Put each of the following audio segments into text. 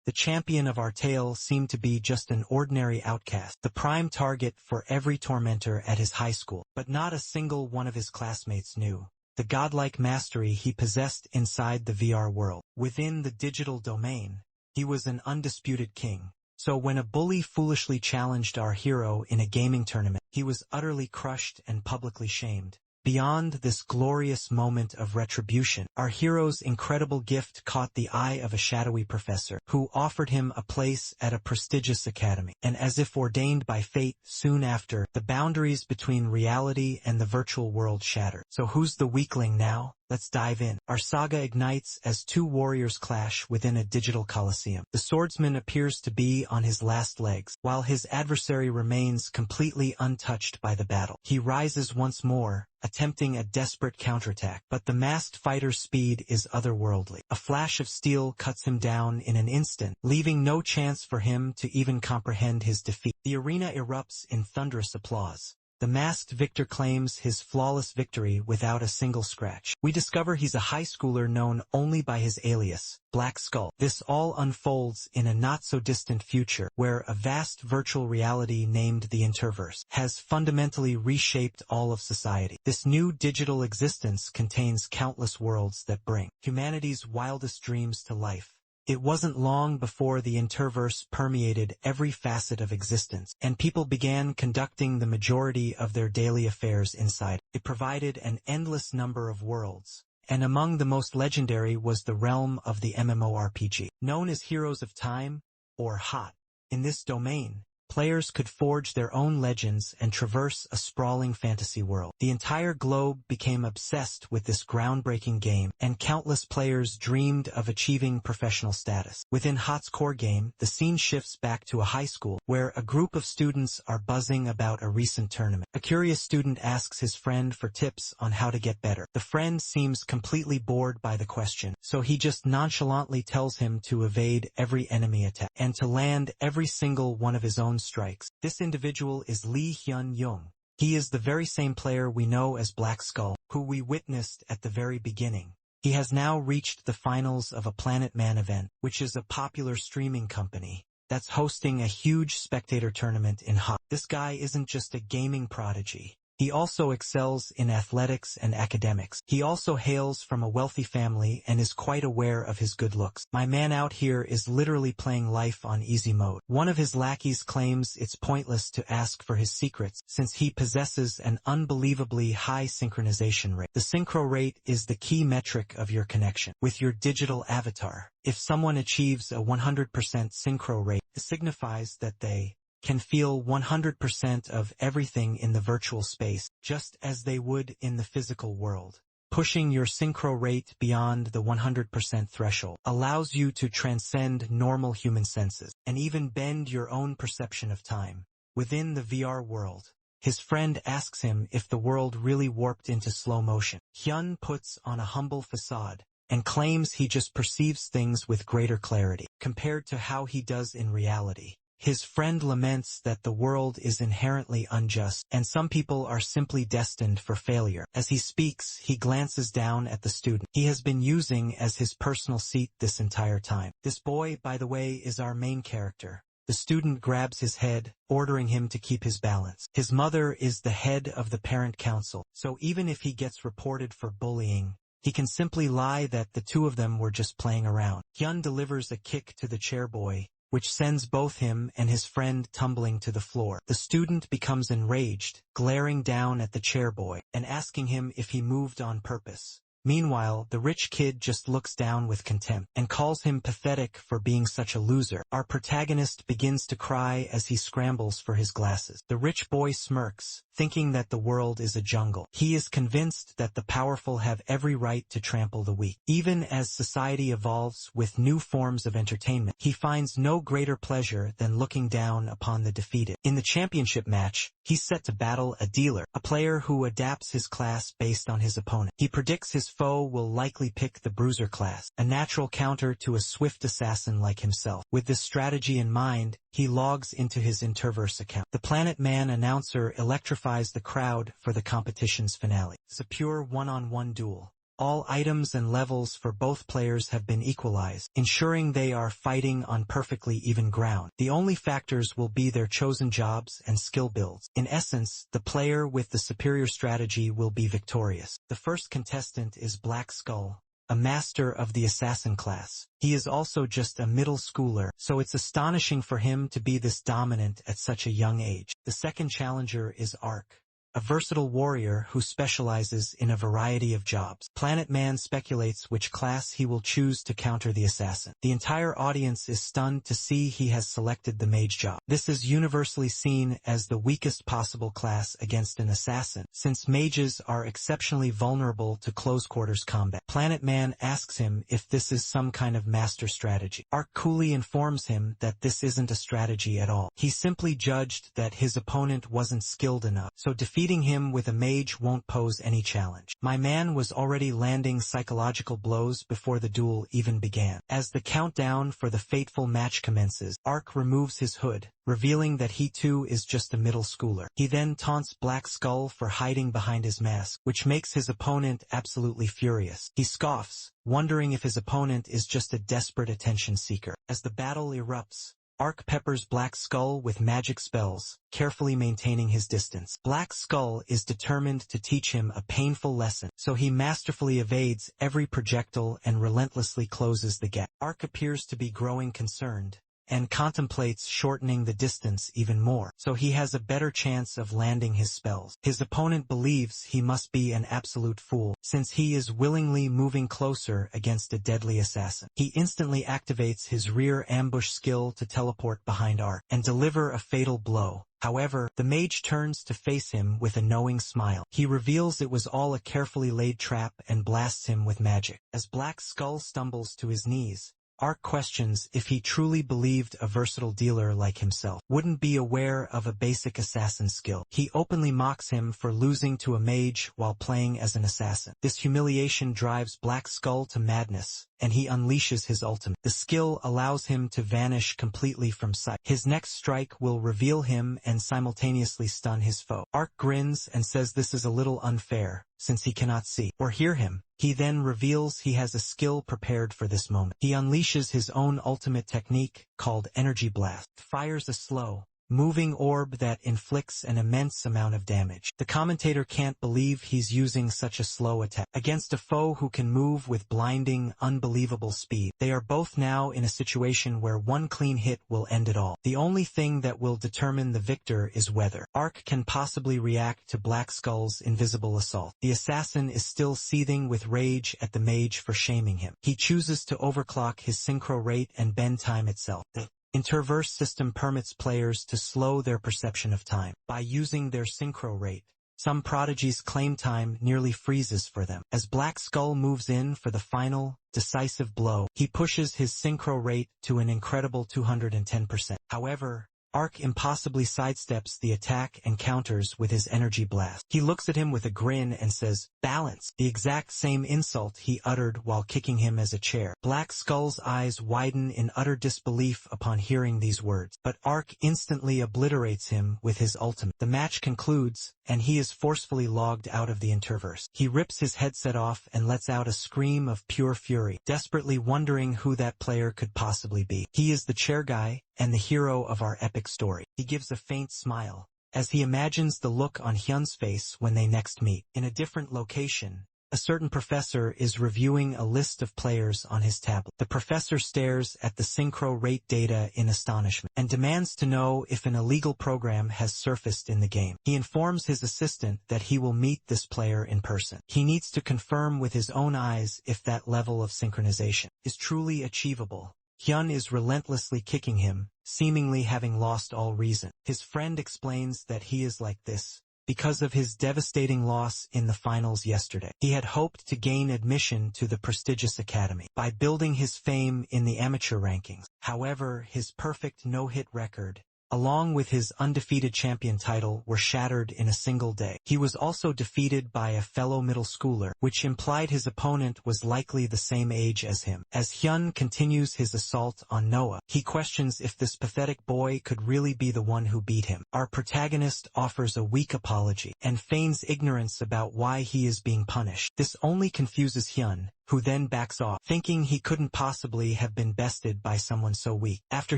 The champion of our tale seemed to be just an ordinary outcast, the prime target for every tormentor at his high school. But not a single one of his classmates knew the godlike mastery he possessed inside the VR world. Within the digital domain, he was an undisputed king. So when a bully foolishly challenged our hero in a gaming tournament, he was utterly crushed and publicly shamed. Beyond this glorious moment of retribution, our hero's incredible gift caught the eye of a shadowy professor, who offered him a place at a prestigious academy. And as if ordained by fate, soon after, the boundaries between reality and the virtual world shattered. So who's the weakling now? Let's dive in. Our saga ignites as two warriors clash within a digital coliseum. The swordsman appears to be on his last legs, while his adversary remains completely untouched by the battle. He rises once more, attempting a desperate counterattack, but the masked fighter's speed is otherworldly. A flash of steel cuts him down in an instant, leaving no chance for him to even comprehend his defeat. The arena erupts in thunderous applause. The masked victor claims his flawless victory without a single scratch. We discover he's a high schooler known only by his alias, Black Skull. This all unfolds in a not-so-distant future, where a vast virtual reality named the Interverse has fundamentally reshaped all of society. This new digital existence contains countless worlds that bring humanity's wildest dreams to life. It wasn't long before the Interverse permeated every facet of existence, and people began conducting the majority of their daily affairs inside. It provided an endless number of worlds, and among the most legendary was the realm of the MMORPG, known as Heroes of Time, or HOT. In this domain, players could forge their own legends and traverse a sprawling fantasy world. The entire globe became obsessed with this groundbreaking game, and countless players dreamed of achieving professional status. Within HOT's core game, the scene shifts back to a high school, where a group of students are buzzing about a recent tournament. A curious student asks his friend for tips on how to get better. The friend seems completely bored by the question, so he just nonchalantly tells him to evade every enemy attack, and to land every single one of his own strikes. This individual is Lee Hyun-young. He is the very same player we know as Black Skull, who we witnessed at the very beginning. He has now reached the finals of a Planet Man event, which is a popular streaming company that's hosting a huge spectator tournament in HOT. This guy isn't just a gaming prodigy. He also excels in athletics and academics. He also hails from a wealthy family and is quite aware of his good looks. My man out here is literally playing life on easy mode. One of his lackeys claims it's pointless to ask for his secrets, since he possesses an unbelievably high synchronization rate. The synchro rate is the key metric of your connection with your digital avatar. If someone achieves a 100% synchro rate, it signifies that they can feel 100% of everything in the virtual space, just as they would in the physical world. Pushing your synchro rate beyond the 100% threshold allows you to transcend normal human senses, and even bend your own perception of time. Within the VR world, his friend asks him if the world really warped into slow motion. Hyun puts on a humble facade, and claims he just perceives things with greater clarity, compared to how he does in reality. His friend laments that the world is inherently unjust, and some people are simply destined for failure. As he speaks, he glances down at the student he has been using as his personal seat this entire time. This boy, by the way, is our main character. The student grabs his head, ordering him to keep his balance. His mother is the head of the parent council, so even if he gets reported for bullying, he can simply lie that the two of them were just playing around. Hyun delivers a kick to the chairboy, which sends both him and his friend tumbling to the floor. The student becomes enraged, glaring down at the chairboy, and asking him if he moved on purpose. Meanwhile, the rich kid just looks down with contempt, and calls him pathetic for being such a loser. Our protagonist begins to cry as he scrambles for his glasses. The rich boy smirks, thinking that the world is a jungle. He is convinced that the powerful have every right to trample the weak. Even as society evolves with new forms of entertainment, he finds no greater pleasure than looking down upon the defeated. In the championship match, he's set to battle a dealer, a player who adapts his class based on his opponent. He predicts his foe will likely pick the bruiser class, a natural counter to a swift assassin like himself. With this strategy in mind, he logs into his Interverse account. The Planet Man announcer electrifies the crowd for the competition's finale. It's a pure one-on-one duel. All items and levels for both players have been equalized, ensuring they are fighting on perfectly even ground. The only factors will be their chosen jobs and skill builds. In essence, the player with the superior strategy will be victorious. The first contestant is Black Skull, a master of the assassin class. He is also just a middle schooler, so it's astonishing for him to be this dominant at such a young age. The second challenger is Arc, a versatile warrior who specializes in a variety of jobs. Planet Man speculates which class he will choose to counter the assassin. The entire audience is stunned to see he has selected the mage job. This is universally seen as the weakest possible class against an assassin, since mages are exceptionally vulnerable to close-quarters combat. Planet Man asks him if this is some kind of master strategy. Arc coolly informs him that this isn't a strategy at all. He simply judged that his opponent wasn't skilled enough, so defeating him with a mage won't pose any challenge. My man was already landing psychological blows before the duel even began. As the countdown for the fateful match commences, Arc removes his hood, revealing that he too is just a middle schooler. He then taunts Black Skull for hiding behind his mask, which makes his opponent absolutely furious. He scoffs, wondering if his opponent is just a desperate attention seeker. As the battle erupts, Arc peppers Black Skull with magic spells, carefully maintaining his distance. Black Skull is determined to teach him a painful lesson, so he masterfully evades every projectile and relentlessly closes the gap. Arc appears to be growing concerned, and contemplates shortening the distance even more, so he has a better chance of landing his spells. His opponent believes he must be an absolute fool, since he is willingly moving closer against a deadly assassin. He instantly activates his rear ambush skill to teleport behind Arc and deliver a fatal blow. However, the mage turns to face him with a knowing smile. He reveals it was all a carefully laid trap and blasts him with magic. As Black Skull stumbles to his knees, Arc questions if he truly believed a versatile dealer like himself wouldn't be aware of a basic assassin skill. He openly mocks him for losing to a mage while playing as an assassin. This humiliation drives Black Skull to madness, and he unleashes his ultimate. The skill allows him to vanish completely from sight. His next strike will reveal him and simultaneously stun his foe. Arc grins and says this is a little unfair, since he cannot see or hear him. He then reveals he has a skill prepared for this moment. He unleashes his own ultimate technique, called Energy Blast. Fires a slow, moving orb that inflicts an immense amount of damage. The commentator can't believe he's using such a slow attack against a foe who can move with blinding, unbelievable speed. They are both now in a situation where one clean hit will end it all. The only thing that will determine the victor is whether Arc can possibly react to Black Skull's invisible assault. The assassin is still seething with rage at the mage for shaming him. He chooses to overclock his synchro rate and bend time itself. The Interverse system permits players to slow their perception of time. By using their synchro rate, some prodigies' claim time nearly freezes for them. As Black Skull moves in for the final, decisive blow, he pushes his synchro rate to an incredible 210%. However, Arc impossibly sidesteps the attack and counters with his energy blast. He looks at him with a grin and says, "Balance," the exact same insult he uttered while kicking him as a chair. Black Skull's eyes widen in utter disbelief upon hearing these words, but Arc instantly obliterates him with his ultimate. The match concludes, and he is forcefully logged out of the Interverse. He rips his headset off and lets out a scream of pure fury, desperately wondering who that player could possibly be. He is the chair guy, and the hero of our epic story. He gives a faint smile, as he imagines the look on Hyun's face when they next meet. In a different location, a certain professor is reviewing a list of players on his tablet. The professor stares at the synchro rate data in astonishment, and demands to know if an illegal program has surfaced in the game. He informs his assistant that he will meet this player in person. He needs to confirm with his own eyes if that level of synchronization is truly achievable. Hyun is relentlessly kicking him, seemingly having lost all reason. His friend explains that he is like this because of his devastating loss in the finals yesterday. He had hoped to gain admission to the prestigious academy by building his fame in the amateur rankings. However, his perfect no-hit record along with his undefeated champion title, were shattered in a single day. He was also defeated by a fellow middle schooler, which implied his opponent was likely the same age as him. As Hyun continues his assault on Noah, he questions if this pathetic boy could really be the one who beat him. Our protagonist offers a weak apology and feigns ignorance about why he is being punished. This only confuses Hyun, who then backs off, thinking he couldn't possibly have been bested by someone so weak. After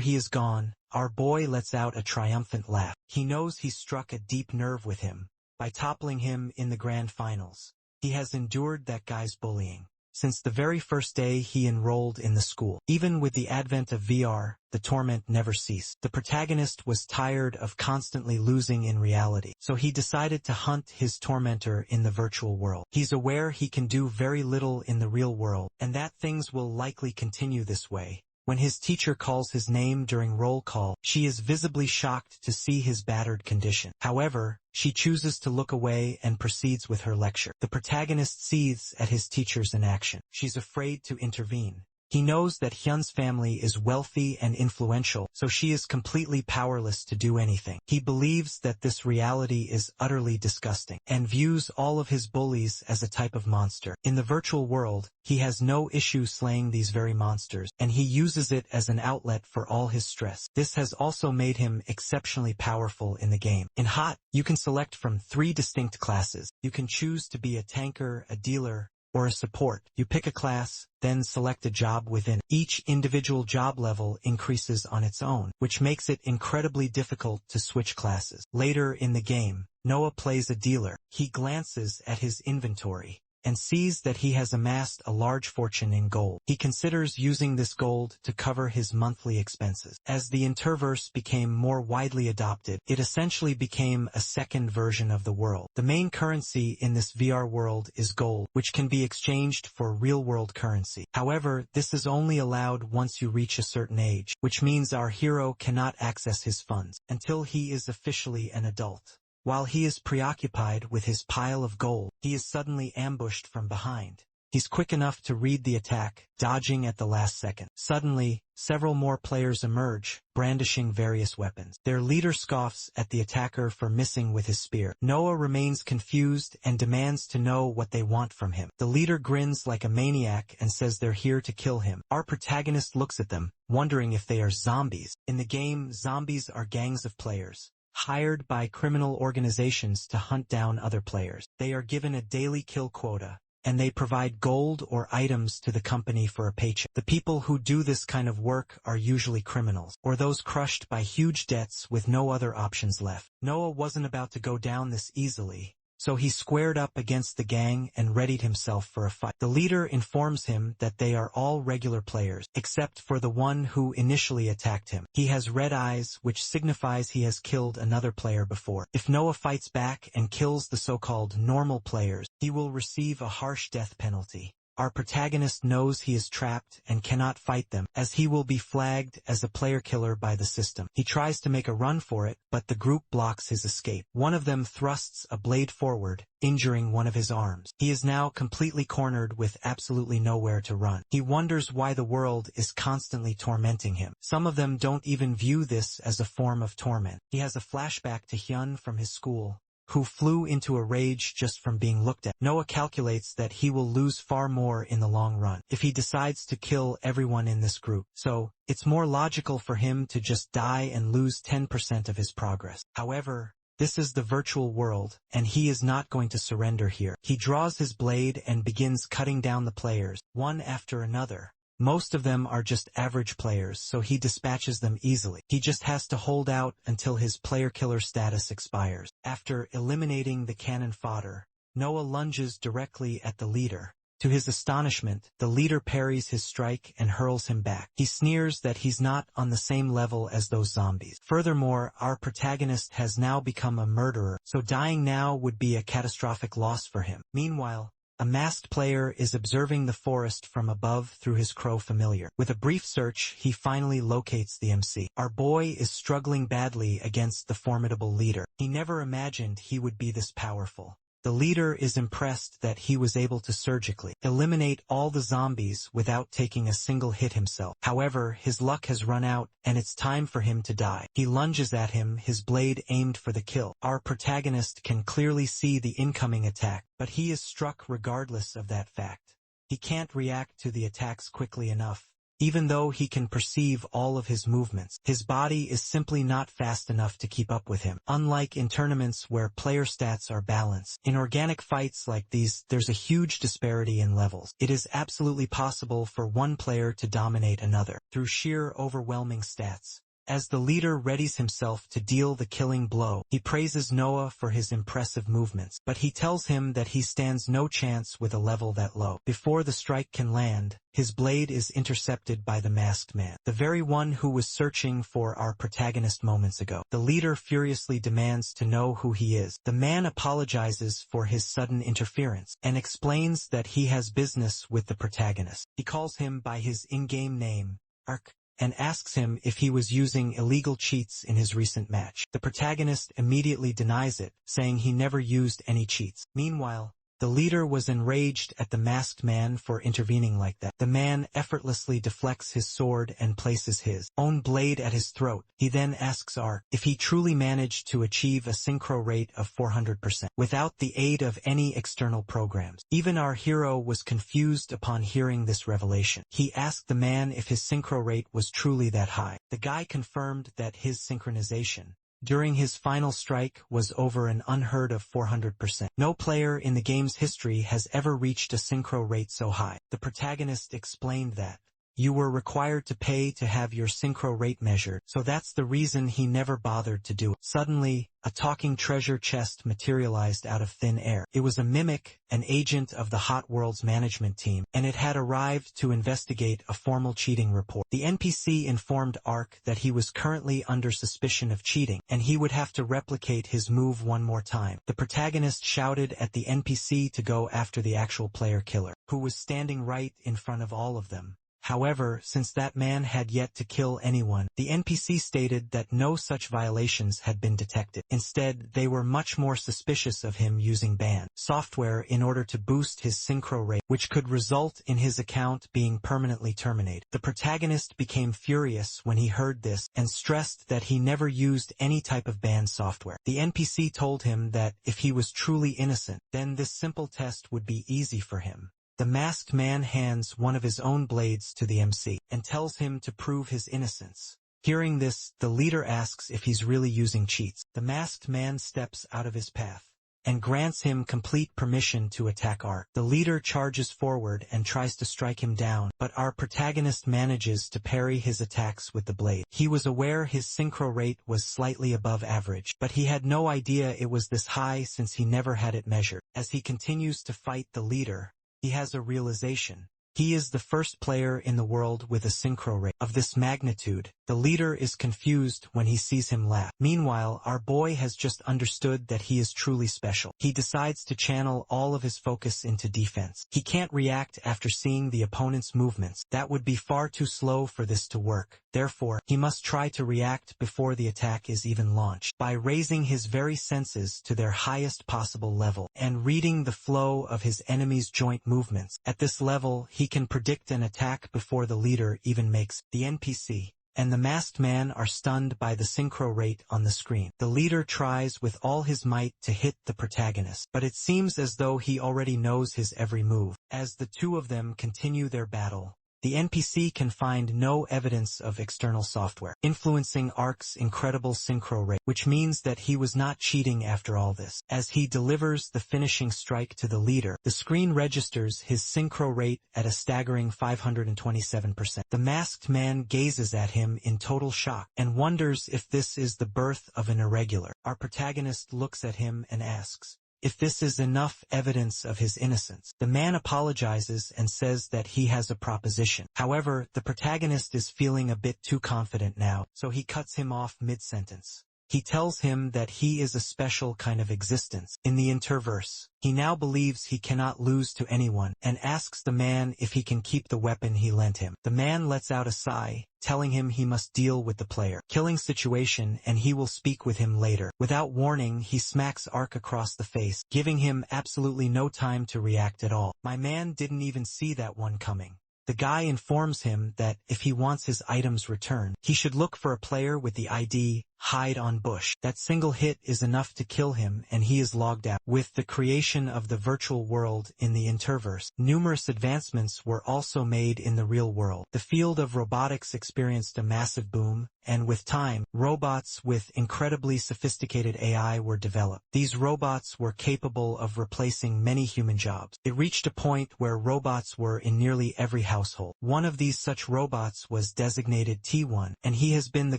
he is gone, our boy lets out a triumphant laugh. He knows he struck a deep nerve with him by toppling him in the grand finals. He has endured that guy's bullying since the very first day he enrolled in the school. Even with the advent of VR, the torment never ceased. The protagonist was tired of constantly losing in reality, so he decided to hunt his tormentor in the virtual world. He's aware he can do very little in the real world, and that things will likely continue this way. When his teacher calls his name during roll call, she is visibly shocked to see his battered condition. However, she chooses to look away and proceeds with her lecture. The protagonist seethes at his teacher's inaction. She's afraid to intervene. He knows that Hyun's family is wealthy and influential, so she is completely powerless to do anything. He believes that this reality is utterly disgusting, and views all of his bullies as a type of monster. In the virtual world, he has no issue slaying these very monsters, and he uses it as an outlet for all his stress. This has also made him exceptionally powerful in the game. In HOT, you can select from 3 distinct classes. You can choose to be a tanker, a dealer, or a support. You pick a class, then select a job within. Each individual job level increases on its own, which makes it incredibly difficult to switch classes. Later in the game, Noah plays a dealer. He glances at his inventory and sees that he has amassed a large fortune in gold. He considers using this gold to cover his monthly expenses. As the Interverse became more widely adopted, it essentially became a second version of the world. The main currency in this VR world is gold, which can be exchanged for real-world currency. However, this is only allowed once you reach a certain age, which means our hero cannot access his funds until he is officially an adult. While he is preoccupied with his pile of gold, he is suddenly ambushed from behind. He's quick enough to read the attack, dodging at the last second. Suddenly, several more players emerge, brandishing various weapons. Their leader scoffs at the attacker for missing with his spear. Noah remains confused and demands to know what they want from him. The leader grins like a maniac and says they're here to kill him. Our protagonist looks at them, wondering if they are zombies. In the game, zombies are gangs of players hired by criminal organizations to hunt down other players. They are given a daily kill quota, and they provide gold or items to the company for a paycheck. The people who do this kind of work are usually criminals, or those crushed by huge debts with no other options left. Noah wasn't about to go down this easily, so he squared up against the gang and readied himself for a fight. The leader informs him that they are all regular players, except for the one who initially attacked him. He has red eyes, which signifies he has killed another player before. If Noah fights back and kills the so-called normal players, he will receive a harsh death penalty. Our protagonist knows he is trapped and cannot fight them, as he will be flagged as a player killer by the system. He tries to make a run for it, but the group blocks his escape. One of them thrusts a blade forward, injuring one of his arms. He is now completely cornered with absolutely nowhere to run. He wonders why the world is constantly tormenting him. Some of them don't even view this as a form of torment. He has a flashback to Hyun from his school, who flew into a rage just from being looked at. Noah calculates that he will lose far more in the long run if he decides to kill everyone in this group, so it's more logical for him to just die and lose 10% of his progress. However, this is the virtual world, and he is not going to surrender here. He draws his blade and begins cutting down the players, one after another. Most of them are just average players, so he dispatches them easily. He just has to hold out until his player killer status expires. After eliminating the cannon fodder, Noah lunges directly at the leader. To his astonishment, the leader parries his strike and hurls him back. He sneers that he's not on the same level as those zombies. Furthermore, our protagonist has now become a murderer, so dying now would be a catastrophic loss for him. Meanwhile, a masked player is observing the forest from above through his crow familiar. With a brief search, he finally locates the MC. Our boy is struggling badly against the formidable leader. He never imagined he would be this powerful. The leader is impressed that he was able to surgically eliminate all the zombies without taking a single hit himself. However, his luck has run out, and it's time for him to die. He lunges at him, his blade aimed for the kill. Our protagonist can clearly see the incoming attack, but he is struck regardless of that fact. He can't react to the attacks quickly enough. Even though he can perceive all of his movements, his body is simply not fast enough to keep up with him. Unlike in tournaments where player stats are balanced, in organic fights like these, there's a huge disparity in levels. It is absolutely possible for one player to dominate another through sheer overwhelming stats. As the leader readies himself to deal the killing blow, he praises Noah for his impressive movements, but he tells him that he stands no chance with a level that low. Before the strike can land, his blade is intercepted by the masked man, the very one who was searching for our protagonist moments ago. The leader furiously demands to know who he is. The man apologizes for his sudden interference and explains that he has business with the protagonist. He calls him by his in-game name, Ark, and asks him if he was using illegal cheats in his recent match. The protagonist immediately denies it, saying he never used any cheats. Meanwhile, the leader was enraged at the masked man for intervening like that. The man effortlessly deflects his sword and places his own blade at his throat. He then asks Ark if he truly managed to achieve a synchro rate of 400% without the aid of any external programs. Even our hero was confused upon hearing this revelation. He asked the man if his synchro rate was truly that high. The guy confirmed that his synchronization during his final strike was over an unheard of 400%. No player in the game's history has ever reached a synchro rate so high. The protagonist explained that you were required to pay to have your synchro rate measured, so that's the reason he never bothered to do it. Suddenly, a talking treasure chest materialized out of thin air. It was a mimic, an agent of the Hot Worlds management team, and it had arrived to investigate a formal cheating report. The NPC informed Ark that he was currently under suspicion of cheating, and he would have to replicate his move one more time. The protagonist shouted at the NPC to go after the actual player killer, who was standing right in front of all of them. However, since that man had yet to kill anyone, the NPC stated that no such violations had been detected. Instead, they were much more suspicious of him using banned software in order to boost his synchro rate, which could result in his account being permanently terminated. The protagonist became furious when he heard this and stressed that he never used any type of banned software. The NPC told him that if he was truly innocent, then this simple test would be easy for him. The masked man hands one of his own blades to the MC and tells him to prove his innocence. Hearing this, the leader asks if he's really using cheats. The masked man steps out of his path and grants him complete permission to attack Ark. The leader charges forward and tries to strike him down, but our protagonist manages to parry his attacks with the blade. He was aware his synchro rate was slightly above average, but he had no idea it was this high since he never had it measured. As he continues to fight the leader, he has a realization. He is the first player in the world with a synchro rate of this magnitude. The leader is confused when he sees him laugh. Meanwhile, our boy has just understood that he is truly special. He decides to channel all of his focus into defense. He can't react after seeing the opponent's movements. That would be far too slow for this to work. Therefore, he must try to react before the attack is even launched by raising his very senses to their highest possible level and reading the flow of his enemy's joint movements. At this level, he can predict an attack before the leader even makes. The NPC and the masked man are stunned by the synchro rate on the screen. The leader tries with all his might to hit the protagonist, but it seems as though he already knows his every move. As the two of them continue their battle, the NPC can find no evidence of external software influencing Ark's incredible synchro rate, which means that he was not cheating after all this. As he delivers the finishing strike to the leader, the screen registers his synchro rate at a staggering 527%. The masked man gazes at him in total shock and wonders if this is the birth of an irregular. Our protagonist looks at him and asks if this is enough evidence of his innocence. The man apologizes and says that he has a proposition. However, the protagonist is feeling a bit too confident now, so he cuts him off mid-sentence. He tells him that he is a special kind of existence in the interverse. He now believes he cannot lose to anyone, and asks the man if he can keep the weapon he lent him. The man lets out a sigh, telling him he must deal with the player killing situation and he will speak with him later. Without warning, he smacks Arc across the face, giving him absolutely no time to react at all. My man didn't even see that one coming. The guy informs him that if he wants his items returned, he should look for a player with the ID hide on bush. That single hit is enough to kill him and he is logged out. With the creation of the virtual world in the interverse, numerous advancements were also made in the real world. The field of robotics experienced a massive boom, and with time, robots with incredibly sophisticated AI were developed. These robots were capable of replacing many human jobs. It reached a point where robots were in nearly every household. One of these such robots was designated T1, and he has been the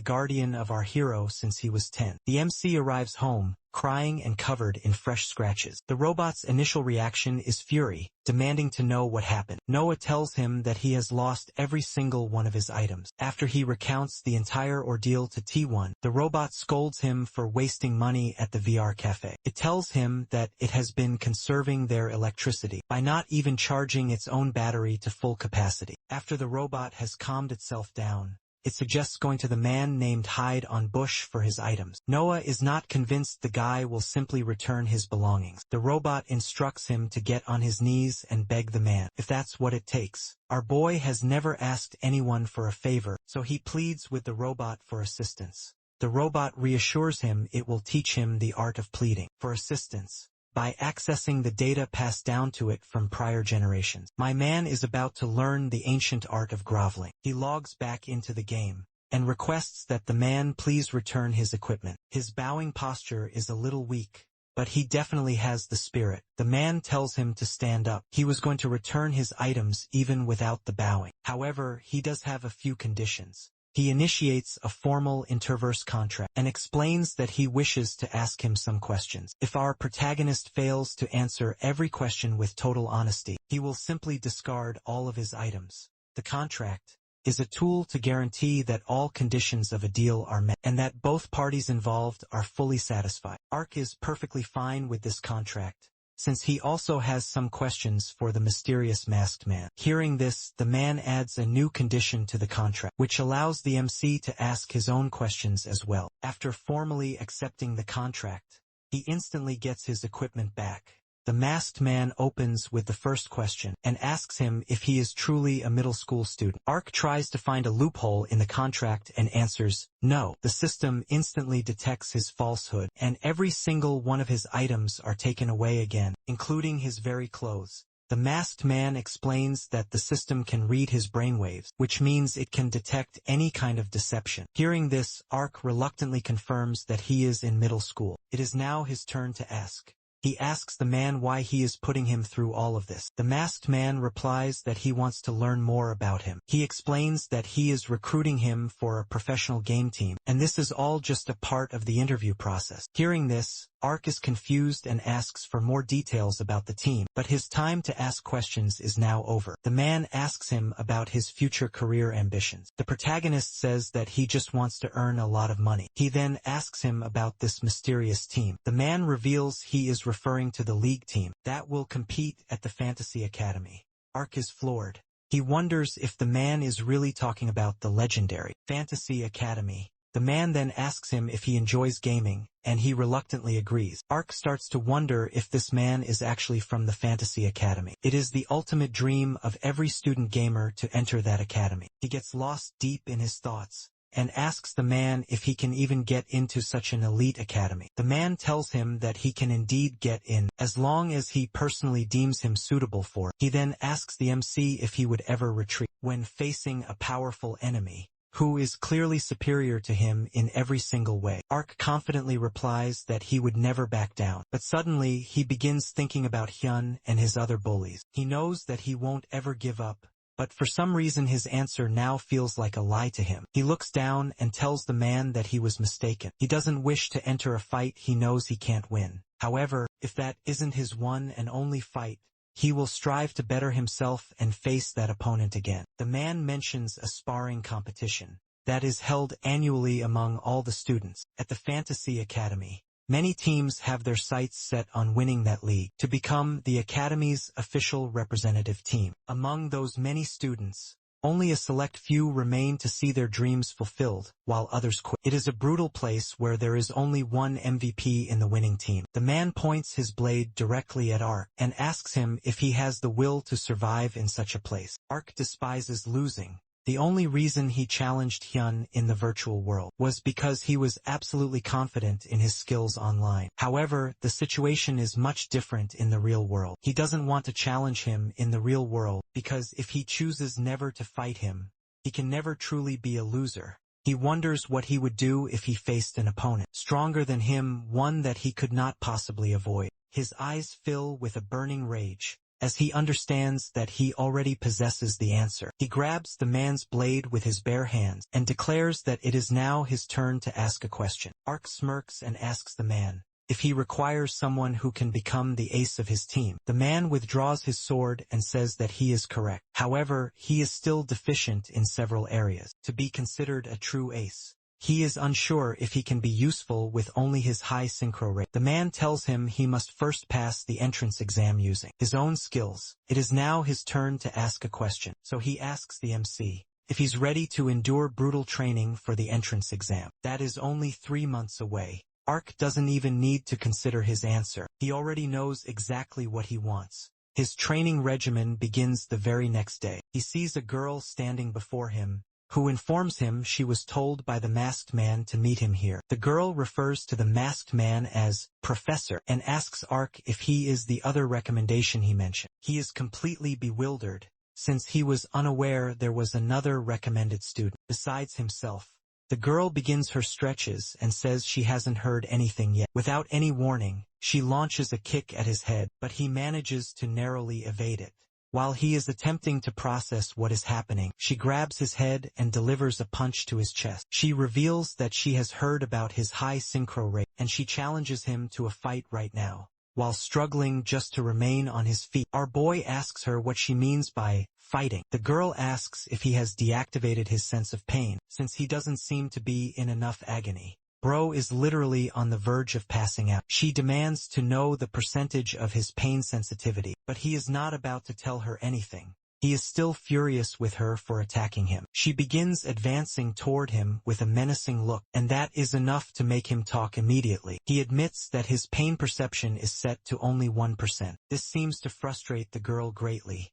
guardian of our hero since he was 10. The MC arrives home, crying and covered in fresh scratches. The robot's initial reaction is fury, demanding to know what happened. Noah tells him that he has lost every single one of his items. After he recounts the entire ordeal to T1, the robot scolds him for wasting money at the VR cafe. It tells him that it has been conserving their electricity by not even charging its own battery to full capacity. After the robot has calmed itself down, it suggests going to the man named Hide on Bush for his items. Noah is not convinced the guy will simply return his belongings. The robot instructs him to get on his knees and beg the man, if that's what it takes. Our boy has never asked anyone for a favor, so he pleads with the robot for assistance. The robot reassures him it will teach him the art of pleading for assistance by accessing the data passed down to it from prior generations. My man is about to learn the ancient art of groveling. He logs back into the game and requests that the man please return his equipment. His bowing posture is a little weak, but he definitely has the spirit. The man tells him to stand up. He was going to return his items even without the bowing. However, he does have a few conditions. He initiates a formal interverse contract and explains that he wishes to ask him some questions. If our protagonist fails to answer every question with total honesty, he will simply discard all of his items. The contract is a tool to guarantee that all conditions of a deal are met and that both parties involved are fully satisfied. Arc is perfectly fine with this contract, since he also has some questions for the mysterious masked man. Hearing this, the man adds a new condition to the contract, which allows the MC to ask his own questions as well. After formally accepting the contract, he instantly gets his equipment back. The masked man opens with the first question and asks him if he is truly a middle school student. Arc tries to find a loophole in the contract and answers no. The system instantly detects his falsehood, and every single one of his items are taken away again, including his very clothes. The masked man explains that the system can read his brainwaves, which means it can detect any kind of deception. Hearing this, Arc reluctantly confirms that he is in middle school. It is now his turn to ask. He asks the man why he is putting him through all of this. The masked man replies that he wants to learn more about him. He explains that he is recruiting him for a professional game team, and this is all just a part of the interview process. Hearing this, Arc is confused and asks for more details about the team, but his time to ask questions is now over. The man asks him about his future career ambitions. The protagonist says that he just wants to earn a lot of money. He then asks him about this mysterious team. The man reveals he is referring to the league team that will compete at the Fantasy Academy. Arc is floored. He wonders if the man is really talking about the legendary Fantasy Academy. The man then asks him if he enjoys gaming, and he reluctantly agrees. Arc starts to wonder if this man is actually from the Fantasy Academy. It is the ultimate dream of every student gamer to enter that academy. He gets lost deep in his thoughts and asks the man if he can even get into such an elite academy. The man tells him that he can indeed get in, as long as he personally deems him suitable for it. He then asks the MC if he would ever retreat when facing a powerful enemy who is clearly superior to him in every single way. Arc confidently replies that he would never back down, but suddenly he begins thinking about Hyun and his other bullies. He knows that he won't ever give up, but for some reason his answer now feels like a lie to him. He looks down and tells the man that he was mistaken. He doesn't wish to enter a fight he knows he can't win. However, if that isn't his one and only fight, he will strive to better himself and face that opponent again. The man mentions a sparring competition, that is held annually among all the students. At the Fantasy Academy, many teams have their sights set on winning that league to become the Academy's official representative team. Among those many students, only a select few remain to see their dreams fulfilled, while others quit. It is a brutal place where there is only one MVP in the winning team. The man points his blade directly at Ark and asks him if he has the will to survive in such a place. Ark despises losing. The only reason he challenged Hyun in the virtual world was because he was absolutely confident in his skills online. However, the situation is much different in the real world. He doesn't want to challenge him in the real world because if he chooses never to fight him, he can never truly be a loser. He wonders what he would do if he faced an opponent stronger than him, one that he could not possibly avoid. His eyes fill with a burning rage as he understands that he already possesses the answer. He grabs the man's blade with his bare hands and declares that it is now his turn to ask a question. Ark smirks and asks the man if he requires someone who can become the ace of his team. The man withdraws his sword and says that he is correct. However, he is still deficient in several areas to be considered a true ace. He is unsure if he can be useful with only his high synchro rate. The man tells him he must first pass the entrance exam using his own skills. It is now his turn to ask a question, so he asks the MC if he's ready to endure brutal training for the entrance exam. That is only 3 months away. Ark doesn't even need to consider his answer. He already knows exactly what he wants. His training regimen begins the very next day. He sees a girl standing before him, who informs him she was told by the masked man to meet him here. The girl refers to the masked man as Professor and asks Ark if he is the other recommendation he mentioned. He is completely bewildered, since he was unaware there was another recommended student besides himself. The girl begins her stretches and says she hasn't heard anything yet. Without any warning, she launches a kick at his head, but he manages to narrowly evade it. While he is attempting to process what is happening, she grabs his head and delivers a punch to his chest. She reveals that she has heard about his high synchro rate, and she challenges him to a fight right now. While struggling just to remain on his feet, our boy asks her what she means by fighting. The girl asks if he has deactivated his sense of pain, since he doesn't seem to be in enough agony. Bro is literally on the verge of passing out. She demands to know the percentage of his pain sensitivity, but he is not about to tell her anything. He is still furious with her for attacking him. She begins advancing toward him with a menacing look, and that is enough to make him talk immediately. He admits that his pain perception is set to only 1%. This seems to frustrate the girl greatly.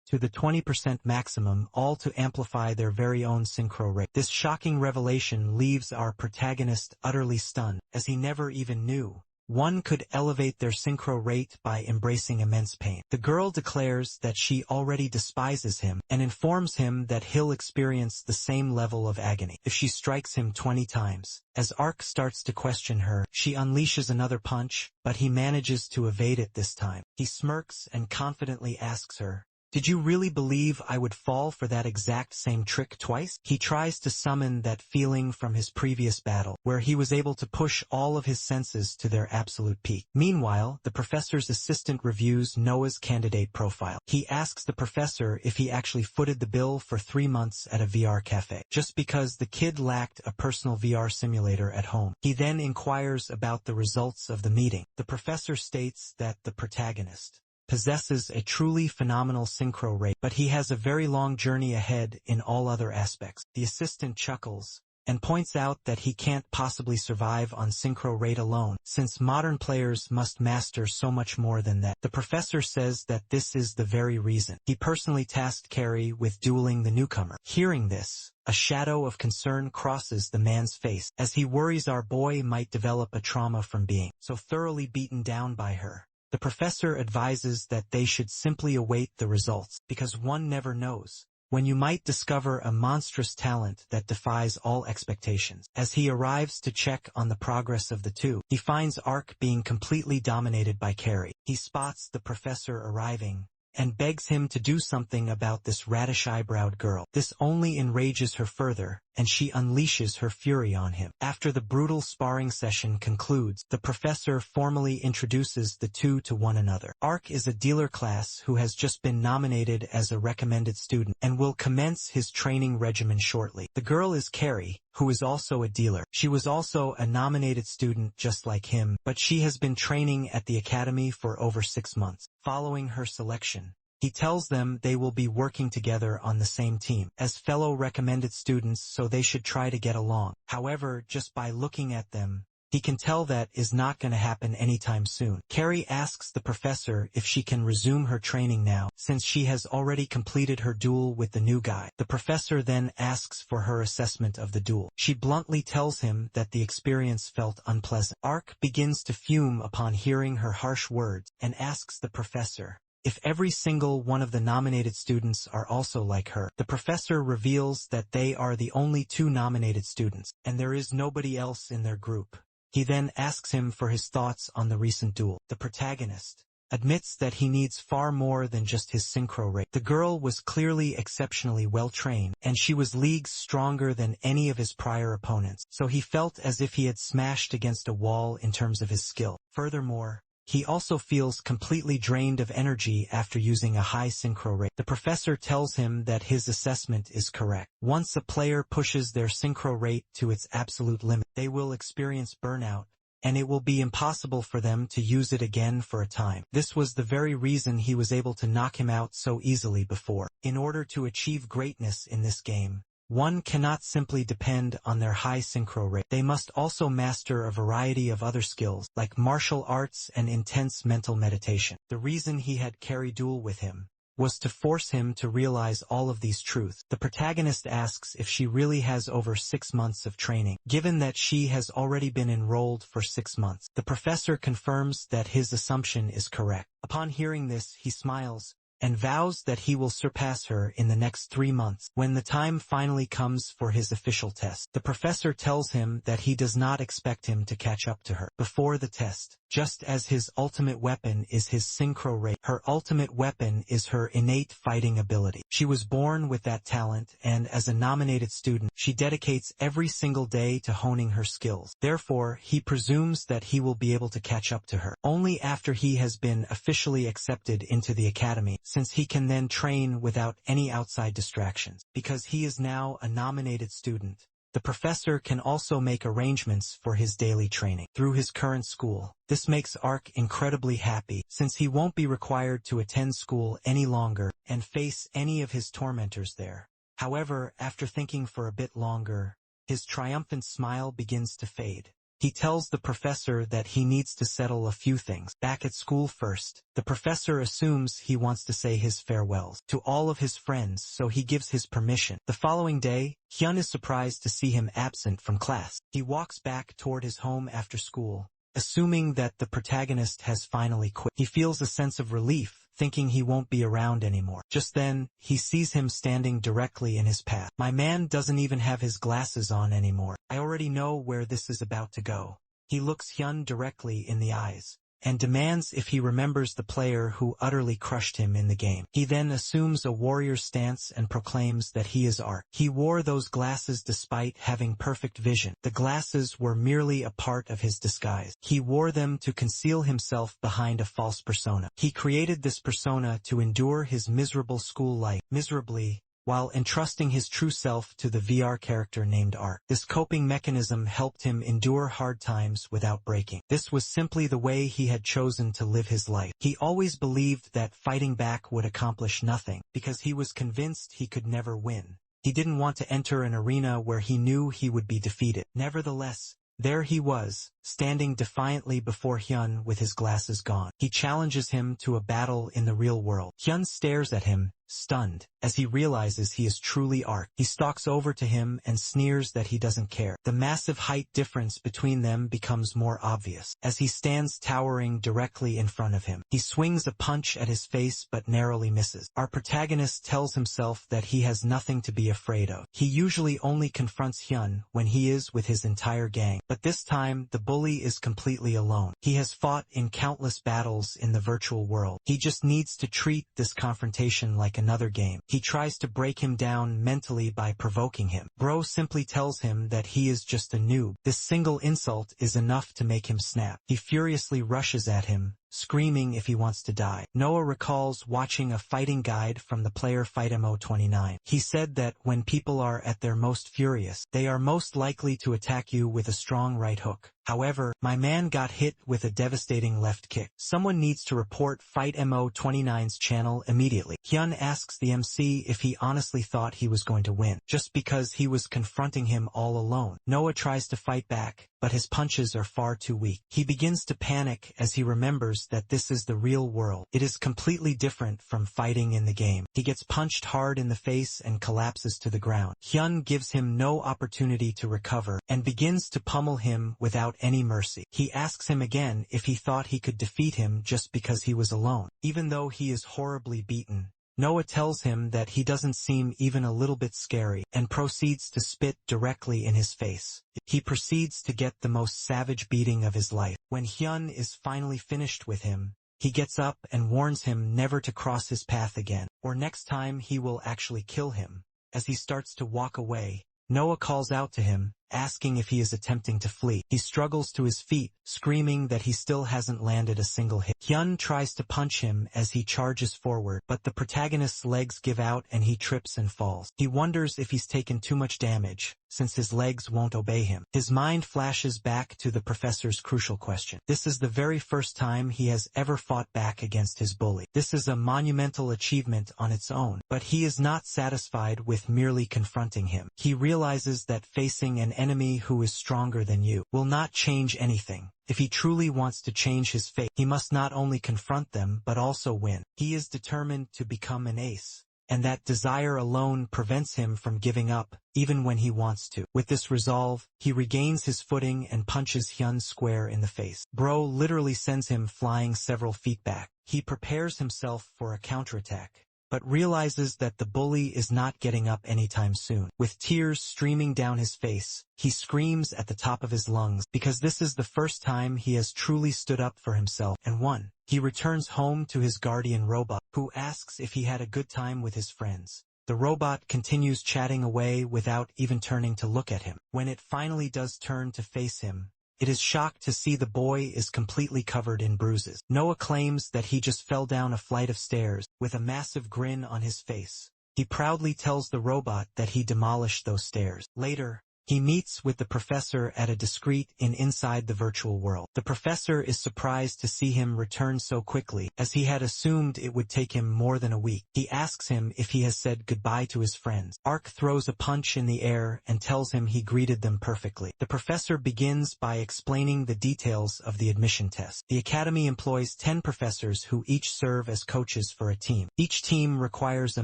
To the 20% maximum, all to amplify their very own synchro rate. This shocking revelation leaves our protagonist utterly stunned, as he never even knew one could elevate their synchro rate by embracing immense pain. The girl declares that she already despises him and informs him that he'll experience the same level of agony if she strikes him 20 times. As Ark starts to question her, she unleashes another punch, but he manages to evade it this time. He smirks and confidently asks her, "Did you really believe I would fall for that exact same trick twice?" He tries to summon that feeling from his previous battle, where he was able to push all of his senses to their absolute peak. Meanwhile, the professor's assistant reviews Noah's candidate profile. He asks the professor if he actually footed the bill for 3 months at a VR cafe, just because the kid lacked a personal VR simulator at home. He then inquires about the results of the meeting. The professor states that the protagonist possesses a truly phenomenal synchro rate, but he has a very long journey ahead in all other aspects. The assistant chuckles and points out that he can't possibly survive on synchro rate alone, since modern players must master so much more than that. The professor says that this is the very reason he personally tasked Carrie with dueling the newcomer. Hearing this, a shadow of concern crosses the man's face, as he worries our boy might develop a trauma from being so thoroughly beaten down by her. The professor advises that they should simply await the results, because one never knows when you might discover a monstrous talent that defies all expectations. As he arrives to check on the progress of the two, he finds Ark being completely dominated by Carrie. He spots the professor arriving and begs him to do something about this radish-eyebrowed girl. This only enrages her further, and she unleashes her fury on him. After the brutal sparring session concludes, the professor formally introduces the two to one another. Arc is a dealer class who has just been nominated as a recommended student and will commence his training regimen shortly. The girl is Carrie, who is also a dealer. She was also a nominated student just like him, but she has been training at the academy for over 6 months. Following her selection, he tells them they will be working together on the same team as fellow recommended students, so they should try to get along. However, just by looking at them, he can tell that is not going to happen anytime soon. Carrie asks the professor if she can resume her training now, since she has already completed her duel with the new guy. The professor then asks for her assessment of the duel. She bluntly tells him that the experience felt unpleasant. Arc begins to fume upon hearing her harsh words and asks the professor if every single one of the nominated students are also like her. The professor reveals that they are the only 2 nominated students, and there is nobody else in their group. He then asks him for his thoughts on the recent duel. The protagonist admits that he needs far more than just his synchro rate. The girl was clearly exceptionally well trained, and she was leagues stronger than any of his prior opponents, so he felt as if he had smashed against a wall in terms of his skill. Furthermore, he also feels completely drained of energy after using a high synchro rate. The professor tells him that his assessment is correct. Once a player pushes their synchro rate to its absolute limit, they will experience burnout, and it will be impossible for them to use it again for a time. This was the very reason he was able to knock him out so easily before. In order to achieve greatness in this game, one cannot simply depend on their high synchro rate. They must also master a variety of other skills, like martial arts and intense mental meditation. The reason he had Carrie duel with him was to force him to realize all of these truths. The protagonist asks if she really has over 6 months of training, given that she has already been enrolled for 6 months. The professor confirms that his assumption is correct. Upon hearing this, he smiles and vows that he will surpass her in the next 3 months. When the time finally comes for his official test, the professor tells him that he does not expect him to catch up to her before the test. Just as his ultimate weapon is his synchro rate, her ultimate weapon is her innate fighting ability. She was born with that talent, and as a nominated student, she dedicates every single day to honing her skills. Therefore, he presumes that he will be able to catch up to her only after he has been officially accepted into the academy, since he can then train without any outside distractions. Because he is now a nominated student, the professor can also make arrangements for his daily training through his current school. This makes Arc incredibly happy, since he won't be required to attend school any longer and face any of his tormentors there. However, after thinking for a bit longer, his triumphant smile begins to fade. He tells the professor that he needs to settle a few things back at school first. The professor assumes he wants to say his farewells to all of his friends, so he gives his permission. The following day, Hyun is surprised to see him absent from class. He walks back toward his home after school, assuming that the protagonist has finally quit. He feels a sense of relief, thinking he won't be around anymore. Just then, he sees him standing directly in his path. My man doesn't even have his glasses on anymore. I already know where this is about to go. He looks Hyun directly in the eyes and demands if he remembers the player who utterly crushed him in the game. He then assumes a warrior stance and proclaims that he is Arc. He wore those glasses despite having perfect vision. The glasses were merely a part of his disguise. He wore them to conceal himself behind a false persona. He created this persona to endure his miserable school life miserably, while entrusting his true self to the VR character named Arc. This coping mechanism helped him endure hard times without breaking. This was simply the way he had chosen to live his life. He always believed that fighting back would accomplish nothing, because he was convinced he could never win. He didn't want to enter an arena where he knew he would be defeated. Nevertheless, there he was, standing defiantly before Hyun with his glasses gone. He challenges him to a battle in the real world. Hyun stares at him, stunned, as he realizes he is truly Arc. He stalks over to him and sneers that he doesn't care. The massive height difference between them becomes more obvious, as he stands towering directly in front of him. He swings a punch at his face but narrowly misses. Our protagonist tells himself that he has nothing to be afraid of. He usually only confronts Hyun when he is with his entire gang, but this time the bully is completely alone. He has fought in countless battles in the virtual world. He just needs to treat this confrontation like another game. He tries to break him down mentally by provoking him. Bro simply tells him that he is just a noob. This single insult is enough to make him snap. He furiously rushes at him, screaming if he wants to die. Noah recalls watching a fighting guide from the player Fight Mo29. He said that when people are at their most furious, they are most likely to attack you with a strong right hook. However, my man got hit with a devastating left kick. Someone needs to report Fight Mo29's channel immediately. Hyun asks the MC if he honestly thought he was going to win, just because he was confronting him all alone. Noah tries to fight back, but his punches are far too weak. He begins to panic as he remembers that this is the real world. It is completely different from fighting in the game. He gets punched hard in the face and collapses to the ground. Hyun gives him no opportunity to recover and begins to pummel him without any mercy. He asks him again if he thought he could defeat him just because he was alone. Even though he is horribly beaten, Noah tells him that he doesn't seem even a little bit scary and proceeds to spit directly in his face. He proceeds to get the most savage beating of his life. When Hyun is finally finished with him, he gets up and warns him never to cross his path again, or next time he will actually kill him. As he starts to walk away, Noah calls out to him, asking if he is attempting to flee. He struggles to his feet, screaming that he still hasn't landed a single hit. Hyun tries to punch him as he charges forward, but the protagonist's legs give out and he trips and falls. He wonders if he's taken too much damage, since his legs won't obey him. His mind flashes back to the professor's crucial question. This is the very first time he has ever fought back against his bully. This is a monumental achievement on its own, but he is not satisfied with merely confronting him. He realizes that facing an enemy who is stronger than you will not change anything. If he truly wants to change his fate, he must not only confront them but also win. He is determined to become an ace, and that desire alone prevents him from giving up, even when he wants to. With this resolve, he regains his footing and punches Hyun square in the face. Bro literally sends him flying several feet back. He prepares himself for a counterattack, but realizes that the bully is not getting up anytime soon. With tears streaming down his face, he screams at the top of his lungs because this is the first time he has truly stood up for himself and won. He returns home to his guardian robot, who asks if he had a good time with his friends. The robot continues chatting away without even turning to look at him. When it finally does turn to face him, it is shocked to see the boy is completely covered in bruises. Noah claims that he just fell down a flight of stairs, with a massive grin on his face. He proudly tells the robot that he demolished those stairs. Later, he meets with the professor at a discreet inn inside the virtual world. The professor is surprised to see him return so quickly, as he had assumed it would take him more than a week. He asks him if he has said goodbye to his friends. Arc throws a punch in the air and tells him he greeted them perfectly. The professor begins by explaining the details of the admission test. The academy employs 10 professors who each serve as coaches for a team. Each team requires a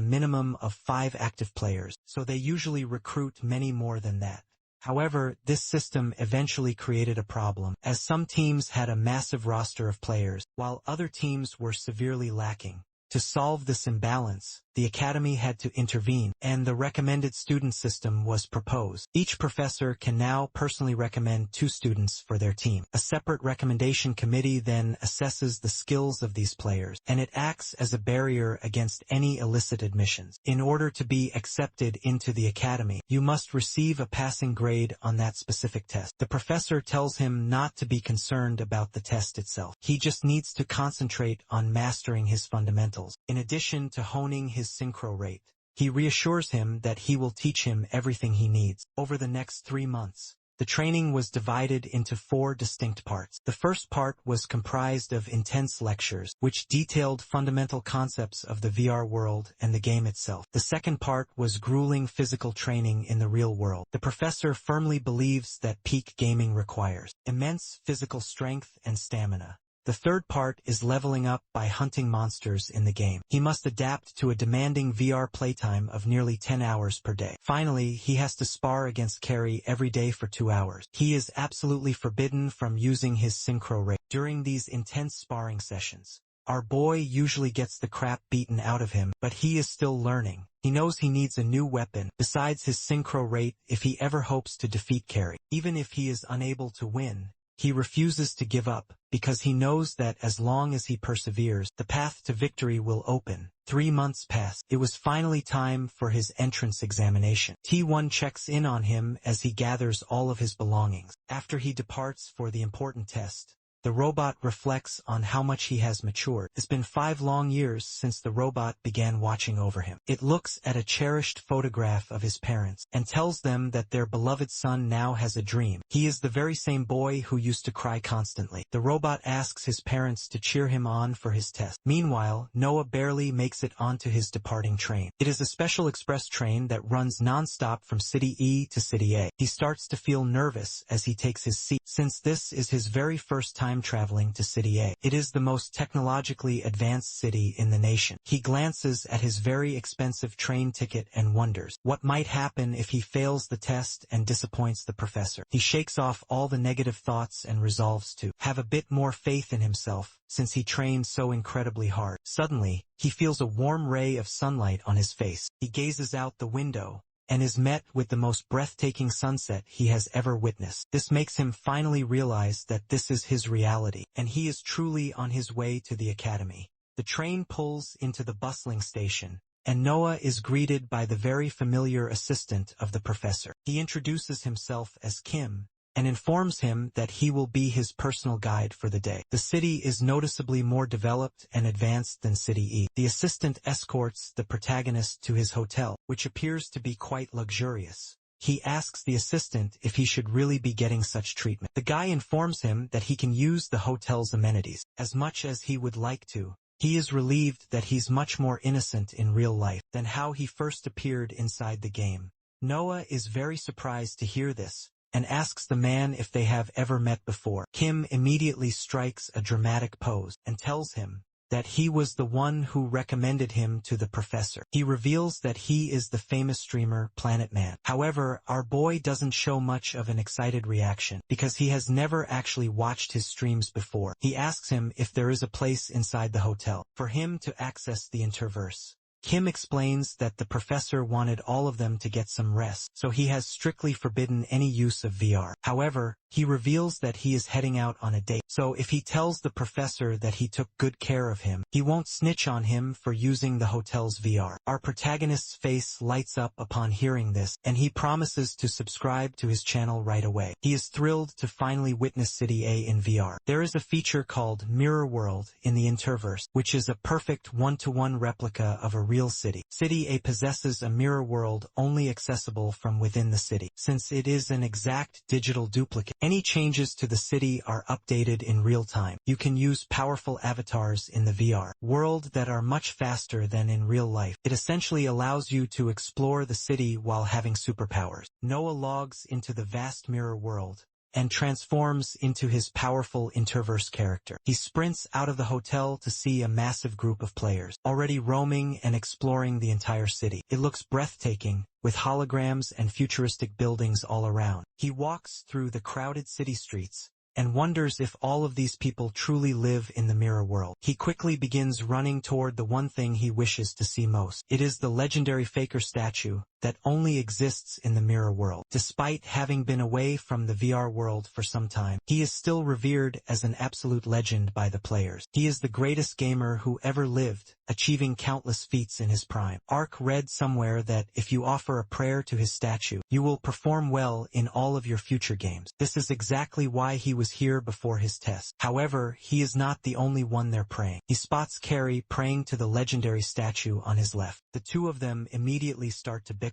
minimum of 5 active players, so they usually recruit many more than that. However, this system eventually created a problem, as some teams had a massive roster of players, while other teams were severely lacking. To solve this imbalance, the academy had to intervene, and the recommended student system was proposed. Each professor can now personally recommend 2 students for their team. A separate recommendation committee then assesses the skills of these players, and it acts as a barrier against any illicit admissions. In order to be accepted into the academy, you must receive a passing grade on that specific test. The professor tells him not to be concerned about the test itself. He just needs to concentrate on mastering his fundamentals. In addition to honing his synchro rate, he reassures him that he will teach him everything he needs. Over the next 3 months, the training was divided into 4 distinct parts. The first part was comprised of intense lectures, which detailed fundamental concepts of the VR world and the game itself. The second part was grueling physical training in the real world. The professor firmly believes that peak gaming requires immense physical strength and stamina. The third part is leveling up by hunting monsters in the game. He must adapt to a demanding VR playtime of nearly 10 hours per day. Finally, he has to spar against Carrie every day for 2 hours. He is absolutely forbidden from using his synchro ray. During these intense sparring sessions, our boy usually gets the crap beaten out of him, but he is still learning. He knows he needs a new weapon besides his synchro rate if he ever hopes to defeat Carrie. Even if he is unable to win, he refuses to give up, because he knows that as long as he perseveres, the path to victory will open. 3 months pass. It was finally time for his entrance examination. T1 checks in on him as he gathers all of his belongings. After he departs for the important test, the robot reflects on how much he has matured. It's been 5 long years since the robot began watching over him. It looks at a cherished photograph of his parents and tells them that their beloved son now has a dream. He is the very same boy who used to cry constantly. The robot asks his parents to cheer him on for his test. Meanwhile, Noah barely makes it onto his departing train. It is a special express train that runs non-stop from City E to City A. He starts to feel nervous as he takes his seat, since this is his very first time traveling to City A. It is the most technologically advanced city in the nation. He glances at his very expensive train ticket and wonders what might happen if he fails the test and disappoints the professor. He shakes off all the negative thoughts and resolves to have a bit more faith in himself, since he trained so incredibly hard. Suddenly, he feels a warm ray of sunlight on his face. He gazes out the window and is met with the most breathtaking sunset he has ever witnessed. This makes him finally realize that this is his reality, and he is truly on his way to the academy. The train pulls into the bustling station, and Noah is greeted by the very familiar assistant of the professor. He introduces himself as Kim, and informs him that he will be his personal guide for the day. The city is noticeably more developed and advanced than City E. The assistant escorts the protagonist to his hotel, which appears to be quite luxurious. He asks the assistant if he should really be getting such treatment. The guy informs him that he can use the hotel's amenities as much as he would like to. He is relieved that he's much more innocent in real life than how he first appeared inside the game. Noah is very surprised to hear this, and asks the man if they have ever met before. Kim immediately strikes a dramatic pose and tells him that he was the one who recommended him to the professor. He reveals that he is the famous streamer Planet Man. However, our boy doesn't show much of an excited reaction because he has never actually watched his streams before. He asks him if there is a place inside the hotel for him to access the interverse. Kim explains that the professor wanted all of them to get some rest, so he has strictly forbidden any use of VR. However, he reveals that he is heading out on a date, so if he tells the professor that he took good care of him, he won't snitch on him for using the hotel's VR. Our protagonist's face lights up upon hearing this, and he promises to subscribe to his channel right away. He is thrilled to finally witness City A in VR. There is a feature called Mirror World in the Interverse, which is a perfect one-to-one replica of a real city. City A possesses a mirror world only accessible from within the city. Since it is an exact digital duplicate, any changes to the city are updated in real time. You can use powerful avatars in the VR world that are much faster than in real life. It essentially allows you to explore the city while having superpowers. Noah logs into the vast mirror world and transforms into his powerful Interverse character. He sprints out of the hotel to see a massive group of players, already roaming and exploring the entire city. It looks breathtaking, with holograms and futuristic buildings all around. He walks through the crowded city streets, and wonders if all of these people truly live in the mirror world. He quickly begins running toward the one thing he wishes to see most. It is the legendary Faker statue that only exists in the mirror world. Despite having been away from the VR world for some time, he is still revered as an absolute legend by the players. He is the greatest gamer who ever lived, achieving countless feats in his prime. Ark read somewhere that if you offer a prayer to his statue, you will perform well in all of your future games. This is exactly why he was here before his test. However, he is not the only one there praying. He spots Carrie praying to the legendary statue on his left. The two of them immediately start to bicker.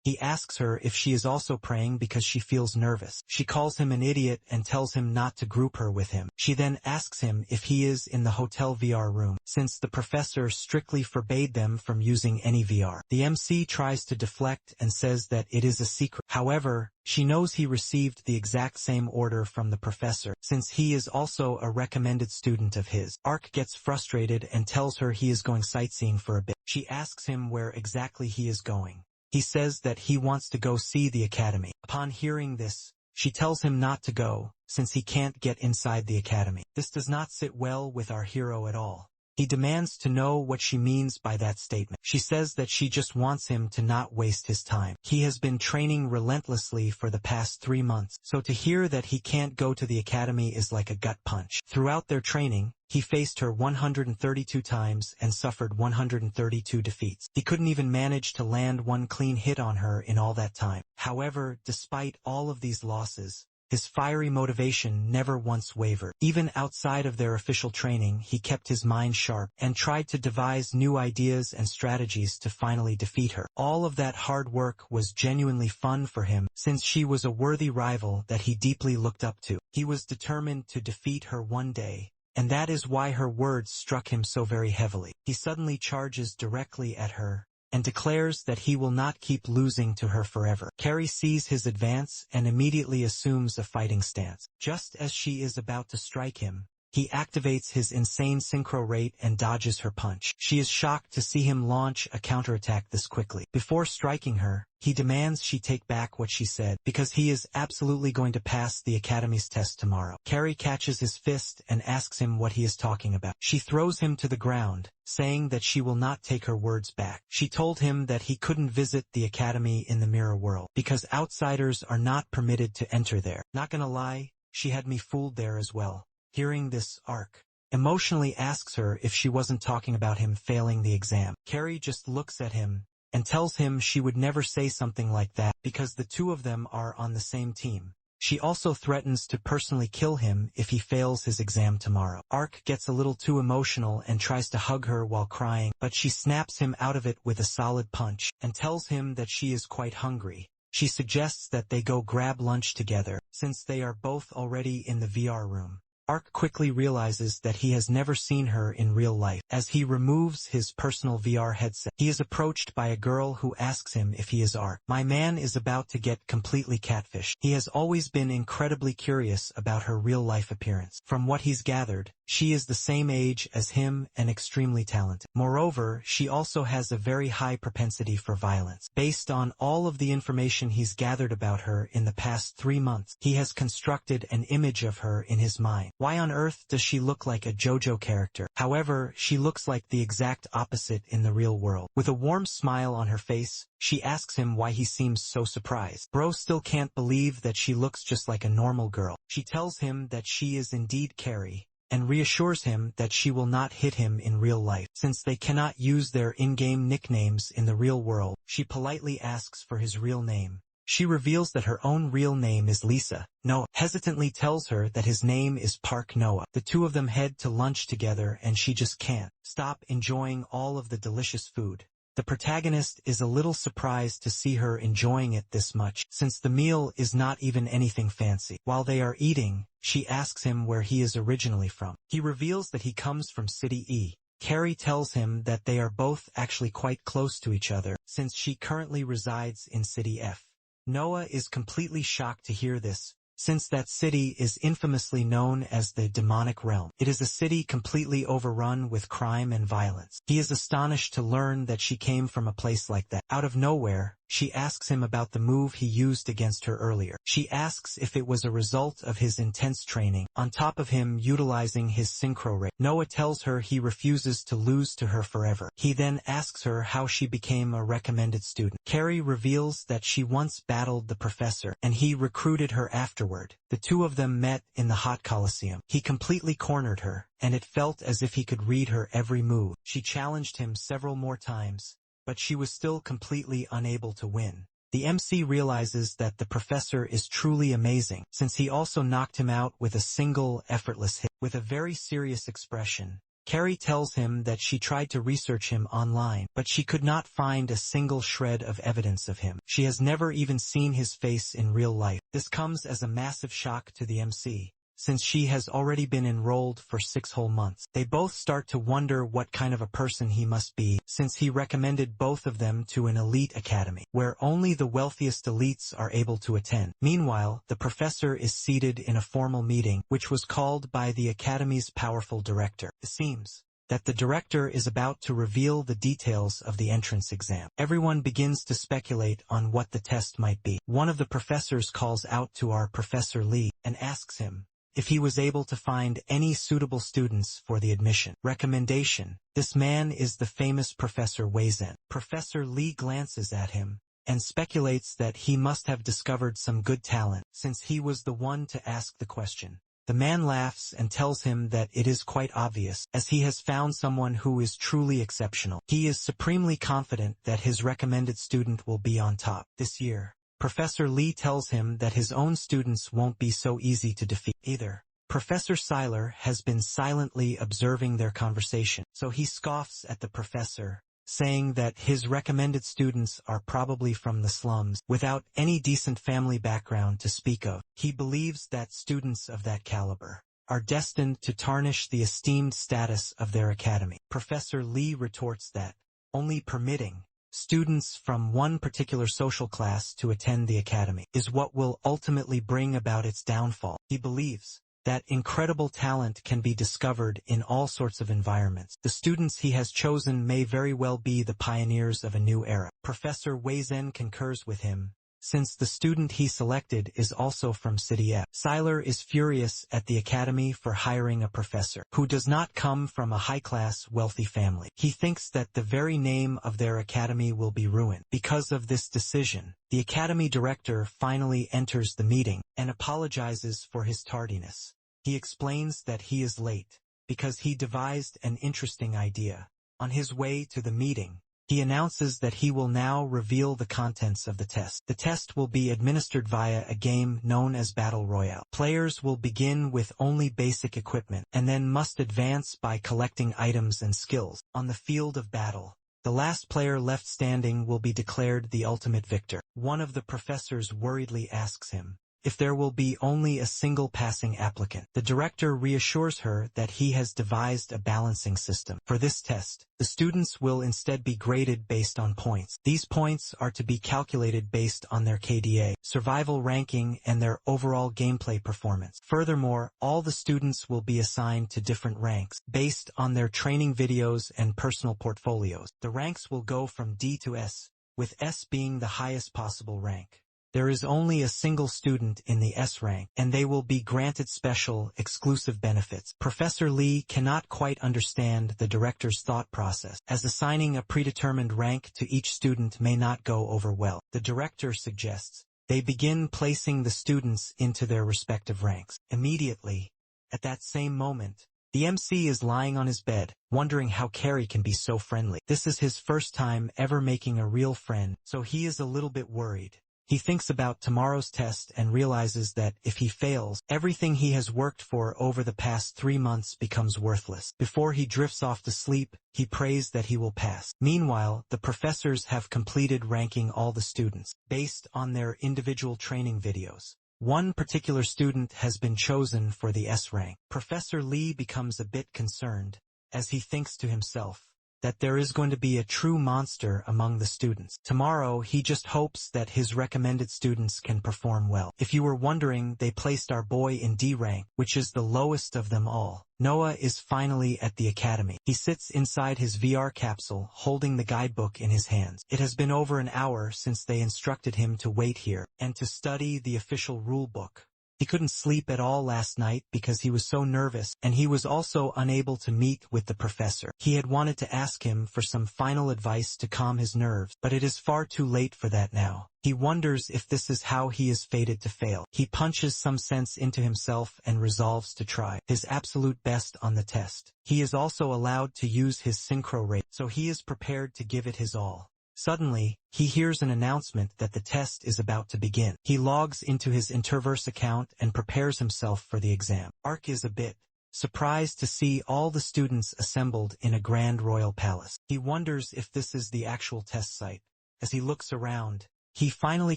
He asks her if she is also praying because she feels nervous. She calls him an idiot and tells him not to group her with him. She then asks him if he is in the hotel VR room, since the professor strictly forbade them from using any VR. The MC tries to deflect and says that it is a secret. However, she knows he received the exact same order from the professor, since he is also a recommended student of his. Arc gets frustrated and tells her he is going sightseeing for a bit. She asks him where exactly he is going. He says that he wants to go see the academy. Upon hearing this, she tells him not to go, since he can't get inside the academy. This does not sit well with our hero at all. He demands to know what she means by that statement. She says that she just wants him to not waste his time. He has been training relentlessly for the past 3 months, so to hear that he can't go to the academy is like a gut punch. Throughout their training, he faced her 132 times and suffered 132 defeats. He couldn't even manage to land one clean hit on her in all that time. However, despite all of these losses, his fiery motivation never once wavered. Even outside of their official training, he kept his mind sharp and tried to devise new ideas and strategies to finally defeat her. All of that hard work was genuinely fun for him, since she was a worthy rival that he deeply looked up to. He was determined to defeat her one day, and that is why her words struck him so very heavily. He suddenly charges directly at her and declares that he will not keep losing to her forever. Carrie sees his advance and immediately assumes a fighting stance. Just as she is about to strike him, he activates his insane synchro rate and dodges her punch. She is shocked to see him launch a counterattack this quickly. Before striking her, he demands she take back what she said, because he is absolutely going to pass the Academy's test tomorrow. Carrie catches his fist and asks him what he is talking about. She throws him to the ground, saying that she will not take her words back. She told him that he couldn't visit the Academy in the mirror world, because outsiders are not permitted to enter there. Not gonna lie, she had me fooled there as well. Hearing this, Arc emotionally asks her if she wasn't talking about him failing the exam. Carrie just looks at him and tells him she would never say something like that because the two of them are on the same team. She also threatens to personally kill him if he fails his exam tomorrow. Arc gets a little too emotional and tries to hug her while crying, but she snaps him out of it with a solid punch and tells him that she is quite hungry. She suggests that they go grab lunch together, since they are both already in the VR room. Arc quickly realizes that he has never seen her in real life. As he removes his personal VR headset, he is approached by a girl who asks him if he is Arc. My man is about to get completely catfished. He has always been incredibly curious about her real-life appearance. From what he's gathered, she is the same age as him and extremely talented. Moreover, she also has a very high propensity for violence. Based on all of the information he's gathered about her in the past 3 months, he has constructed an image of her in his mind. Why on earth does she look like a JoJo character? However, she looks like the exact opposite in the real world. With a warm smile on her face, she asks him why he seems so surprised. Bro still can't believe that she looks just like a normal girl. She tells him that she is indeed Carrie, and reassures him that she will not hit him in real life. Since they cannot use their in-game nicknames in the real world, she politely asks for his real name. She reveals that her own real name is Lisa. Noah hesitantly tells her that his name is Park Noah. The two of them head to lunch together and she just can't stop enjoying all of the delicious food. The protagonist is a little surprised to see her enjoying it this much, since the meal is not even anything fancy. While they are eating, she asks him where he is originally from. He reveals that he comes from City E. Carrie tells him that they are both actually quite close to each other, since she currently resides in City F. Noah is completely shocked to hear this, since that city is infamously known as the demonic realm. It is a city completely overrun with crime and violence. He is astonished to learn that she came from a place like that. Out of nowhere, she asks him about the move he used against her earlier. She asks if it was a result of his intense training, on top of him utilizing his synchro rate. Noah tells her he refuses to lose to her forever. He then asks her how she became a recommended student. Carrie reveals that she once battled the professor, and he recruited her afterward. The two of them met in the hot coliseum. He completely cornered her, and it felt as if he could read her every move. She challenged him several more times, but she was still completely unable to win. The MC realizes that the professor is truly amazing, since he also knocked him out with a single effortless hit. With a very serious expression, Carrie tells him that she tried to research him online, but she could not find a single shred of evidence of him. She has never even seen his face in real life. This comes as a massive shock to the MC, since she has already been enrolled for 6 whole months. They both start to wonder what kind of a person he must be, since he recommended both of them to an elite academy, where only the wealthiest elites are able to attend. Meanwhile, the professor is seated in a formal meeting, which was called by the Academy's powerful director. It seems that the director is about to reveal the details of the entrance exam. Everyone begins to speculate on what the test might be. One of the professors calls out to our Professor Lee and asks him if he was able to find any suitable students for the admission recommendation. This man is the famous Professor Wei Zhen. Professor Lee glances at him and speculates that he must have discovered some good talent, since he was the one to ask the question. The man laughs and tells him that it is quite obvious, as he has found someone who is truly exceptional. He is supremely confident that his recommended student will be on top this year. Professor Lee tells him that his own students won't be so easy to defeat either. Professor Seiler has been silently observing their conversation, so he scoffs at the professor, saying that his recommended students are probably from the slums, without any decent family background to speak of. He believes that students of that caliber are destined to tarnish the esteemed status of their academy. Professor Lee retorts that only permitting students from one particular social class to attend the academy is what will ultimately bring about its downfall. He believes that incredible talent can be discovered in all sorts of environments. The students he has chosen may very well be the pioneers of a new era. Professor Wei Zhen concurs with him, since the student he selected is also from City F. Seiler is furious at the academy for hiring a professor who does not come from a high-class, wealthy family. He thinks that the very name of their academy will be ruined. Because of this decision, the academy director finally enters the meeting and apologizes for his tardiness. He explains that he is late because he devised an interesting idea. On his way to the meeting, he announces that he will now reveal the contents of the test. The test will be administered via a game known as Battle Royale. Players will begin with only basic equipment and then must advance by collecting items and skills. On the field of battle, the last player left standing will be declared the ultimate victor. One of the professors worriedly asks him if there will be only a single passing applicant. The director reassures her that he has devised a balancing system. For this test, the students will instead be graded based on points. These points are to be calculated based on their KDA, survival ranking, and their overall gameplay performance. Furthermore, all the students will be assigned to different ranks based on their training videos and personal portfolios. The ranks will go from D to S, with S being the highest possible rank. There is only a single student in the S rank, and they will be granted special, exclusive benefits. Professor Lee cannot quite understand the director's thought process, as assigning a predetermined rank to each student may not go over well. The director suggests they begin placing the students into their respective ranks. Immediately, at that same moment, the MC is lying on his bed, wondering how Carrie can be so friendly. This is his first time ever making a real friend, so he is a little bit worried. He thinks about tomorrow's test and realizes that if he fails, everything he has worked for over the past 3 months becomes worthless. Before he drifts off to sleep, he prays that he will pass. Meanwhile, the professors have completed ranking all the students based on their individual training videos. One particular student has been chosen for the S rank. Professor Lee becomes a bit concerned, as he thinks to himself that there is going to be a true monster among the students. Tomorrow, he just hopes that his recommended students can perform well. If you were wondering, they placed our boy in D rank, which is the lowest of them all. Noah is finally at the academy. He sits inside his VR capsule, holding the guidebook in his hands. It has been over an hour since they instructed him to wait here and to study the official rule book. He couldn't sleep at all last night because he was so nervous, and he was also unable to meet with the professor. He had wanted to ask him for some final advice to calm his nerves, but it is far too late for that now. He wonders if this is how he is fated to fail. He punches some sense into himself and resolves to try his absolute best on the test. He is also allowed to use his synchro rate, so he is prepared to give it his all. Suddenly, he hears an announcement that the test is about to begin. He logs into his Interverse account and prepares himself for the exam. Arc is a bit surprised to see all the students assembled in a grand royal palace. He wonders if this is the actual test site. As he looks around, he finally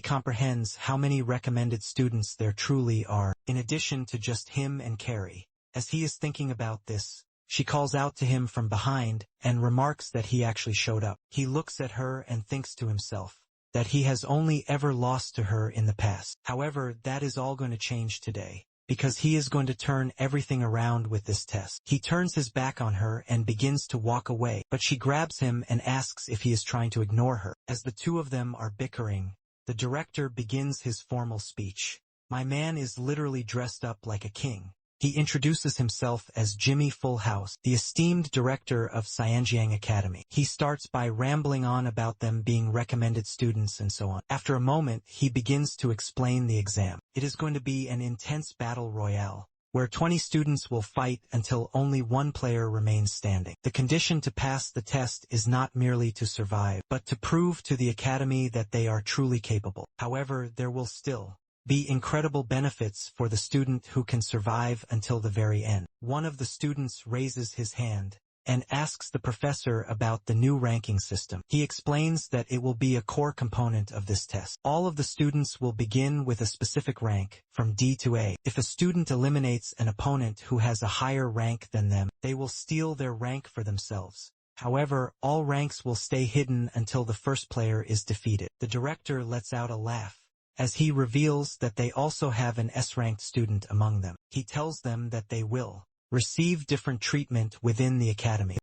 comprehends how many recommended students there truly are, in addition to just him and Carrie. As he is thinking about this, she calls out to him from behind and remarks that he actually showed up. He looks at her and thinks to himself that he has only ever lost to her in the past. However, that is all going to change today, because he is going to turn everything around with this test. He turns his back on her and begins to walk away, but she grabs him and asks if he is trying to ignore her. As the two of them are bickering, the director begins his formal speech. My man is literally dressed up like a king. He introduces himself as Jimmy Full House, the esteemed director of Cyangjiang Academy. He starts by rambling on about them being recommended students and so on. After a moment, he begins to explain the exam. It is going to be an intense battle royale, where 20 students will fight until only one player remains standing. The condition to pass the test is not merely to survive, but to prove to the Academy that they are truly capable. However, there will still be incredible benefits for the student who can survive until the very end. One of the students raises his hand and asks the professor about the new ranking system. He explains that it will be a core component of this test. All of the students will begin with a specific rank, from D to A. If a student eliminates an opponent who has a higher rank than them, they will steal their rank for themselves. However, all ranks will stay hidden until the first player is defeated. The director lets out a laugh as he reveals that they also have an S-ranked student among them. He tells them that they will receive different treatment within the academy.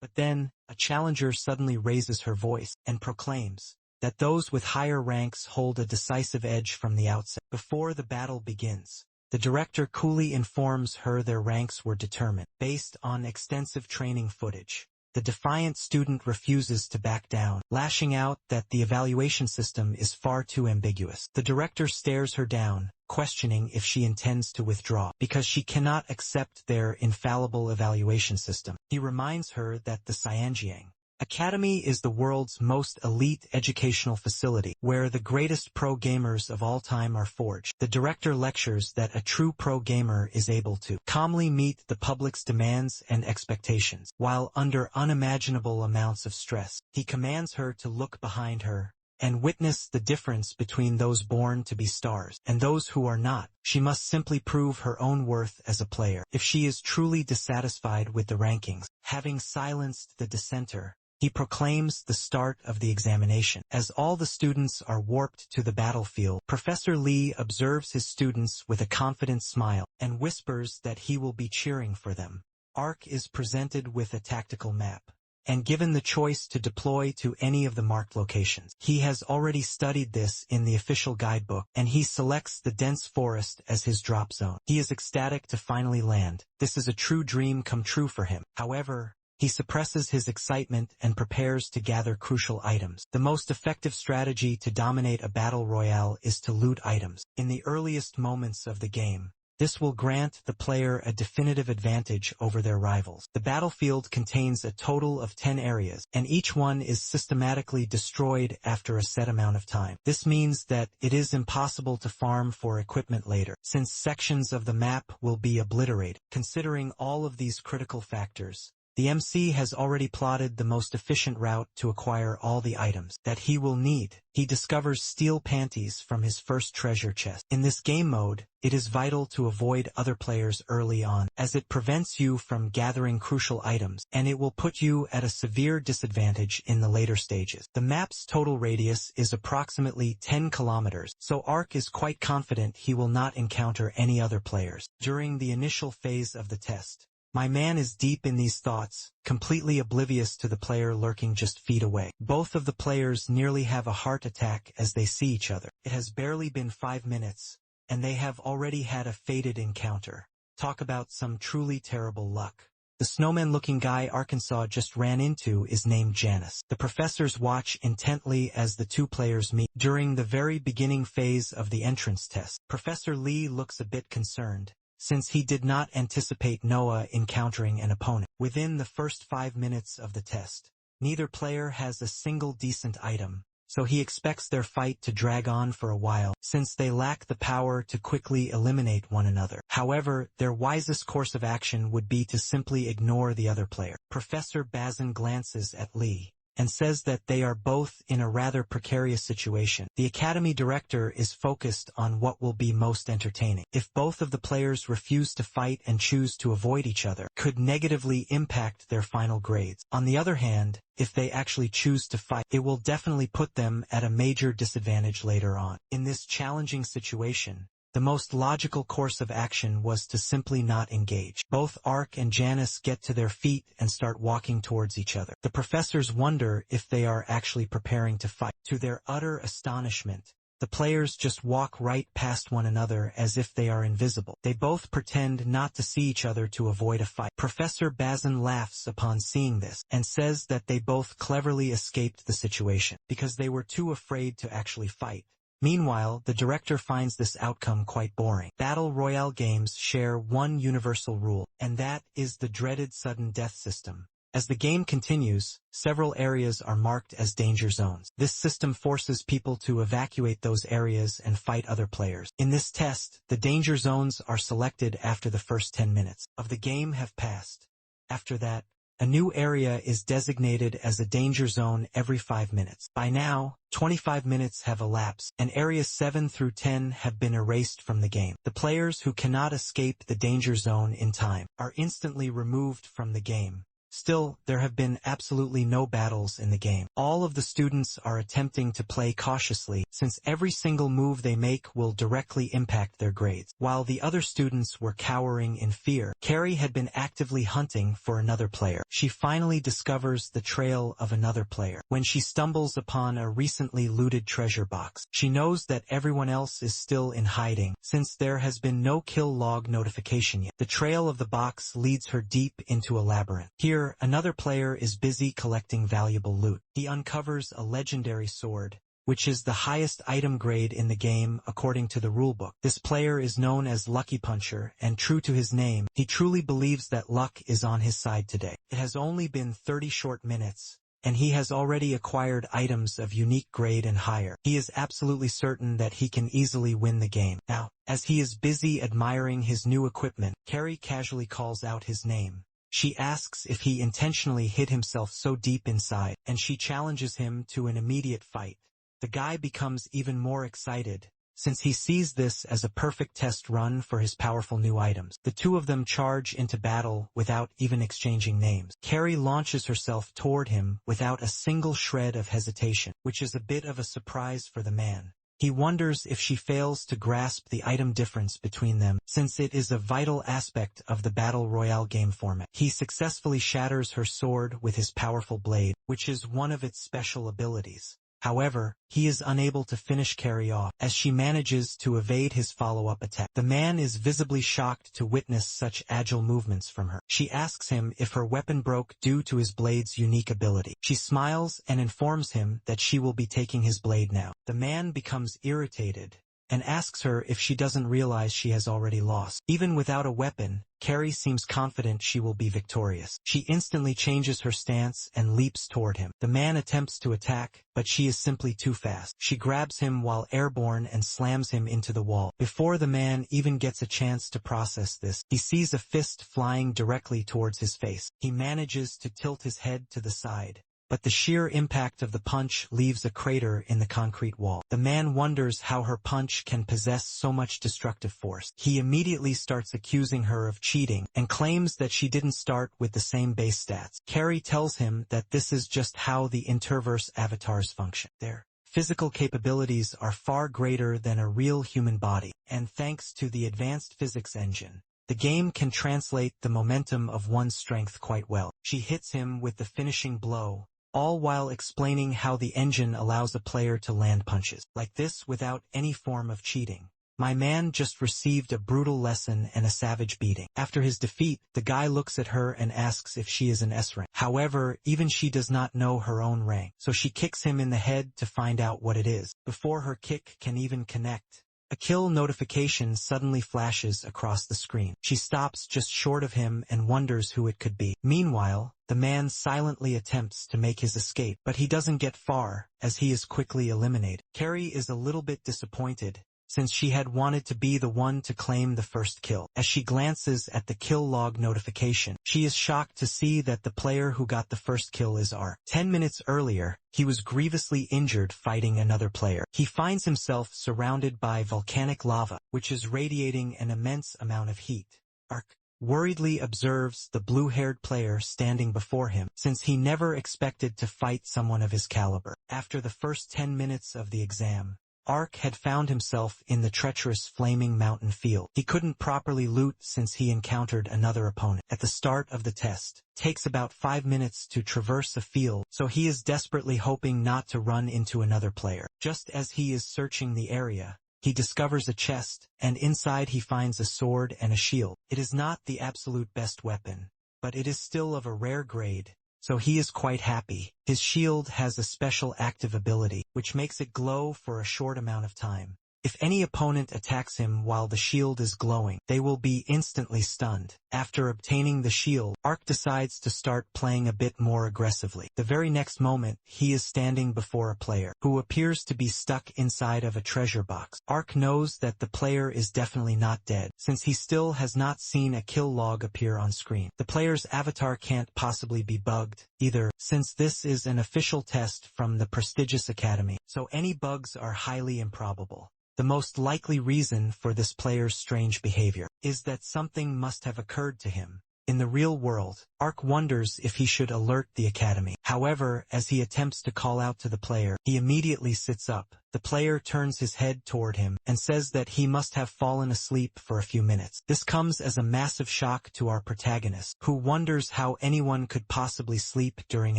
But then, a challenger suddenly raises her voice and proclaims that those with higher ranks hold a decisive edge from the outset. Before the battle begins, the director coolly informs her their ranks were determined based on extensive training footage. The defiant student refuses to back down, lashing out that the evaluation system is far too ambiguous. The director stares her down, questioning if she intends to withdraw, because she cannot accept their infallible evaluation system. He reminds her that the Cyangjiang Academy is the world's most elite educational facility, where the greatest pro gamers of all time are forged. The director lectures that a true pro gamer is able to calmly meet the public's demands and expectations, while under unimaginable amounts of stress. He commands her to look behind her and witness the difference between those born to be stars and those who are not. She must simply prove her own worth as a player. If she is truly dissatisfied with the rankings, having silenced the dissenter, he proclaims the start of the examination. As all the students are warped to the battlefield, Professor Lee observes his students with a confident smile and whispers that he will be cheering for them. Ark is presented with a tactical map and given the choice to deploy to any of the marked locations. He has already studied this in the official guidebook, and he selects the dense forest as his drop zone. He is ecstatic to finally land. This is a true dream come true for him. However, he suppresses his excitement and prepares to gather crucial items. The most effective strategy to dominate a battle royale is to loot items in the earliest moments of the game. This will grant the player a definitive advantage over their rivals. The battlefield contains a total of 10 areas, and each one is systematically destroyed after a set amount of time. This means that it is impossible to farm for equipment later, since sections of the map will be obliterated. Considering all of these critical factors, the MC has already plotted the most efficient route to acquire all the items that he will need. He discovers steel panties from his first treasure chest. In this game mode, it is vital to avoid other players early on, as it prevents you from gathering crucial items, and it will put you at a severe disadvantage in the later stages. The map's total radius is approximately 10 kilometers, so Ark is quite confident he will not encounter any other players. During the initial phase of the test, my man is deep in these thoughts, completely oblivious to the player lurking just feet away. Both of the players nearly have a heart attack as they see each other. It has barely been 5 minutes, and they have already had a fated encounter. Talk about some truly terrible luck. The snowman-looking guy Arkansas just ran into is named Janice. The professors watch intently as the two players meet. During the very beginning phase of the entrance test, Professor Lee looks a bit concerned, since he did not anticipate Noah encountering an opponent. Within the first 5 minutes of the test, neither player has a single decent item, so he expects their fight to drag on for a while, since they lack the power to quickly eliminate one another. However, their wisest course of action would be to simply ignore the other player. Professor Bazin glances at Lee and says that they are both in a rather precarious situation. The Academy director is focused on what will be most entertaining. If both of the players refuse to fight and choose to avoid each other, could negatively impact their final grades. On the other hand, if they actually choose to fight, it will definitely put them at a major disadvantage later on. In this challenging situation, the most logical course of action was to simply not engage. Both Ark and Janice get to their feet and start walking towards each other. The professors wonder if they are actually preparing to fight. To their utter astonishment, the players just walk right past one another as if they are invisible. They both pretend not to see each other to avoid a fight. Professor Bazin laughs upon seeing this and says that they both cleverly escaped the situation because they were too afraid to actually fight. Meanwhile, the director finds this outcome quite boring. Battle Royale games share one universal rule, and that is the dreaded sudden death system. As the game continues, several areas are marked as danger zones. This system forces people to evacuate those areas and fight other players. In this test, the danger zones are selected after the first 10 minutes of the game have passed. After that, a new area is designated as a danger zone every 5 minutes. By now, 25 minutes have elapsed, and areas 7 through 10 have been erased from the game. The players who cannot escape the danger zone in time are instantly removed from the game. Still, there have been absolutely no battles in the game. All of the students are attempting to play cautiously, since every single move they make will directly impact their grades. While the other students were cowering in fear, Carrie had been actively hunting for another player. She finally discovers the trail of another player when she stumbles upon a recently looted treasure box. She knows that everyone else is still in hiding, since there has been no kill log notification yet. The trail of the box leads her deep into a labyrinth. Here, another player is busy collecting valuable loot. He uncovers a legendary sword, which is the highest item grade in the game according to the rulebook. This player is known as Lucky Puncher, and true to his name, he truly believes that luck is on his side today. It has only been 30 short minutes, and he has already acquired items of unique grade and higher. He is absolutely certain that he can easily win the game. Now, as he is busy admiring his new equipment, Carrie casually calls out his name. She asks if he intentionally hid himself so deep inside, and she challenges him to an immediate fight. The guy becomes even more excited, since he sees this as a perfect test run for his powerful new items. The two of them charge into battle without even exchanging names. Carrie launches herself toward him without a single shred of hesitation, which is a bit of a surprise for the man. He wonders if she fails to grasp the item difference between them, since it is a vital aspect of the Battle Royale game format. He successfully shatters her sword with his powerful blade, which is one of its special abilities. However, he is unable to finish Carrie off, as she manages to evade his follow-up attack. The man is visibly shocked to witness such agile movements from her. She asks him if her weapon broke due to his blade's unique ability. She smiles and informs him that she will be taking his blade now. The man becomes irritated and asks her if she doesn't realize she has already lost. Even without a weapon, Carrie seems confident she will be victorious. She instantly changes her stance and leaps toward him. The man attempts to attack, but she is simply too fast. She grabs him while airborne and slams him into the wall. Before the man even gets a chance to process this, he sees a fist flying directly towards his face. He manages to tilt his head to the side, but the sheer impact of the punch leaves a crater in the concrete wall. The man wonders how her punch can possess so much destructive force. He immediately starts accusing her of cheating and claims that she didn't start with the same base stats. Carrie tells him that this is just how the Interverse avatars function. Their physical capabilities are far greater than a real human body, and thanks to the advanced physics engine, the game can translate the momentum of one's strength quite well. She hits him with the finishing blow, all while explaining how the engine allows a player to land punches like this without any form of cheating. My man just received a brutal lesson and a savage beating. After his defeat, the guy looks at her and asks if she is an S rank. However, even she does not know her own rank, so she kicks him in the head to find out what it is. Before her kick can even connect, A kill notification suddenly flashes across the screen. She stops just short of him and wonders who it could be. Meanwhile, the man silently attempts to make his escape, but he doesn't get far, as he is quickly eliminated. Carrie is a little bit disappointed, since she had wanted to be the one to claim the first kill. As she glances at the kill log notification, she is shocked to see that the player who got the first kill is Ark. 10 minutes earlier, he was grievously injured fighting another player. He finds himself surrounded by volcanic lava, which is radiating an immense amount of heat. Ark worriedly observes the blue-haired player standing before him, since he never expected to fight someone of his caliber. After the first 10 minutes of the exam, Ark had found himself in the treacherous flaming mountain field. He couldn't properly loot since he encountered another opponent. At the start of the test, it takes about 5 minutes to traverse a field, so he is desperately hoping not to run into another player. Just as he is searching the area, he discovers a chest, and inside he finds a sword and a shield. It is not the absolute best weapon, but it is still of a rare grade, so he is quite happy. His shield has a special active ability, which makes it glow for a short amount of time. If any opponent attacks him while the shield is glowing, they will be instantly stunned. After obtaining the shield, Ark decides to start playing a bit more aggressively. The very next moment, he is standing before a player, who appears to be stuck inside of a treasure box. Ark knows that the player is definitely not dead, since he still has not seen a kill log appear on screen. The player's avatar can't possibly be bugged, either, since this is an official test from the prestigious Academy, so any bugs are highly improbable. The most likely reason for this player's strange behavior is that something must have occurred to him. In the real world, Ark wonders if he should alert the Academy. However, as he attempts to call out to the player, he immediately sits up. The player turns his head toward him and says that he must have fallen asleep for a few minutes. This comes as a massive shock to our protagonist, who wonders how anyone could possibly sleep during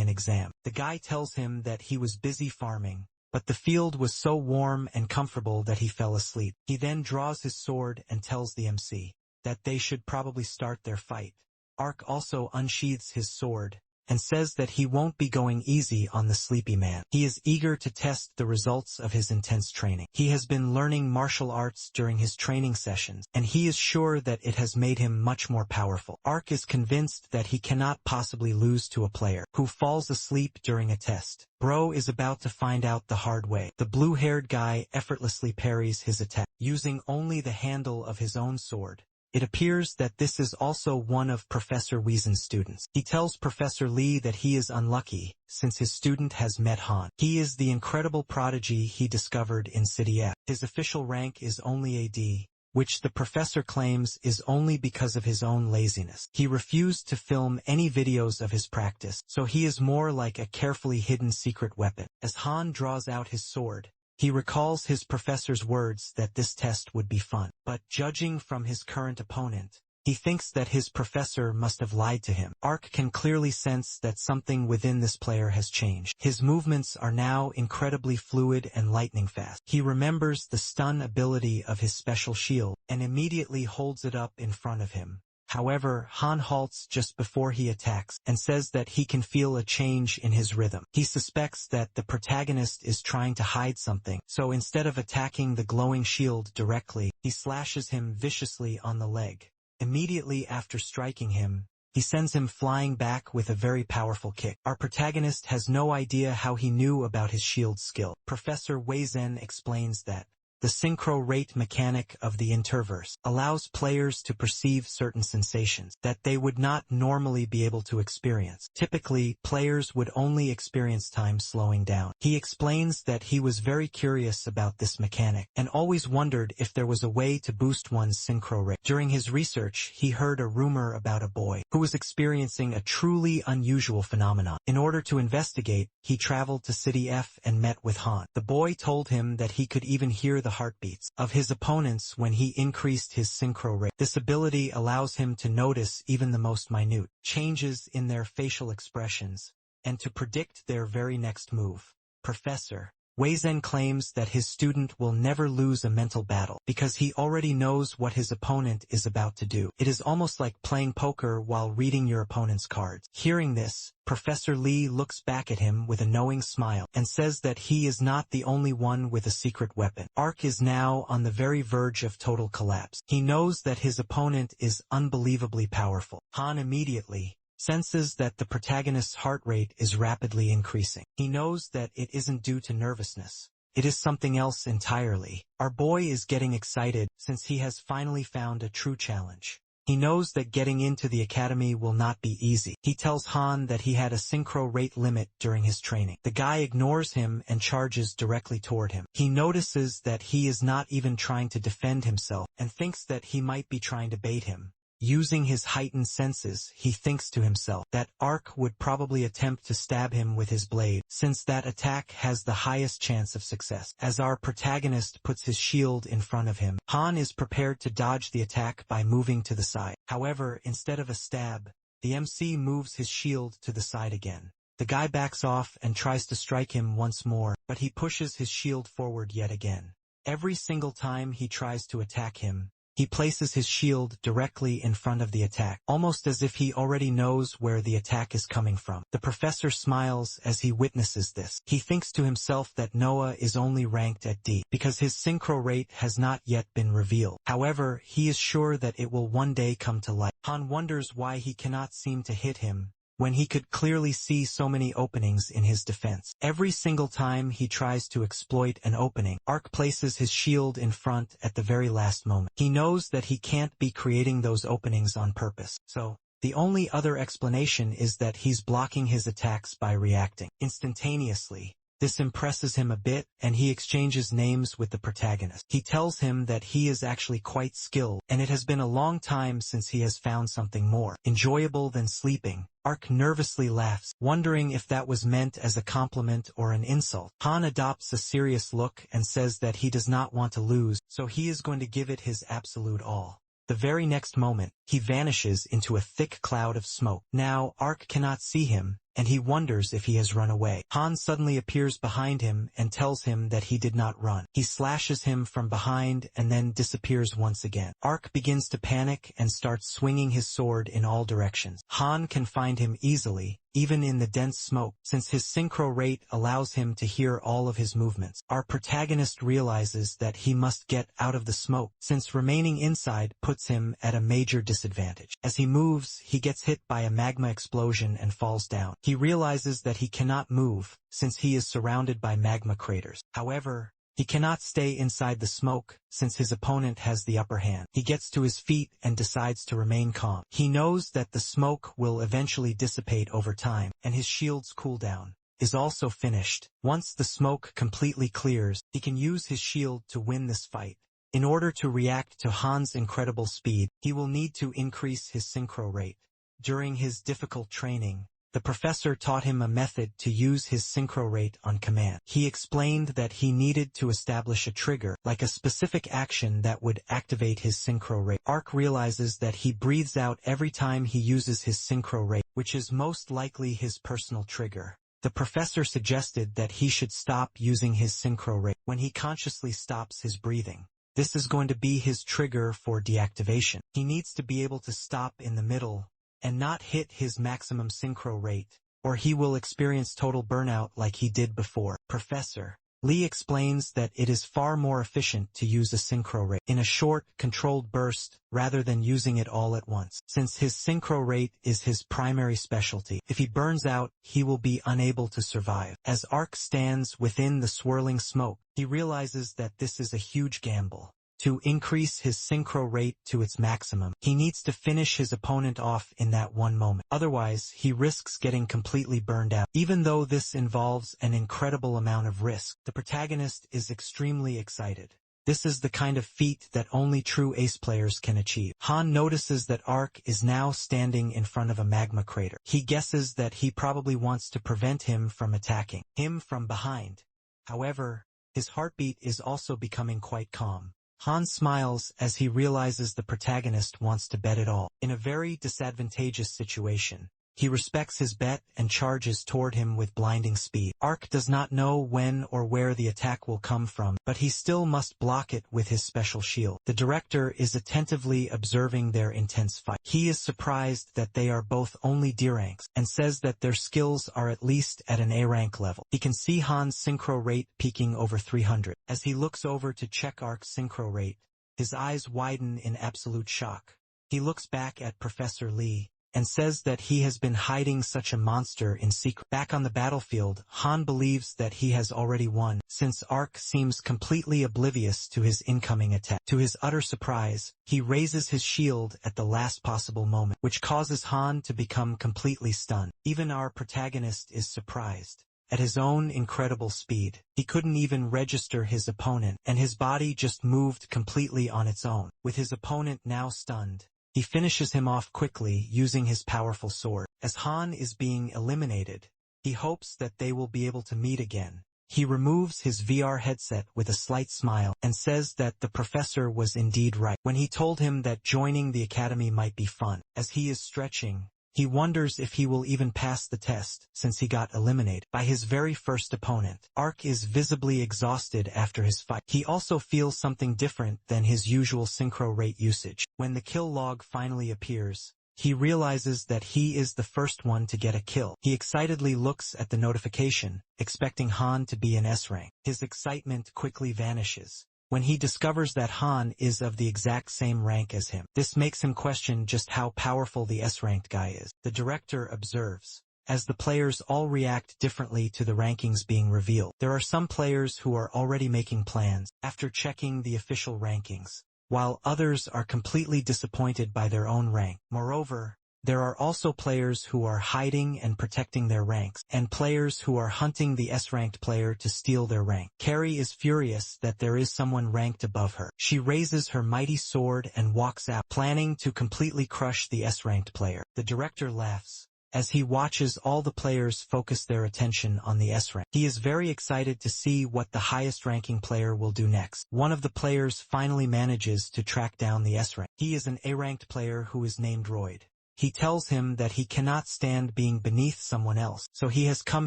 an exam. The guy tells him that he was busy farming, but the field was so warm and comfortable that he fell asleep. He then draws his sword and tells the MC that they should probably start their fight. Ark also unsheathes his sword and says that he won't be going easy on the sleepy man. He is eager to test the results of his intense training. He has been learning martial arts during his training sessions, and he is sure that it has made him much more powerful. Ark is convinced that he cannot possibly lose to a player who falls asleep during a test. Bro is about to find out the hard way. The blue-haired guy effortlessly parries his attack, using only the handle of his own sword. It appears that this is also one of Professor Weazen's students. He tells Professor Lee that he is unlucky, since his student has met Han. He is the incredible prodigy he discovered in City F. His official rank is only AD, which the professor claims is only because of his own laziness. He refused to film any videos of his practice, so he is more like a carefully hidden secret weapon. As Han draws out his sword, he recalls his professor's words that this test would be fun, but judging from his current opponent, he thinks that his professor must have lied to him. Ark can clearly sense that something within this player has changed. His movements are now incredibly fluid and lightning fast. He remembers the stun ability of his special shield and immediately holds it up in front of him. However, Han halts just before he attacks and says that he can feel a change in his rhythm. He suspects that the protagonist is trying to hide something, so instead of attacking the glowing shield directly, he slashes him viciously on the leg. Immediately after striking him, he sends him flying back with a very powerful kick. Our protagonist has no idea how he knew about his shield skill. Professor Weizen explains that the synchro rate mechanic of the Interverse allows players to perceive certain sensations that they would not normally be able to experience. Typically, players would only experience time slowing down. He explains that he was very curious about this mechanic and always wondered if there was a way to boost one's synchro rate. During his research, he heard a rumor about a boy who was experiencing a truly unusual phenomenon. In order to investigate, he traveled to City F and met with Han. The boy told him that he could even hear the heartbeats of his opponents when he increased his synchro rate. This ability allows him to notice even the most minute changes in their facial expressions and to predict their very next move. Professor Weizen claims that his student will never lose a mental battle because he already knows what his opponent is about to do. It is almost like playing poker while reading your opponent's cards. Hearing this, Professor Lee looks back at him with a knowing smile and says that he is not the only one with a secret weapon. Arc is now on the very verge of total collapse. He knows that his opponent is unbelievably powerful. Han immediately senses that the protagonist's heart rate is rapidly increasing. He knows that it isn't due to nervousness. It is something else entirely. Our boy is getting excited since he has finally found a true challenge. He knows that getting into the academy will not be easy. He tells Han that he had a synchro rate limit during his training. The guy ignores him and charges directly toward him. He notices that he is not even trying to defend himself and thinks that he might be trying to bait him. Using his heightened senses, he thinks to himself that Arc would probably attempt to stab him with his blade, since that attack has the highest chance of success. As our protagonist puts his shield in front of him, Han is prepared to dodge the attack by moving to the side. However, instead of a stab, the MC moves his shield to the side again. The guy backs off and tries to strike him once more, but he pushes his shield forward yet again. Every single time he tries to attack him, he places his shield directly in front of the attack, almost as if he already knows where the attack is coming from. The professor smiles as he witnesses this. He thinks to himself that Noah is only ranked at D, because his synchro rate has not yet been revealed. However, he is sure that it will one day come to light. Han wonders why he cannot seem to hit him, when he could clearly see so many openings in his defense. Every single time he tries to exploit an opening, Arc places his shield in front at the very last moment. He knows that he can't be creating those openings on purpose, so the only other explanation is that he's blocking his attacks by reacting instantaneously. This impresses him a bit, and he exchanges names with the protagonist. He tells him that he is actually quite skilled, and it has been a long time since he has found something more enjoyable than sleeping. Arc nervously laughs, wondering if that was meant as a compliment or an insult. Han adopts a serious look and says that he does not want to lose, so he is going to give it his absolute all. The very next moment, he vanishes into a thick cloud of smoke. Now, Arc cannot see him, and he wonders if he has run away. Han suddenly appears behind him and tells him that he did not run. He slashes him from behind and then disappears once again. Arc begins to panic and starts swinging his sword in all directions. Han can find him easily, even in the dense smoke, since his synchro rate allows him to hear all of his movements. Our protagonist realizes that he must get out of the smoke, since remaining inside puts him at a major disadvantage. As he moves, he gets hit by a magma explosion and falls down. He realizes that he cannot move, since he is surrounded by magma craters. However, he cannot stay inside the smoke, since his opponent has the upper hand. He gets to his feet and decides to remain calm. He knows that the smoke will eventually dissipate over time, and his shield's cooldown is also finished. Once the smoke completely clears, he can use his shield to win this fight. In order to react to Han's incredible speed, he will need to increase his synchro rate. During his difficult training, the professor taught him a method to use his synchro rate on command. He explained that he needed to establish a trigger, like a specific action that would activate his synchro rate. Arc realizes that he breathes out every time he uses his synchro rate, which is most likely his personal trigger. The professor suggested that he should stop using his synchro rate when he consciously stops his breathing. This is going to be his trigger for deactivation. He needs to be able to stop in the middle and not hit his maximum synchro rate, or he will experience total burnout like he did before. Professor Lee explains that it is far more efficient to use a synchro rate in a short, controlled burst rather than using it all at once. Since his synchro rate is his primary specialty, if he burns out, he will be unable to survive. As Arc stands within the swirling smoke, he realizes that this is a huge gamble. To increase his synchro rate to its maximum, he needs to finish his opponent off in that one moment. Otherwise, he risks getting completely burned out. Even though this involves an incredible amount of risk, the protagonist is extremely excited. This is the kind of feat that only true ace players can achieve. Han notices that Arc is now standing in front of a magma crater. He guesses that he probably wants to prevent him from attacking him from behind. However, his heartbeat is also becoming quite calm. Han smiles as he realizes the protagonist wants to bet it all. In a very disadvantageous situation, He respects his bet and charges toward him with blinding speed. Arc does not know when or where the attack will come from, but he still must block it with his special shield. The director is attentively observing their intense fight. He is surprised that they are both only D ranks, and says that their skills are at least at an A rank level. He can see Han's synchro rate peaking over 300. As he looks over to check Arc's synchro rate, his eyes widen in absolute shock. He looks back at Professor Lee, and says that he has been hiding such a monster in secret. Back on the battlefield, Han believes that he has already won, since Arc seems completely oblivious to his incoming attack. To his utter surprise, he raises his shield at the last possible moment, which causes Han to become completely stunned. Even our protagonist is surprised. At his own incredible speed, he couldn't even register his opponent, and his body just moved completely on its own. With his opponent now stunned, he finishes him off quickly using his powerful sword. As Han is being eliminated, he hopes that they will be able to meet again. He removes his VR headset with a slight smile and says that the professor was indeed right when he told him that joining the academy might be fun. As he is stretching, he wonders if he will even pass the test, since he got eliminated by his very first opponent. Arc is visibly exhausted after his fight. He also feels something different than his usual synchro rate usage. When the kill log finally appears, he realizes that he is the first one to get a kill. He excitedly looks at the notification, expecting Han to be in S rank. His excitement quickly vanishes when he discovers that Han is of the exact same rank as him. This makes him question just how powerful the S-ranked guy is. The director observes, as the players all react differently to the rankings being revealed. There are some players who are already making plans after checking the official rankings, while others are completely disappointed by their own rank. Moreover, there are also players who are hiding and protecting their ranks, and players who are hunting the S-ranked player to steal their rank. Carrie is furious that there is someone ranked above her. She raises her mighty sword and walks out, planning to completely crush the S-ranked player. The director laughs as he watches all the players focus their attention on the S-rank. He is very excited to see what the highest ranking player will do next. One of the players finally manages to track down the S-rank. He is an A-ranked player who is named Royd. He tells him that he cannot stand being beneath someone else, so he has come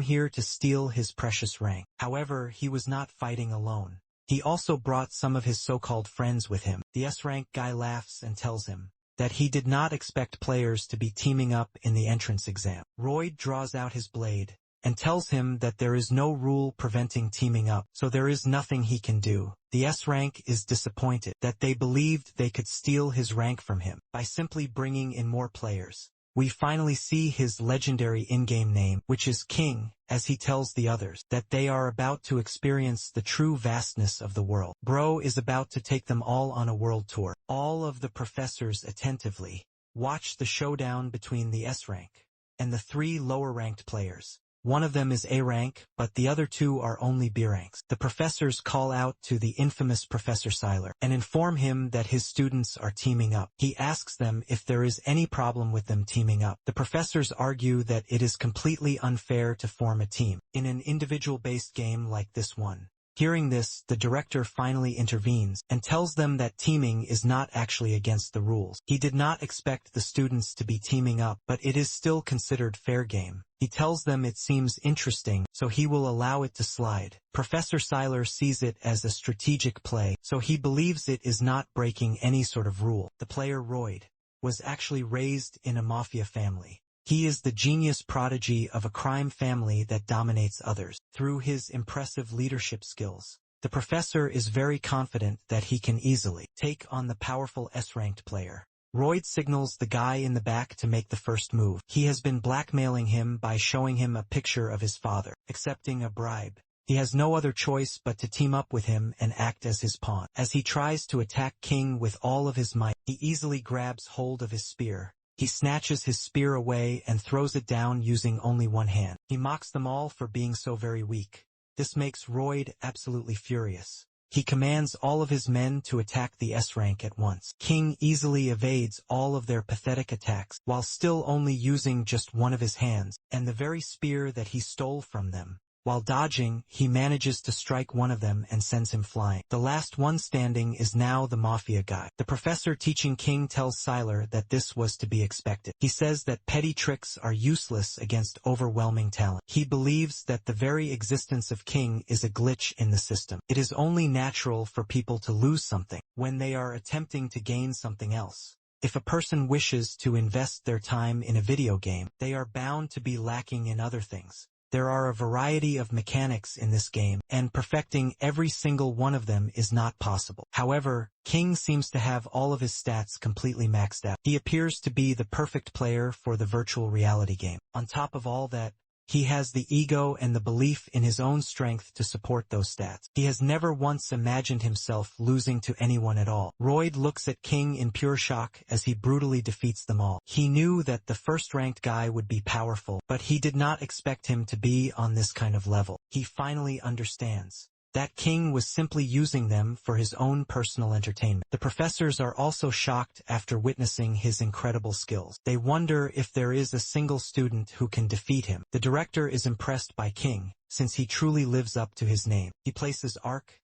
here to steal his precious rank. However, he was not fighting alone. He also brought some of his so-called friends with him. The S-rank guy laughs and tells him that he did not expect players to be teaming up in the entrance exam. Royd draws out his blade and tells him that there is no rule preventing teaming up, so there is nothing he can do. The S-rank is disappointed that they believed they could steal his rank from him by simply bringing in more players. We finally see his legendary in-game name, which is King, as he tells the others that they are about to experience the true vastness of the world. Bro is about to take them all on a world tour. All of the professors attentively watch the showdown between the S-rank and the three lower-ranked players. One of them is A rank, but the other two are only B ranks. The professors call out to the infamous Professor Seiler and inform him that his students are teaming up. He asks them if there is any problem with them teaming up. The professors argue that it is completely unfair to form a team in an individual-based game like this one. Hearing this, the director finally intervenes and tells them that teaming is not actually against the rules. He did not expect the students to be teaming up, but it is still considered fair game. He tells them it seems interesting, so he will allow it to slide. Professor Seiler sees it as a strategic play, so he believes it is not breaking any sort of rule. The player Royd was actually raised in a mafia family. He is the genius prodigy of a crime family that dominates others. Through his impressive leadership skills, the professor is very confident that he can easily take on the powerful S-ranked player. Royd signals the guy in the back to make the first move. He has been blackmailing him by showing him a picture of his father, accepting a bribe. He has no other choice but to team up with him and act as his pawn. As he tries to attack King with all of his might, he easily grabs hold of his spear. He snatches his spear away and throws it down using only one hand. He mocks them all for being so very weak. This makes Royd absolutely furious. He commands all of his men to attack the S-rank at once. King easily evades all of their pathetic attacks, while still only using just one of his hands, and the very spear that he stole from them. While dodging, he manages to strike one of them and sends him flying. The last one standing is now the mafia guy. The professor teaching King tells Sylar that this was to be expected. He says that petty tricks are useless against overwhelming talent. He believes that the very existence of King is a glitch in the system. It is only natural for people to lose something when they are attempting to gain something else. If a person wishes to invest their time in a video game, they are bound to be lacking in other things. There are a variety of mechanics in this game, and perfecting every single one of them is not possible. However, King seems to have all of his stats completely maxed out. He appears to be the perfect player for the virtual reality game. On top of all that, he has the ego and the belief in his own strength to support those stats. He has never once imagined himself losing to anyone at all. Royd looks at King in pure shock as he brutally defeats them all. He knew that the first-ranked guy would be powerful, but he did not expect him to be on this kind of level. He finally understands that King was simply using them for his own personal entertainment. The professors are also shocked after witnessing his incredible skills. They wonder if there is a single student who can defeat him. The director is impressed by King, since he truly lives up to his name. He places Ark,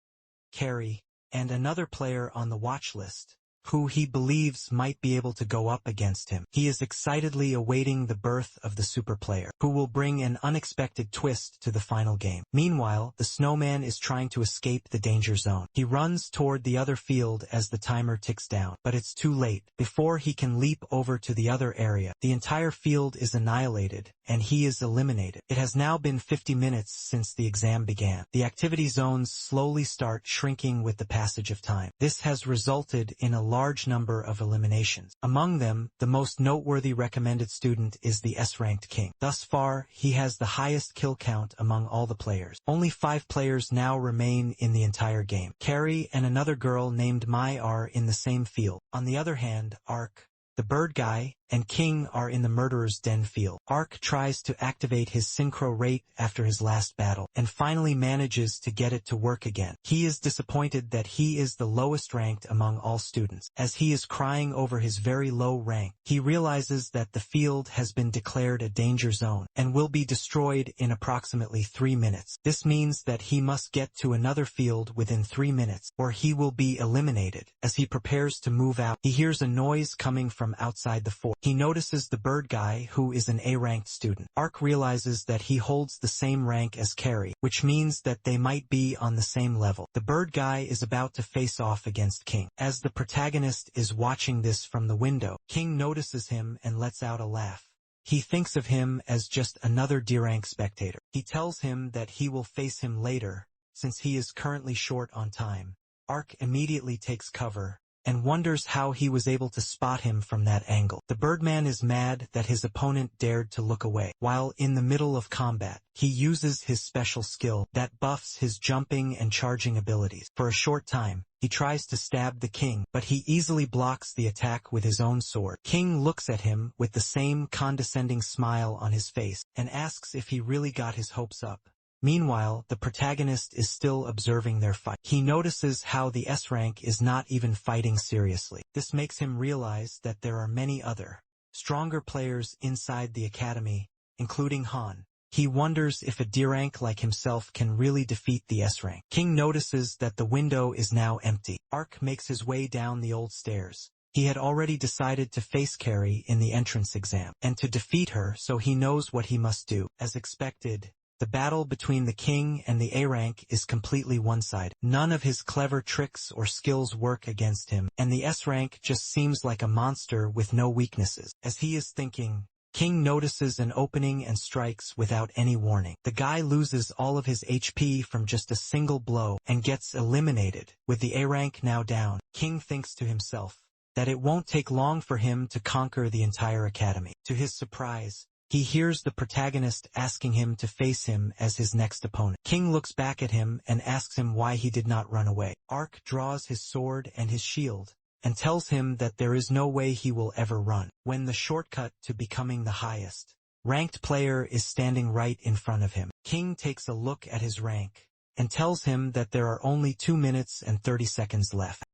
Carrie, and another player on the watch list, who he believes might be able to go up against him. He is excitedly awaiting the birth of the super player, who will bring an unexpected twist to the final game. Meanwhile, the snowman is trying to escape the danger zone. He runs toward the other field as the timer ticks down, but it's too late. Before he can leap over to the other area, the entire field is annihilated, and he is eliminated. It has now been 50 minutes since the exam began. The activity zones slowly start shrinking with the passage of time. This has resulted in a large number of eliminations. Among them, the most noteworthy recommended student is the S-ranked King. Thus far, he has the highest kill count among all the players. Only 5 players now remain in the entire game. Carrie and another girl named Mai are in the same field. On the other hand, Ark, the bird guy, and King are in the murderer's den field. Ark tries to activate his synchro rate after his last battle, and finally manages to get it to work again. He is disappointed that he is the lowest ranked among all students. As he is crying over his very low rank, he realizes that the field has been declared a danger zone, and will be destroyed in approximately 3 minutes. This means that he must get to another field within 3 minutes, or he will be eliminated. As he prepares to move out, he hears a noise coming from outside the fort. He notices the bird guy, who is an A-ranked student. Ark realizes that he holds the same rank as Carrie, which means that they might be on the same level. The bird guy is about to face off against King. As the protagonist is watching this from the window, King notices him and lets out a laugh. He thinks of him as just another D-rank spectator. He tells him that he will face him later, since he is currently short on time. Ark immediately takes cover, and wonders how he was able to spot him from that angle. The Birdman is mad that his opponent dared to look away. While in the middle of combat, he uses his special skill that buffs his jumping and charging abilities. For a short time, he tries to stab the King, but he easily blocks the attack with his own sword. King looks at him with the same condescending smile on his face, and asks if he really got his hopes up. Meanwhile, the protagonist is still observing their fight. He notices how the S-rank is not even fighting seriously. This makes him realize that there are many other, stronger players inside the academy, including Han. He wonders if a D-rank like himself can really defeat the S-rank. King notices that the window is now empty. Ark makes his way down the old stairs. He had already decided to face Carrie in the entrance exam, and to defeat her, so he knows what he must do. As expected, the battle between the King and the A-rank is completely one-sided. None of his clever tricks or skills work against him, and the S-rank just seems like a monster with no weaknesses. As he is thinking, King notices an opening and strikes without any warning. The guy loses all of his HP from just a single blow and gets eliminated. With the A-rank now down, King thinks to himself that it won't take long for him to conquer the entire academy. To his surprise, he hears the protagonist asking him to face him as his next opponent. King looks back at him and asks him why he did not run away. Ark draws his sword and his shield, and tells him that there is no way he will ever run. When the shortcut to becoming the highest ranked player is standing right in front of him, King takes a look at his rank, and tells him that there are only 2 minutes and 30 seconds left.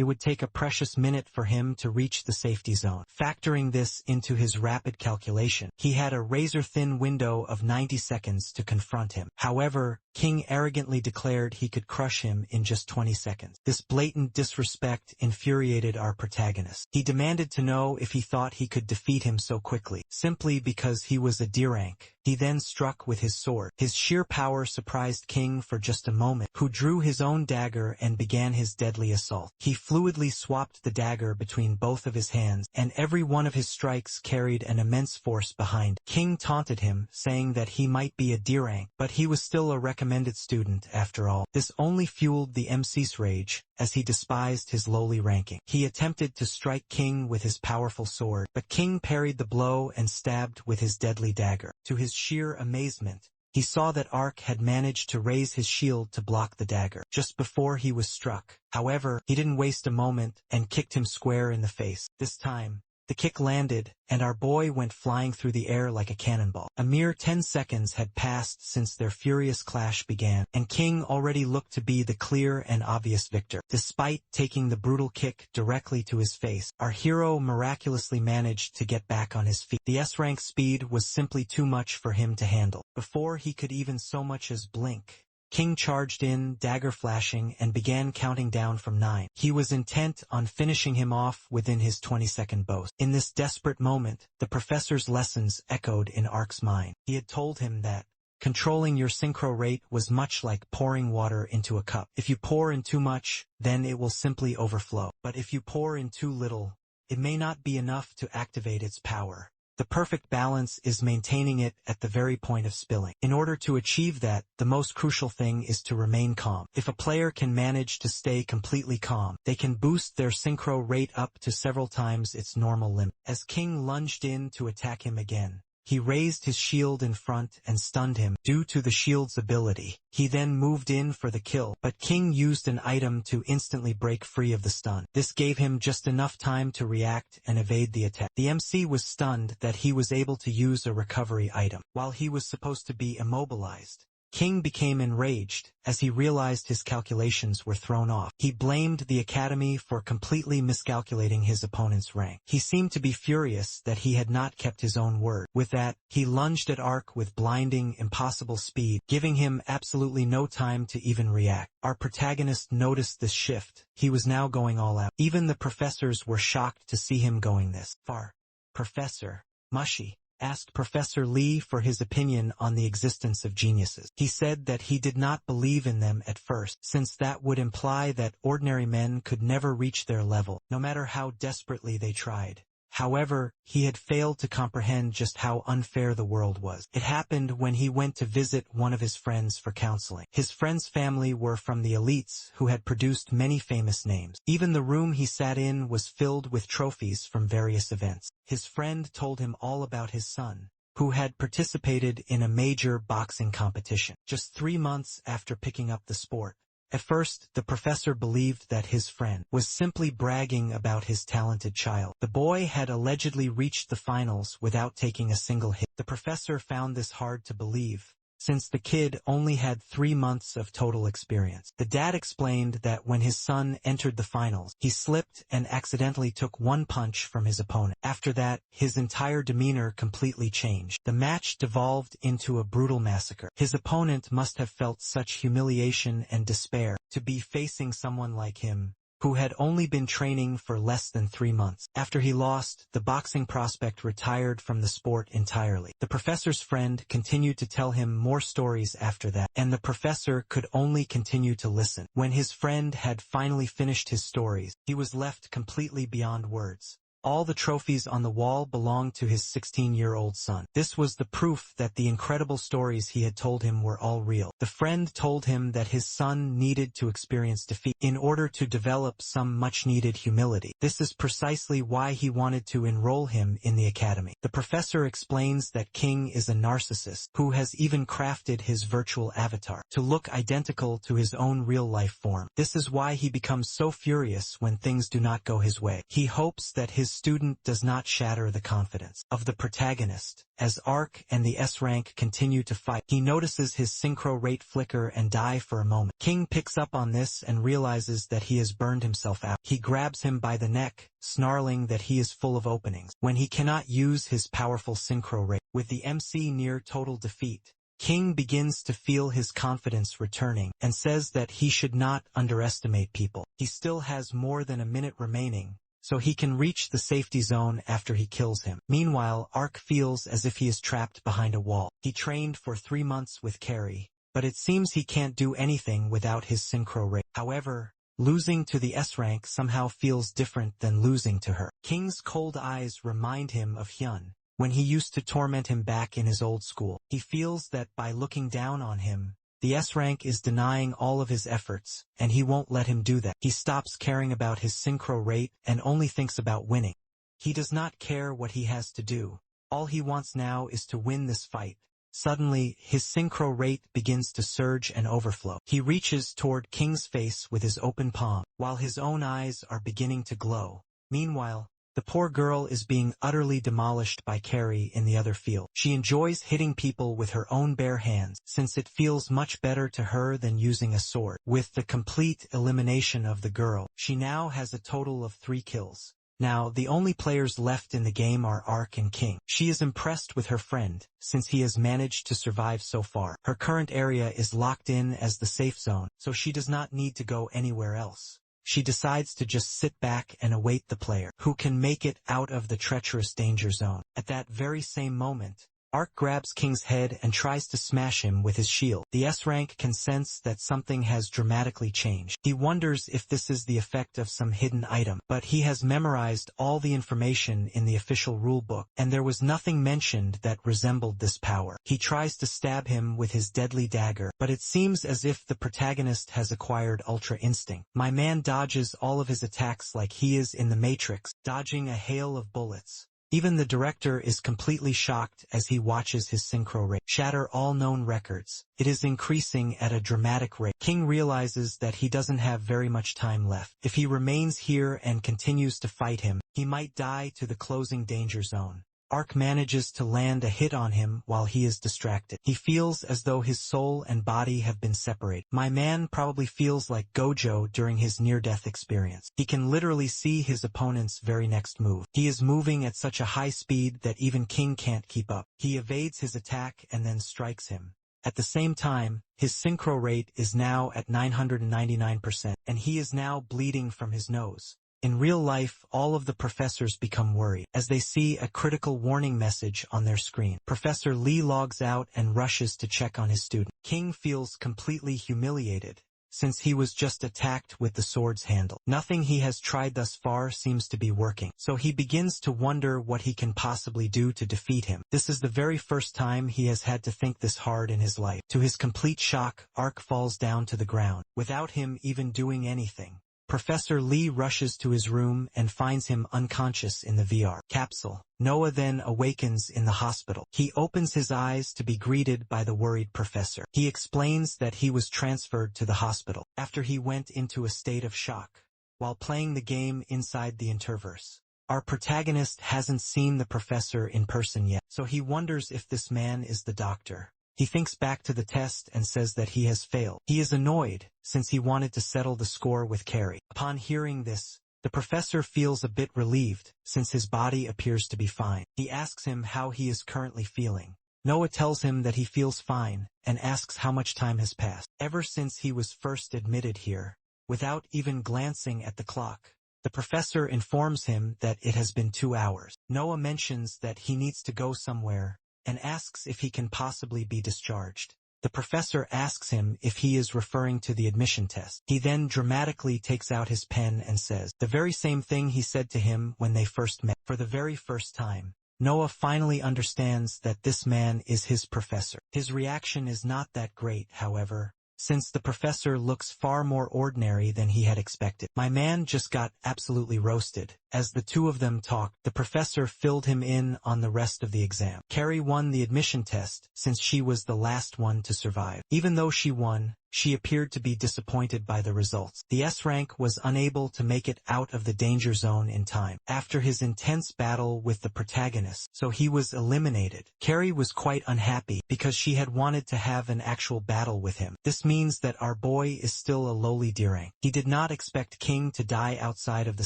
it would take a precious minute for him to reach the safety zone. Factoring this into his rapid calculation, he had a razor-thin window of 90 seconds to confront him. However, King arrogantly declared he could crush him in just 20 seconds. This blatant disrespect infuriated our protagonist. He demanded to know if he thought he could defeat him so quickly, simply because he was a D rank. He then struck with his sword. His sheer power surprised King for just a moment, who drew his own dagger and began his deadly assault. He fluidly swapped the dagger between both of his hands, and every one of his strikes carried an immense force behind. King taunted him, saying that he might be a D rank, but he was still a recommended student after all. This only fueled the MC's rage, as he despised his lowly ranking. He attempted to strike King with his powerful sword, but King parried the blow and stabbed with his deadly dagger. To his sheer amazement, he saw that Ark had managed to raise his shield to block the dagger just before he was struck. However, he didn't waste a moment and kicked him square in the face. This time, the kick landed, and our boy went flying through the air like a cannonball. A mere 10 seconds had passed since their furious clash began, and King already looked to be the clear and obvious victor. Despite taking the brutal kick directly to his face, our hero miraculously managed to get back on his feet. The S-rank speed was simply too much for him to handle. Before he could even so much as blink, King charged in, dagger flashing, and began counting down from 9. He was intent on finishing him off within his 20-second boast. In this desperate moment, the professor's lessons echoed in Ark's mind. He had told him that controlling your synchro rate was much like pouring water into a cup. If you pour in too much, then it will simply overflow. But if you pour in too little, it may not be enough to activate its power. The perfect balance is maintaining it at the very point of spilling. In order to achieve that, the most crucial thing is to remain calm. If a player can manage to stay completely calm, they can boost their synchro rate up to several times its normal limit. As King lunged in to attack him again, he raised his shield in front and stunned him. Due to the shield's ability, he then moved in for the kill, but King used an item to instantly break free of the stun. This gave him just enough time to react and evade the attack. The MC was stunned that he was able to use a recovery item, while he was supposed to be immobilized. King became enraged as he realized his calculations were thrown off. He blamed the Academy for completely miscalculating his opponent's rank. He seemed to be furious that he had not kept his own word. With that, he lunged at Ark with blinding, impossible speed, giving him absolutely no time to even react. Our protagonist noticed this shift. He was now going all out. Even the professors were shocked to see him going this far. Professor Mushy asked Professor Lee for his opinion on the existence of geniuses. He said that he did not believe in them at first, since that would imply that ordinary men could never reach their level, no matter how desperately they tried. However, he had failed to comprehend just how unfair the world was. It happened when he went to visit one of his friends for counseling. His friend's family were from the elites who had produced many famous names. Even the room he sat in was filled with trophies from various events. His friend told him all about his son, who had participated in a major boxing competition just 3 months after picking up the sport. At first, the professor believed that his friend was simply bragging about his talented child. The boy had allegedly reached the finals without taking a single hit. The professor found this hard to believe, since the kid only had 3 months of total experience. The dad explained that when his son entered the finals, he slipped and accidentally took one punch from his opponent. After that, his entire demeanor completely changed. The match devolved into a brutal massacre. His opponent must have felt such humiliation and despair to be facing someone like him, who had only been training for less than 3 months. After he lost, the boxing prospect retired from the sport entirely. The professor's friend continued to tell him more stories after that, and the professor could only continue to listen. When his friend had finally finished his stories, he was left completely beyond words. All the trophies on the wall belonged to his 16-year-old son. This was the proof that the incredible stories he had told him were all real. The friend told him that his son needed to experience defeat in order to develop some much-needed humility. This is precisely why he wanted to enroll him in the academy. The professor explains that King is a narcissist who has even crafted his virtual avatar to look identical to his own real-life form. This is why he becomes so furious when things do not go his way. He hopes that his his student does not shatter the confidence of the protagonist. As Arc and the S-rank continue to fight, he notices his synchro rate flicker and die for a moment. King picks up on this and realizes that he has burned himself out. He grabs him by the neck, snarling that he is full of openings when he cannot use his powerful synchro rate. With the MC near total defeat, King begins to feel his confidence returning and says that he should not underestimate people. He still has more than a minute remaining, so he can reach the safety zone after he kills him. Meanwhile, Arc feels as if he is trapped behind a wall. He trained for 3 months with Carrie, but it seems he can't do anything without his synchro rate. However, losing to the S-rank somehow feels different than losing to her. King's cold eyes remind him of Hyun, when he used to torment him back in his old school. He feels that by looking down on him, the S-rank is denying all of his efforts, and he won't let him do that. He stops caring about his synchro rate and only thinks about winning. He does not care what he has to do. All he wants now is to win this fight. Suddenly, his synchro rate begins to surge and overflow. He reaches toward King's face with his open palm, while his own eyes are beginning to glow. Meanwhile, the poor girl is being utterly demolished by Carrie in the other field. She enjoys hitting people with her own bare hands, since it feels much better to her than using a sword. With the complete elimination of the girl, she now has a total of 3 kills. Now, the only players left in the game are Arc and King. She is impressed with her friend, since he has managed to survive so far. Her current area is locked in as the safe zone, so she does not need to go anywhere else. She decides to just sit back and await the player who can make it out of the treacherous danger zone. At that very same moment, Arc grabs King's head and tries to smash him with his shield. The S-rank can sense that something has dramatically changed. He wonders if this is the effect of some hidden item, but he has memorized all the information in the official rulebook, and there was nothing mentioned that resembled this power. He tries to stab him with his deadly dagger, but it seems as if the protagonist has acquired Ultra Instinct. My man dodges all of his attacks like he is in the Matrix, dodging a hail of bullets. Even the director is completely shocked as he watches his synchro rate shatter all known records. It is increasing at a dramatic rate. King realizes that he doesn't have very much time left. If he remains here and continues to fight him, he might die to the closing danger zone. Arc manages to land a hit on him while he is distracted. He feels as though his soul and body have been separated. My man probably feels like Gojo during his near-death experience. He can literally see his opponent's very next move. He is moving at such a high speed that even King can't keep up. He evades his attack and then strikes him. At the same time, his synchro rate is now at 999%, and he is now bleeding from his nose. In real life, all of the professors become worried as they see a critical warning message on their screen. Professor Lee logs out and rushes to check on his student. King feels completely humiliated, since he was just attacked with the sword's handle. Nothing he has tried thus far seems to be working, so he begins to wonder what he can possibly do to defeat him. This is the very first time he has had to think this hard in his life. To his complete shock, Arc falls down to the ground, without him even doing anything. Professor Lee rushes to his room and finds him unconscious in the VR capsule. Noah then awakens in the hospital. He opens his eyes to be greeted by the worried professor. He explains that he was transferred to the hospital after he went into a state of shock while playing the game inside the Interverse. Our protagonist hasn't seen the professor in person yet, so he wonders if this man is the doctor. He thinks back to the test and says that he has failed. He is annoyed, since he wanted to settle the score with Carrie. Upon hearing this, the professor feels a bit relieved, since his body appears to be fine. He asks him how he is currently feeling. Noah tells him that he feels fine, and asks how much time has passed. Ever since he was first admitted here, without even glancing at the clock, the professor informs him that it has been 2 hours. Noah mentions that he needs to go somewhere, and asks if he can possibly be discharged. The professor asks him if he is referring to the admission test. He then dramatically takes out his pen and says the very same thing he said to him when they first met. For the very first time, Noah finally understands that this man is his professor. His reaction is not that great, however, since the professor looks far more ordinary than he had expected. My man just got absolutely roasted, As the two of them talked, the professor filled him in on the rest of the exam. Carrie won the admission test, since she was the last one to survive. Even though she won, she appeared to be disappointed by the results. The S rank was unable to make it out of the danger zone in time after his intense battle with the protagonist, so he was eliminated. Carrie was quite unhappy because she had wanted to have an actual battle with him. This means that our boy is still a lowly D rank. He did not expect King to die outside of the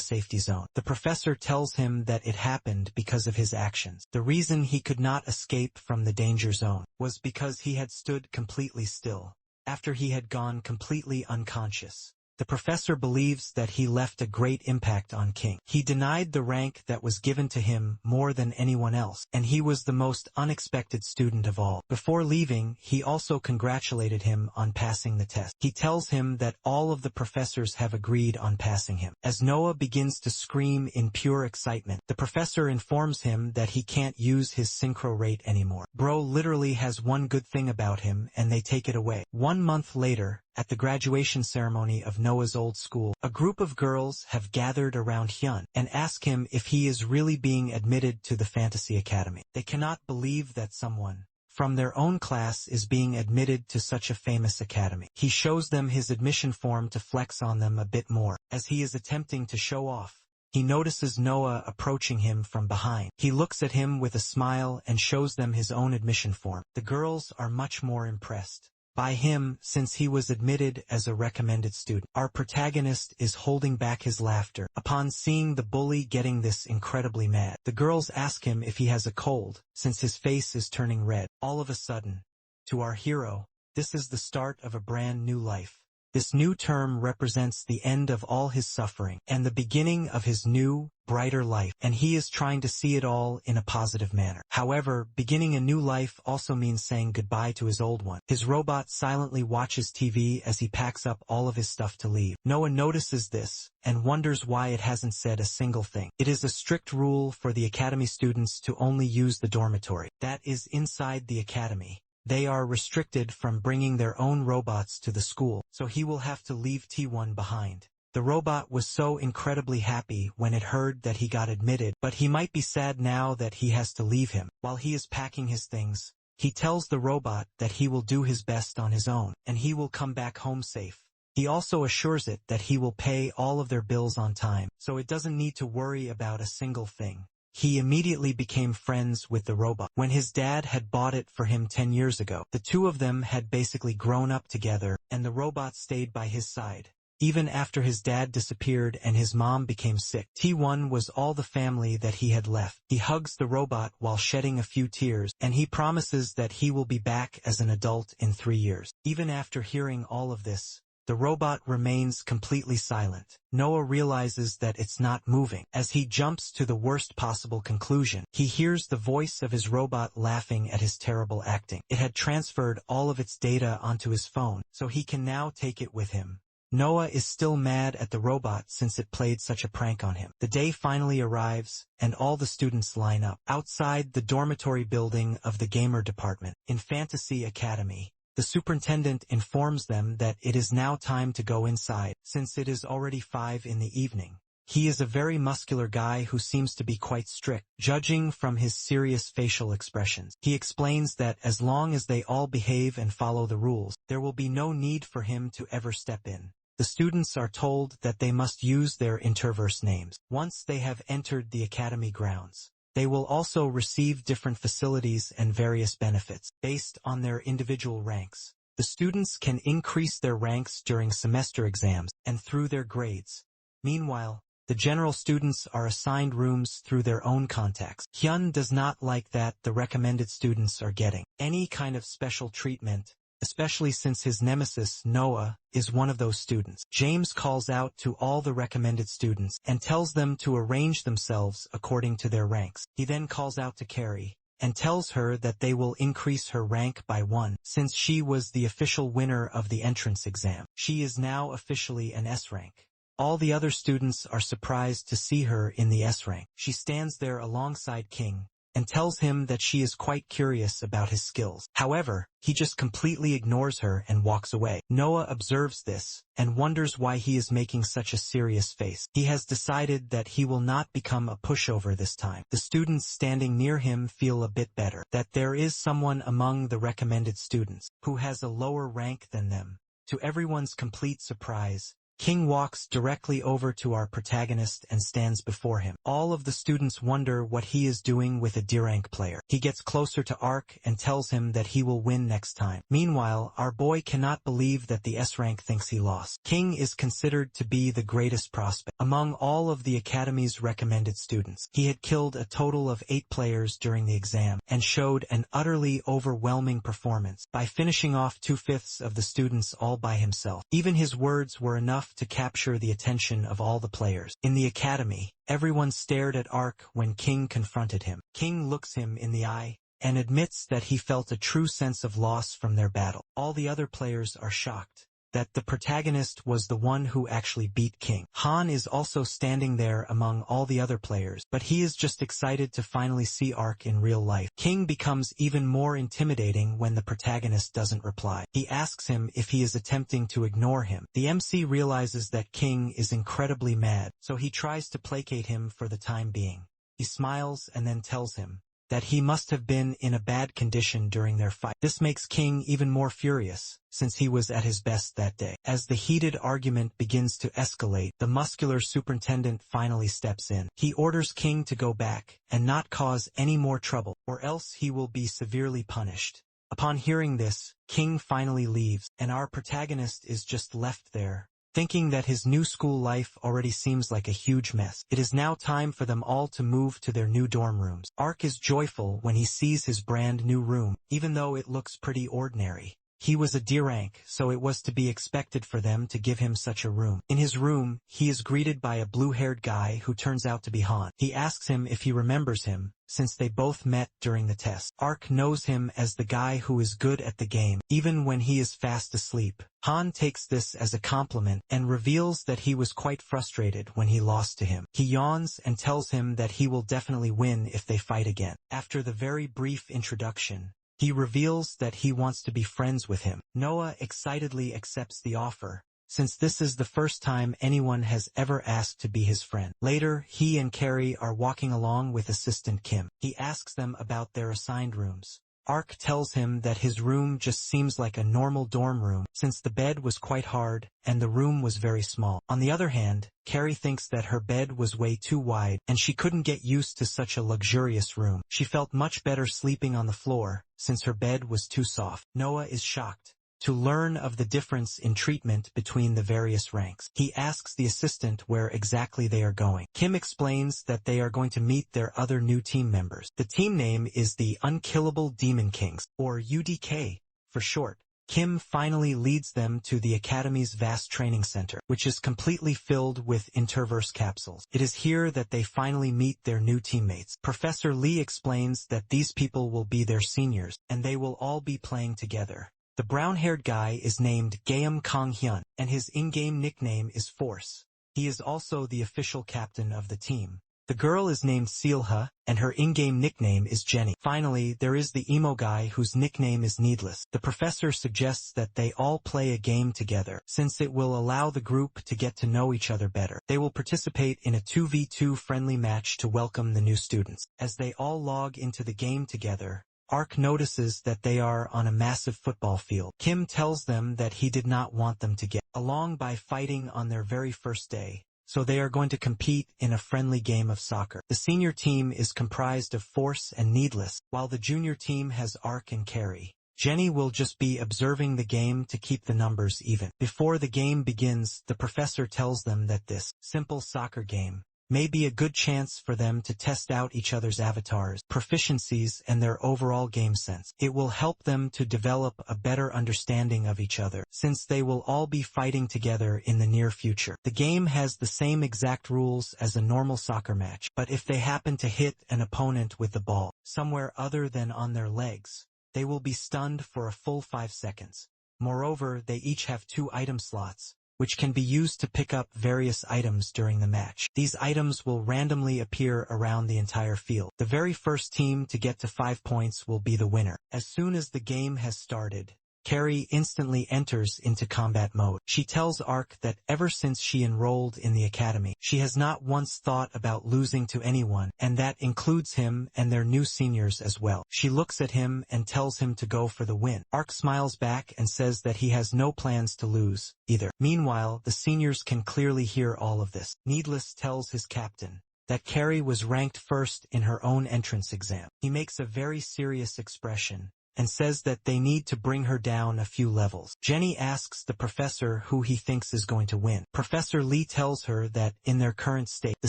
safety zone. The professor tells him that it happened because of his actions. The reason he could not escape from the danger zone was because he had stood completely still after he had gone completely unconscious. The professor believes that he left a great impact on King. He denied the rank that was given to him more than anyone else, and he was the most unexpected student of all. Before leaving, he also congratulated him on passing the test. He tells him that all of the professors have agreed on passing him. As Noah begins to scream in pure excitement, the professor informs him that he can't use his synchro rate anymore. Bro literally has one good thing about him, and they take it away. 1 month later, at the graduation ceremony of Noah's old school, a group of girls have gathered around Hyun and ask him if he is really being admitted to the Fantasy Academy. They cannot believe that someone from their own class is being admitted to such a famous academy. He shows them his admission form to flex on them a bit more. As he is attempting to show off, he notices Noah approaching him from behind. He looks at him with a smile and shows them his own admission form. The girls are much more impressed by him since he was admitted as a recommended student. Our protagonist is holding back his laughter upon seeing the bully getting this incredibly mad. The girls ask him if he has a cold, since his face is turning red. All of a sudden, to our hero, this is the start of a brand new life. This new term represents the end of all his suffering and the beginning of his new, brighter life, and he is trying to see it all in a positive manner. However, beginning a new life also means saying goodbye to his old one. His robot silently watches TV as he packs up all of his stuff to leave. Noah notices this and wonders why it hasn't said a single thing. It is a strict rule for the academy students to only use the dormitory that is inside the academy. They are restricted from bringing their own robots to the school, so he will have to leave T1 behind. The robot was so incredibly happy when it heard that he got admitted, but he might be sad now that he has to leave him. While he is packing his things, he tells the robot that he will do his best on his own, and he will come back home safe. He also assures it that he will pay all of their bills on time, so it doesn't need to worry about a single thing. He immediately became friends with the robot. When his dad had bought it for him 10 years ago, the two of them had basically grown up together, and the robot stayed by his side. Even after his dad disappeared and his mom became sick, T1 was all the family that he had left. He hugs the robot while shedding a few tears, and he promises that he will be back as an adult in 3 years. Even after hearing all of this, the robot remains completely silent. Noah realizes that it's not moving. As he jumps to the worst possible conclusion, he hears the voice of his robot laughing at his terrible acting. It had transferred all of its data onto his phone, so he can now take it with him. Noah is still mad at the robot since it played such a prank on him. The day finally arrives, and all the students line up outside the dormitory building of the gamer department in Fantasy Academy. The superintendent informs them that it is now time to go inside, since it is already 5 in the evening. He is a very muscular guy who seems to be quite strict, judging from his serious facial expressions. He explains that as long as they all behave and follow the rules, there will be no need for him to ever step in. The students are told that they must use their interverse names once they have entered the academy grounds. They will also receive different facilities and various benefits based on their individual ranks. The students can increase their ranks during semester exams and through their grades. Meanwhile, the general students are assigned rooms through their own contacts. Hyun does not like that the recommended students are getting any kind of special treatment, especially since his nemesis, Noah, is one of those students. James calls out to all the recommended students and tells them to arrange themselves according to their ranks. He then calls out to Carrie and tells her that they will increase her rank by 1, since she was the official winner of the entrance exam. She is now officially an S rank. All the other students are surprised to see her in the S rank. She stands there alongside King and tells him that she is quite curious about his skills. However, he just completely ignores her and walks away. Noah observes this and wonders why he is making such a serious face. He has decided that he will not become a pushover this time. The students standing near him feel a bit better, that there is someone among the recommended students who has a lower rank than them. To everyone's complete surprise, King walks directly over to our protagonist and stands before him. All of the students wonder what he is doing with a D-rank player. He gets closer to Ark and tells him that he will win next time. Meanwhile, our boy cannot believe that the S-rank thinks he lost. King is considered to be the greatest prospect among all of the Academy's recommended students. He had killed a total of 8 players during the exam and showed an utterly overwhelming performance by finishing off 2/5 of the students all by himself. Even his words were enough to capture the attention of all the players. In the academy, everyone stared at Ark when King confronted him. King looks him in the eye and admits that he felt a true sense of loss from their battle. All the other players are shocked that the protagonist was the one who actually beat King. Han is also standing there among all the other players, but he is just excited to finally see Ark in real life. King becomes even more intimidating when the protagonist doesn't reply. He asks him if he is attempting to ignore him. The MC realizes that King is incredibly mad, so he tries to placate him for the time being. He smiles and then tells him that he must have been in a bad condition during their fight. This makes King even more furious, since he was at his best that day. As the heated argument begins to escalate, the muscular superintendent finally steps in. He orders King to go back and not cause any more trouble, or else he will be severely punished. Upon hearing this, King finally leaves, and our protagonist is just left there, thinking that his new school life already seems like a huge mess. It is now time for them all to move to their new dorm rooms. Ark is joyful when he sees his brand new room, even though it looks pretty ordinary. He was a D-rank, so it was to be expected for them to give him such a room. In his room, he is greeted by a blue-haired guy who turns out to be Han. He asks him if he remembers him, since they both met during the test. Ark knows him as the guy who is good at the game, even when he is fast asleep. Han takes this as a compliment and reveals that he was quite frustrated when he lost to him. He yawns and tells him that he will definitely win if they fight again. After the very brief introduction, he reveals that he wants to be friends with him. Noah excitedly accepts the offer, since this is the first time anyone has ever asked to be his friend. Later, he and Carrie are walking along with assistant Kim. He asks them about their assigned rooms. Ark tells him that his room just seems like a normal dorm room, since the bed was quite hard and the room was very small. On the other hand, Carrie thinks that her bed was way too wide and she couldn't get used to such a luxurious room. She felt much better sleeping on the floor, since her bed was too soft. Noah is shocked to learn of the difference in treatment between the various ranks. He asks the assistant where exactly they are going. Kim explains that they are going to meet their other new team members. The team name is the Unkillable Demon Kings, or UDK for short. Kim finally leads them to the Academy's vast training center, which is completely filled with interverse capsules. It is here that they finally meet their new teammates. Professor Lee explains that these people will be their seniors, and they will all be playing together. The brown-haired guy is named Gaeum Kang-hyun, and his in-game nickname is Force. He is also the official captain of the team. The girl is named Seelha, and her in-game nickname is Jenny. Finally, there is the emo guy whose nickname is Needless. The professor suggests that they all play a game together, since it will allow the group to get to know each other better. They will participate in a 2v2 friendly match to welcome the new students. As they all log into the game together, Ark notices that they are on a massive football field. Kim tells them that he did not want them to get along by fighting on their very first day, so they are going to compete in a friendly game of soccer. The senior team is comprised of Force and Needless, while the junior team has Ark and Carrie. Jenny will just be observing the game to keep the numbers even. Before the game begins, the professor tells them that this simple soccer game may be a good chance for them to test out each other's avatars, proficiencies, and their overall game sense. It will help them to develop a better understanding of each other, since they will all be fighting together in the near future. The game has the same exact rules as a normal soccer match, but if they happen to hit an opponent with the ball somewhere other than on their legs, they will be stunned for a full 5 seconds. Moreover, they each have 2 item slots, which can be used to pick up various items during the match. These items will randomly appear around the entire field. The very first team to get to 5 points will be the winner. As soon as the game has started, Carrie instantly enters into combat mode. She tells Arc that ever since she enrolled in the academy, she has not once thought about losing to anyone, and that includes him and their new seniors as well. She looks at him and tells him to go for the win. Arc smiles back and says that he has no plans to lose, either. Meanwhile, the seniors can clearly hear all of this. Needless tells his captain that Carrie was ranked first in her own entrance exam. He makes a very serious expression and says that they need to bring her down a few levels. Jenny asks the professor who he thinks is going to win. Professor Lee tells her that in their current state, the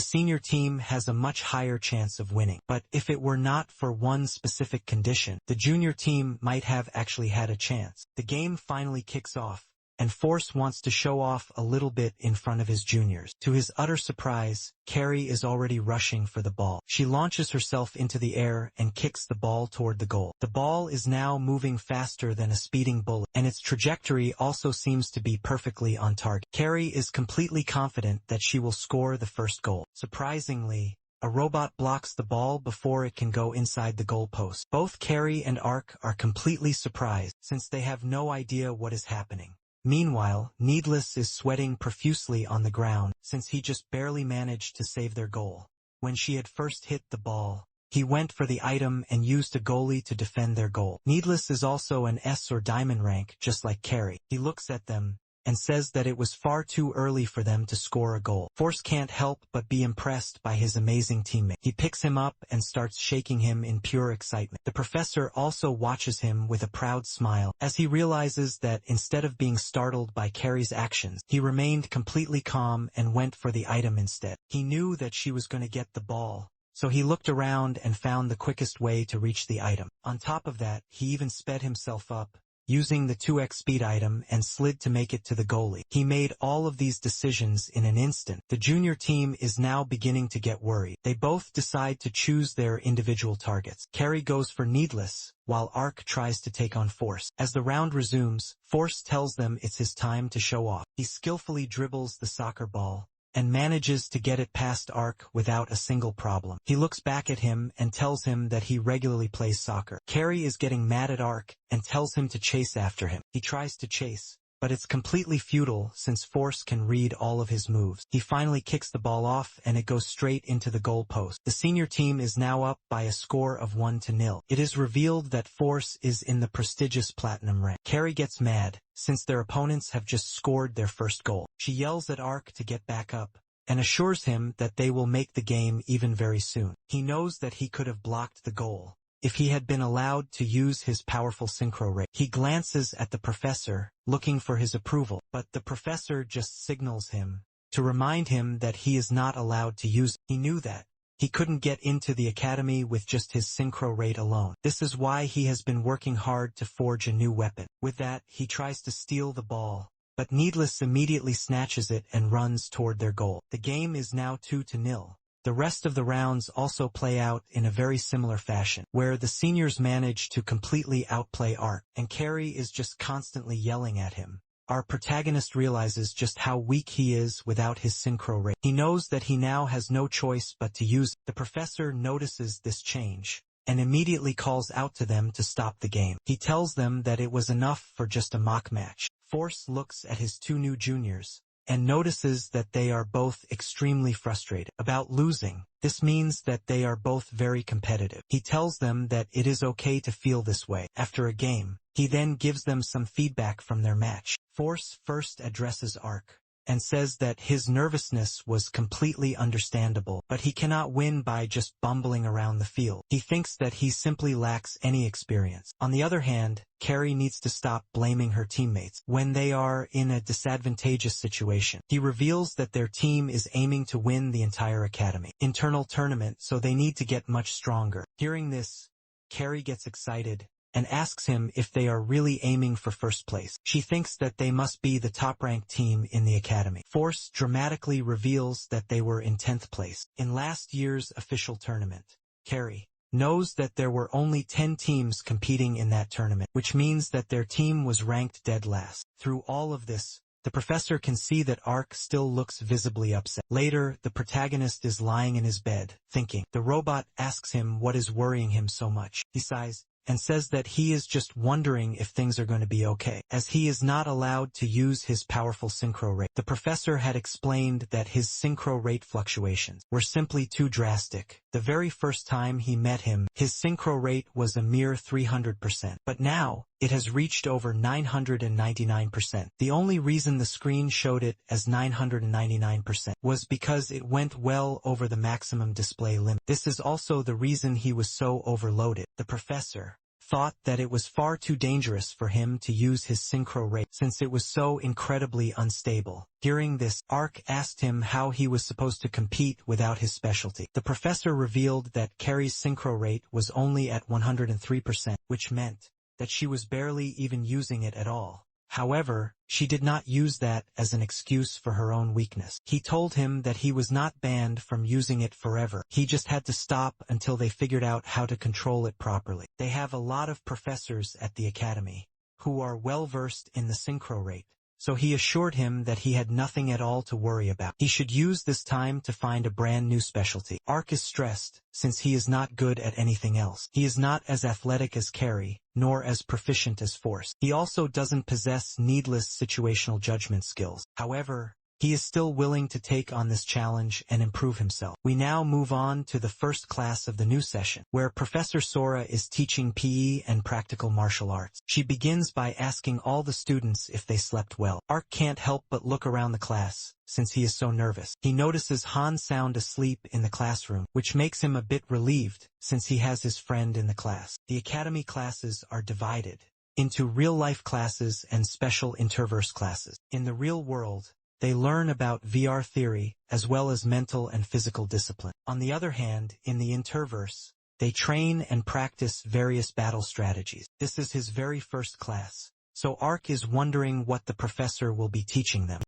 senior team has a much higher chance of winning. But if it were not for one specific condition, the junior team might have actually had a chance. The game finally kicks off, and Force wants to show off a little bit in front of his juniors. To his utter surprise, Carrie is already rushing for the ball. She launches herself into the air and kicks the ball toward the goal. The ball is now moving faster than a speeding bullet, and its trajectory also seems to be perfectly on target. Carrie is completely confident that she will score the first goal. Surprisingly, a robot blocks the ball before it can go inside the goalpost. Both Carrie and Arc are completely surprised, since they have no idea what is happening. Meanwhile, Needless is sweating profusely on the ground, since he just barely managed to save their goal. When she had first hit the ball, he went for the item and used a goalie to defend their goal. Needless is also an S or diamond rank, just like Carrie. He looks at them and says that it was far too early for them to score a goal. Force can't help but be impressed by his amazing teammate. He picks him up and starts shaking him in pure excitement. The professor also watches him with a proud smile, as he realizes that instead of being startled by Carrie's actions, he remained completely calm and went for the item instead. He knew that she was going to get the ball, so he looked around and found the quickest way to reach the item. On top of that, he even sped himself up, using the 2x speed item, and slid to make it to the goalie. He made all of these decisions in an instant. The junior team is now beginning to get worried. They both decide to choose their individual targets. Carrie goes for Needless, while Arc tries to take on Force. As the round resumes, Force tells them it's his time to show off. He skillfully dribbles the soccer ball and manages to get it past Arc without a single problem. He looks back at him and tells him that he regularly plays soccer. Carrie is getting mad at Arc and tells him to chase after him. He tries to chase, but it's completely futile since Force can read all of his moves. He finally kicks the ball off and it goes straight into the goal post. The senior team is now up by a score of 1-0. It is revealed that Force is in the prestigious platinum rank. Carrie gets mad, since their opponents have just scored their first goal. She yells at Arc to get back up, and assures him that they will make the game even very soon. He knows that he could have blocked the goal if he had been allowed to use his powerful synchro ray. He glances at the professor, looking for his approval, but the professor just signals him to remind him that he is not allowed to use it. He knew that he couldn't get into the academy with just his synchro rate alone. This is why he has been working hard to forge a new weapon. With that, he tries to steal the ball, but Needless immediately snatches it and runs toward their goal. The game is now 2-0. The rest of the rounds also play out in a very similar fashion, where the seniors manage to completely outplay Arc, and Carrie is just constantly yelling at him. Our protagonist realizes just how weak he is without his synchro ray. He knows that he now has no choice but to use it. The professor notices this change and immediately calls out to them to stop the game. He tells them that it was enough for just a mock match. Force looks at his two new juniors and notices that they are both extremely frustrated about losing. This means that they are both very competitive. He tells them that it is okay to feel this way. After a game, he then gives them some feedback from their match. Force first addresses Arc and says that his nervousness was completely understandable, but he cannot win by just bumbling around the field. He thinks that he simply lacks any experience. On the other hand, Carrie needs to stop blaming her teammates when they are in a disadvantageous situation. He reveals that their team is aiming to win the entire academy internal tournament, so they need to get much stronger. Hearing this, Carrie gets excited and asks him if they are really aiming for first place. She thinks that they must be the top-ranked team in the academy. Force dramatically reveals that they were in 10th place in last year's official tournament. Carrie knows that there were only 10 teams competing in that tournament, which means that their team was ranked dead last. Through all of this, The professor can see that Arc still looks visibly upset. Later, the protagonist is lying in his bed, thinking. The robot asks him what is worrying him so much. He sighs and says that he is just wondering if things are going to be okay, as he is not allowed to use his powerful synchro rate. The professor had explained that his synchro rate fluctuations were simply too drastic. The very first time he met him, his synchro rate was a mere 300%, but now, it has reached over 999%. The only reason the screen showed it as 999% was because it went well over the maximum display limit. This is also the reason he was so overloaded. The professor thought that it was far too dangerous for him to use his synchro rate since it was so incredibly unstable. Hearing this, Arc asked him how he was supposed to compete without his specialty. The professor revealed that Carrie's synchro rate was only at 103%, which meant that she was barely even using it at all. However, she did not use that as an excuse for her own weakness. He told him that he was not banned from using it forever. He just had to stop until they figured out how to control it properly. They have a lot of professors at the academy who are well versed in the synchro rate, so he assured him that he had nothing at all to worry about. He should use this time to find a brand new specialty. Arc is stressed, since he is not good at anything else. He is not as athletic as Carrie, nor as proficient as Force. He also doesn't possess needless situational judgment skills. However, he is still willing to take on this challenge and improve himself. We now move on to the first class of the new session, where Professor Sora is teaching PE and practical martial arts. She begins by asking all the students if they slept well. Arc can't help but look around the class, since he is so nervous. He notices Han sound asleep in the classroom, which makes him a bit relieved, since he has his friend in the class. The academy classes are divided into real-life classes and special interverse classes. In the real world, they learn about VR theory, as well as mental and physical discipline. On the other hand, in the interverse, they train and practice various battle strategies. This is his very first class, so Arc is wondering what the professor will be teaching them.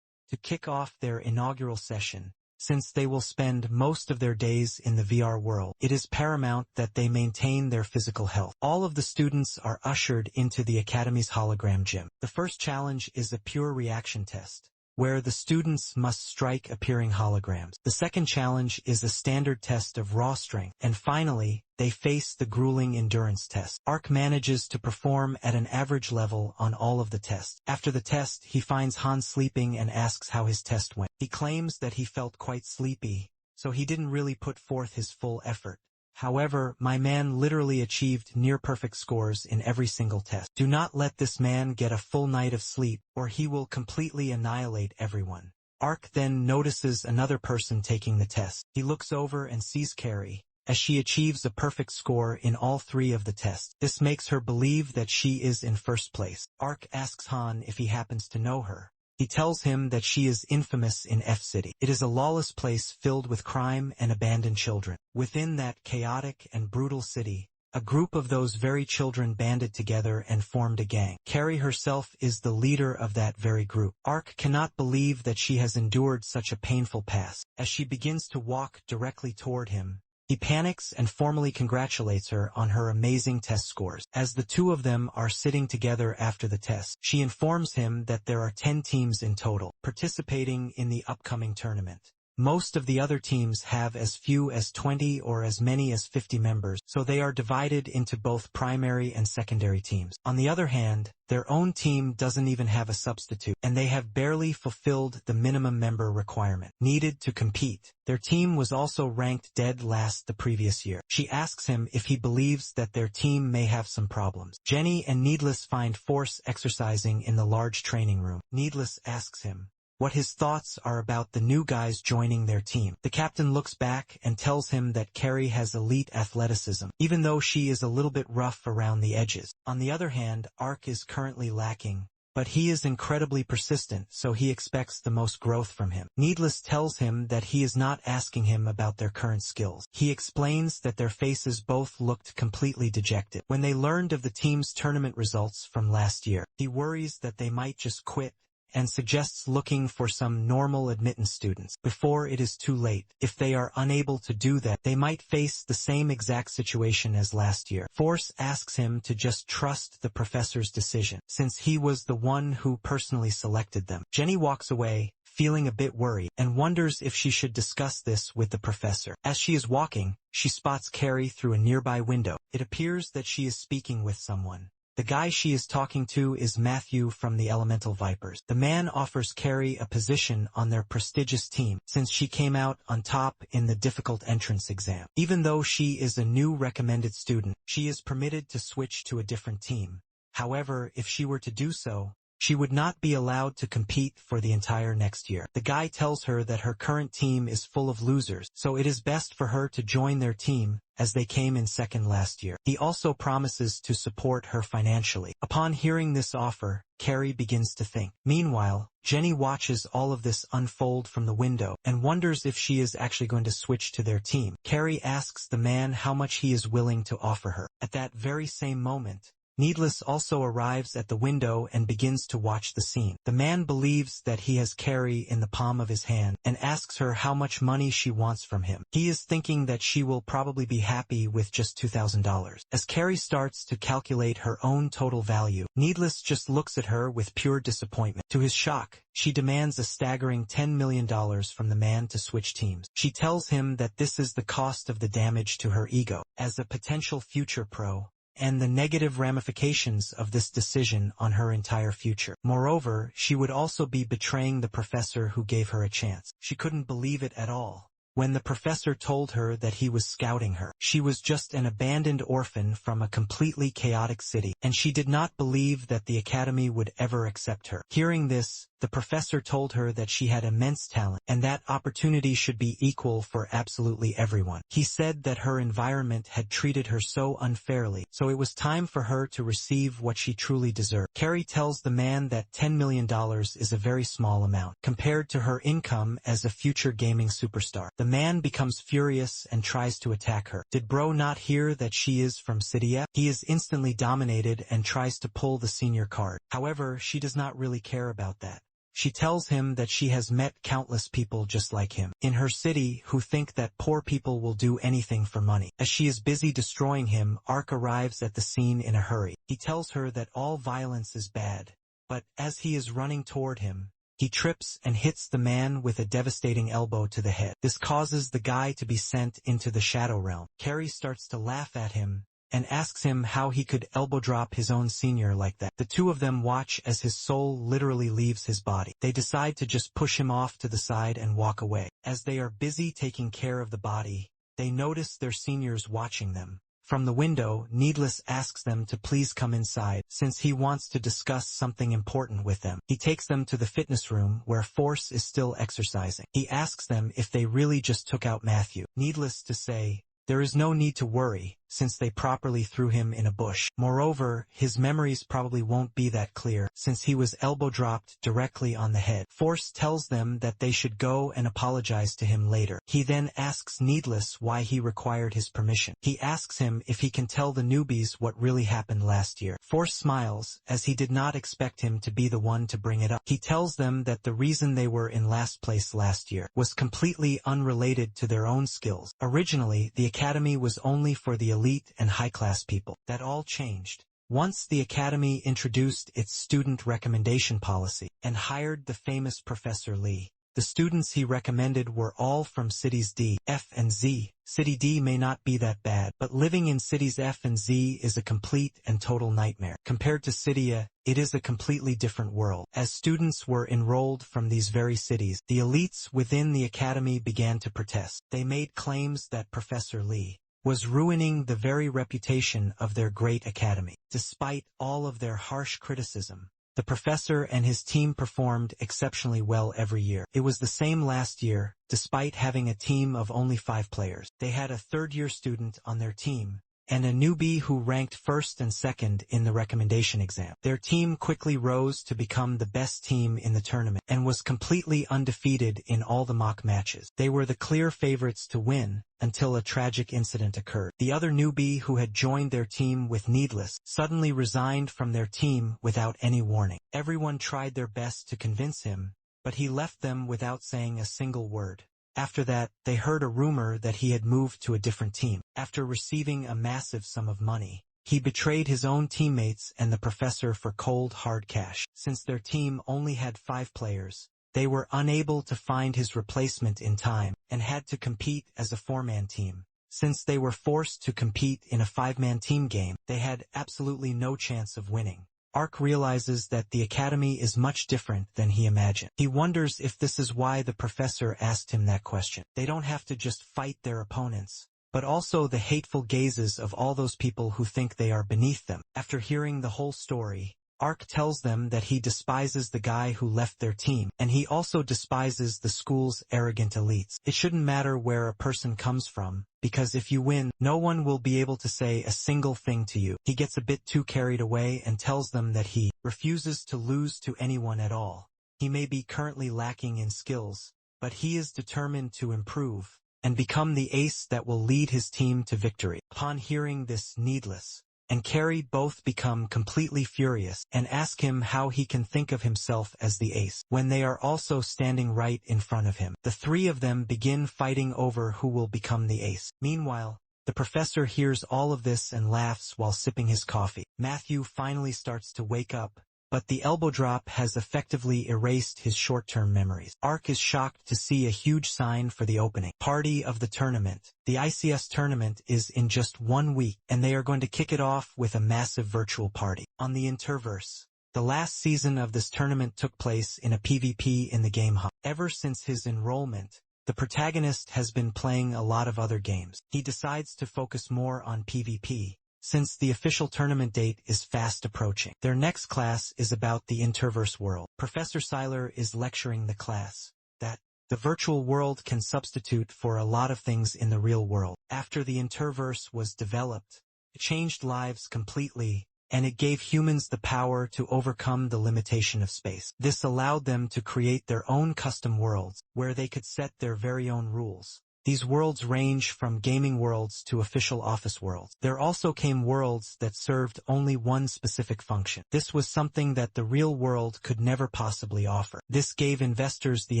To kick off their inaugural session, since they will spend most of their days in the VR world, it is paramount that they maintain their physical health. All of the students are ushered into the Academy's hologram gym. The first challenge is a pure reaction test, where the students must strike appearing holograms. The second challenge is a standard test of raw strength. And finally, they face the grueling endurance test. Arc manages to perform at an average level on all of the tests. After the test, he finds Han sleeping and asks how his test went. He claims that he felt quite sleepy, so he didn't really put forth his full effort. However, my man literally achieved near-perfect scores in every single test. Do not let this man get a full night of sleep, or he will completely annihilate everyone. Arc then notices another person taking the test. He looks over and sees Carrie, as she achieves a perfect score in all three of the tests. This makes her believe that she is in first place. Arc asks Han if he happens to know her. He tells him that she is infamous in F-City. It is a lawless place filled with crime and abandoned children. Within that chaotic and brutal city, a group of those very children banded together and formed a gang. Carrie herself is the leader of that very group. Arc cannot believe that she has endured such a painful past. As she begins to walk directly toward him, he panics and formally congratulates her on her amazing test scores. As the two of them are sitting together after the test, she informs him that there are 10 teams in total participating in the upcoming tournament. Most of the other teams have as few as 20 or as many as 50 members, so they are divided into both primary and secondary teams. On the other hand, their own team doesn't even have a substitute, and they have barely fulfilled the minimum member requirement needed to compete. Their team was also ranked dead last the previous year. She asks him if he believes that their team may have some problems. Jenny and Needless find Force exercising in the large training room. Needless asks him what his thoughts are about the new guys joining their team. The captain looks back and tells him that Carrie has elite athleticism, even though she is a little bit rough around the edges. On the other hand, Arc is currently lacking, but he is incredibly persistent, so he expects the most growth from him. Needless tells him that he is not asking him about their current skills. He explains that their faces both looked completely dejected when they learned of the team's tournament results from last year. He worries that they might just quit and suggests looking for some normal admittance students before it is too late. If they are unable to do that, they might face the same exact situation as last year. Force asks him to just trust the professor's decision, since he was the one who personally selected them. Jenny walks away, feeling a bit worried, and wonders if she should discuss this with the professor. As she is walking, she spots Carrie through a nearby window. It appears that she is speaking with someone. The guy she is talking to is Matthew from the Elemental Vipers. The man offers Carrie a position on their prestigious team, since she came out on top in the difficult entrance exam. Even though she is a new recommended student, she is permitted to switch to a different team. However, if she were to do so, she would not be allowed to compete for the entire next year. The guy tells her that her current team is full of losers, so it is best for her to join their team, as they came in second last year. He also promises to support her financially. Upon hearing this offer, Carrie begins to think. Meanwhile, Jenny watches all of this unfold from the window and wonders if she is actually going to switch to their team. Carrie asks the man how much he is willing to offer her. At that very same moment, Needless also arrives at the window and begins to watch the scene. The man believes that he has Carrie in the palm of his hand and asks her how much money she wants from him. He is thinking that she will probably be happy with just $2,000. As Carrie starts to calculate her own total value, Needless just looks at her with pure disappointment. To his shock, she demands a staggering $10 million from the man to switch teams. She tells him that this is the cost of the damage to her ego as a potential future pro, and the negative ramifications of this decision on her entire future. Moreover, she would also be betraying the professor who gave her a chance. She couldn't believe it at all when the professor told her that he was scouting her. She was just an abandoned orphan from a completely chaotic city, and she did not believe that the Academy would ever accept her. Hearing this, the professor told her that she had immense talent, and that opportunity should be equal for absolutely everyone. He said that her environment had treated her so unfairly, so it was time for her to receive what she truly deserved. Carrie tells the man that $10 million is a very small amount, compared to her income as a future gaming superstar. The man becomes furious and tries to attack her. Did bro not hear that she is from City F? He is instantly dominated and tries to pull the senior card. However, she does not really care about that. She tells him that she has met countless people just like him in her city who think that poor people will do anything for money. As she is busy destroying him, Ark arrives at the scene in a hurry. He tells her that all violence is bad, but as he is running toward him, he trips and hits the man with a devastating elbow to the head. This causes the guy to be sent into the Shadow Realm. Carrie starts to laugh at him and asks him how he could elbow drop his own senior like that. The two of them watch as his soul literally leaves his body. They decide to just push him off to the side and walk away. As they are busy taking care of the body, they notice their seniors watching them. From the window, Needless asks them to please come inside, since he wants to discuss something important with them. He takes them to the fitness room where Force is still exercising. He asks them if they really just took out Matthew. Needless to say, there is no need to worry, since they properly threw him in a bush. Moreover, his memories probably won't be that clear, since he was elbow-dropped directly on the head. Force tells them that they should go and apologize to him later. He then asks Needless why he required his permission. He asks him if he can tell the newbies what really happened last year. Force smiles, as he did not expect him to be the one to bring it up. He tells them that the reason they were in last place last year was completely unrelated to their own skills. Originally, the Academy was only for the elite and high-class people. That all changed once the Academy introduced its student recommendation policy and hired the famous Professor Lee. The students he recommended were all from cities D, F, and Z. City D may not be that bad, but living in cities F and Z is a complete and total nightmare. Compared to City A, it is a completely different world. As students were enrolled from these very cities, the elites within the Academy began to protest. They made claims that Professor Lee was ruining the very reputation of their great academy. Despite all of their harsh criticism, the professor and his team performed exceptionally well every year. It was the same last year, despite having a team of only 5 players. They had a third-year student on their team, and a newbie who ranked first and second in the recommendation exam. Their team quickly rose to become the best team in the tournament and was completely undefeated in all the mock matches. They were the clear favorites to win until a tragic incident occurred. The other newbie who had joined their team with Needless suddenly resigned from their team without any warning. Everyone tried their best to convince him, but he left them without saying a single word. After that, they heard a rumor that he had moved to a different team. After receiving a massive sum of money, he betrayed his own teammates and the professor for cold, hard cash. Since their team only had 5 players, they were unable to find his replacement in time and had to compete as a 4-man team. Since they were forced to compete in a 5-man team game, they had absolutely no chance of winning. Ark realizes that the Academy is much different than he imagined. He wonders if this is why the professor asked him that question. They don't have to just fight their opponents, but also the hateful gazes of all those people who think they are beneath them. After hearing the whole story, Ark tells them that he despises the guy who left their team, and he also despises the school's arrogant elites. It shouldn't matter where a person comes from, because if you win, no one will be able to say a single thing to you. He gets a bit too carried away and tells them that he refuses to lose to anyone at all. He may be currently lacking in skills, but he is determined to improve and become the ace that will lead his team to victory. Upon hearing this, Needless and Carrie both become completely furious and ask him how he can think of himself as the ace when they are also standing right in front of him. The 3 of them begin fighting over who will become the ace. Meanwhile, the professor hears all of this and laughs while sipping his coffee. Matthew finally starts to wake up, but the elbow drop has effectively erased his short-term memories. Ark is shocked to see a huge sign for the opening party of the tournament. The ICS tournament is in just 1 week, and they are going to kick it off with a massive virtual party. On the Interverse, the last season of this tournament took place in a PvP in the game hub. Ever since his enrollment, the protagonist has been playing a lot of other games. He decides to focus more on PvP, since the official tournament date is fast approaching. Their next class is about the Interverse world. Professor Seiler is lecturing the class that the virtual world can substitute for a lot of things in the real world. After the Interverse was developed, it changed lives completely, and it gave humans the power to overcome the limitation of space. This allowed them to create their own custom worlds, where they could set their very own rules. These worlds range from gaming worlds to official office worlds. There also came worlds that served only one specific function. This was something that the real world could never possibly offer. This gave investors the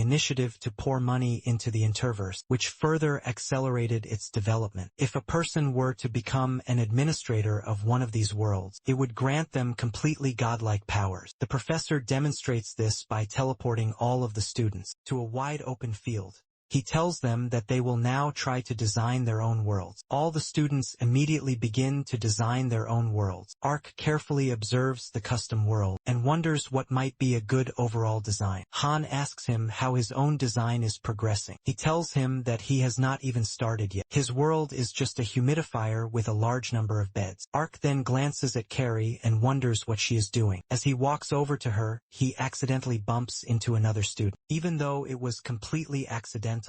initiative to pour money into the Interverse, which further accelerated its development. If a person were to become an administrator of one of these worlds, it would grant them completely godlike powers. The professor demonstrates this by teleporting all of the students to a wide open field. He tells them that they will now try to design their own worlds. All the students immediately begin to design their own worlds. Ark carefully observes the custom world and wonders what might be a good overall design. Han asks him how his own design is progressing. He tells him that he has not even started yet. His world is just a humidifier with a large number of beds. Ark then glances at Carrie and wonders what she is doing. As he walks over to her, he accidentally bumps into another student. Even though it was completely accidental,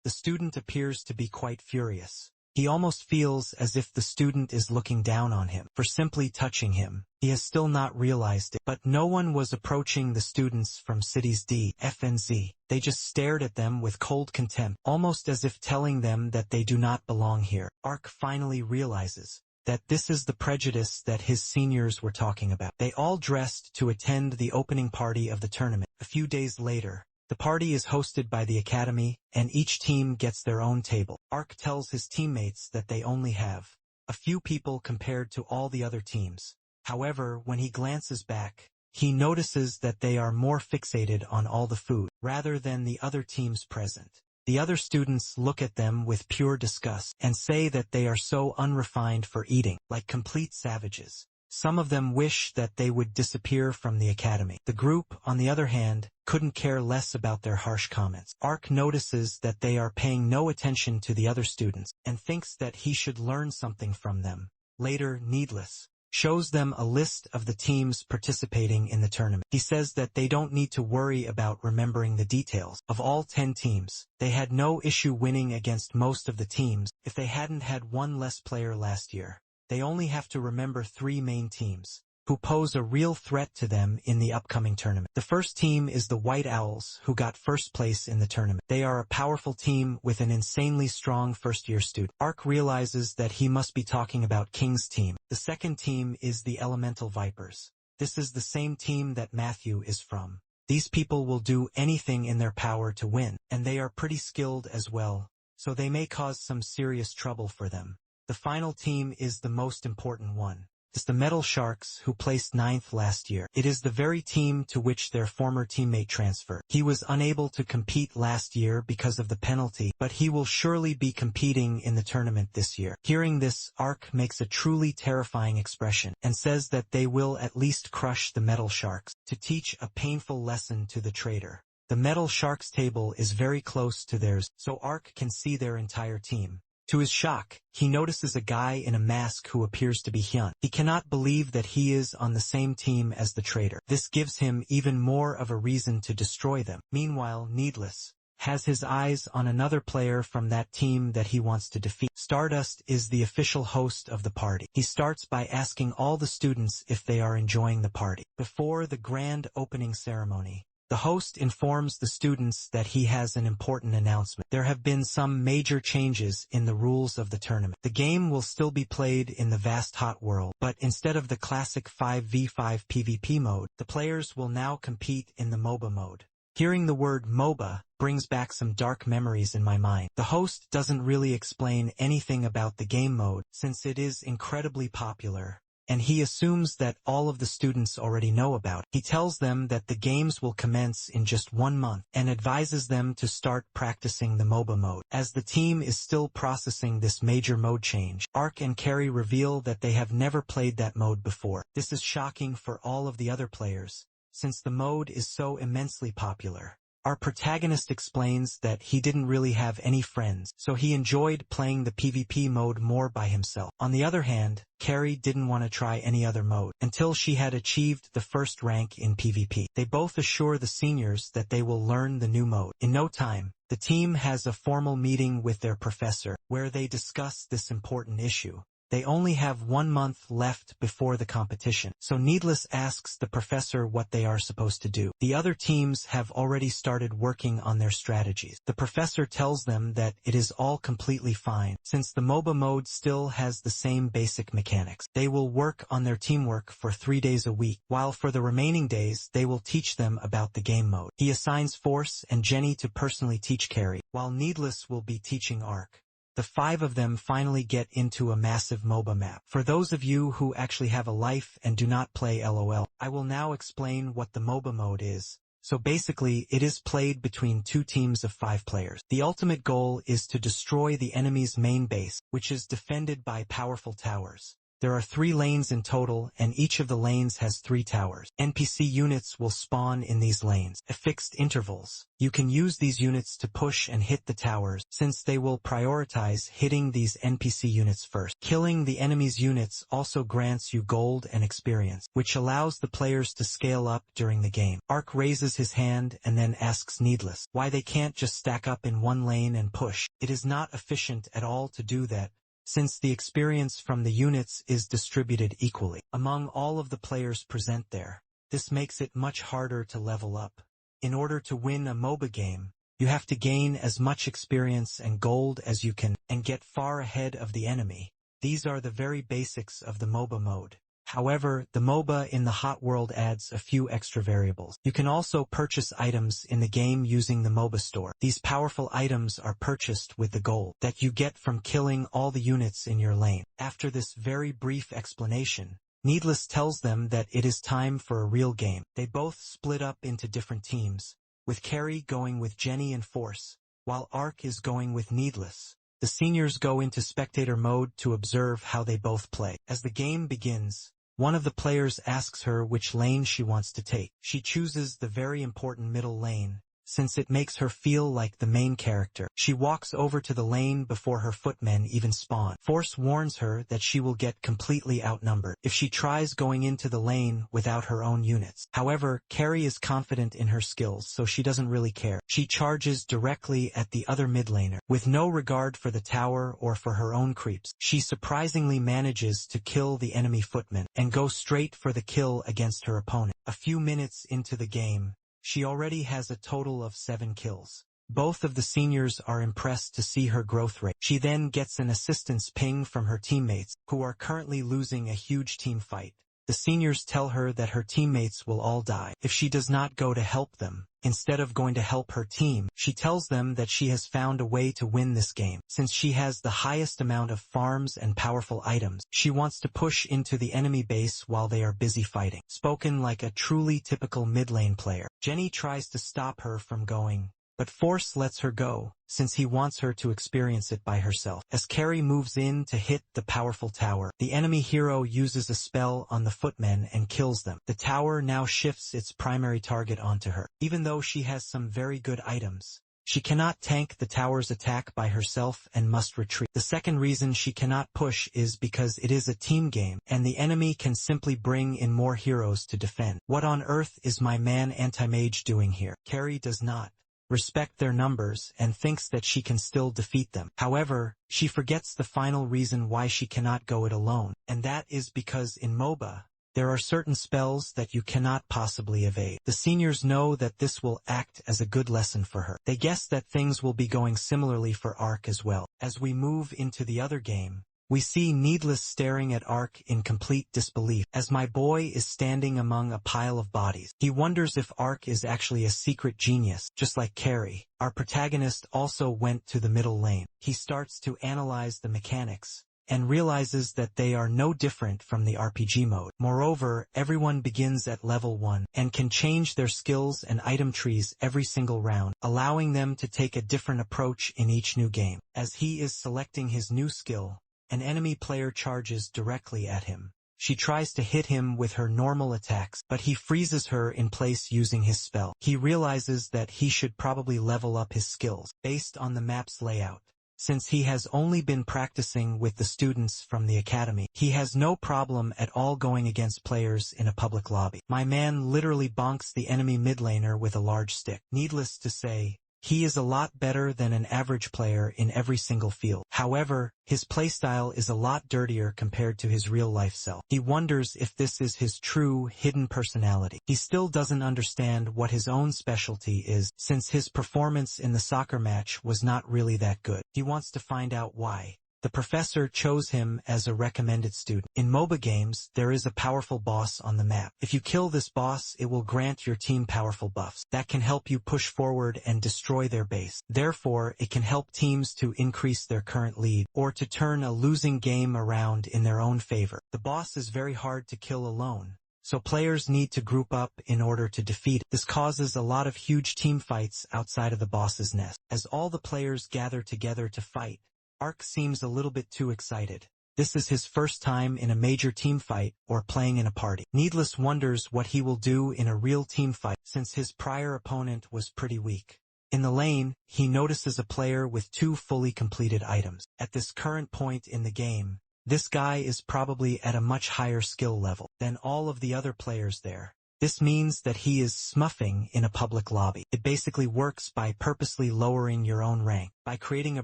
the student appears to be quite furious. He almost feels as if the student is looking down on him for simply touching him. He has still not realized it, but no one was approaching the students from cities D, F and Z. They just stared at them with cold contempt, almost as if telling them that they do not belong here. Ark finally realizes that this is the prejudice that his seniors were talking about. They all dressed to attend the opening party of the tournament. A few days later, the party is hosted by the Academy, and each team gets their own table. Ark tells his teammates that they only have a few people compared to all the other teams. However, when he glances back, he notices that they are more fixated on all the food, rather than the other teams present. The other students look at them with pure disgust and say that they are so unrefined for eating, like complete savages. Some of them wish that they would disappear from the Academy. The group, on the other hand, couldn't care less about their harsh comments. Ark notices that they are paying no attention to the other students and thinks that he should learn something from them. Later, Needless shows them a list of the teams participating in the tournament. He says that they don't need to worry about remembering the details. Of all 10 teams, they had no issue winning against most of the teams if they hadn't had one less player last year. They only have to remember 3 main teams who pose a real threat to them in the upcoming tournament. The first team is the White Owls, who got first place in the tournament. They are a powerful team with an insanely strong first-year student. Ark realizes that he must be talking about King's team. The second team is the Elemental Vipers. This is the same team that Matthew is from. These people will do anything in their power to win, and they are pretty skilled as well, so they may cause some serious trouble for them. The final team is the most important one. It's the Metal Sharks, who placed 9th last year. It is the very team to which their former teammate transferred. He was unable to compete last year because of the penalty, but he will surely be competing in the tournament this year. Hearing this, Ark makes a truly terrifying expression, and says that they will at least crush the Metal Sharks, to teach a painful lesson to the traitor. The Metal Sharks table is very close to theirs, so Ark can see their entire team. To his shock, he notices a guy in a mask who appears to be Hyun. He cannot believe that he is on the same team as the traitor. This gives him even more of a reason to destroy them. Meanwhile, Needless has his eyes on another player from that team that he wants to defeat. Stardust is the official host of the party. He starts by asking all the students if they are enjoying the party. Before the grand opening ceremony, the host informs the students that he has an important announcement. There have been some major changes in the rules of the tournament. The game will still be played in the vast hot world, but instead of the classic 5v5 PvP mode, the players will now compete in the MOBA mode. Hearing the word MOBA brings back some dark memories in my mind. The host doesn't really explain anything about the game mode, since it is incredibly popular, and he assumes that all of the students already know about it. He tells them that the games will commence in just 1 month, and advises them to start practicing the MOBA mode. As the team is still processing this major mode change, Ark and Carrie reveal that they have never played that mode before. This is shocking for all of the other players, since the mode is so immensely popular. Our protagonist explains that he didn't really have any friends, so he enjoyed playing the PvP mode more by himself. On the other hand, Carrie didn't want to try any other mode, until she had achieved the first rank in PvP. They both assure the seniors that they will learn the new mode. In no time, the team has a formal meeting with their professor, where they discuss this important issue. They only have 1 month left before the competition, so Needless asks the professor what they are supposed to do. The other teams have already started working on their strategies. The professor tells them that it is all completely fine, since the MOBA mode still has the same basic mechanics. They will work on their teamwork for 3 days a week, while for the remaining days they will teach them about the game mode. He assigns Force and Jenny to personally teach Carrie, while Needless will be teaching Ark. The 5 of them finally get into a massive MOBA map. For those of you who actually have a life and do not play LOL, I will now explain what the MOBA mode is. So basically, it is played between 2 teams of 5 players. The ultimate goal is to destroy the enemy's main base, which is defended by powerful towers. There are 3 lanes in total, and each of the lanes has 3 towers. NPC units will spawn in these lanes at fixed intervals. You can use these units to push and hit the towers, since they will prioritize hitting these NPC units first. Killing the enemy's units also grants you gold and experience, which allows the players to scale up during the game. Ark raises his hand and then asks Needless why they can't just stack up in 1 lane and push. It is not efficient at all to do that, since the experience from the units is distributed equally among all of the players present there. This makes it much harder to level up. In order to win a MOBA game, you have to gain as much experience and gold as you can, and get far ahead of the enemy. These are the very basics of the MOBA mode. However, the MOBA in the hot world adds a few extra variables. You can also purchase items in the game using the MOBA store. These powerful items are purchased with the gold that you get from killing all the units in your lane. After this very brief explanation, Needless tells them that it is time for a real game. They both split up into different teams, with Carrie going with Jenny and Force, while Ark is going with Needless. The seniors go into spectator mode to observe how they both play. As the game begins, one of the players asks her which lane she wants to take. She chooses the very important middle lane, since it makes her feel like the main character. She walks over to the lane before her footmen even spawn. Force warns her that she will get completely outnumbered if she tries going into the lane without her own units. However, Carrie is confident in her skills, so she doesn't really care. She charges directly at the other mid laner. With no regard for the tower or for her own creeps, she surprisingly manages to kill the enemy footman and go straight for the kill against her opponent. A few minutes into the game, she already has a total of 7 kills. Both of the seniors are impressed to see her growth rate. She then gets an assistance ping from her teammates, who are currently losing a huge team fight. The seniors tell her that her teammates will all die if she does not go to help them. Instead of going to help her team, she tells them that she has found a way to win this game. Since she has the highest amount of farms and powerful items, she wants to push into the enemy base while they are busy fighting. Spoken like a truly typical mid lane player. Jenny tries to stop her from going, but Force lets her go, since he wants her to experience it by herself. As Carrie moves in to hit the powerful tower, the enemy hero uses a spell on the footmen and kills them. The tower now shifts its primary target onto her. Even though she has some very good items, she cannot tank the tower's attack by herself and must retreat. The second reason she cannot push is because it is a team game, and the enemy can simply bring in more heroes to defend. What on earth is my man anti-mage doing here? Carrie does not respect their numbers and thinks that she can still defeat them. However, she forgets the final reason why she cannot go it alone, and that is because in MOBA, there are certain spells that you cannot possibly evade. The seniors know that this will act as a good lesson for her. They guess that things will be going similarly for Arc as well. As we move into the other game, we see Needless staring at Arc in complete disbelief, as my boy is standing among a pile of bodies. He wonders if Arc is actually a secret genius, just like Carrie. Our protagonist also went to the middle lane. He starts to analyze the mechanics, and realizes that they are no different from the RPG mode. Moreover, everyone begins at level 1, and can change their skills and item trees every single round, allowing them to take a different approach in each new game. As he is selecting his new skill, an enemy player charges directly at him. She tries to hit him with her normal attacks, but he freezes her in place using his spell. He realizes that he should probably level up his skills, based on the map's layout. Since he has only been practicing with the students from the academy, he has no problem at all going against players in a public lobby. My man literally bonks the enemy mid laner with a large stick. Needless to say, he is a lot better than an average player in every single field. However, his playstyle is a lot dirtier compared to his real-life self. He wonders if this is his true, hidden personality. He still doesn't understand what his own specialty is, since his performance in the soccer match was not really that good. He wants to find out why. The professor chose him as a recommended student. In MOBA games, there is a powerful boss on the map. If you kill this boss, it will grant your team powerful buffs that can help you push forward and destroy their base. Therefore, it can help teams to increase their current lead, or to turn a losing game around in their own favor. The boss is very hard to kill alone, so players need to group up in order to defeat it. This causes a lot of huge team fights outside of the boss's nest. As all the players gather together to fight, Arc seems a little bit too excited. This is his first time in a major team fight or playing in a party. Needless wonders what he will do in a real team fight, since his prior opponent was pretty weak. In the lane, he notices a player with 2 fully completed items. At this current point in the game, this guy is probably at a much higher skill level than all of the other players there. This means that he is smuffing in a public lobby. It basically works by purposely lowering your own rank, by creating a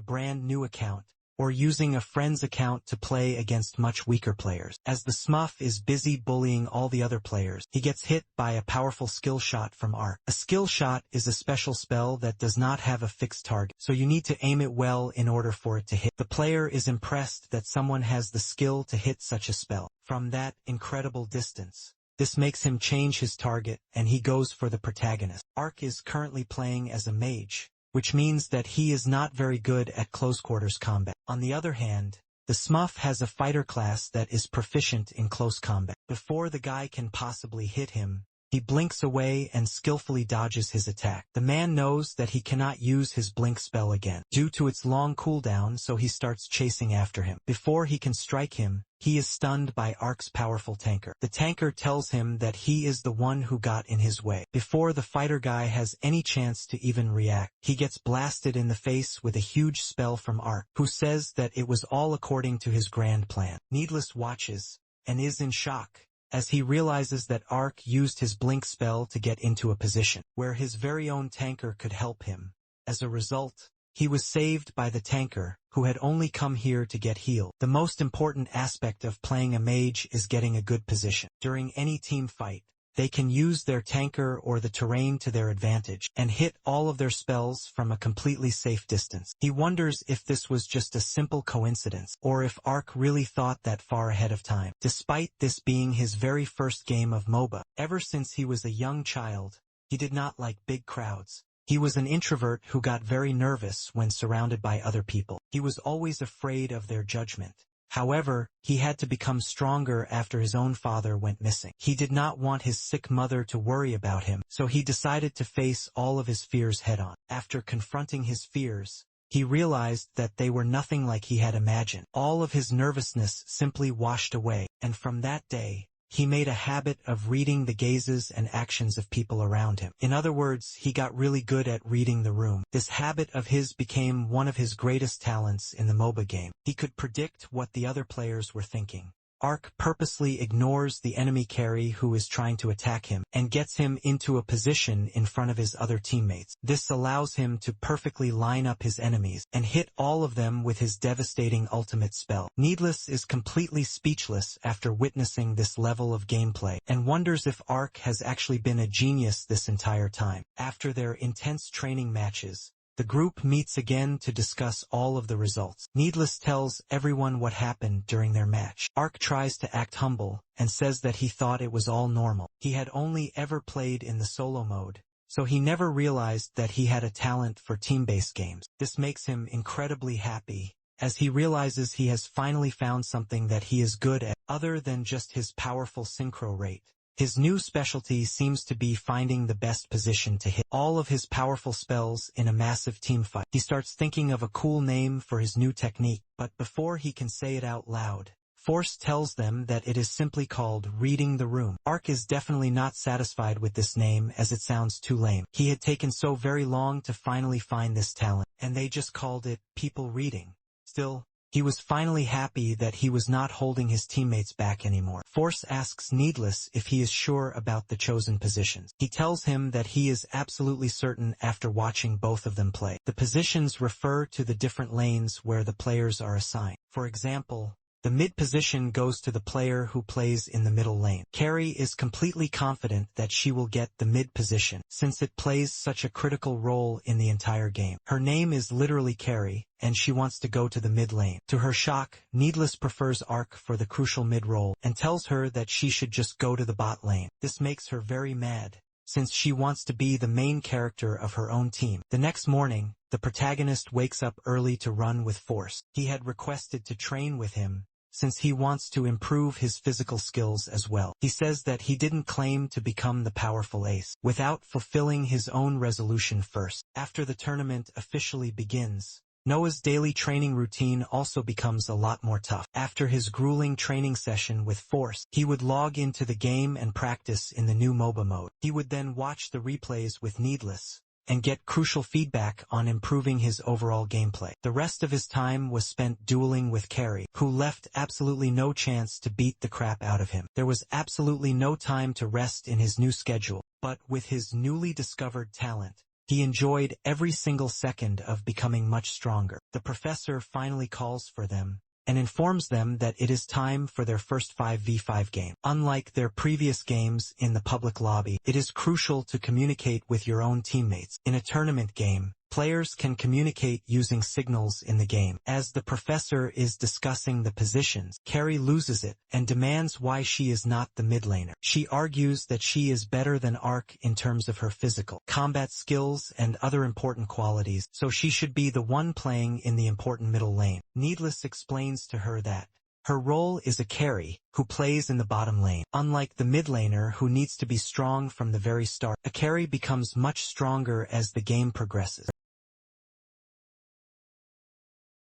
brand new account, or using a friend's account to play against much weaker players. As the smuff is busy bullying all the other players, he gets hit by a powerful skill shot from Arc. A skill shot is a special spell that does not have a fixed target, so you need to aim it well in order for it to hit. The player is impressed that someone has the skill to hit such a spell from that incredible distance. This makes him change his target, and he goes for the protagonist. Arc is currently playing as a mage, which means that he is not very good at close-quarters combat. On the other hand, the Smuff has a fighter class that is proficient in close combat. Before the guy can possibly hit him, He blinks away and skillfully dodges his attack. The man knows that he cannot use his blink spell again due to its long cooldown, so he starts chasing after him. Before he can strike him, he is stunned by Ark's powerful tanker. The tanker tells him that he is the one who got in his way. Before the fighter guy has any chance to even react, he gets blasted in the face with a huge spell from Ark, who says that it was all according to his grand plan. Needless watches and is in shock as he realizes that Ark used his blink spell to get into a position where his very own tanker could help him. As a result, he was saved by the tanker, who had only come here to get healed. The most important aspect of playing a mage is getting a good position. During any team fight, they can use their tanker or the terrain to their advantage and hit all of their spells from a completely safe distance. He wonders if this was just a simple coincidence, or if Ark really thought that far ahead of time. Despite this being his very first game of MOBA, ever since he was a young child, he did not like big crowds. He was an introvert who got very nervous when surrounded by other people. He was always afraid of their judgment. However, he had to become stronger after his own father went missing. He did not want his sick mother to worry about him, so he decided to face all of his fears head-on. After confronting his fears, he realized that they were nothing like he had imagined. All of his nervousness simply washed away, and from that day, he made a habit of reading the gazes and actions of people around him. In other words, he got really good at reading the room. This habit of his became one of his greatest talents in the MOBA game. He could predict what the other players were thinking. Ark purposely ignores the enemy carry who is trying to attack him and gets him into a position in front of his other teammates. This allows him to perfectly line up his enemies and hit all of them with his devastating ultimate spell. Needless is completely speechless after witnessing this level of gameplay and wonders if Ark has actually been a genius this entire time. After their intense training matches, the group meets again to discuss all of the results. Needless tells everyone what happened during their match. Ark tries to act humble and says that he thought it was all normal. He had only ever played in the solo mode, so he never realized that he had a talent for team-based games. This makes him incredibly happy, as he realizes he has finally found something that he is good at, other than just his powerful synchro rate. His new specialty seems to be finding the best position to hit all of his powerful spells in a massive team fight. He starts thinking of a cool name for his new technique, but before he can say it out loud, Force tells them that it is simply called reading the room. Ark is definitely not satisfied with this name as it sounds too lame. He had taken so very long to finally find this talent, and they just called it people reading. Still, he was finally happy that he was not holding his teammates back anymore. Force asks Needless if he is sure about the chosen positions. He tells him that he is absolutely certain after watching both of them play. The positions refer to the different lanes where the players are assigned. For example, the mid position goes to the player who plays in the middle lane. Carrie is completely confident that she will get the mid position, since it plays such a critical role in the entire game. Her name is literally Carrie, and she wants to go to the mid lane. To her shock, Needless prefers Ark for the crucial mid role, and tells her that she should just go to the bot lane. This makes her very mad, since she wants to be the main character of her own team. The next morning, the protagonist wakes up early to run with Force. He had requested to train with him, since he wants to improve his physical skills as well. He says that he didn't claim to become the powerful ace without fulfilling his own resolution first. After the tournament officially begins, Noah's daily training routine also becomes a lot more tough. After his grueling training session with Force, he would log into the game and practice in the new MOBA mode. He would then watch the replays with Needless and get crucial feedback on improving his overall gameplay. The rest of his time was spent dueling with Carrie, who left absolutely no chance to beat the crap out of him. There was absolutely no time to rest in his new schedule, but with his newly discovered talent, he enjoyed every single second of becoming much stronger. The professor finally calls for them and informs them that it is time for their first 5v5 game. Unlike their previous games in the public lobby, it is crucial to communicate with your own teammates. In a tournament game, players can communicate using signals in the game. As the professor is discussing the positions, Carrie loses it and demands why she is not the mid laner. She argues that she is better than Ark in terms of her physical, combat skills and other important qualities, so she should be the one playing in the important middle lane. Needless explains to her that Her role is a carry, who plays in the bottom lane. Unlike the mid laner who needs to be strong from the very start, a carry becomes much stronger as the game progresses.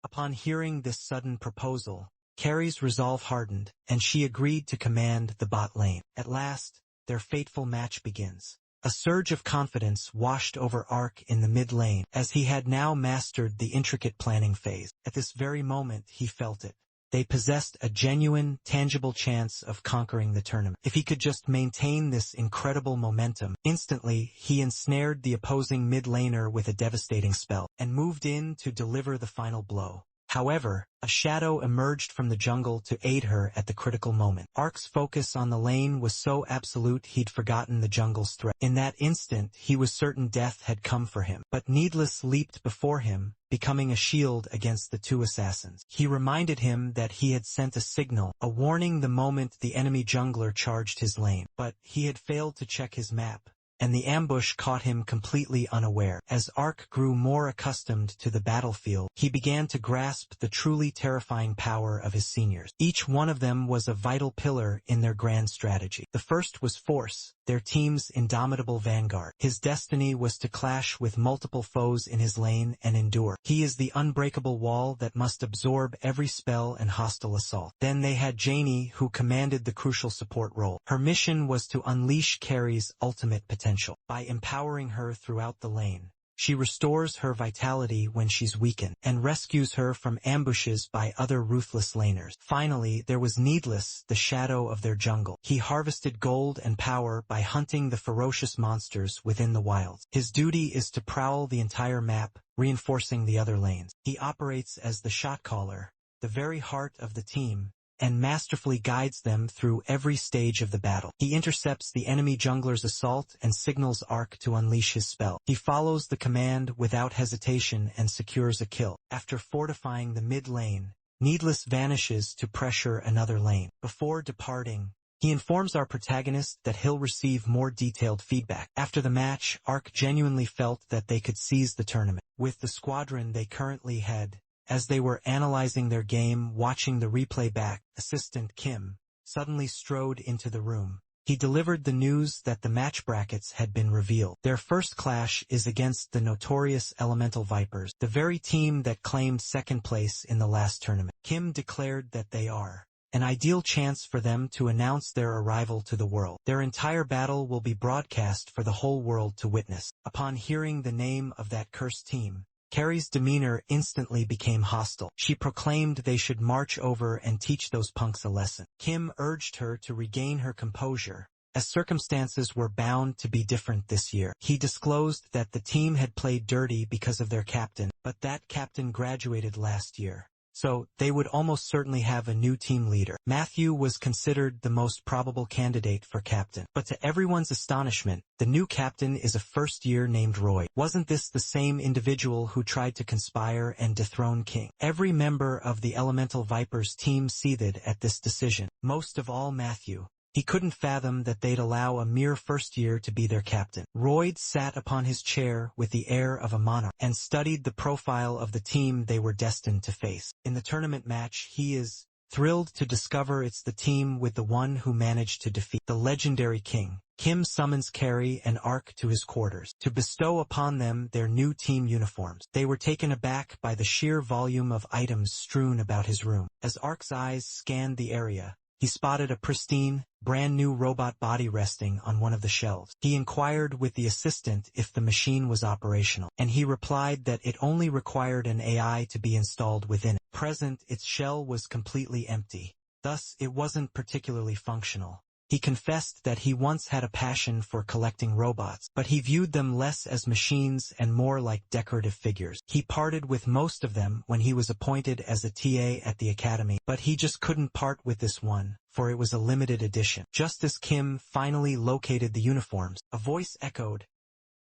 Upon hearing this sudden proposal, Carrie's resolve hardened, and she agreed to command the bot lane. At last, their fateful match begins. A surge of confidence washed over Arc in the mid lane, as he had now mastered the intricate planning phase. At this very moment he felt it. They possessed a genuine, tangible chance of conquering the tournament. If he could just maintain this incredible momentum, instantly he ensnared the opposing mid laner with a devastating spell, and moved in to deliver the final blow. However, a shadow emerged from the jungle to aid her at the critical moment. Arc's focus on the lane was so absolute he'd forgotten the jungle's threat. In that instant, he was certain death had come for him. But Needless leaped before him, becoming a shield against the two assassins. He reminded him that he had sent a signal, a warning the moment the enemy jungler charged his lane. But he had failed to check his map, and the ambush caught him completely unaware. As Arc grew more accustomed to the battlefield, he began to grasp the truly terrifying power of his seniors. Each one of them was a vital pillar in their grand strategy. The first was Force, their team's indomitable vanguard. His destiny was to clash with multiple foes in his lane and endure. He is the unbreakable wall that must absorb every spell and hostile assault. Then they had Janie, who commanded the crucial support role. Her mission was to unleash Carrie's ultimate potential. By empowering her throughout the lane, she restores her vitality when she's weakened, and rescues her from ambushes by other ruthless laners. Finally, there was Needless, the shadow of their jungle. He harvested gold and power by hunting the ferocious monsters within the wilds. His duty is to prowl the entire map, reinforcing the other lanes. He operates as the shot caller, the very heart of the team, and masterfully guides them through every stage of the battle. He intercepts the enemy jungler's assault and signals Arc to unleash his spell. He follows the command without hesitation and secures a kill. After fortifying the mid lane, Needless vanishes to pressure another lane. Before departing, he informs our protagonist that he'll receive more detailed feedback. After the match, Arc genuinely felt that they could seize the tournament. With the squadron they currently had, as they were analyzing their game, watching the replay back, assistant Kim suddenly strode into the room. He delivered the news that the match brackets had been revealed. Their first clash is against the notorious Elemental Vipers, the very team that claimed second place in the last tournament. Kim declared that they are an ideal chance for them to announce their arrival to the world. Their entire battle will be broadcast for the whole world to witness. Upon hearing the name of that cursed team, Carrie's demeanor instantly became hostile. She proclaimed they should march over and teach those punks a lesson. Kim urged her to regain her composure, as circumstances were bound to be different this year. He disclosed that the team had played dirty because of their captain, but that captain graduated last year, so they would almost certainly have a new team leader. Matthew was considered the most probable candidate for captain, but to everyone's astonishment, the new captain is a first-year named Roy. Wasn't this the same individual who tried to conspire and dethrone King? Every member of the Elemental Vipers team seethed at this decision, most of all Matthew. He couldn't fathom that they'd allow a mere first year to be their captain. Royd sat upon his chair with the air of a monarch, and studied the profile of the team they were destined to face. In the tournament match, he is thrilled to discover it's the team with the one who managed to defeat the legendary King. Kim summons Carrie and Arc to his quarters, to bestow upon them their new team uniforms. They were taken aback by the sheer volume of items strewn about his room. As Arc's eyes scanned the area, he spotted a pristine, brand-new robot body resting on one of the shelves. He inquired with the assistant if the machine was operational, and he replied that it only required an AI to be installed within it. Present, its shell was completely empty. Thus, it wasn't particularly functional. He confessed that he once had a passion for collecting robots, but he viewed them less as machines and more like decorative figures. He parted with most of them when he was appointed as a TA at the Academy, but he just couldn't part with this one, for it was a limited edition. Just as Kim finally located the uniforms, a voice echoed,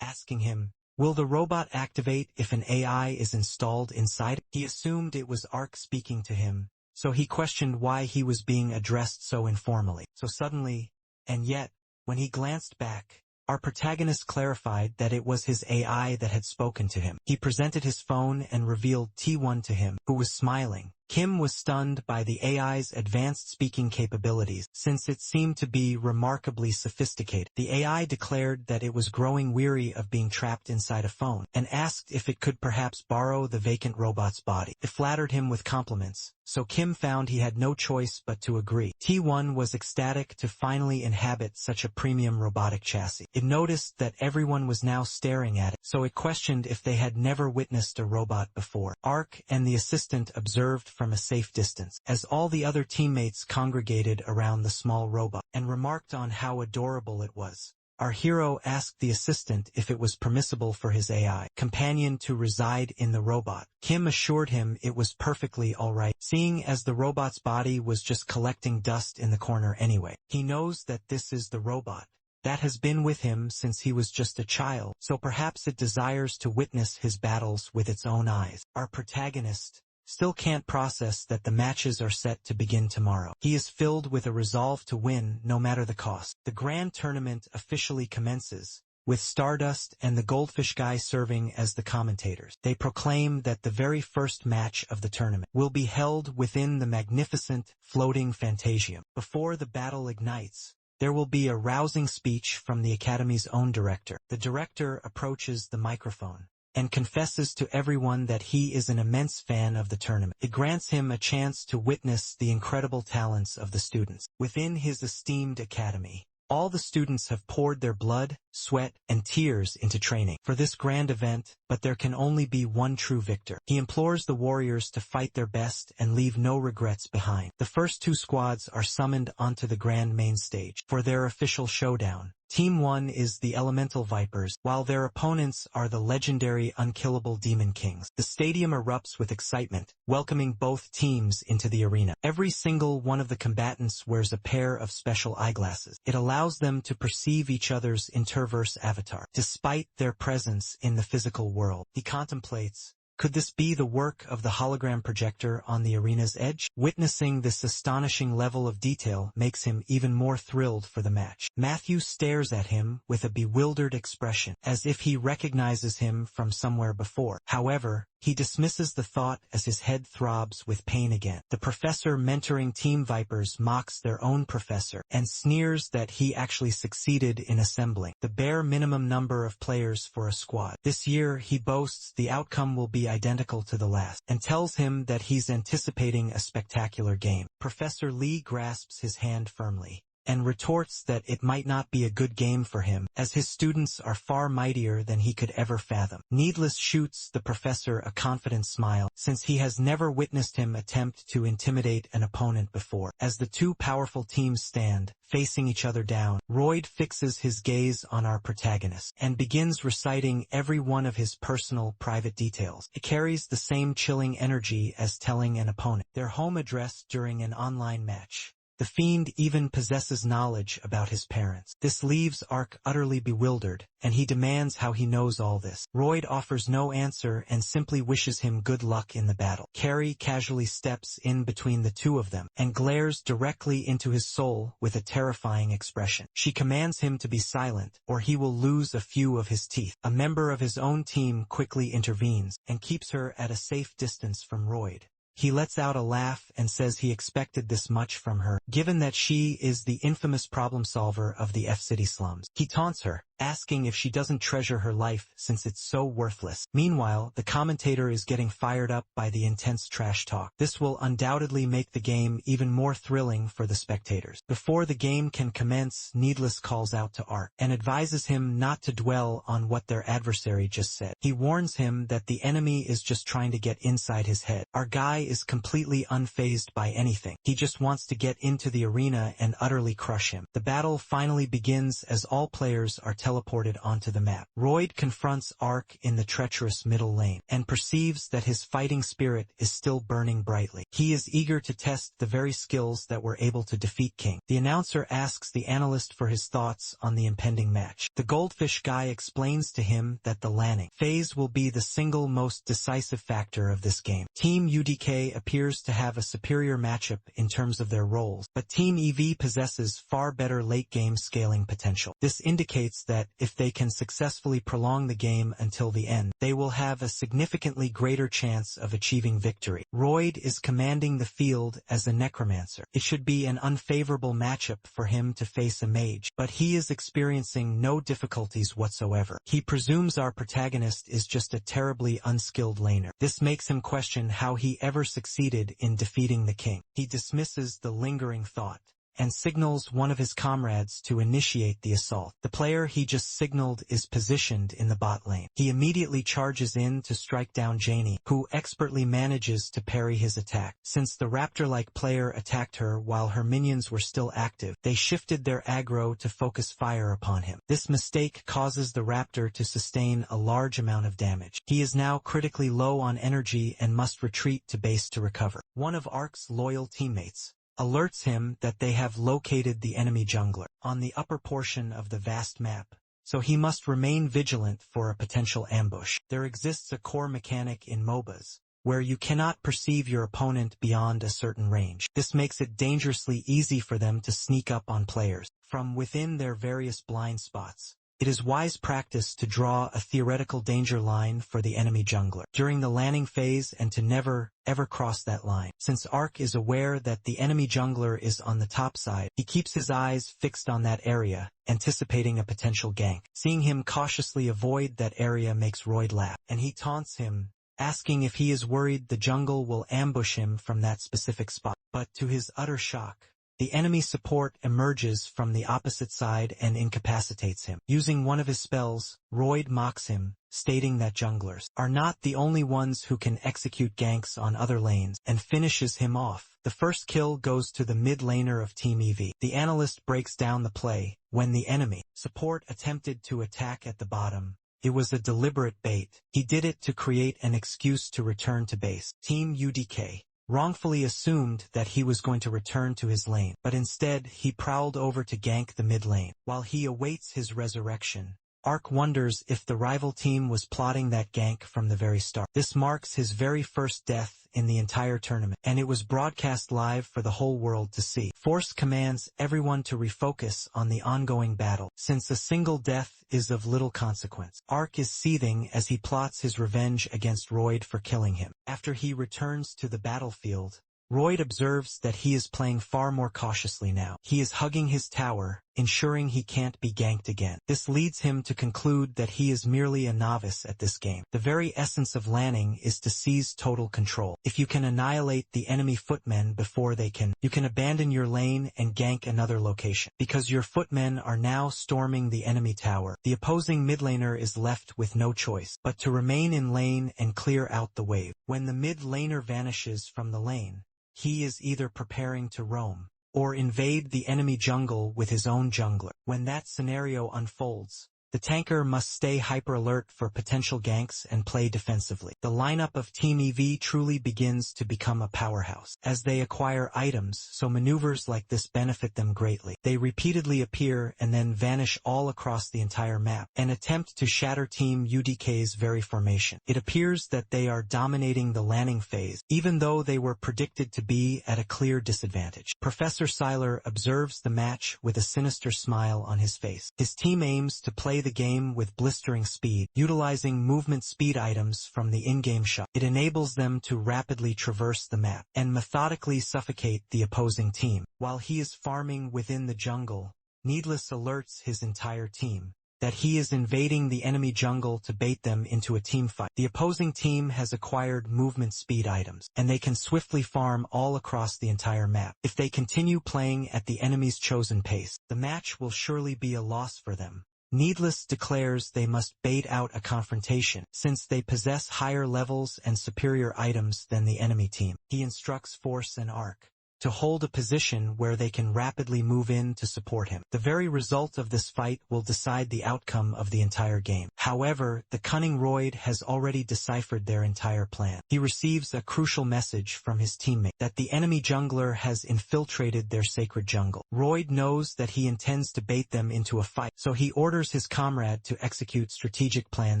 asking him, "Will the robot activate if an AI is installed inside?" He assumed it was Arc speaking to him, so he questioned why he was being addressed so informally. So suddenly, and yet, when he glanced back, our protagonist clarified that it was his AI that had spoken to him. He presented his phone and revealed T1 to him, who was smiling, Kim was stunned by the AI's advanced speaking capabilities, since it seemed to be remarkably sophisticated. The AI declared that it was growing weary of being trapped inside a phone, and asked if it could perhaps borrow the vacant robot's body. It flattered him with compliments, so Kim found he had no choice but to agree. T1 was ecstatic to finally inhabit such a premium robotic chassis. It noticed that everyone was now staring at it, so it questioned if they had never witnessed a robot before. Arc and the assistant observed from a safe distance, as all the other teammates congregated around the small robot, and remarked on how adorable it was. Our hero asked the assistant if it was permissible for his AI companion to reside in the robot. Kim assured him it was perfectly alright, seeing as the robot's body was just collecting dust in the corner anyway. He knows that this is the robot that has been with him since he was just a child, so perhaps it desires to witness his battles with its own eyes. Our protagonist still can't process that the matches are set to begin tomorrow. He is filled with a resolve to win no matter the cost. The grand tournament officially commences, with Stardust and the Goldfish Guy serving as the commentators. They proclaim that the very first match of the tournament will be held within the magnificent floating Fantasium. Before the battle ignites, there will be a rousing speech from the Academy's own director. The director approaches the microphone and confesses to everyone that he is an immense fan of the tournament. It grants him a chance to witness the incredible talents of the students within his esteemed academy. All the students have poured their blood, sweat, and tears into training for this grand event, but there can only be one true victor. He implores the warriors to fight their best and leave no regrets behind. The first two squads are summoned onto the grand main stage for their official showdown. Team 1 is the Elemental Vipers, while their opponents are the legendary Unkillable Demon Kings. The stadium erupts with excitement, welcoming both teams into the arena. Every single one of the combatants wears a pair of special eyeglasses. It allows them to perceive each other's interverse avatar, despite their presence in the physical world. He contemplates, could this be the work of the hologram projector on the arena's edge? Witnessing this astonishing level of detail makes him even more thrilled for the match. Matthew stares at him with a bewildered expression, as if he recognizes him from somewhere before. However, he dismisses the thought as his head throbs with pain again. The professor mentoring Team Vipers mocks their own professor and sneers that he actually succeeded in assembling the bare minimum number of players for a squad. This year, he boasts the outcome will be identical to the last, and tells him that he's anticipating a spectacular game. Professor Lee grasps his hand firmly and retorts that it might not be a good game for him, as his students are far mightier than he could ever fathom. Needless shoots the professor a confident smile, since he has never witnessed him attempt to intimidate an opponent before. As the two powerful teams stand, facing each other down, Royd fixes his gaze on our protagonist and begins reciting every one of his personal, private details. It carries the same chilling energy as telling an opponent their home address during an online match. The fiend even possesses knowledge about his parents. This leaves Ark utterly bewildered, and he demands how he knows all this. Royd offers no answer and simply wishes him good luck in the battle. Carrie casually steps in between the two of them and glares directly into his soul with a terrifying expression. She commands him to be silent, or he will lose a few of his teeth. A member of his own team quickly intervenes and keeps her at a safe distance from Royd. He lets out a laugh and says he expected this much from her, given that she is the infamous problem solver of the F-City slums. He taunts her, asking if she doesn't treasure her life since it's so worthless. Meanwhile, the commentator is getting fired up by the intense trash talk. This will undoubtedly make the game even more thrilling for the spectators. Before the game can commence, Needless calls out to Ark and advises him not to dwell on what their adversary just said. He warns him that the enemy is just trying to get inside his head. Our guy is completely unfazed by anything. He just wants to get into the arena and utterly crush him. The battle finally begins as all players are teleported onto the map. Royd confronts Ark in the treacherous middle lane and perceives that his fighting spirit is still burning brightly. He is eager to test the very skills that were able to defeat King. The announcer asks the analyst for his thoughts on the impending match. The Goldfish Guy explains to him that the landing phase will be the single most decisive factor of this game. Team UDK appears to have a superior matchup in terms of their roles, but Team EV possesses far better late-game scaling potential. This indicates that that if they can successfully prolong the game until the end, they will have a significantly greater chance of achieving victory. Royd is commanding the field as a necromancer. It should be an unfavorable matchup for him to face a mage, but he is experiencing no difficulties whatsoever. He presumes our protagonist is just a terribly unskilled laner. This makes him question how he ever succeeded in defeating the king. He dismisses the lingering thought and signals one of his comrades to initiate the assault. The player he just signaled is positioned in the bot lane. He immediately charges in to strike down Janie, who expertly manages to parry his attack. Since the raptor-like player attacked her while her minions were still active, they shifted their aggro to focus fire upon him. This mistake causes the raptor to sustain a large amount of damage. He is now critically low on energy and must retreat to base to recover. One of Ark's loyal teammates alerts him that they have located the enemy jungler on the upper portion of the vast map, so he must remain vigilant for a potential ambush. There exists a core mechanic in MOBAs, where you cannot perceive your opponent beyond a certain range. This makes it dangerously easy for them to sneak up on players from within their various blind spots. It is wise practice to draw a theoretical danger line for the enemy jungler during the landing phase and to never, ever cross that line. Since Arc is aware that the enemy jungler is on the top side, he keeps his eyes fixed on that area, anticipating a potential gank. Seeing him cautiously avoid that area makes Royd laugh, and he taunts him, asking if he is worried the jungle will ambush him from that specific spot. But to his utter shock, the enemy support emerges from the opposite side and incapacitates him. Using one of his spells, Royd mocks him, stating that junglers are not the only ones who can execute ganks on other lanes, and finishes him off. The first kill goes to the mid laner of Team EV. The analyst breaks down the play. When the enemy support attempted to attack at the bottom, it was a deliberate bait. He did it to create an excuse to return to base. Team UDK wrongfully assumed that he was going to return to his lane, but instead he prowled over to gank the mid lane. While he awaits his resurrection, Arc wonders if the rival team was plotting that gank from the very start. This marks his very first death in the entire tournament, and it was broadcast live for the whole world to see. Force commands everyone to refocus on the ongoing battle, since a single death is of little consequence. Arc is seething as he plots his revenge against Royd for killing him. After he returns to the battlefield, Royd observes that he is playing far more cautiously now. He is hugging his tower, ensuring he can't be ganked again. This leads him to conclude that he is merely a novice at this game. The very essence of lanning is to seize total control. If you can annihilate the enemy footmen before they can, you can abandon your lane and gank another location. Because your footmen are now storming the enemy tower, the opposing mid laner is left with no choice but to remain in lane and clear out the wave. When the mid laner vanishes from the lane, he is either preparing to roam or invade the enemy jungle with his own jungler. When that scenario unfolds, the tanker must stay hyper-alert for potential ganks and play defensively. The lineup of Team EV truly begins to become a powerhouse. As they acquire items, so maneuvers like this benefit them greatly. They repeatedly appear and then vanish all across the entire map, and attempt to shatter Team UDK's very formation. It appears that they are dominating the landing phase, even though they were predicted to be at a clear disadvantage. Professor Seiler observes the match with a sinister smile on his face. His team aims to play the game with blistering speed, utilizing movement speed items from the in-game shop. It enables them to rapidly traverse the map and methodically suffocate the opposing team. While he is farming within the jungle, Needless alerts his entire team that he is invading the enemy jungle to bait them into a team fight. The opposing team has acquired movement speed items, and they can swiftly farm all across the entire map. If they continue playing at the enemy's chosen pace, the match will surely be a loss for them. Needless declares they must bait out a confrontation, since they possess higher levels and superior items than the enemy team. He instructs Force and Arc to hold a position where they can rapidly move in to support him. The very result of this fight will decide the outcome of the entire game. However, the cunning Royd has already deciphered their entire plan. He receives a crucial message from his teammate that the enemy jungler has infiltrated their sacred jungle. Royd knows that he intends to bait them into a fight, so he orders his comrade to execute strategic plan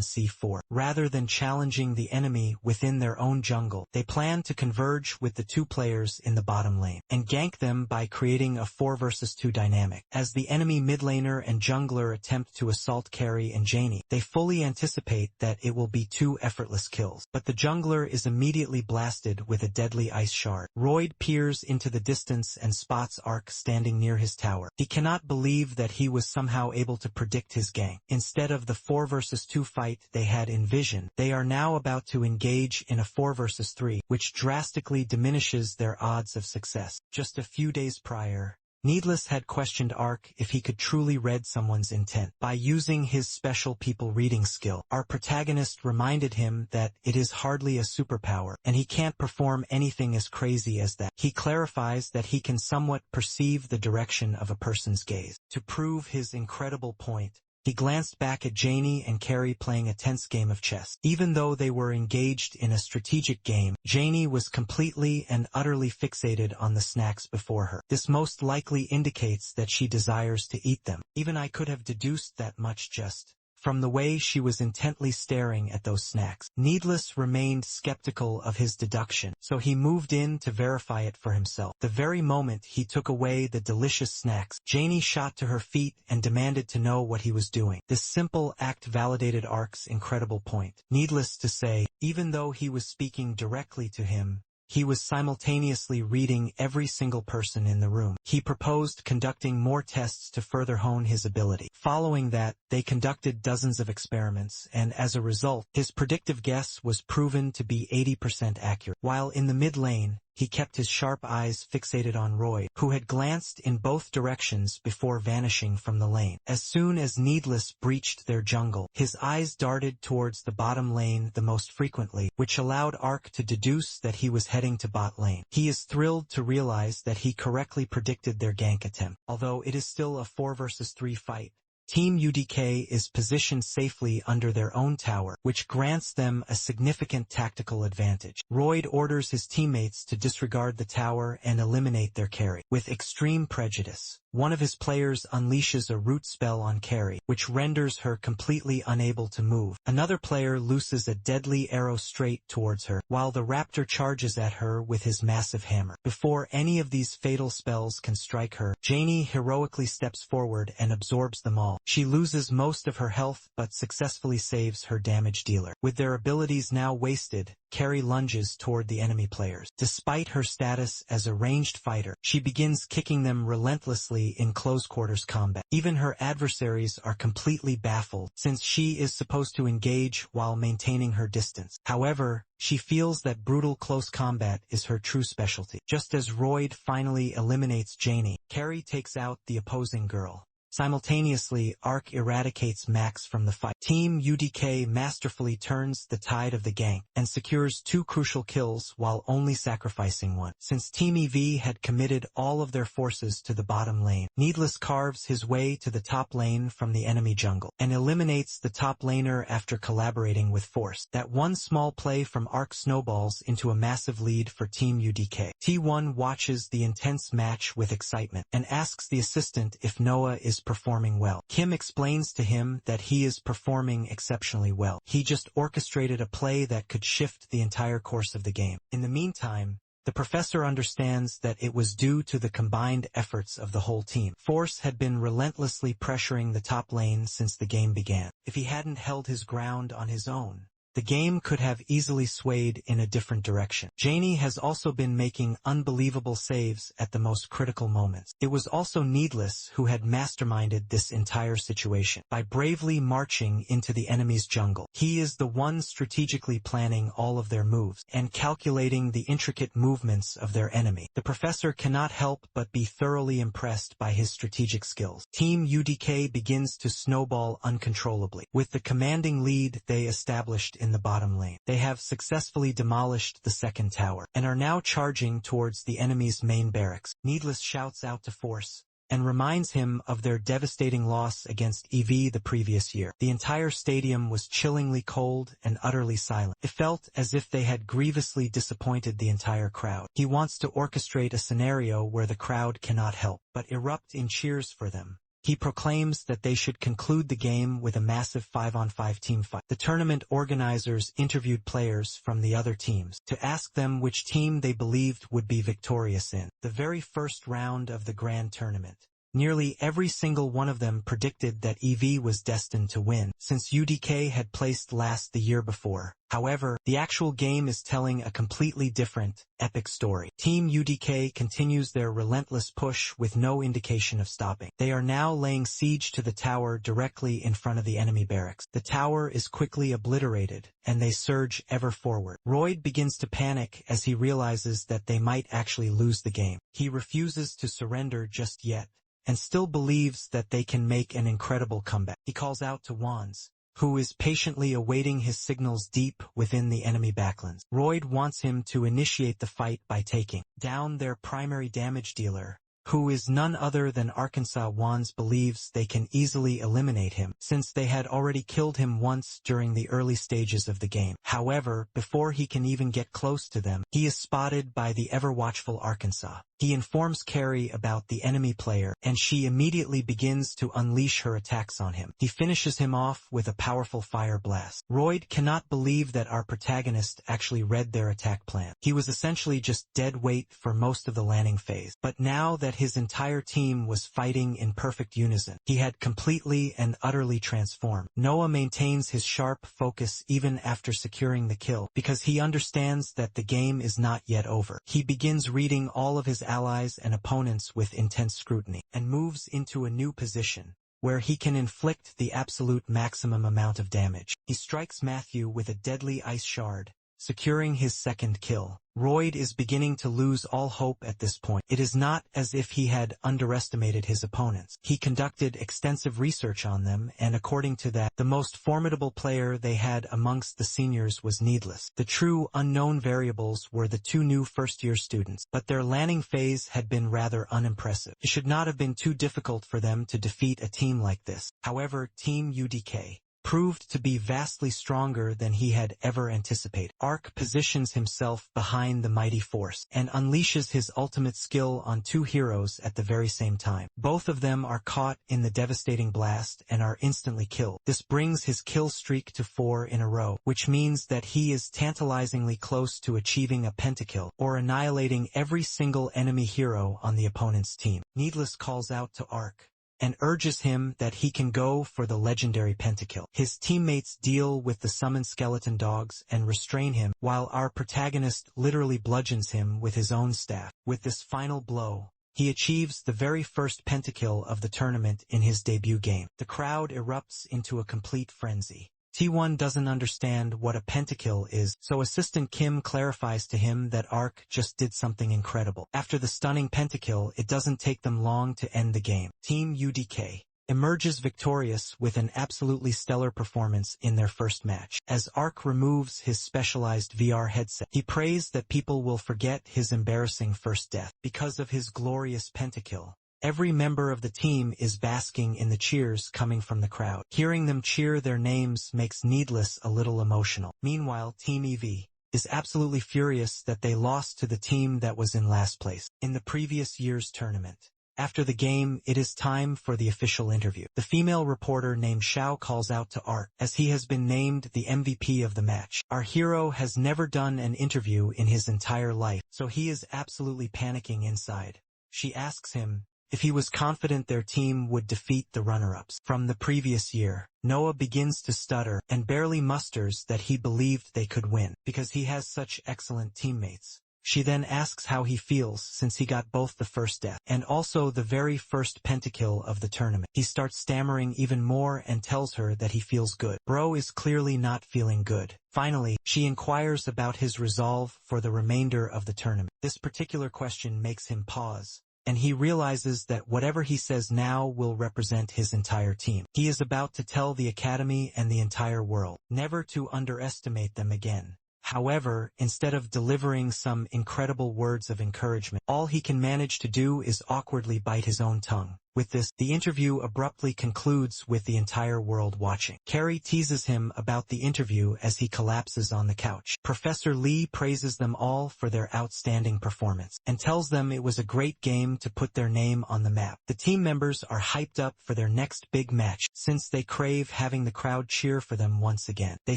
C4. Rather than challenging the enemy within their own jungle, they plan to converge with the two players in the bottom lane. lane, and gank them by creating a 4 vs 2 dynamic. As the enemy mid laner and jungler attempt to assault Carry and Janey, they fully anticipate that it will be 2 effortless kills. But the jungler is immediately blasted with a deadly ice shard. Royd peers into the distance and spots Arc standing near his tower. He cannot believe that he was somehow able to predict his gank. Instead of the 4 vs 2 fight they had envisioned, they are now about to engage in a 4 vs 3, which drastically diminishes their odds of success. Just a few days prior, Needless had questioned Arc if he could truly read someone's intent. By using his special people reading skill, our protagonist reminded him that it is hardly a superpower, and he can't perform anything as crazy as that. He clarifies that he can somewhat perceive the direction of a person's gaze. To prove his incredible point, he glanced back at Janey and Carrie playing a tense game of chess. Even though they were engaged in a strategic game, Janey was completely and utterly fixated on the snacks before her. This most likely indicates that she desires to eat them. Even I could have deduced that much just from the way she was intently staring at those snacks. Needless remained skeptical of his deduction, so he moved in to verify it for himself. The very moment he took away the delicious snacks, Janey shot to her feet and demanded to know what he was doing. This simple act validated Arc's incredible point. Needless to say, even though he was speaking directly to him, he was simultaneously reading every single person in the room. He proposed conducting more tests to further hone his ability. Following that, they conducted dozens of experiments, and as a result, his predictive guess was proven to be 80% accurate. While in the mid lane, he kept his sharp eyes fixated on Roy, who had glanced in both directions before vanishing from the lane. As soon as Needless breached their jungle, his eyes darted towards the bottom lane the most frequently, which allowed Arc to deduce that he was heading to bot lane. He is thrilled to realize that he correctly predicted their gank attempt. Although it is still a 4 vs 3 fight, Team UDK is positioned safely under their own tower, which grants them a significant tactical advantage. Royd orders his teammates to disregard the tower and eliminate their carry. With extreme prejudice, one of his players unleashes a root spell on Carrie, which renders her completely unable to move. Another player looses a deadly arrow straight towards her, while the raptor charges at her with his massive hammer. Before any of these fatal spells can strike her, Janey heroically steps forward and absorbs them all. She loses most of her health but successfully saves her damage dealer. With their abilities now wasted, Carrie lunges toward the enemy players. Despite her status as a ranged fighter, she begins kicking them relentlessly in close-quarters combat. Even her adversaries are completely baffled, since she is supposed to engage while maintaining her distance. However, she feels that brutal close combat is her true specialty. Just as Royd finally eliminates Janey, Carrie takes out the opposing girl. Simultaneously, Arc eradicates Max from the fight. Team UDK masterfully turns the tide of the gank and secures 2 crucial kills while only sacrificing 1. Since Team EV had committed all of their forces to the bottom lane, Needless carves his way to the top lane from the enemy jungle and eliminates the top laner after collaborating with Force. That one small play from Arc snowballs into a massive lead for Team UDK. T1 watches the intense match with excitement and asks the assistant if Noah is performing well. Kim explains to him that he is performing exceptionally well. He just orchestrated a play that could shift the entire course of the game. In the meantime, the professor understands that it was due to the combined efforts of the whole team. Force had been relentlessly pressuring the top lane since the game began. If he hadn't held his ground on his own, the game could have easily swayed in a different direction. Janey has also been making unbelievable saves at the most critical moments. It was also Needless who had masterminded this entire situation. By bravely marching into the enemy's jungle, he is the one strategically planning all of their moves and calculating the intricate movements of their enemy. The professor cannot help but be thoroughly impressed by his strategic skills. Team UDK begins to snowball uncontrollably. With the commanding lead they established in the bottom lane, they have successfully demolished the second tower and are now charging towards the enemy's main barracks. Needless shouts out to Force and reminds him of their devastating loss against EV the previous year. The entire stadium was chillingly cold and utterly silent. It felt as if they had grievously disappointed the entire crowd. He wants to orchestrate a scenario where the crowd cannot help but erupt in cheers for them, He proclaims that they should conclude the game with a massive 5-on-5 team fight. The tournament organizers interviewed players from the other teams to ask them which team they believed would be victorious in the very first round of the grand tournament. Nearly every single one of them predicted that EV was destined to win, since UDK had placed last the year before. However, the actual game is telling a completely different, epic story. Team UDK continues their relentless push with no indication of stopping. They are now laying siege to the tower directly in front of the enemy barracks. The tower is quickly obliterated, and they surge ever forward. Royd begins to panic as he realizes that they might actually lose the game. He refuses to surrender just yet, and still believes that they can make an incredible comeback. He calls out to Wands, who is patiently awaiting his signals deep within the enemy backlands. Royd wants him to initiate the fight by taking down their primary damage dealer, who is none other than Arkansas. Wands believes they can easily eliminate him, since they had already killed him once during the early stages of the game. However, before he can even get close to them, he is spotted by the ever-watchful Arkansas. He informs Carrie about the enemy player, and she immediately begins to unleash her attacks on him. He finishes him off with a powerful fire blast. Royd cannot believe that our protagonist actually read their attack plan. He was essentially just dead weight for most of the landing phase. But now that his entire team was fighting in perfect unison, he had completely and utterly transformed. Noah maintains his sharp focus even after securing the kill, because he understands that the game is not yet over. He begins reading all of his allies and opponents with intense scrutiny, and moves into a new position, where he can inflict the absolute maximum amount of damage. He strikes Matthew with a deadly ice shard, securing his second kill. Royd is beginning to lose all hope at this point. It is not as if he had underestimated his opponents. He conducted extensive research on them, and according to that, the most formidable player they had amongst the seniors was Needless. The true unknown variables were the two new first-year students, but their landing phase had been rather unimpressive. It should not have been too difficult for them to defeat a team like this. However, Team UDK proved to be vastly stronger than he had ever anticipated. Ark positions himself behind the mighty force, and unleashes his ultimate skill on two heroes at the very same time. Both of them are caught in the devastating blast and are instantly killed. This brings his kill streak to 4 in a row, which means that he is tantalizingly close to achieving a pentakill, or annihilating every single enemy hero on the opponent's team. Needless calls out to Ark, and urges him that he can go for the legendary pentakill. His teammates deal with the summoned skeleton dogs and restrain him, while our protagonist literally bludgeons him with his own staff. With this final blow, he achieves the very first pentakill of the tournament in his debut game. The crowd erupts into a complete frenzy. T1 doesn't understand what a pentakill is, so Assistant Kim clarifies to him that Ark just did something incredible. After the stunning pentakill, it doesn't take them long to end the game. Team UDK emerges victorious with an absolutely stellar performance in their first match. As Ark removes his specialized VR headset, he prays that people will forget his embarrassing first death. Because of his glorious pentakill, every member of the team is basking in the cheers coming from the crowd. Hearing them cheer their names makes Needless a little emotional. Meanwhile, Team EV is absolutely furious that they lost to the team that was in last place in the previous year's tournament. After the game, it is time for the official interview. The female reporter named Xiao calls out to Ark, as he has been named the MVP of the match. Our hero has never done an interview in his entire life, so he is absolutely panicking inside. She asks him if he was confident their team would defeat the runner-ups from the previous year. Noah begins to stutter and barely musters that he believed they could win, because he has such excellent teammates. She then asks how he feels since he got both the first death and also the very first pentakill of the tournament. He starts stammering even more and tells her that he feels good. Bro is clearly not feeling good. Finally, she inquires about his resolve for the remainder of the tournament. This particular question makes him pause, and he realizes that whatever he says now will represent his entire team. He is about to tell the Academy and the entire world never to underestimate them again. However, instead of delivering some incredible words of encouragement, all he can manage to do is awkwardly bite his own tongue. With this, the interview abruptly concludes with the entire world watching. Carrie teases him about the interview as he collapses on the couch. Professor Lee praises them all for their outstanding performance, and tells them it was a great game to put their name on the map. The team members are hyped up for their next big match, since they crave having the crowd cheer for them once again. They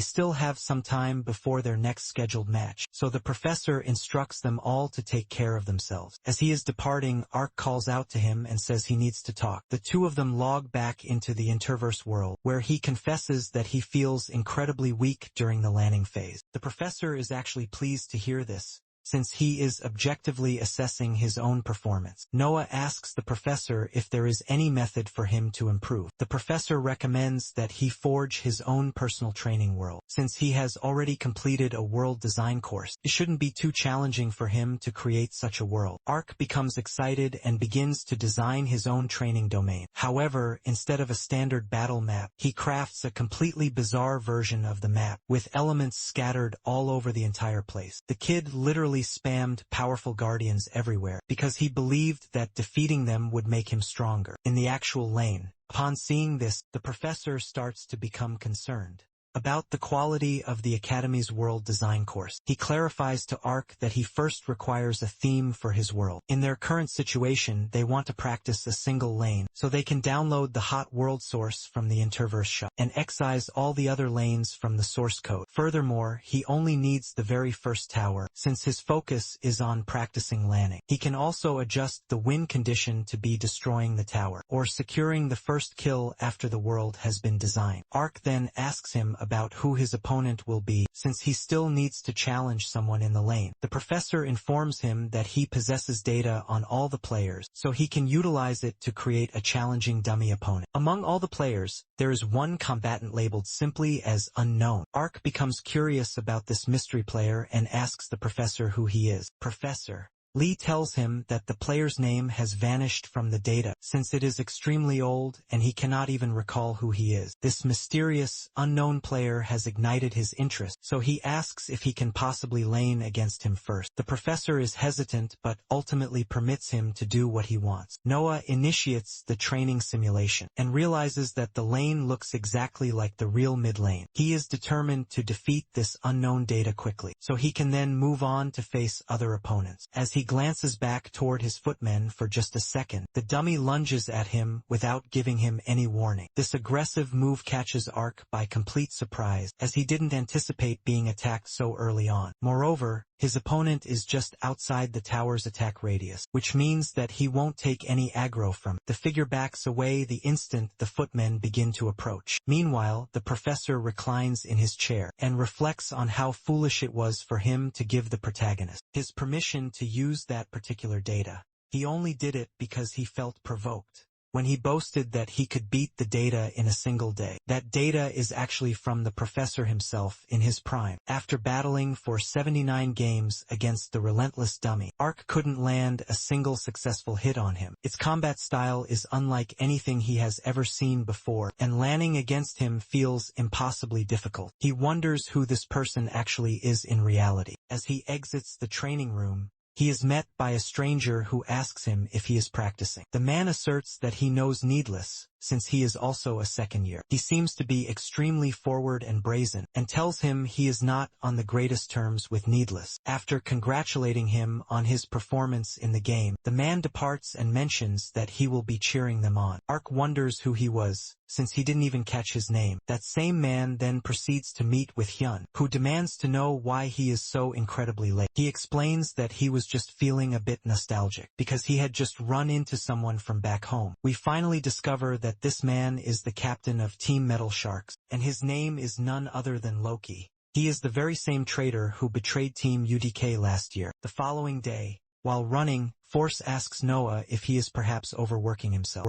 still have some time before their next scheduled match, so the professor instructs them all to take care of themselves. As he is departing, Arc calls out to him and says he needs to talk. The two of them log back into the Interverse world, where he confesses that he feels incredibly weak during the landing phase. The professor is actually pleased to hear this, since he is objectively assessing his own performance. Noah asks the professor if there is any method for him to improve. The professor recommends that he forge his own personal training world. Since he has already completed a world design course, it shouldn't be too challenging for him to create such a world. Arc becomes excited and begins to design his own training domain. However, instead of a standard battle map, he crafts a completely bizarre version of the map, with elements scattered all over the entire place. The kid literally spammed powerful guardians everywhere, because he believed that defeating them would make him stronger in the actual lane. Upon seeing this, the professor starts to become concerned about the quality of the Academy's world design course. He clarifies to Arc that he first requires a theme for his world. In their current situation, they want to practice a single lane, so they can download the hot world source from the Interverse shop, and excise all the other lanes from the source code. Furthermore, he only needs the very first tower, since his focus is on practicing landing. He can also adjust the win condition to be destroying the tower, or securing the first kill after the world has been designed. Arc then asks him about who his opponent will be, since he still needs to challenge someone in the lane. The professor informs him that he possesses data on all the players, so he can utilize it to create a challenging dummy opponent. Among all the players, there is one combatant labeled simply as unknown. Arc becomes curious about this mystery player and asks the professor who he is. Professor Lee tells him that the player's name has vanished from the data, since it is extremely old and he cannot even recall who he is. This mysterious, unknown player has ignited his interest, so he asks if he can possibly lane against him first. The professor is hesitant but ultimately permits him to do what he wants. Noah initiates the training simulation, and realizes that the lane looks exactly like the real mid lane. He is determined to defeat this unknown data quickly, so he can then move on to face other opponents. As he glances back toward his footmen for just a second, the dummy lunges at him without giving him any warning. This aggressive move catches Arc by complete surprise, as he didn't anticipate being attacked so early on. Moreover, his opponent is just outside the tower's attack radius, which means that he won't take any aggro from it. The figure backs away the instant the footmen begin to approach. Meanwhile, the professor reclines in his chair, and reflects on how foolish it was for him to give the protagonist his permission to use that particular data. He only did it because he felt provoked, when he boasted that he could beat the data in a single day. That data is actually from the professor himself in his prime. After battling for 79 games against the relentless dummy, Arc couldn't land a single successful hit on him. Its combat style is unlike anything he has ever seen before, and landing against him feels impossibly difficult. He wonders who this person actually is in reality. As he exits the training room, he is met by a stranger who asks him if he is practicing. The man asserts that he knows Needless, since he is also a second year. He seems to be extremely forward and brazen, and tells him he is not on the greatest terms with Needless. After congratulating him on his performance in the game, the man departs and mentions that he will be cheering them on. Arc wonders who he was, since he didn't even catch his name. That same man then proceeds to meet with Hyun, who demands to know why he is so incredibly late. He explains that he was just feeling a bit nostalgic, because he had just run into someone from back home. We finally discover that this man is the captain of Team Metal Sharks, and his name is none other than Loki. He is the very same traitor who betrayed Team UDK last year. The following day, while running, Force asks Noah if he is perhaps overworking himself,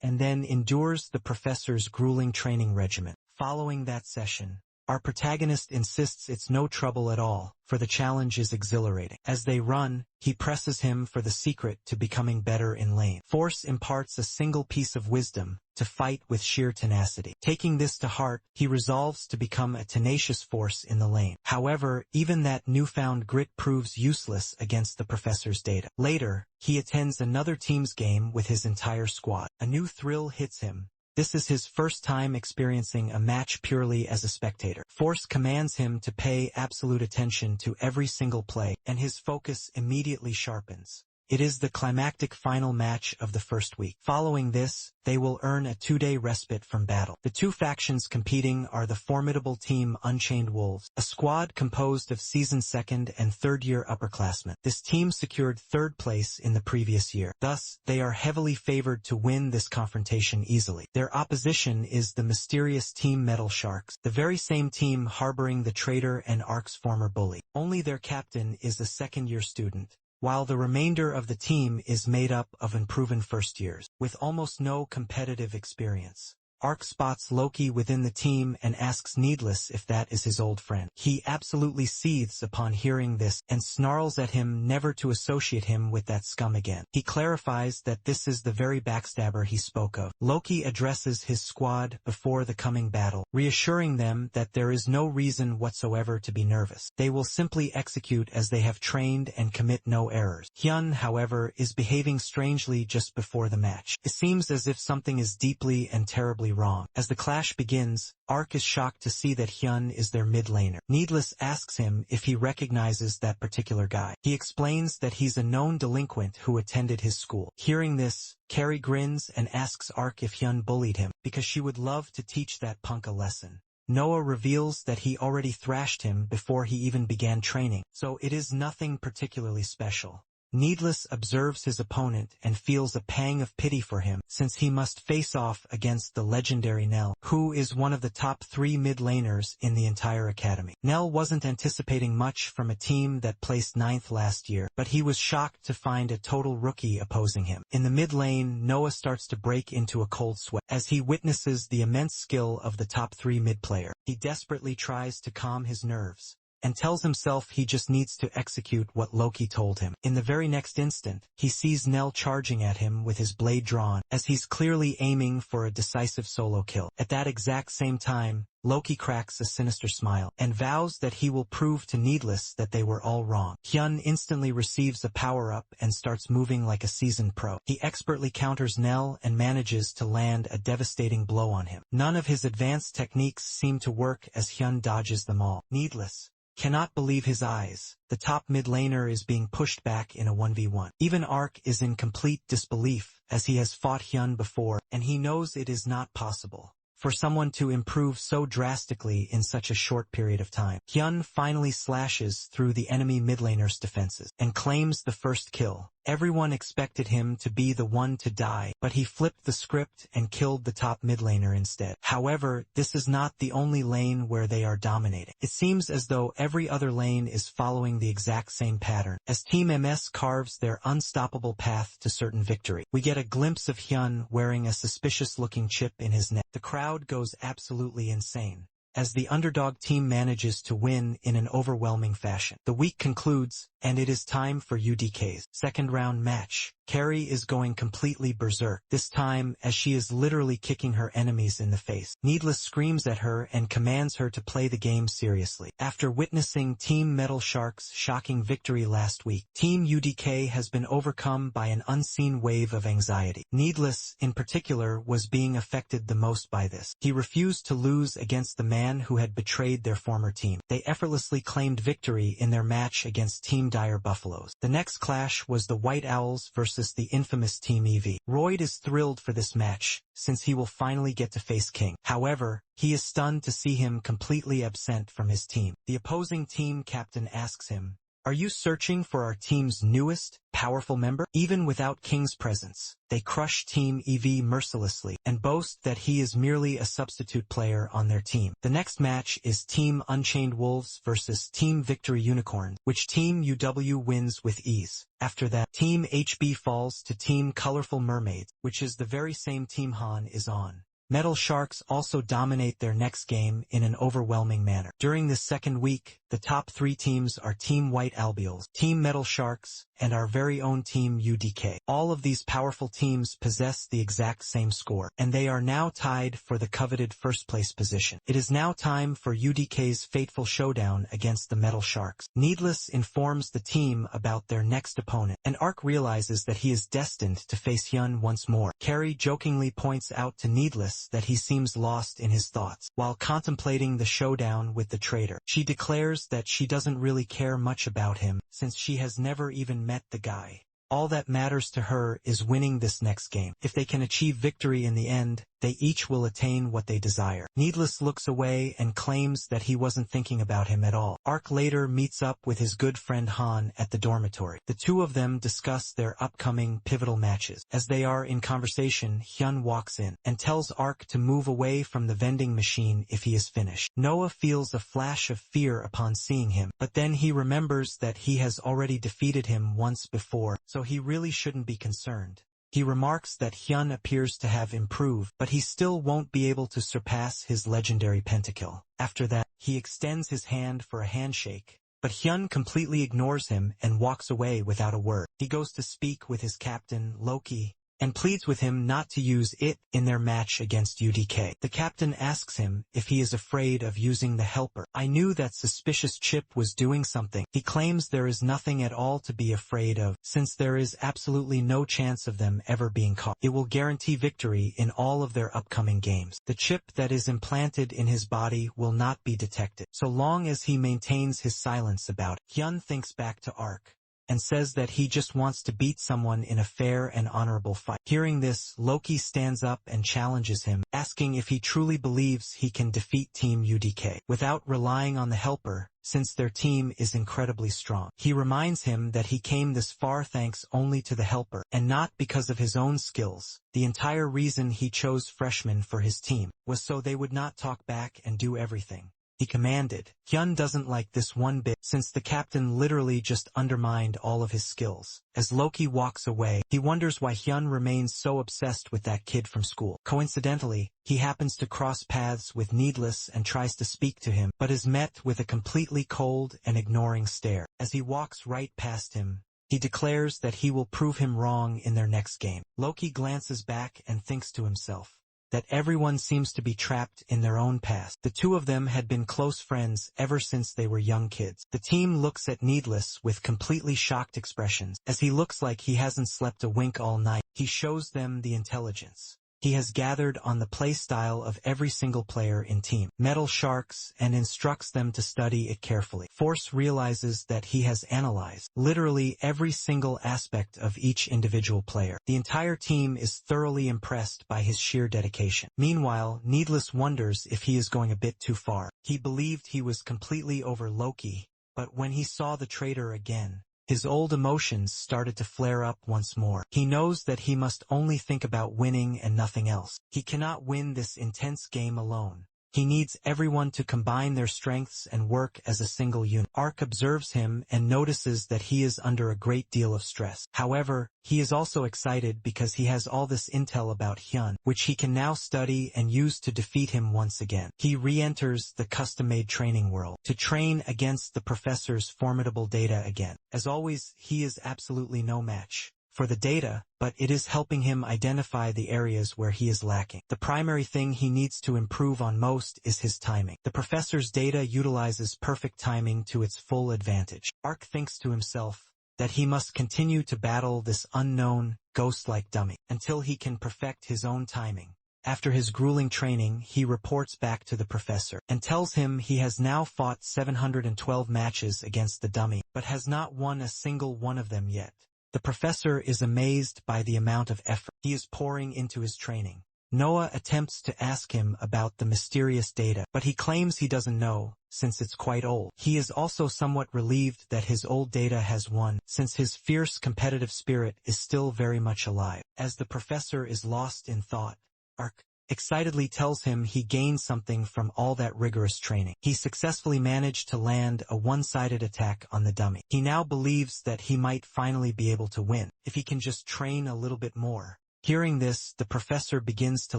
and then endures the professor's grueling training regimen. Following that session, Our protagonist insists it's no trouble at all, for the challenge is exhilarating. As they run, he presses him for the secret to becoming better in lane. Force imparts a single piece of wisdom, to fight with sheer tenacity. Taking this to heart, he resolves to become a tenacious force in the lane. However, even that newfound grit proves useless against the professor's data. Later, he attends another team's game with his entire squad. A new thrill hits him. This is his first time experiencing a match purely as a spectator. Force commands him to pay absolute attention to every single play, and his focus immediately sharpens. It is the climactic final match of the first week. Following this, they will earn a 2-day respite from battle. The two factions competing are the formidable team Unchained Wolves, a squad composed of season 2nd and 3rd-year upperclassmen. This team secured 3rd place in the previous year. Thus, they are heavily favored to win this confrontation easily. Their opposition is the mysterious team Metal Sharks, the very same team harboring the traitor and Ark's former bully. Only their captain is a 2nd-year student, while the remainder of the team is made up of unproven first years, with almost no competitive experience. Arc spots Loki within the team and asks Needless if that is his old friend. He absolutely seethes upon hearing this and snarls at him never to associate him with that scum again. He clarifies that this is the very backstabber he spoke of. Loki addresses his squad before the coming battle, reassuring them that there is no reason whatsoever to be nervous. They will simply execute as they have trained and commit no errors. Hyun, however, is behaving strangely just before the match. It seems as if something is deeply and terribly wrong. As the clash begins, Arc is shocked to see that Hyun is their mid laner. Needless asks him if he recognizes that particular guy. He explains that he's a known delinquent who attended his school. Hearing this, Carrie grins and asks Arc if Hyun bullied him, because she would love to teach that punk a lesson. Noah reveals that he already thrashed him before he even began training, so it is nothing particularly special. Needless observes his opponent and feels a pang of pity for him, since he must face off against the legendary Nell, who is one of the top 3 mid laners in the entire academy. Nell wasn't anticipating much from a team that placed 9th last year, but he was shocked to find a total rookie opposing him. In the mid lane, Noah starts to break into a cold sweat as he witnesses the immense skill of the top 3 mid player. He desperately tries to calm his nerves and tells himself he just needs to execute what Loki told him. In the very next instant, he sees Nell charging at him with his blade drawn, as he's clearly aiming for a decisive solo kill. At that exact same time, Loki cracks a sinister smile and vows that he will prove to Needless that they were all wrong. Hyun instantly receives a power-up and starts moving like a seasoned pro. He expertly counters Nell and manages to land a devastating blow on him. None of his advanced techniques seem to work as Hyun dodges them all. Needless cannot believe his eyes. The top mid laner is being pushed back in a 1v1. Even Arc is in complete disbelief, as he has fought Hyun before, and he knows it is not possible for someone to improve so drastically in such a short period of time. Hyun finally slashes through the enemy mid laner's defenses and claims the first kill. Everyone expected him to be the one to die, but he flipped the script and killed the top mid laner instead. However, this is not the only lane where they are dominating. It seems as though every other lane is following the exact same pattern, as Team MS carves their unstoppable path to certain victory. We get a glimpse of Hyun wearing a suspicious-looking chip in his neck. The crowd goes absolutely insane as the underdog team manages to win in an overwhelming fashion. The week concludes, and it is time for UDK's second round match. Carrie is going completely berserk, this time as she is literally kicking her enemies in the face. Needless screams at her and commands her to play the game seriously. After witnessing Team Metal Shark's shocking victory last week, Team UDK has been overcome by an unseen wave of anxiety. Needless, in particular, was being affected the most by this. He refused to lose against the man who had betrayed their former team. They effortlessly claimed victory in their match against Team Dire Buffaloes. The next clash was the White Owls versus the infamous Team EV. Royd is thrilled for this match, since he will finally get to face King. However, he is stunned to see him completely absent from his team. The opposing team captain asks him, "Are you searching for our team's newest, powerful member?" Even without King's presence, they crush Team EV mercilessly and boast that he is merely a substitute player on their team. The next match is Team Unchained Wolves versus Team Victory Unicorn, which Team UW wins with ease. After that, Team HB falls to Team Colorful Mermaids, which is the very same team Han is on. Metal Sharks also dominate their next game in an overwhelming manner. During this second week, the top 3 teams are Team White Albials, Team Metal Sharks, and our very own Team UDK. All of these powerful teams possess the exact same score, and they are now tied for the coveted first-place position. It is now time for UDK's fateful showdown against the Metal Sharks. Needless informs the team about their next opponent, and Arc realizes that he is destined to face Hyun once more. Carrie jokingly points out to Needless that he seems lost in his thoughts. While contemplating the showdown with the traitor, she declares that she doesn't really care much about him, since she has never even met the guy. All that matters to her is winning this next game. If they can achieve victory in the end, they each will attain what they desire. Needless looks away and claims that he wasn't thinking about him at all. Arc later meets up with his good friend Han at the dormitory. The two of them discuss their upcoming pivotal matches. As they are in conversation, Hyun walks in and tells Arc to move away from the vending machine if he is finished. Noah feels a flash of fear upon seeing him, but then he remembers that he has already defeated him once before, so he really shouldn't be concerned. He remarks that Hyun appears to have improved, but he still won't be able to surpass his legendary pentakill. After that, he extends his hand for a handshake, but Hyun completely ignores him and walks away without a word. He goes to speak with his captain, Loki, and pleads with him not to use it in their match against UDK. The captain asks him if he is afraid of using the helper. I knew that suspicious chip was doing something. He claims there is nothing at all to be afraid of, since there is absolutely no chance of them ever being caught. It will guarantee victory in all of their upcoming games. The chip that is implanted in his body will not be detected, so long as he maintains his silence about it. Hyun thinks back to Arc and says that he just wants to beat someone in a fair and honorable fight. Hearing this, Loki stands up and challenges him, asking if he truly believes he can defeat Team UDK without relying on the helper, since their team is incredibly strong. He reminds him that he came this far thanks only to the helper, and not because of his own skills. The entire reason he chose freshmen for his team was so they would not talk back and do everything he commanded. Hyun doesn't like this one bit, since the captain literally just undermined all of his skills. As Loki walks away, he wonders why Hyun remains so obsessed with that kid from school. Coincidentally, he happens to cross paths with Needless and tries to speak to him, but is met with a completely cold and ignoring stare. As he walks right past him, he declares that he will prove him wrong in their next game. Loki glances back and thinks to himself that everyone seems to be trapped in their own past. The two of them had been close friends ever since they were young kids. The team looks at Needless with completely shocked expressions. As he looks like he hasn't slept a wink all night, he shows them the intelligence he has gathered on the playstyle of every single player in Team Metal Sharks and instructs them to study it carefully. Force realizes that he has analyzed literally every single aspect of each individual player. The entire team is thoroughly impressed by his sheer dedication. Meanwhile, Needless wonders if he is going a bit too far. He believed he was completely over Loki, but when he saw the traitor again, his old emotions started to flare up once more. He knows that he must only think about winning and nothing else. He cannot win this intense game alone. He needs everyone to combine their strengths and work as a single unit. Arc observes him and notices that he is under a great deal of stress. However, he is also excited because he has all this intel about Hyun, which he can now study and use to defeat him once again. He re-enters the custom-made training world to train against the professor's formidable data again. As always, he is absolutely no match for the data, but it is helping him identify the areas where he is lacking. The primary thing he needs to improve on most is his timing. The professor's data utilizes perfect timing to its full advantage. Arc thinks to himself that he must continue to battle this unknown, ghost-like dummy until he can perfect his own timing. After his grueling training, he reports back to the professor and tells him he has now fought 712 matches against the dummy, but has not won a single one of them yet. The professor is amazed by the amount of effort he is pouring into his training. Noah attempts to ask him about the mysterious data, but he claims he doesn't know, since it's quite old. He is also somewhat relieved that his old data has won, since his fierce competitive spirit is still very much alive. As the professor is lost in thought, Arc excitedly tells him he gained something from all that rigorous training. He successfully managed to land a one-sided attack on the dummy. He now believes that he might finally be able to win, if he can just train a little bit more. Hearing this, the professor begins to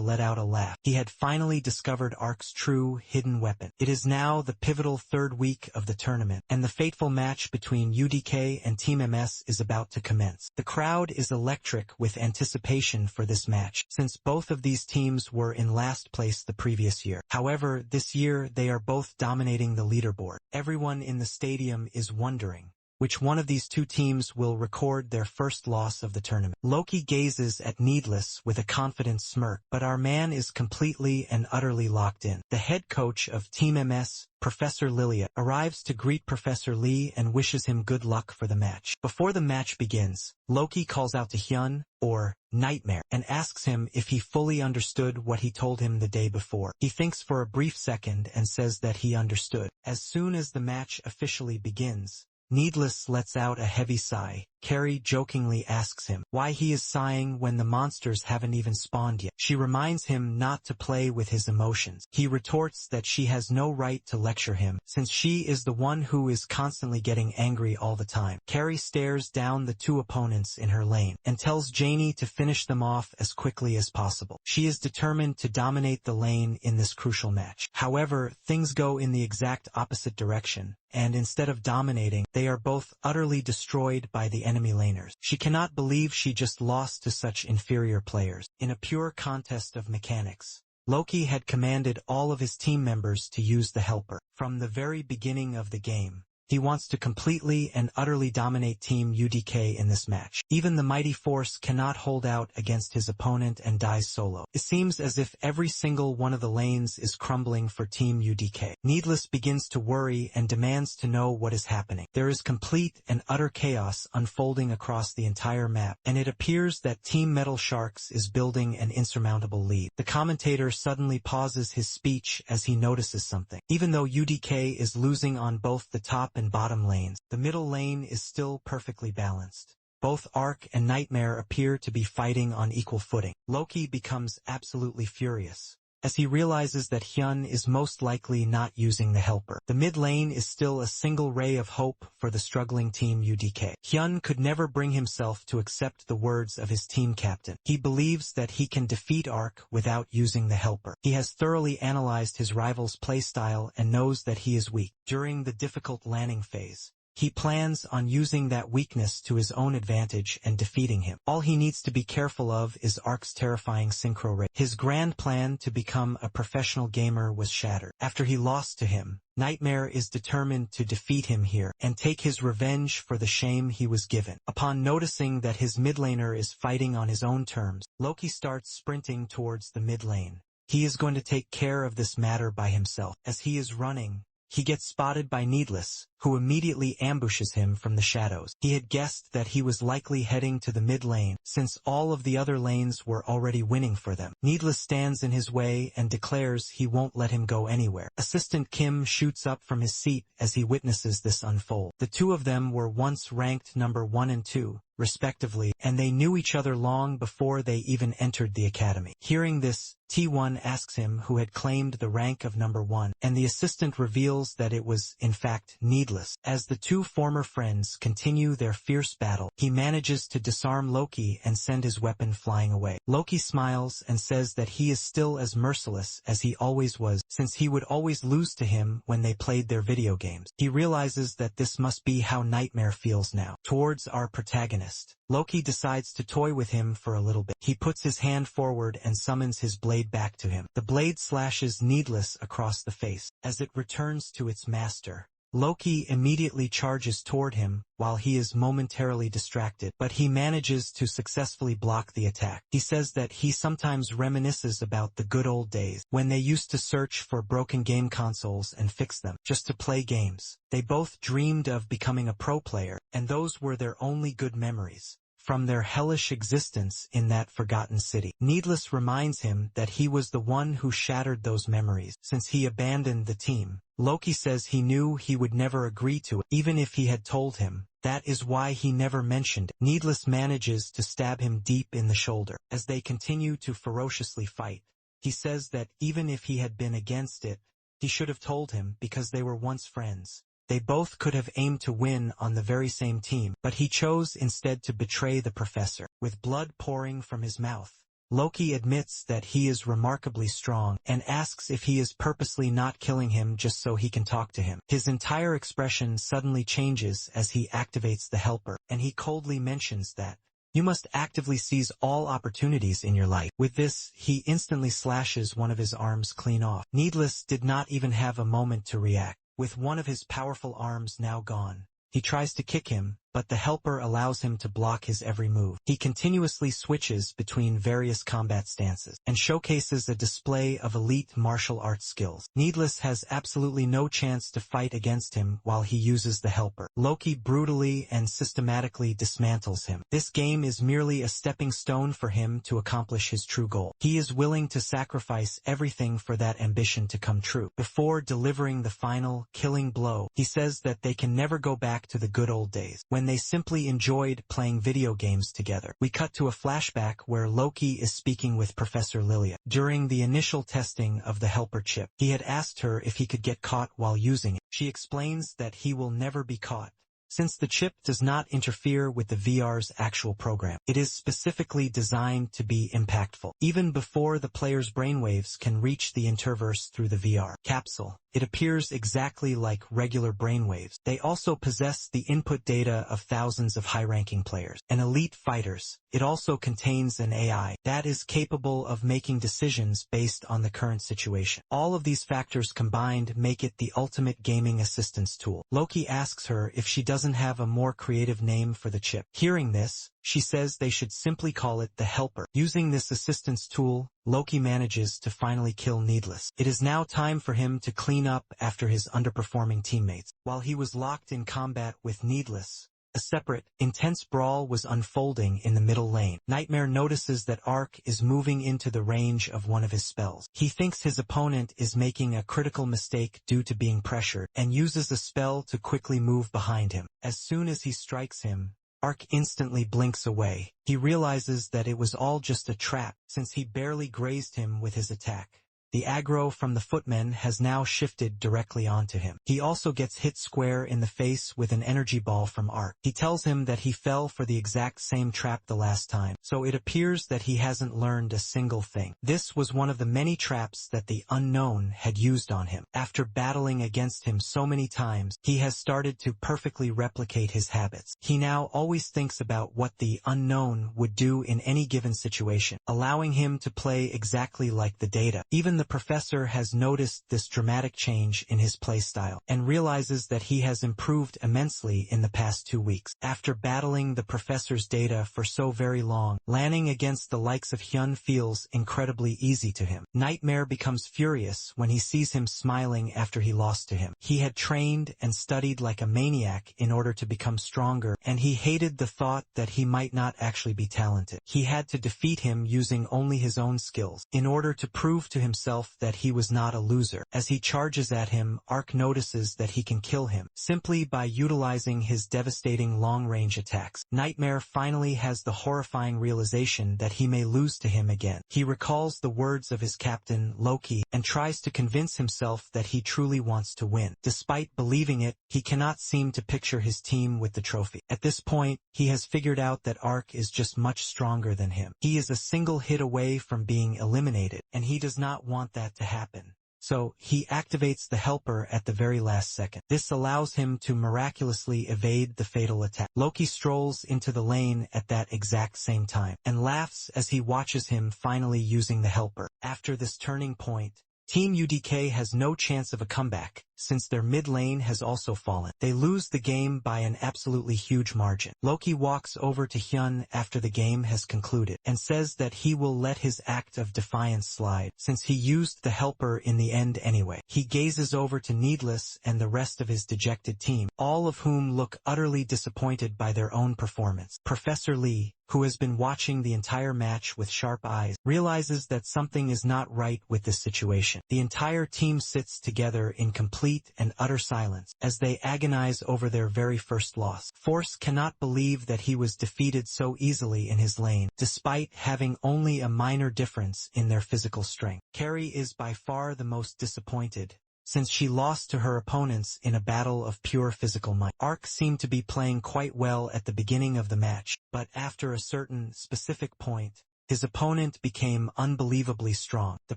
let out a laugh. He had finally discovered Ark's true, hidden weapon. It is now the pivotal third week of the tournament, and the fateful match between UDK and Team MS is about to commence. The crowd is electric with anticipation for this match, since both of these teams were in last place the previous year. However, this year they are both dominating the leaderboard. Everyone in the stadium is wondering which one of these two teams will record their first loss of the tournament. Loki gazes at Needless with a confident smirk, but our man is completely and utterly locked in. The head coach of Team MS, Professor Lilia, arrives to greet Professor Lee and wishes him good luck for the match. Before the match begins, Loki calls out to Hyun, or Nightmare, and asks him if he fully understood what he told him the day before. He thinks for a brief second and says that he understood. As soon as the match officially begins, Needless lets out a heavy sigh. Carrie jokingly asks him why he is sighing when the monsters haven't even spawned yet. She reminds him not to play with his emotions. He retorts that she has no right to lecture him, since she is the one who is constantly getting angry all the time. Carrie stares down the two opponents in her lane, and tells Janie to finish them off as quickly as possible. She is determined to dominate the lane in this crucial match. However, things go in the exact opposite direction, and instead of dominating, they are both utterly destroyed by the enemy laners. She cannot believe she just lost to such inferior players. In a pure contest of mechanics, Loki had commanded all of his team members to use the helper. From the very beginning of the game, he wants to completely and utterly dominate Team UDK in this match. Even the mighty force cannot hold out against his opponent and dies solo. It seems as if every single one of the lanes is crumbling for Team UDK. Needless begins to worry and demands to know what is happening. There is complete and utter chaos unfolding across the entire map, and it appears that Team Metal Sharks is building an insurmountable lead. The commentator suddenly pauses his speech as he notices something. Even though UDK is losing on both the top and bottom lanes, the middle lane is still perfectly balanced. Both Arc and Nightmare appear to be fighting on equal footing. Loki becomes absolutely furious as he realizes that Hyun is most likely not using the helper. The mid lane is still a single ray of hope for the struggling Team UDK. Hyun could never bring himself to accept the words of his team captain. He believes that he can defeat Arc without using the helper. He has thoroughly analyzed his rival's playstyle and knows that he is weak. During the difficult landing phase, he plans on using that weakness to his own advantage and defeating him. All he needs to be careful of is Ark's terrifying synchro rate. His grand plan to become a professional gamer was shattered. After he lost to him, Nightmare is determined to defeat him here and take his revenge for the shame he was given. Upon noticing that his mid laner is fighting on his own terms, Loki starts sprinting towards the mid lane. He is going to take care of this matter by himself. As he is running, he gets spotted by Needless, who immediately ambushes him from the shadows. He had guessed that he was likely heading to the mid lane, since all of the other lanes were already winning for them. Needless stands in his way and declares he won't let him go anywhere. Assistant Kim shoots up from his seat as he witnesses this unfold. The two of them were once ranked number 1 and 2, respectively, and they knew each other long before they even entered the academy. Hearing this, T1 asks him who had claimed the rank of number 1, and the assistant reveals that it was, in fact, Needless. As the two former friends continue their fierce battle, he manages to disarm Loki and send his weapon flying away. Loki smiles and says that he is still as merciless as he always was, since he would always lose to him when they played their video games. He realizes that this must be how Nightmare feels now. Towards our protagonist, Loki decides to toy with him for a little bit. He puts his hand forward and summons his blade back to him. The blade slashes Needless across the face. As it returns to its master, Loki immediately charges toward him while he is momentarily distracted, but he manages to successfully block the attack. He says that he sometimes reminisces about the good old days when they used to search for broken game consoles and fix them just to play games. They both dreamed of becoming a pro player, and those were their only good memories from their hellish existence in that forgotten city. Needless reminds him that he was the one who shattered those memories since he abandoned the team. Loki says he knew he would never agree to it, even if he had told him. That is why he never mentioned it. Needless manages to stab him deep in the shoulder. As they continue to ferociously fight, he says that even if he had been against it, he should have told him because they were once friends. They both could have aimed to win on the very same team, but he chose instead to betray the professor. With blood pouring from his mouth, Loki admits that he is remarkably strong and asks if he is purposely not killing him just so he can talk to him. His entire expression suddenly changes as he activates the helper, and he coldly mentions that you must actively seize all opportunities in your life. With this, he instantly slashes one of his arms clean off. Needless did not even have a moment to react. With one of his powerful arms now gone, he tries to kick him, but the helper allows him to block his every move. He continuously switches between various combat stances and showcases a display of elite martial arts skills. Needless has absolutely no chance to fight against him while he uses the helper. Loki brutally and systematically dismantles him. This game is merely a stepping stone for him to accomplish his true goal. He is willing to sacrifice everything for that ambition to come true. Before delivering the final, killing blow, he says that they can never go back to the good old days, when they simply enjoyed playing video games together. We cut to a flashback where Loki is speaking with Professor Lilia. During the initial testing of the helper chip, he had asked her if he could get caught while using it. She explains that he will never be caught, since the chip does not interfere with the VR's actual program. It is specifically designed to be impactful, even before the player's brainwaves can reach the interverse through the VR capsule. It appears exactly like regular brainwaves. They also possess the input data of thousands of high-ranking players and elite fighters. It also contains an AI that is capable of making decisions based on the current situation. All of these factors combined make it the ultimate gaming assistance tool. Loki asks her if she doesn't have a more creative name for the chip. Hearing this, she says they should simply call it the helper. Using this assistance tool, Loki manages to finally kill Needless. It is now time for him to clean up after his underperforming teammates. While he was locked in combat with Needless, a separate, intense brawl was unfolding in the middle lane. Nightmare notices that Arc is moving into the range of one of his spells. He thinks his opponent is making a critical mistake due to being pressured, and uses a spell to quickly move behind him. As soon as he strikes him, Arc instantly blinks away. He realizes that it was all just a trap, since he barely grazed him with his attack. The aggro from the footmen has now shifted directly onto him. He also gets hit square in the face with an energy ball from Arc. He tells him that he fell for the exact same trap the last time, so it appears that he hasn't learned a single thing. This was one of the many traps that the Unknown had used on him. After battling against him so many times, he has started to perfectly replicate his habits. He now always thinks about what the Unknown would do in any given situation, allowing him to play exactly like the data. Even the professor has noticed this dramatic change in his playstyle, and realizes that he has improved immensely in the past 2 weeks. After battling the professor's data for so very long, landing against the likes of Hyun feels incredibly easy to him. Nightmare becomes furious when he sees him smiling after he lost to him. He had trained and studied like a maniac in order to become stronger, and he hated the thought that he might not actually be talented. He had to defeat him using only his own skills, in order to prove to himself that he was not a loser. As he charges at him, Arc notices that he can kill him, simply by utilizing his devastating long-range attacks. Nightmare finally has the horrifying realization that he may lose to him again. He recalls the words of his captain, Loki, and tries to convince himself that he truly wants to win. Despite believing it, he cannot seem to picture his team with the trophy. At this point, he has figured out that Arc is just much stronger than him. He is a single hit away from being eliminated, and he does not want that to happen. So, he activates the helper at the very last second. This allows him to miraculously evade the fatal attack. Loki strolls into the lane at that exact same time, and laughs as he watches him finally using the helper. After this turning point, Team UDK has no chance of a comeback, since their mid lane has also fallen. They lose the game by an absolutely huge margin. Loki walks over to Hyun after the game has concluded, and says that he will let his act of defiance slide, since he used the helper in the end anyway. He gazes over to Needless and the rest of his dejected team, all of whom look utterly disappointed by their own performance. Professor Lee, who has been watching the entire match with sharp eyes, realizes that something is not right with this situation. The entire team sits together in complete and utter silence, as they agonize over their very first loss. Force cannot believe that he was defeated so easily in his lane, despite having only a minor difference in their physical strength. Carrie is by far the most disappointed, since she lost to her opponents in a battle of pure physical might. Arc seemed to be playing quite well at the beginning of the match, but after a certain specific point, his opponent became unbelievably strong. The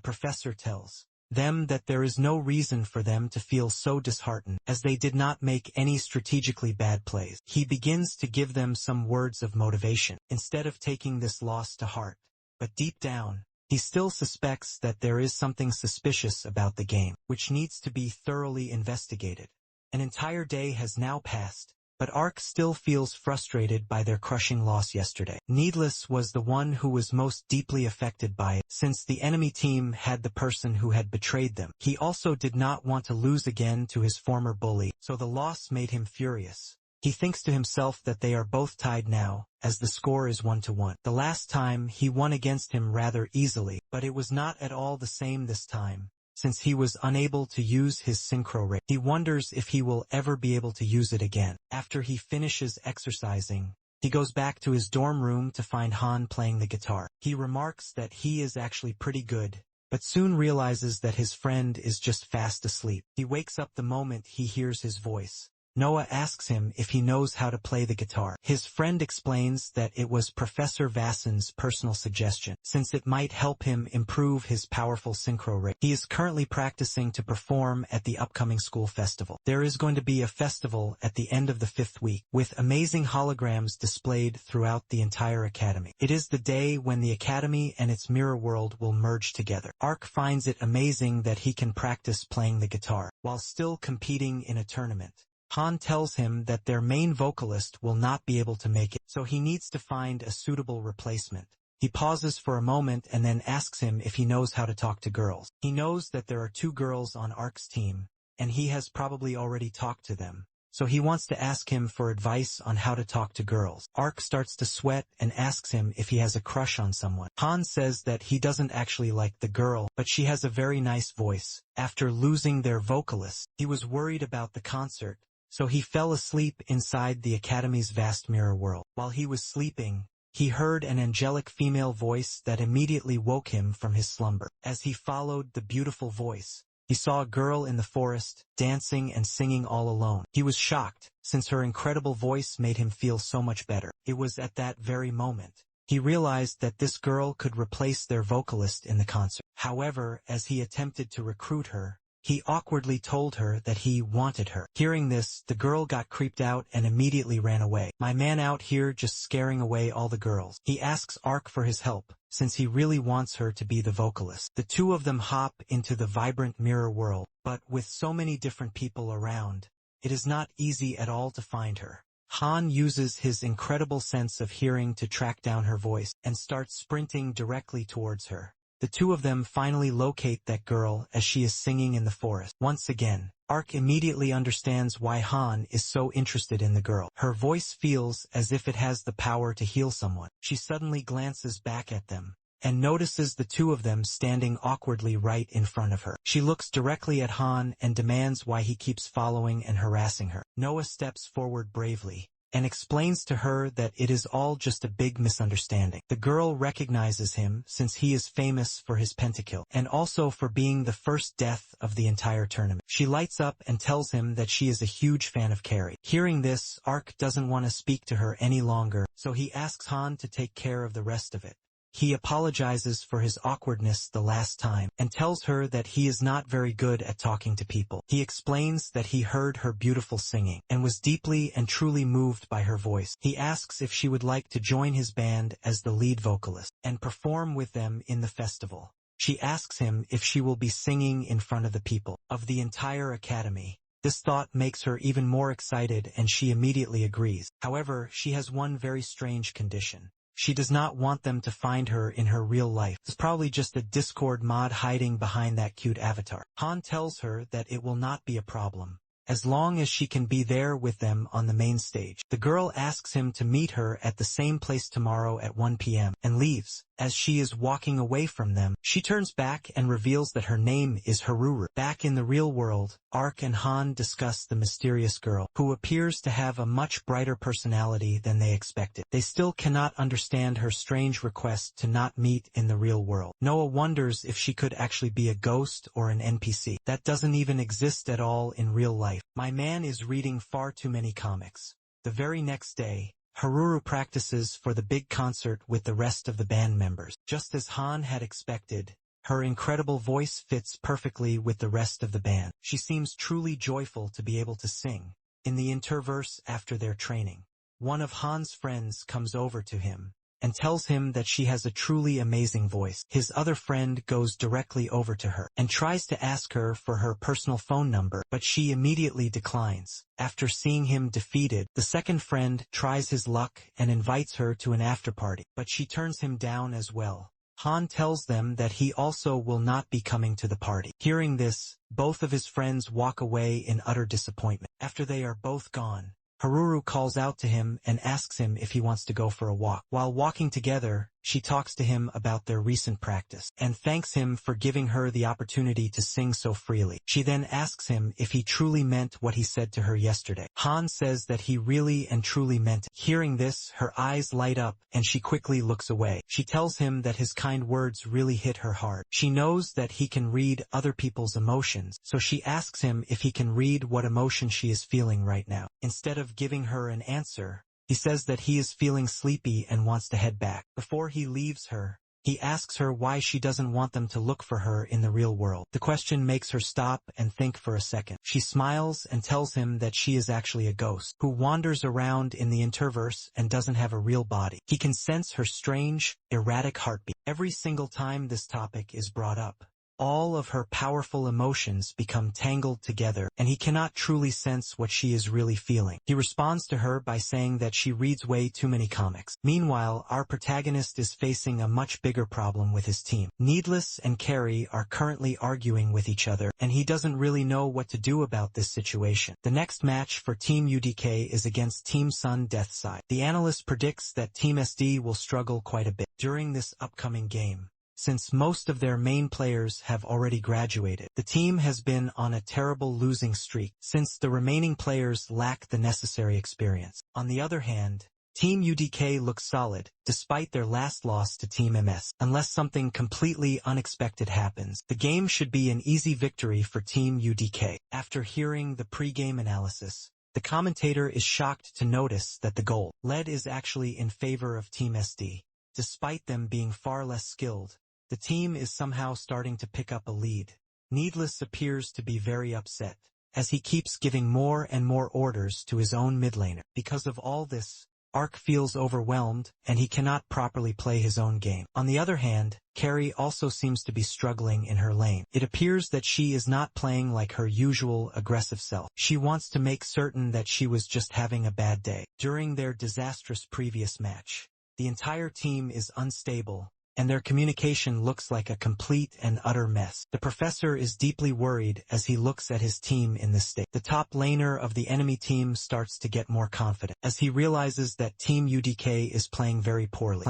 professor tells them that there is no reason for them to feel so disheartened, as they did not make any strategically bad plays. He begins to give them some words of motivation, instead of taking this loss to heart. But deep down, he still suspects that there is something suspicious about the game, which needs to be thoroughly investigated. An entire day has now passed, but Arc still feels frustrated by their crushing loss yesterday. Needless was the one who was most deeply affected by it, since the enemy team had the person who had betrayed them. He also did not want to lose again to his former bully, so the loss made him furious. He thinks to himself that they are both tied now, as the score is 1-1. The last time he won against him rather easily, but it was not at all the same this time, since he was unable to use his synchro ray. He wonders if he will ever be able to use it again. After he finishes exercising, he goes back to his dorm room to find Han playing the guitar. He remarks that he is actually pretty good, but soon realizes that his friend is just fast asleep. He wakes up the moment he hears his voice. Noah asks him if he knows how to play the guitar. His friend explains that it was Professor Vassen's personal suggestion, since it might help him improve his powerful synchro ray. He is currently practicing to perform at the upcoming school festival. There is going to be a festival at the end of the 5th week, with amazing holograms displayed throughout the entire academy. It is the day when the academy and its mirror world will merge together. Arc finds it amazing that he can practice playing the guitar, while still competing in a tournament. Han tells him that their main vocalist will not be able to make it, so he needs to find a suitable replacement. He pauses for a moment and then asks him if he knows how to talk to girls. He knows that there are 2 girls on Arc's team, and he has probably already talked to them, so he wants to ask him for advice on how to talk to girls. Arc starts to sweat and asks him if he has a crush on someone. Han says that he doesn't actually like the girl, but she has a very nice voice. After losing their vocalist, he was worried about the concert, so he fell asleep inside the Academy's vast mirror world. While he was sleeping, he heard an angelic female voice that immediately woke him from his slumber. As he followed the beautiful voice, he saw a girl in the forest, dancing and singing all alone. He was shocked, since her incredible voice made him feel so much better. It was at that very moment he realized that this girl could replace their vocalist in the concert. However, as he attempted to recruit her, he awkwardly told her that he wanted her. Hearing this, the girl got creeped out and immediately ran away. My man out here just scaring away all the girls. He asks Arc for his help, since he really wants her to be the vocalist. The 2 of them hop into the vibrant mirror world, but with so many different people around, it is not easy at all to find her. Han uses his incredible sense of hearing to track down her voice, and starts sprinting directly towards her. The 2 of them finally locate that girl as she is singing in the forest. Once again, Arc immediately understands why Han is so interested in the girl. Her voice feels as if it has the power to heal someone. She suddenly glances back at them, and notices the 2 of them standing awkwardly right in front of her. She looks directly at Han and demands why he keeps following and harassing her. Noah steps forward bravely, and explains to her that it is all just a big misunderstanding. The girl recognizes him since he is famous for his pentakill, and also for being the first death of the entire tournament. She lights up and tells him that she is a huge fan of Carrie. Hearing this, Arc doesn't want to speak to her any longer, so he asks Han to take care of the rest of it. He apologizes for his awkwardness the last time, and tells her that he is not very good at talking to people. He explains that he heard her beautiful singing, and was deeply and truly moved by her voice. He asks if she would like to join his band as the lead vocalist, and perform with them in the festival. She asks him if she will be singing in front of the people of the entire academy. This thought makes her even more excited, and she immediately agrees. However, she has one very strange condition. She does not want them to find her in her real life. It's probably just a Discord mod hiding behind that cute avatar. Han tells her that it will not be a problem, as long as she can be there with them on the main stage. The girl asks him to meet her at the same place tomorrow at 1 p.m. and leaves. As she is walking away from them, she turns back and reveals that her name is Haruru. Back in the real world, Ark and Han discuss the mysterious girl, who appears to have a much brighter personality than they expected. They still cannot understand her strange request to not meet in the real world. Noah wonders if she could actually be a ghost or an NPC. That doesn't even exist at all in real life. My man is reading far too many comics. The very next day, Haruru practices for the big concert with the rest of the band members. Just as Han had expected, her incredible voice fits perfectly with the rest of the band. She seems truly joyful to be able to sing. In the interverse after their training, one of Han's friends comes over to him and tells him that she has a truly amazing voice. His other friend goes directly over to her and tries to ask her for her personal phone number, but she immediately declines. After seeing him defeated, the second friend tries his luck and invites her to an after-party, but she turns him down as well. Han tells them that he also will not be coming to the party. Hearing this, both of his friends walk away in utter disappointment. After they are both gone, Haruru calls out to him and asks him if he wants to go for a walk. While walking together, she talks to him about their recent practice and thanks him for giving her the opportunity to sing so freely. She then asks him if he truly meant what he said to her yesterday. Han says that he really and truly meant it. Hearing this, her eyes light up and she quickly looks away. She tells him that his kind words really hit her hard. She knows that he can read other people's emotions, so she asks him if he can read what emotion she is feeling right now. Instead of giving her an answer, he says that he is feeling sleepy and wants to head back. Before he leaves her, he asks her why she doesn't want them to look for her in the real world. The question makes her stop and think for a second. She smiles and tells him that she is actually a ghost who wanders around in the interverse and doesn't have a real body. He can sense her strange, erratic heartbeat. Every single time this topic is brought up, all of her powerful emotions become tangled together, and he cannot truly sense what she is really feeling. He responds to her by saying that she reads way too many comics. Meanwhile, our protagonist is facing a much bigger problem with his team. Needless and Carrie are currently arguing with each other, and he doesn't really know what to do about this situation. The next match for Team UDK is against Team Sun Deathside. The analyst predicts that Team SD will struggle quite a bit during this upcoming game. Since most of their main players have already graduated, the team has been on a terrible losing streak since the remaining players lack the necessary experience. On the other hand, Team UDK looks solid, despite their last loss to Team MS. Unless something completely unexpected happens, the game should be an easy victory for Team UDK. After hearing the pre-game analysis, the commentator is shocked to notice that the goal lead is actually in favor of Team SD. Despite them being far less skilled, the team is somehow starting to pick up a lead. Needless appears to be very upset, as he keeps giving more and more orders to his own mid laner. Because of all this, Ark feels overwhelmed, and he cannot properly play his own game. On the other hand, Carrie also seems to be struggling in her lane. It appears that she is not playing like her usual aggressive self. She wants to make certain that she was just having a bad day. During their disastrous previous match, the entire team is unstable, and their communication looks like a complete and utter mess. The professor is deeply worried as he looks at his team in this state. The top laner of the enemy team starts to get more confident, as he realizes that Team UDK is playing very poorly.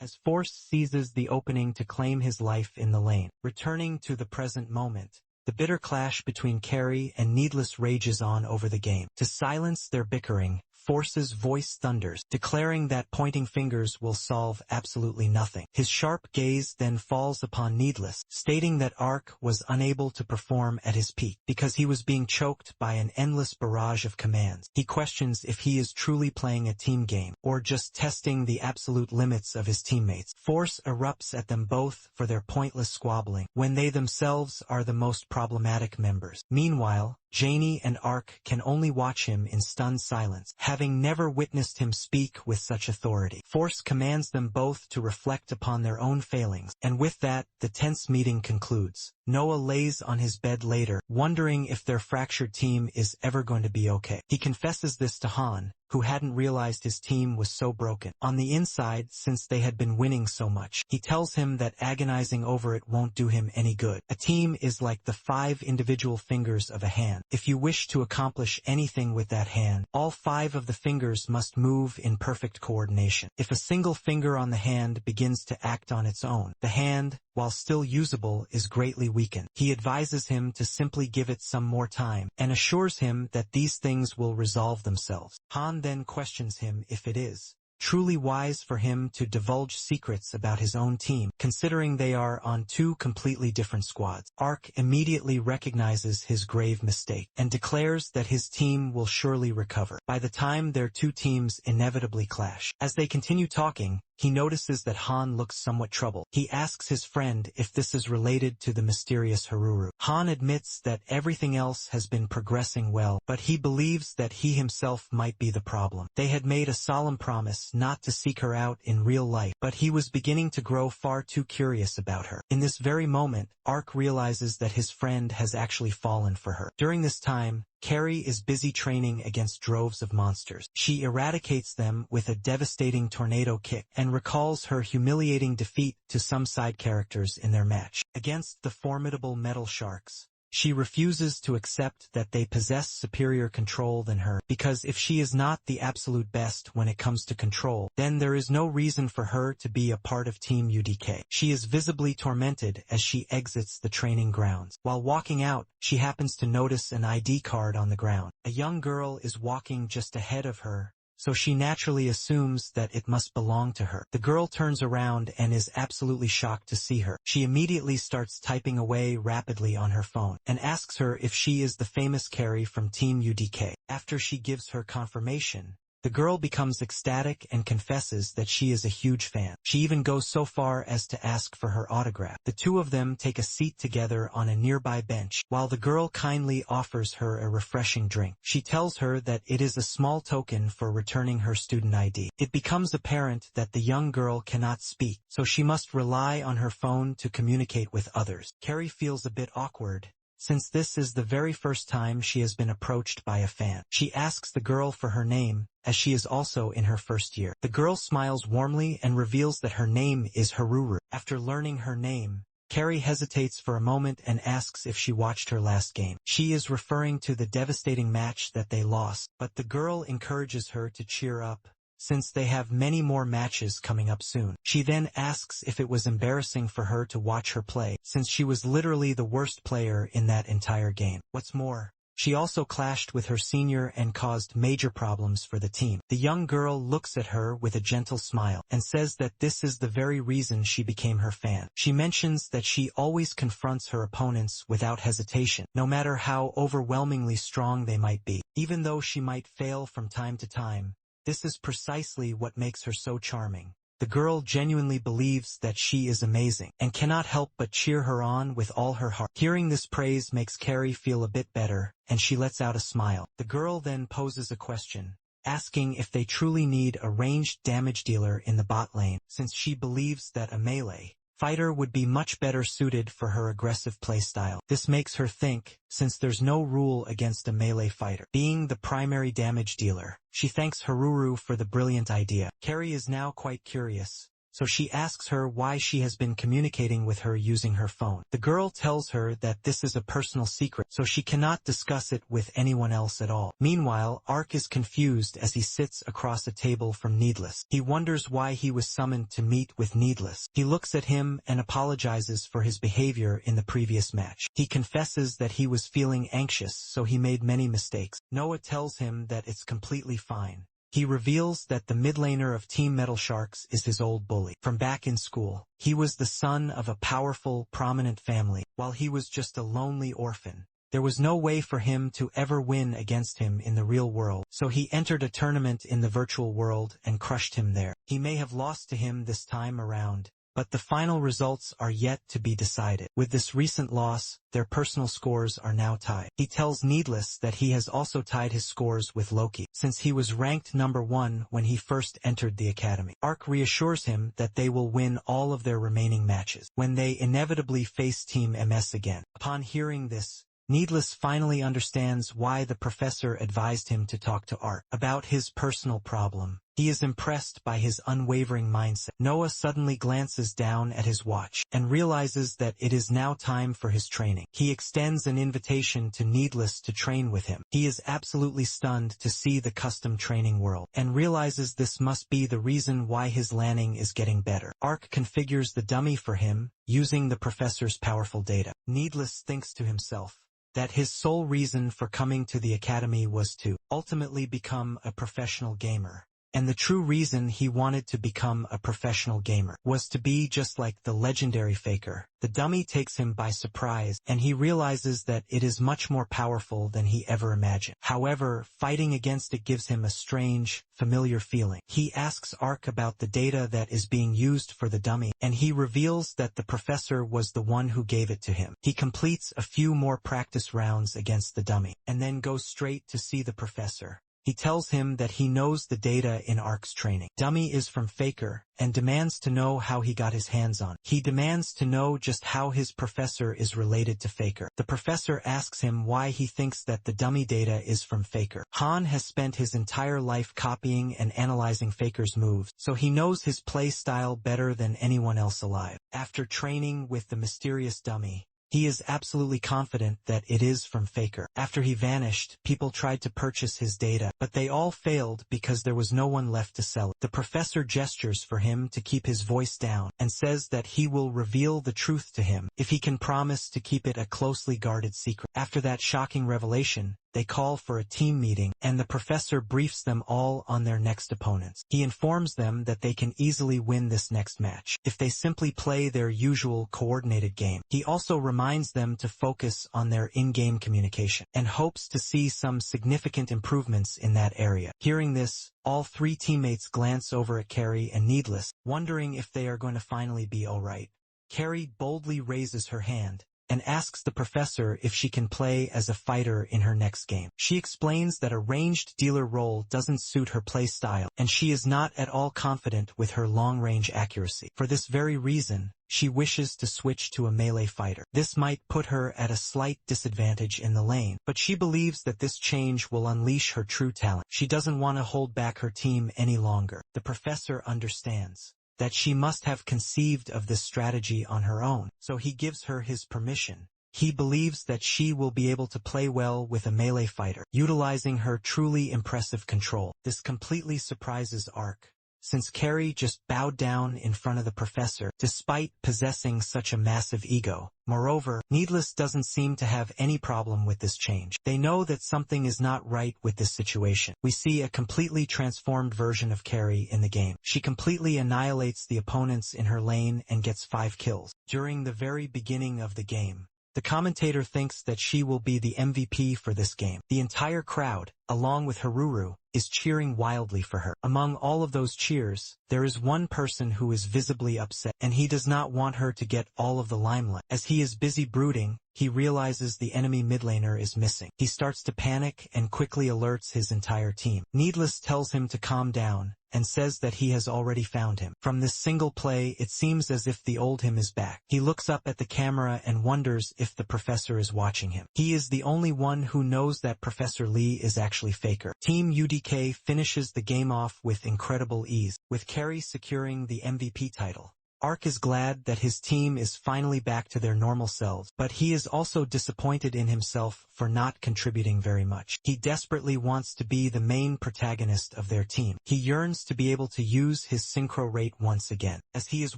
As Force seizes the opening to claim his life in the lane. Returning to the present moment, the bitter clash between Carrie and Needless rages on over the game. To silence their bickering, Force's voice thunders, declaring that pointing fingers will solve absolutely nothing. His sharp gaze then falls upon Needless, stating that Ark was unable to perform at his peak because he was being choked by an endless barrage of commands. He questions if he is truly playing a team game or just testing the absolute limits of his teammates. Force erupts at them both for their pointless squabbling, when they themselves are the most problematic members. Meanwhile, Janie and Ark can only watch him in stunned silence, having never witnessed him speak with such authority. Force commands them both to reflect upon their own failings, and with that, the tense meeting concludes. Noah lays on his bed later, wondering if their fractured team is ever going to be okay. He confesses this to Han, who hadn't realized his team was so broken. On the inside, since they had been winning so much, he tells him that agonizing over it won't do him any good. A team is like the 5 individual fingers of a hand. If you wish to accomplish anything with that hand, all 5 of the fingers must move in perfect coordination. If a single finger on the hand begins to act on its own, the hand, while still usable, is greatly weakened. He advises him to simply give it some more time, and assures him that these things will resolve themselves. Han then questions him if it is truly wise for him to divulge secrets about his own team, considering they are on 2 completely different squads. Arc immediately recognizes his grave mistake, and declares that his team will surely recover by the time their 2 teams inevitably clash. As they continue talking, he notices that Han looks somewhat troubled. He asks his friend if this is related to the mysterious Haruru. Han admits that everything else has been progressing well, but he believes that he himself might be the problem. They had made a solemn promise not to seek her out in real life, but he was beginning to grow far too curious about her. In this very moment, Arc realizes that his friend has actually fallen for her. During this time, Carrie is busy training against droves of monsters. She eradicates them with a devastating tornado kick and recalls her humiliating defeat to some side characters in their match against the formidable metal sharks. She refuses to accept that they possess superior control than her, because if she is not the absolute best when it comes to control, then there is no reason for her to be a part of Team UDK. She is visibly tormented as she exits the training grounds. While walking out, she happens to notice an ID card on the ground. A young girl is walking just ahead of her, so she naturally assumes that it must belong to her. The girl turns around and is absolutely shocked to see her. She immediately starts typing away rapidly on her phone, and asks her if she is the famous Carrie from Team UDK. After she gives her confirmation, the girl becomes ecstatic and confesses that she is a huge fan. She even goes so far as to ask for her autograph. The 2 of them take a seat together on a nearby bench, while the girl kindly offers her a refreshing drink. She tells her that it is a small token for returning her student ID. It becomes apparent that the young girl cannot speak, so she must rely on her phone to communicate with others. Carrie feels a bit awkward, since this is the very first time she has been approached by a fan. She asks the girl for her name, as she is also in her first year. The girl smiles warmly and reveals that her name is Haruru. After learning her name, Carrie hesitates for a moment and asks if she watched her last game. She is referring to the devastating match that they lost, but the girl encourages her to cheer up, since they have many more matches coming up soon. She then asks if it was embarrassing for her to watch her play, since she was literally the worst player in that entire game. What's more, she also clashed with her senior and caused major problems for the team. The young girl looks at her with a gentle smile, and says that this is the very reason she became her fan. She mentions that she always confronts her opponents without hesitation, no matter how overwhelmingly strong they might be. Even though she might fail from time to time, this is precisely what makes her so charming. The girl genuinely believes that she is amazing, and cannot help but cheer her on with all her heart. Hearing this praise makes Carrie feel a bit better, and she lets out a smile. The girl then poses a question, asking if they truly need a ranged damage dealer in the bot lane, since she believes that a melee fighter would be much better suited for her aggressive playstyle. This makes her think, since there's no rule against a melee fighter being the primary damage dealer, she thanks Haruru for the brilliant idea. Carrie is now quite curious, so she asks her why she has been communicating with her using her phone. The girl tells her that this is a personal secret, so she cannot discuss it with anyone else at all. Meanwhile, Arc is confused as he sits across a table from Needless. He wonders why he was summoned to meet with Needless. He looks at him and apologizes for his behavior in the previous match. He confesses that he was feeling anxious, so he made many mistakes. Noah tells him that it's completely fine. He reveals that the mid laner of Team Metal Sharks is his old bully. From back in school, he was the son of a powerful, prominent family, while he was just a lonely orphan. There was no way for him to ever win against him in the real world, so he entered a tournament in the virtual world and crushed him there. He may have lost to him this time around, but the final results are yet to be decided. With this recent loss, their personal scores are now tied. He tells Needless that he has also tied his scores with Loki, since he was ranked number 1 when he first entered the academy. Arc reassures him that they will win all of their remaining matches when they inevitably face Team MS again. Upon hearing this, Needless finally understands why the professor advised him to talk to Ark about his personal problem. He is impressed by his unwavering mindset. Noah suddenly glances down at his watch and realizes that it is now time for his training. He extends an invitation to Needless to train with him. He is absolutely stunned to see the custom training world and realizes this must be the reason why his landing is getting better. Ark configures the dummy for him using the professor's powerful data. Needless thinks to himself that his sole reason for coming to the academy was to ultimately become a professional gamer. And the true reason he wanted to become a professional gamer was to be just like the legendary Faker. The dummy takes him by surprise, and he realizes that it is much more powerful than he ever imagined. However, fighting against it gives him a strange, familiar feeling. He asks Ark about the data that is being used for the dummy, and he reveals that the professor was the one who gave it to him. He completes a few more practice rounds against the dummy, and then goes straight to see the professor. He tells him that he knows the data in Ark's training. Dummy is from Faker and demands to know how he got his hands on it. He demands to know just how his professor is related to Faker. The professor asks him why he thinks that the dummy data is from Faker. Han has spent his entire life copying and analyzing Faker's moves, so he knows his play style better than anyone else alive. After training with the mysterious dummy, he is absolutely confident that it is from Faker. After he vanished, people tried to purchase his data, but they all failed because there was no one left to sell it. The professor gestures for him to keep his voice down and says that he will reveal the truth to him if he can promise to keep it a closely guarded secret. After that shocking revelation, they call for a team meeting, and the professor briefs them all on their next opponents. He informs them that they can easily win this next match if they simply play their usual coordinated game. He also reminds them to focus on their in-game communication and hopes to see some significant improvements in that area. Hearing this, all three teammates glance over at Carrie and Needless, wondering if they are going to finally be alright. Carrie boldly raises her hand and asks the professor if she can play as a fighter in her next game. She explains that a ranged dealer role doesn't suit her play style, and she is not at all confident with her long-range accuracy. For this very reason, she wishes to switch to a melee fighter. This might put her at a slight disadvantage in the lane, but she believes that this change will unleash her true talent. She doesn't want to hold back her team any longer. The professor understands that she must have conceived of this strategy on her own, so he gives her his permission. He believes that she will be able to play well with a melee fighter, utilizing her truly impressive control. This completely surprises Ark, since Carrie just bowed down in front of the professor, despite possessing such a massive ego. Moreover, Needless doesn't seem to have any problem with this change. They know that something is not right with this situation. We see a completely transformed version of Carrie in the game. She completely annihilates the opponents in her lane and gets 5 kills. During the very beginning of the game, the commentator thinks that she will be the MVP for this game. The entire crowd, along with Haruru, is cheering wildly for her. Among all of those cheers, there is one person who is visibly upset, and he does not want her to get all of the limelight. As he is busy brooding, he realizes the enemy mid laner is missing. He starts to panic and quickly alerts his entire team. Needless tells him to calm down and says that he has already found him. From this single play, it seems as if the old him is back. He looks up at the camera and wonders if the professor is watching him. He is the only one who knows that Professor Lee is actually Faker. Team UDK finishes the game off with incredible ease, with Carrie securing the MVP title. Ark is glad that his team is finally back to their normal selves, but he is also disappointed in himself for not contributing very much. He desperately wants to be the main protagonist of their team. He yearns to be able to use his synchro rate once again. As he is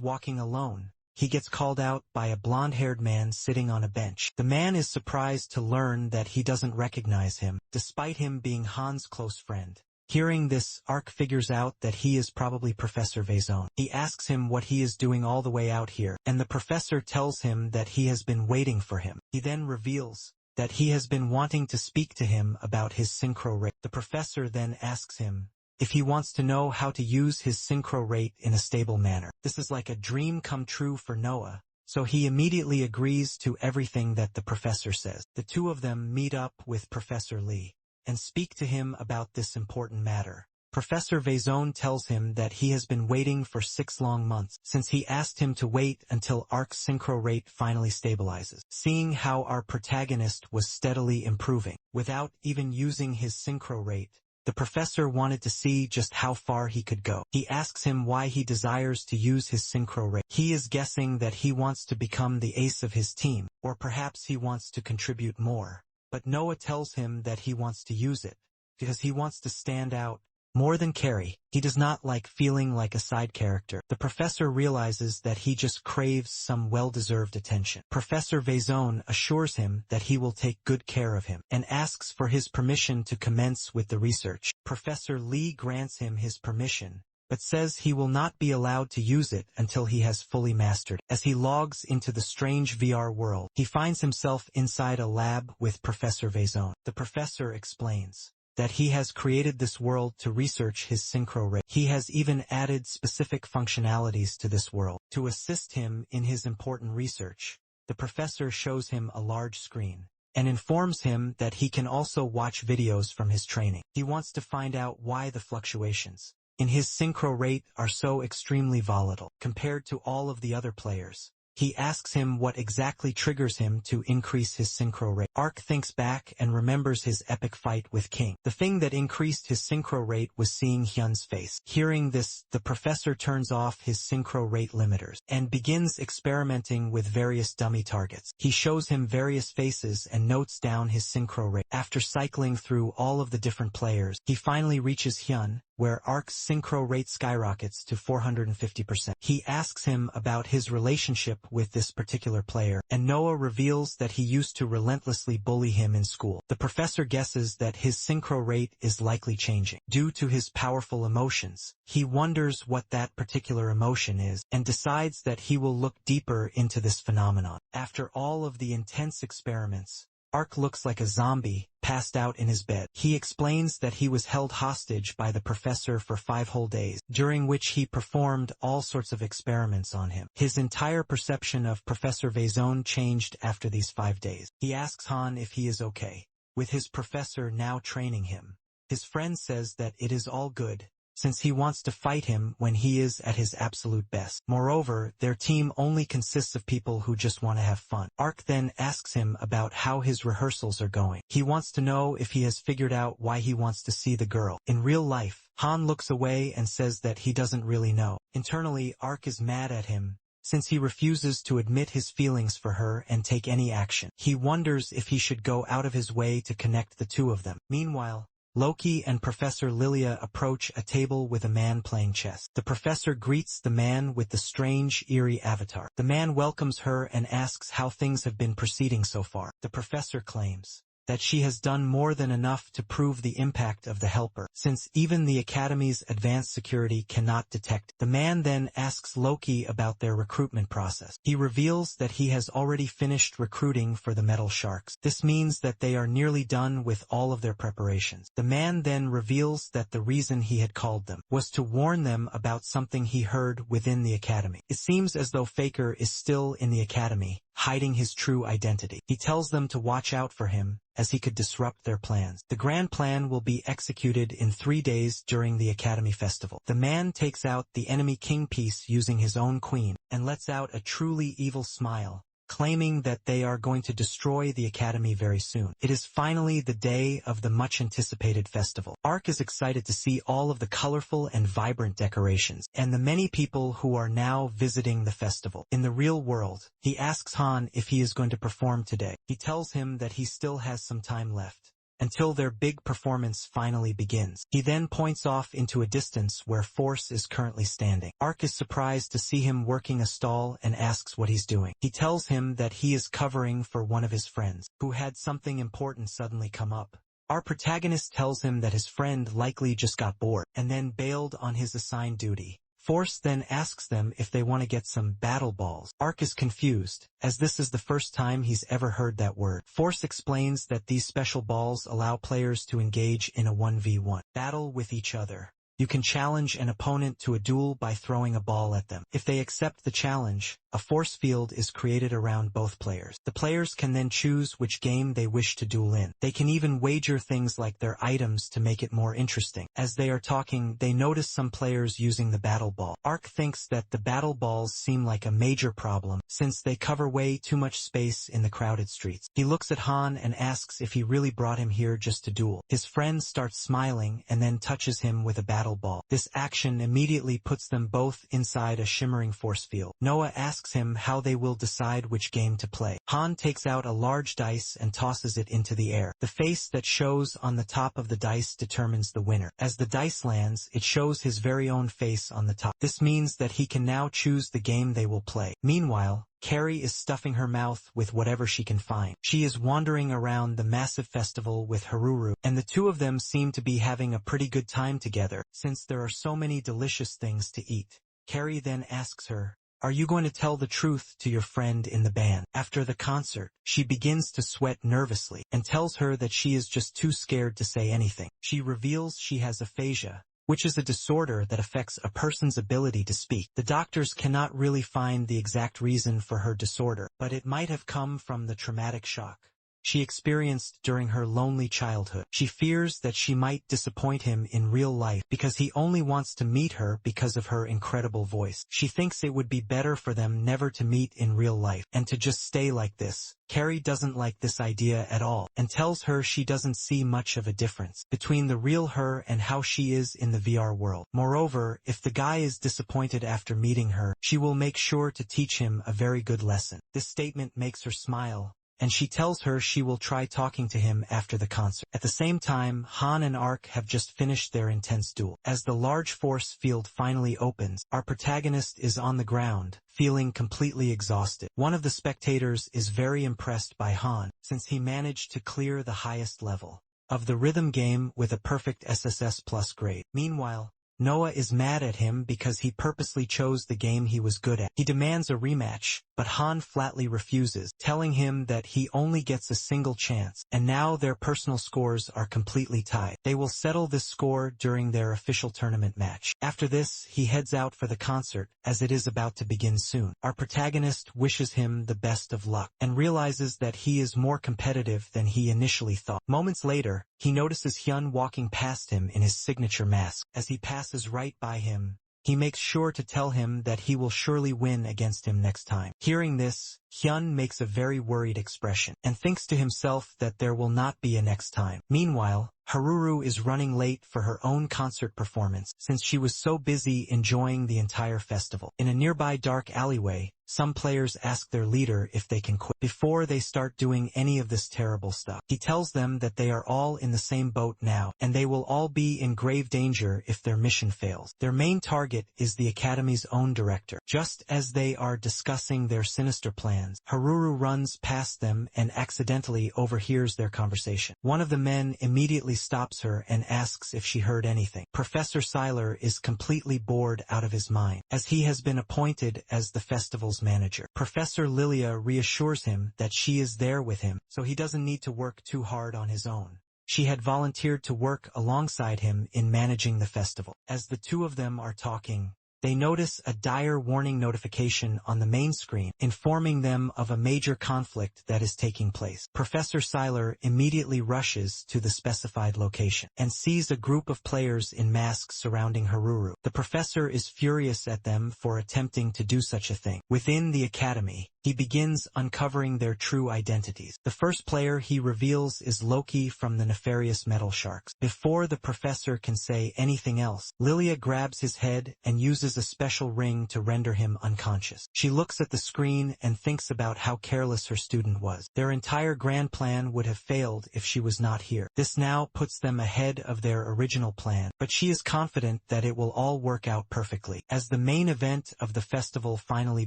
walking alone, he gets called out by a blonde-haired man sitting on a bench. The man is surprised to learn that he doesn't recognize him, despite him being Han's close friend. Hearing this, Ark figures out that he is probably Professor Vaison. He asks him what he is doing all the way out here, and the professor tells him that he has been waiting for him. He then reveals that he has been wanting to speak to him about his synchro rate. The professor then asks him if he wants to know how to use his synchro rate in a stable manner. This is like a dream come true for Noah, so he immediately agrees to everything that the professor says. The two of them meet up with Professor Lee and speak to him about this important matter. Professor Vaison tells him that he has been waiting for 6 long months since he asked him to wait until Arc's synchro rate finally stabilizes. Seeing how our protagonist was steadily improving without even using his synchro rate, the professor wanted to see just how far he could go. He asks him why he desires to use his synchro rate. He is guessing that he wants to become the ace of his team, or perhaps he wants to contribute more. But Noah tells him that he wants to use it because he wants to stand out more than Carrie. He does not like feeling like a side character. The professor realizes that he just craves some well-deserved attention. Professor Vaison assures him that he will take good care of him and asks for his permission to commence with the research. Professor Lee grants him his permission, but says he will not be allowed to use it until he has fully mastered. As he logs into the strange VR world, he finds himself inside a lab with Professor Vaison. The professor explains that he has created this world to research his synchro rate. He has even added specific functionalities to this world. To assist him in his important research, the professor shows him a large screen and informs him that he can also watch videos from his training. He wants to find out why the fluctuations in his synchro rate are so extremely volatile compared to all of the other players. He asks him what exactly triggers him to increase his synchro rate. Arc thinks back and remembers his epic fight with King. The thing that increased his synchro rate was seeing Hyun's face. Hearing this, the professor turns off his synchro rate limiters and begins experimenting with various dummy targets. He shows him various faces and notes down his synchro rate. After cycling through all of the different players, he finally reaches Hyun, where Arc's synchro rate skyrockets to 450%. He asks him about his relationship with this particular player, and Noah reveals that he used to relentlessly bully him in school. The professor guesses that his synchro rate is likely changing due to his powerful emotions. He wonders what that particular emotion is and decides that he will look deeper into this phenomenon. After all of the intense experiments, Arc looks like a zombie, passed out in his bed. He explains that he was held hostage by the professor for 5 whole days, during which he performed all sorts of experiments on him. His entire perception of Professor Vaison changed after these 5 days. He asks Han if he is okay with his professor now training him. His friend says that it is all good, since he wants to fight him when he is at his absolute best. Moreover, their team only consists of people who just want to have fun. Arc then asks him about how his rehearsals are going. He wants to know if he has figured out why he wants to see the girl. In real life, Han looks away and says that he doesn't really know. Internally, Arc is mad at him, since he refuses to admit his feelings for her and take any action. He wonders if he should go out of his way to connect the two of them. Meanwhile, Loki and Professor Lilia approach a table with a man playing chess. The professor greets the man with the strange, eerie avatar. The man welcomes her and asks how things have been proceeding so far. The professor claims that she has done more than enough to prove the impact of the helper, since even the Academy's advanced security cannot detect. The man then asks Loki about their recruitment process. He reveals that he has already finished recruiting for the Metal Sharks. This means that they are nearly done with all of their preparations. The man then reveals that the reason he had called them was to warn them about something he heard within the Academy. It seems as though Faker is still in the Academy, hiding his true identity. He tells them to watch out for him, as he could disrupt their plans. The grand plan will be executed in 3 days during the Academy Festival. The man takes out the enemy king piece using his own queen, and lets out a truly evil smile, claiming that they are going to destroy the Academy very soon. It is finally the day of the much-anticipated festival. Arc is excited to see all of the colorful and vibrant decorations, and the many people who are now visiting the festival. In the real world, he asks Han if he is going to perform today. He tells him that he still has some time left, until their big performance finally begins. He then points off into a distance where Force is currently standing. Arc is surprised to see him working a stall and asks what he's doing. He tells him that he is covering for one of his friends, who had something important suddenly come up. Our protagonist tells him that his friend likely just got bored, and then bailed on his assigned duty. Force then asks them if they want to get some battle balls. Arc is confused, as this is the first time he's ever heard that word. Force explains that these special balls allow players to engage in a 1v1 battle with each other. You can challenge an opponent to a duel by throwing a ball at them. If they accept the challenge, a force field is created around both players. The players can then choose which game they wish to duel in. They can even wager things like their items to make it more interesting. As they are talking, they notice some players using the battle ball. Arc thinks that the battle balls seem like a major problem, since they cover way too much space in the crowded streets. He looks at Han and asks if he really brought him here just to duel. His friend starts smiling and then touches him with a battle ball. This action immediately puts them both inside a shimmering force field. Noah asks him how they will decide which game to play. Han takes out a large dice and tosses it into the air. The face that shows on the top of the dice determines the winner. As the dice lands, it shows his very own face on the top. This means that he can now choose the game they will play. Meanwhile, Carrie is stuffing her mouth with whatever she can find. She is wandering around the massive festival with Haruru, and the two of them seem to be having a pretty good time together, since there are so many delicious things to eat. Carrie then asks her, "Are you going to tell the truth to your friend in the band?" After the concert, she begins to sweat nervously, and tells her that she is just too scared to say anything. She reveals she has aphasia, which is a disorder that affects a person's ability to speak. The doctors cannot really find the exact reason for her disorder, but it might have come from the traumatic shock she experienced during her lonely childhood. She fears that she might disappoint him in real life because he only wants to meet her because of her incredible voice. She thinks it would be better for them never to meet in real life and to just stay like this. Carrie doesn't like this idea at all and tells her she doesn't see much of a difference between the real her and how she is in the VR world. Moreover, if the guy is disappointed after meeting her, she will make sure to teach him a very good lesson. This statement makes her smile, and she tells her she will try talking to him after the concert. At the same time, Han and Arc have just finished their intense duel. As the large force field finally opens, our protagonist is on the ground, feeling completely exhausted. One of the spectators is very impressed by Han, since he managed to clear the highest level of the rhythm game with a perfect SSS plus grade. Meanwhile, Noah is mad at him because he purposely chose the game he was good at. He demands a rematch, but Han flatly refuses, telling him that he only gets a single chance, and now their personal scores are completely tied. They will settle this score during their official tournament match. After this, he heads out for the concert, as it is about to begin soon. Our protagonist wishes him the best of luck, and realizes that he is more competitive than he initially thought. Moments later, he notices Hyun walking past him in his signature mask. As he passes right by him, he makes sure to tell him that he will surely win against him next time. Hearing this, Hyun makes a very worried expression, and thinks to himself that there will not be a next time. Meanwhile, Haruru is running late for her own concert performance, since she was so busy enjoying the entire festival. In a nearby dark alleyway, some players ask their leader if they can quit before they start doing any of this terrible stuff. He tells them that they are all in the same boat now, and they will all be in grave danger if their mission fails. Their main target is the Academy's own director. Just as they are discussing their sinister plans, Haruru runs past them and accidentally overhears their conversation. One of the men immediately stops her and asks if she heard anything. Professor Seiler is completely bored out of his mind, as he has been appointed as the festival's manager. Professor Lilia reassures him that she is there with him, so he doesn't need to work too hard on his own. She had volunteered to work alongside him in managing the festival. As the two of them are talking, they notice a dire warning notification on the main screen, informing them of a major conflict that is taking place. Professor Seiler immediately rushes to the specified location, and sees a group of players in masks surrounding Haruru. The professor is furious at them for attempting to do such a thing. Within the academy, he begins uncovering their true identities. The first player he reveals is Loki from the nefarious Metal Sharks. Before the professor can say anything else, Lilia grabs his head and uses a special ring to render him unconscious. She looks at the screen and thinks about how careless her student was. Their entire grand plan would have failed if she was not here. This now puts them ahead of their original plan, but she is confident that it will all work out perfectly. As the main event of the festival finally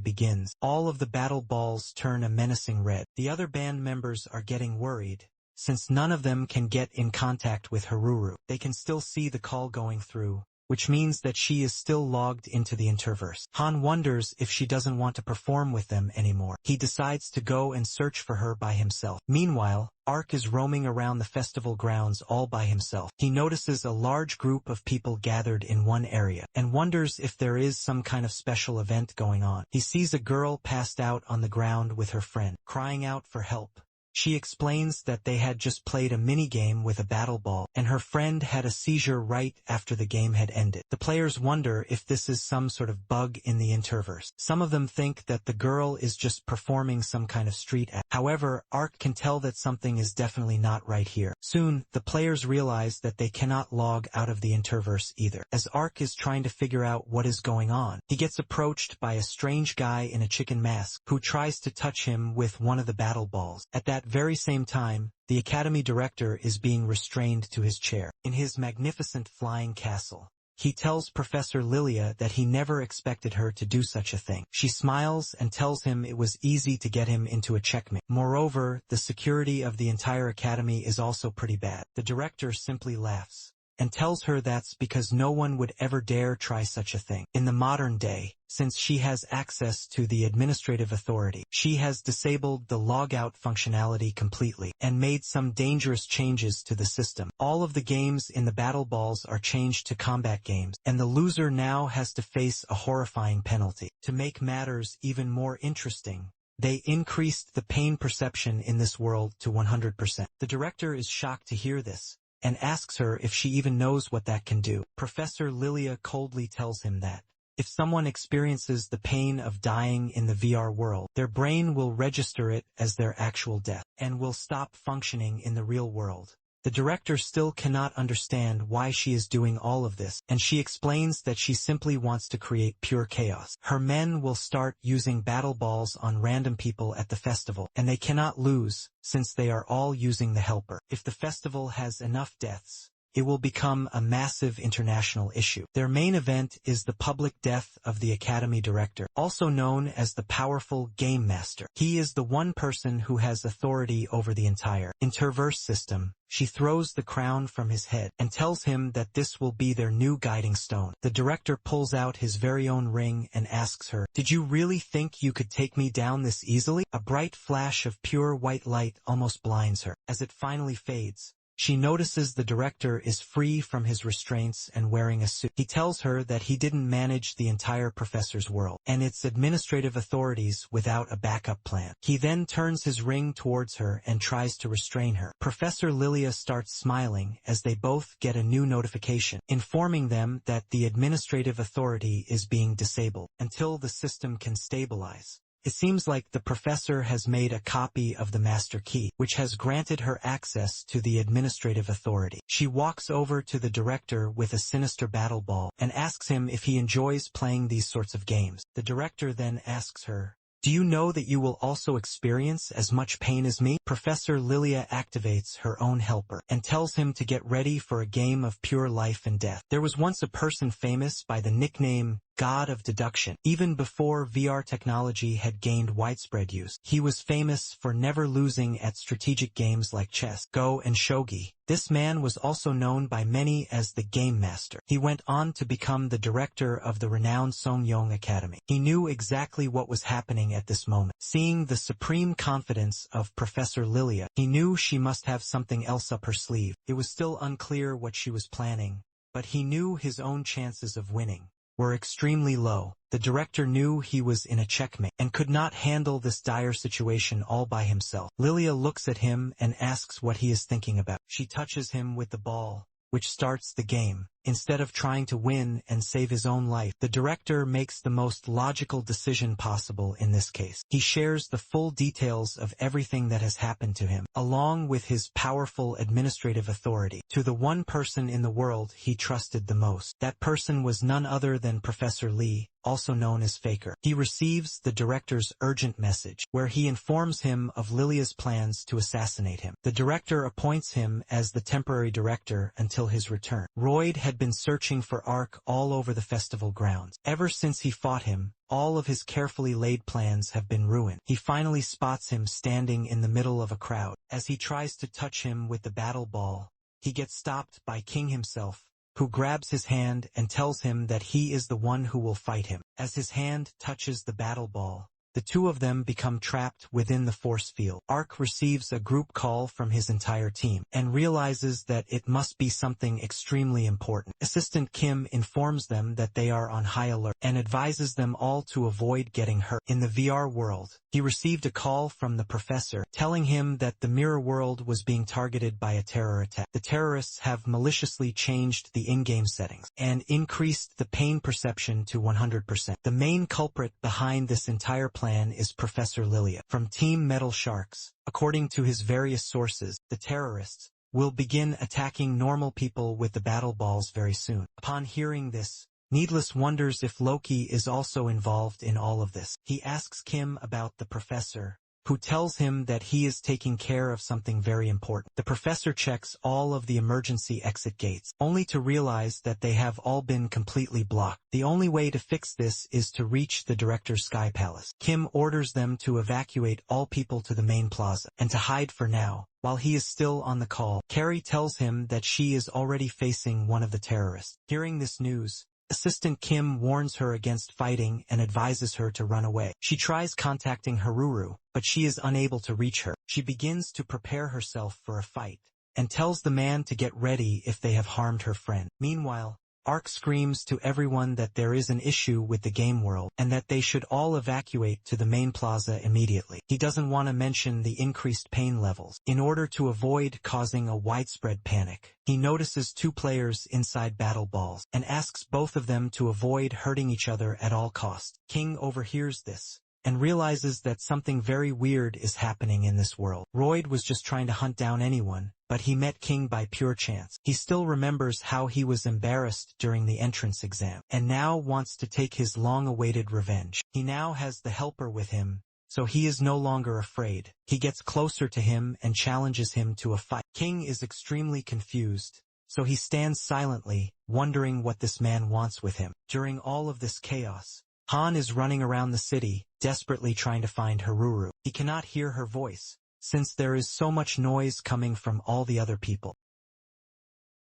begins, all of the battle balls turn a menacing red. The other band members are getting worried, since none of them can get in contact with Haruru. They can still see the call going through, which means that she is still logged into the interverse. Han wonders if she doesn't want to perform with them anymore. He decides to go and search for her by himself. Meanwhile, Ark is roaming around the festival grounds all by himself. He notices a large group of people gathered in one area, and wonders if there is some kind of special event going on. He sees a girl passed out on the ground with her friend, crying out for help. She explains that they had just played a mini-game with a battle ball, and her friend had a seizure right after the game had ended. The players wonder if this is some sort of bug in the interverse. Some of them think that the girl is just performing some kind of street act. However, Ark can tell that something is definitely not right here. Soon, the players realize that they cannot log out of the interverse either. As Ark is trying to figure out what is going on, he gets approached by a strange guy in a chicken mask who tries to touch him with one of the battle balls. At that very same time, the Academy director is being restrained to his chair. In his magnificent flying castle, he tells Professor Lilia that he never expected her to do such a thing. She smiles and tells him it was easy to get him into a checkmate. Moreover, the security of the entire academy is also pretty bad. The director simply laughs and tells her that's because no one would ever dare try such a thing. In the modern day, since she has access to the administrative authority, she has disabled the logout functionality completely and made some dangerous changes to the system. All of the games in the battle balls are changed to combat games, and the loser now has to face a horrifying penalty. To make matters even more interesting, they increased the pain perception in this world to 100%. The director is shocked to hear this, and asks her if she even knows what that can do. Professor Lilia coldly tells him that if someone experiences the pain of dying in the VR world, their brain will register it as their actual death, and will stop functioning in the real world. The director still cannot understand why she is doing all of this, and she explains that she simply wants to create pure chaos. Her men will start using battle balls on random people at the festival, and they cannot lose, since they are all using the helper. If the festival has enough deaths, it will become a massive international issue. Their main event is the public death of the Academy director, also known as the powerful Game Master. He is the one person who has authority over the entire interverse system. She throws the crown from his head and tells him that this will be their new guiding stone. The director pulls out his very own ring and asks her, "Did you really think you could take me down this easily?" A bright flash of pure white light almost blinds her. As it finally fades, she notices the director is free from his restraints and wearing a suit. He tells her that he didn't manage the entire professor's world and its administrative authorities without a backup plan. He then turns his ring towards her and tries to restrain her. Professor Lilia starts smiling as they both get a new notification, informing them that the administrative authority is being disabled until the system can stabilize. It seems like the professor has made a copy of the master key, which has granted her access to the administrative authority. She walks over to the director with a sinister battle ball and asks him if he enjoys playing these sorts of games. The director then asks her, "Do you know that you will also experience as much pain as me?" Professor Lilia activates her own helper and tells him to get ready for a game of pure life and death. There was once a person famous by the nickname God of Deduction. Even before VR technology had gained widespread use, he was famous for never losing at strategic games like chess, Go, and shogi. This man was also known by many as the Game Master. He went on to become the director of the renowned Songyong Academy. He knew exactly what was happening at this moment. Seeing the supreme confidence of Professor Lilia, he knew she must have something else up her sleeve. It was still unclear what she was planning, but he knew his own chances of winning were extremely low. The director knew he was in a checkmate and could not handle this dire situation all by himself. Lilia looks at him and asks what he is thinking about. She touches him with the ball, which starts the game. Instead of trying to win and save his own life, the director makes the most logical decision possible in this case. He shares the full details of everything that has happened to him, along with his powerful administrative authority, to the one person in the world he trusted the most. That person was none other than Professor Lee, also known as Faker. He receives the director's urgent message, where he informs him of Lilia's plans to assassinate him. The director appoints him as the temporary director until his return. Royd had been searching for Ark all over the festival grounds. Ever since he fought him, all of his carefully laid plans have been ruined. He finally spots him standing in the middle of a crowd. As he tries to touch him with the battle ball, he gets stopped by King himself, who grabs his hand and tells him that he is the one who will fight him. As his hand touches the battle ball, the two of them become trapped within the force field. Arc receives a group call from his entire team and realizes that it must be something extremely important. Assistant Kim informs them that they are on high alert and advises them all to avoid getting hurt. In the VR world, he received a call from the professor telling him that the mirror world was being targeted by a terror attack. The terrorists have maliciously changed the in-game settings and increased the pain perception to 100%. The main culprit behind this entire plan is Professor Lilia from Team Metal Sharks. According to his various sources, the terrorists will begin attacking normal people with the battle balls very soon. Upon hearing this, Needless wonders if Loki is also involved in all of this. He asks Kim about the professor, who tells him that he is taking care of something very important. The professor checks all of the emergency exit gates, only to realize that they have all been completely blocked. The only way to fix this is to reach the director's Sky Palace. Kim orders them to evacuate all people to the main plaza, and to hide for now. While he is still on the call, Carrie tells him that she is already facing one of the terrorists. Hearing this news, Assistant Kim warns her against fighting and advises her to run away. She tries contacting Haruru, but she is unable to reach her. She begins to prepare herself for a fight, and tells the man to get ready if they have harmed her friend. Meanwhile, Ark screams to everyone that there is an issue with the game world, and that they should all evacuate to the main plaza immediately. He doesn't want to mention the increased pain levels. In order to avoid causing a widespread panic, he notices two players inside battle balls, and asks both of them to avoid hurting each other at all costs. King overhears this, and realizes that something very weird is happening in this world. Royd was just trying to hunt down anyone, but he met King by pure chance. He still remembers how he was embarrassed during the entrance exam, and now wants to take his long-awaited revenge. He now has the helper with him, so he is no longer afraid. He gets closer to him and challenges him to a fight. King is extremely confused, so he stands silently, wondering what this man wants with him. During all of this chaos, Han is running around the city, desperately trying to find Haruru. He cannot hear her voice, since there is so much noise coming from all the other people,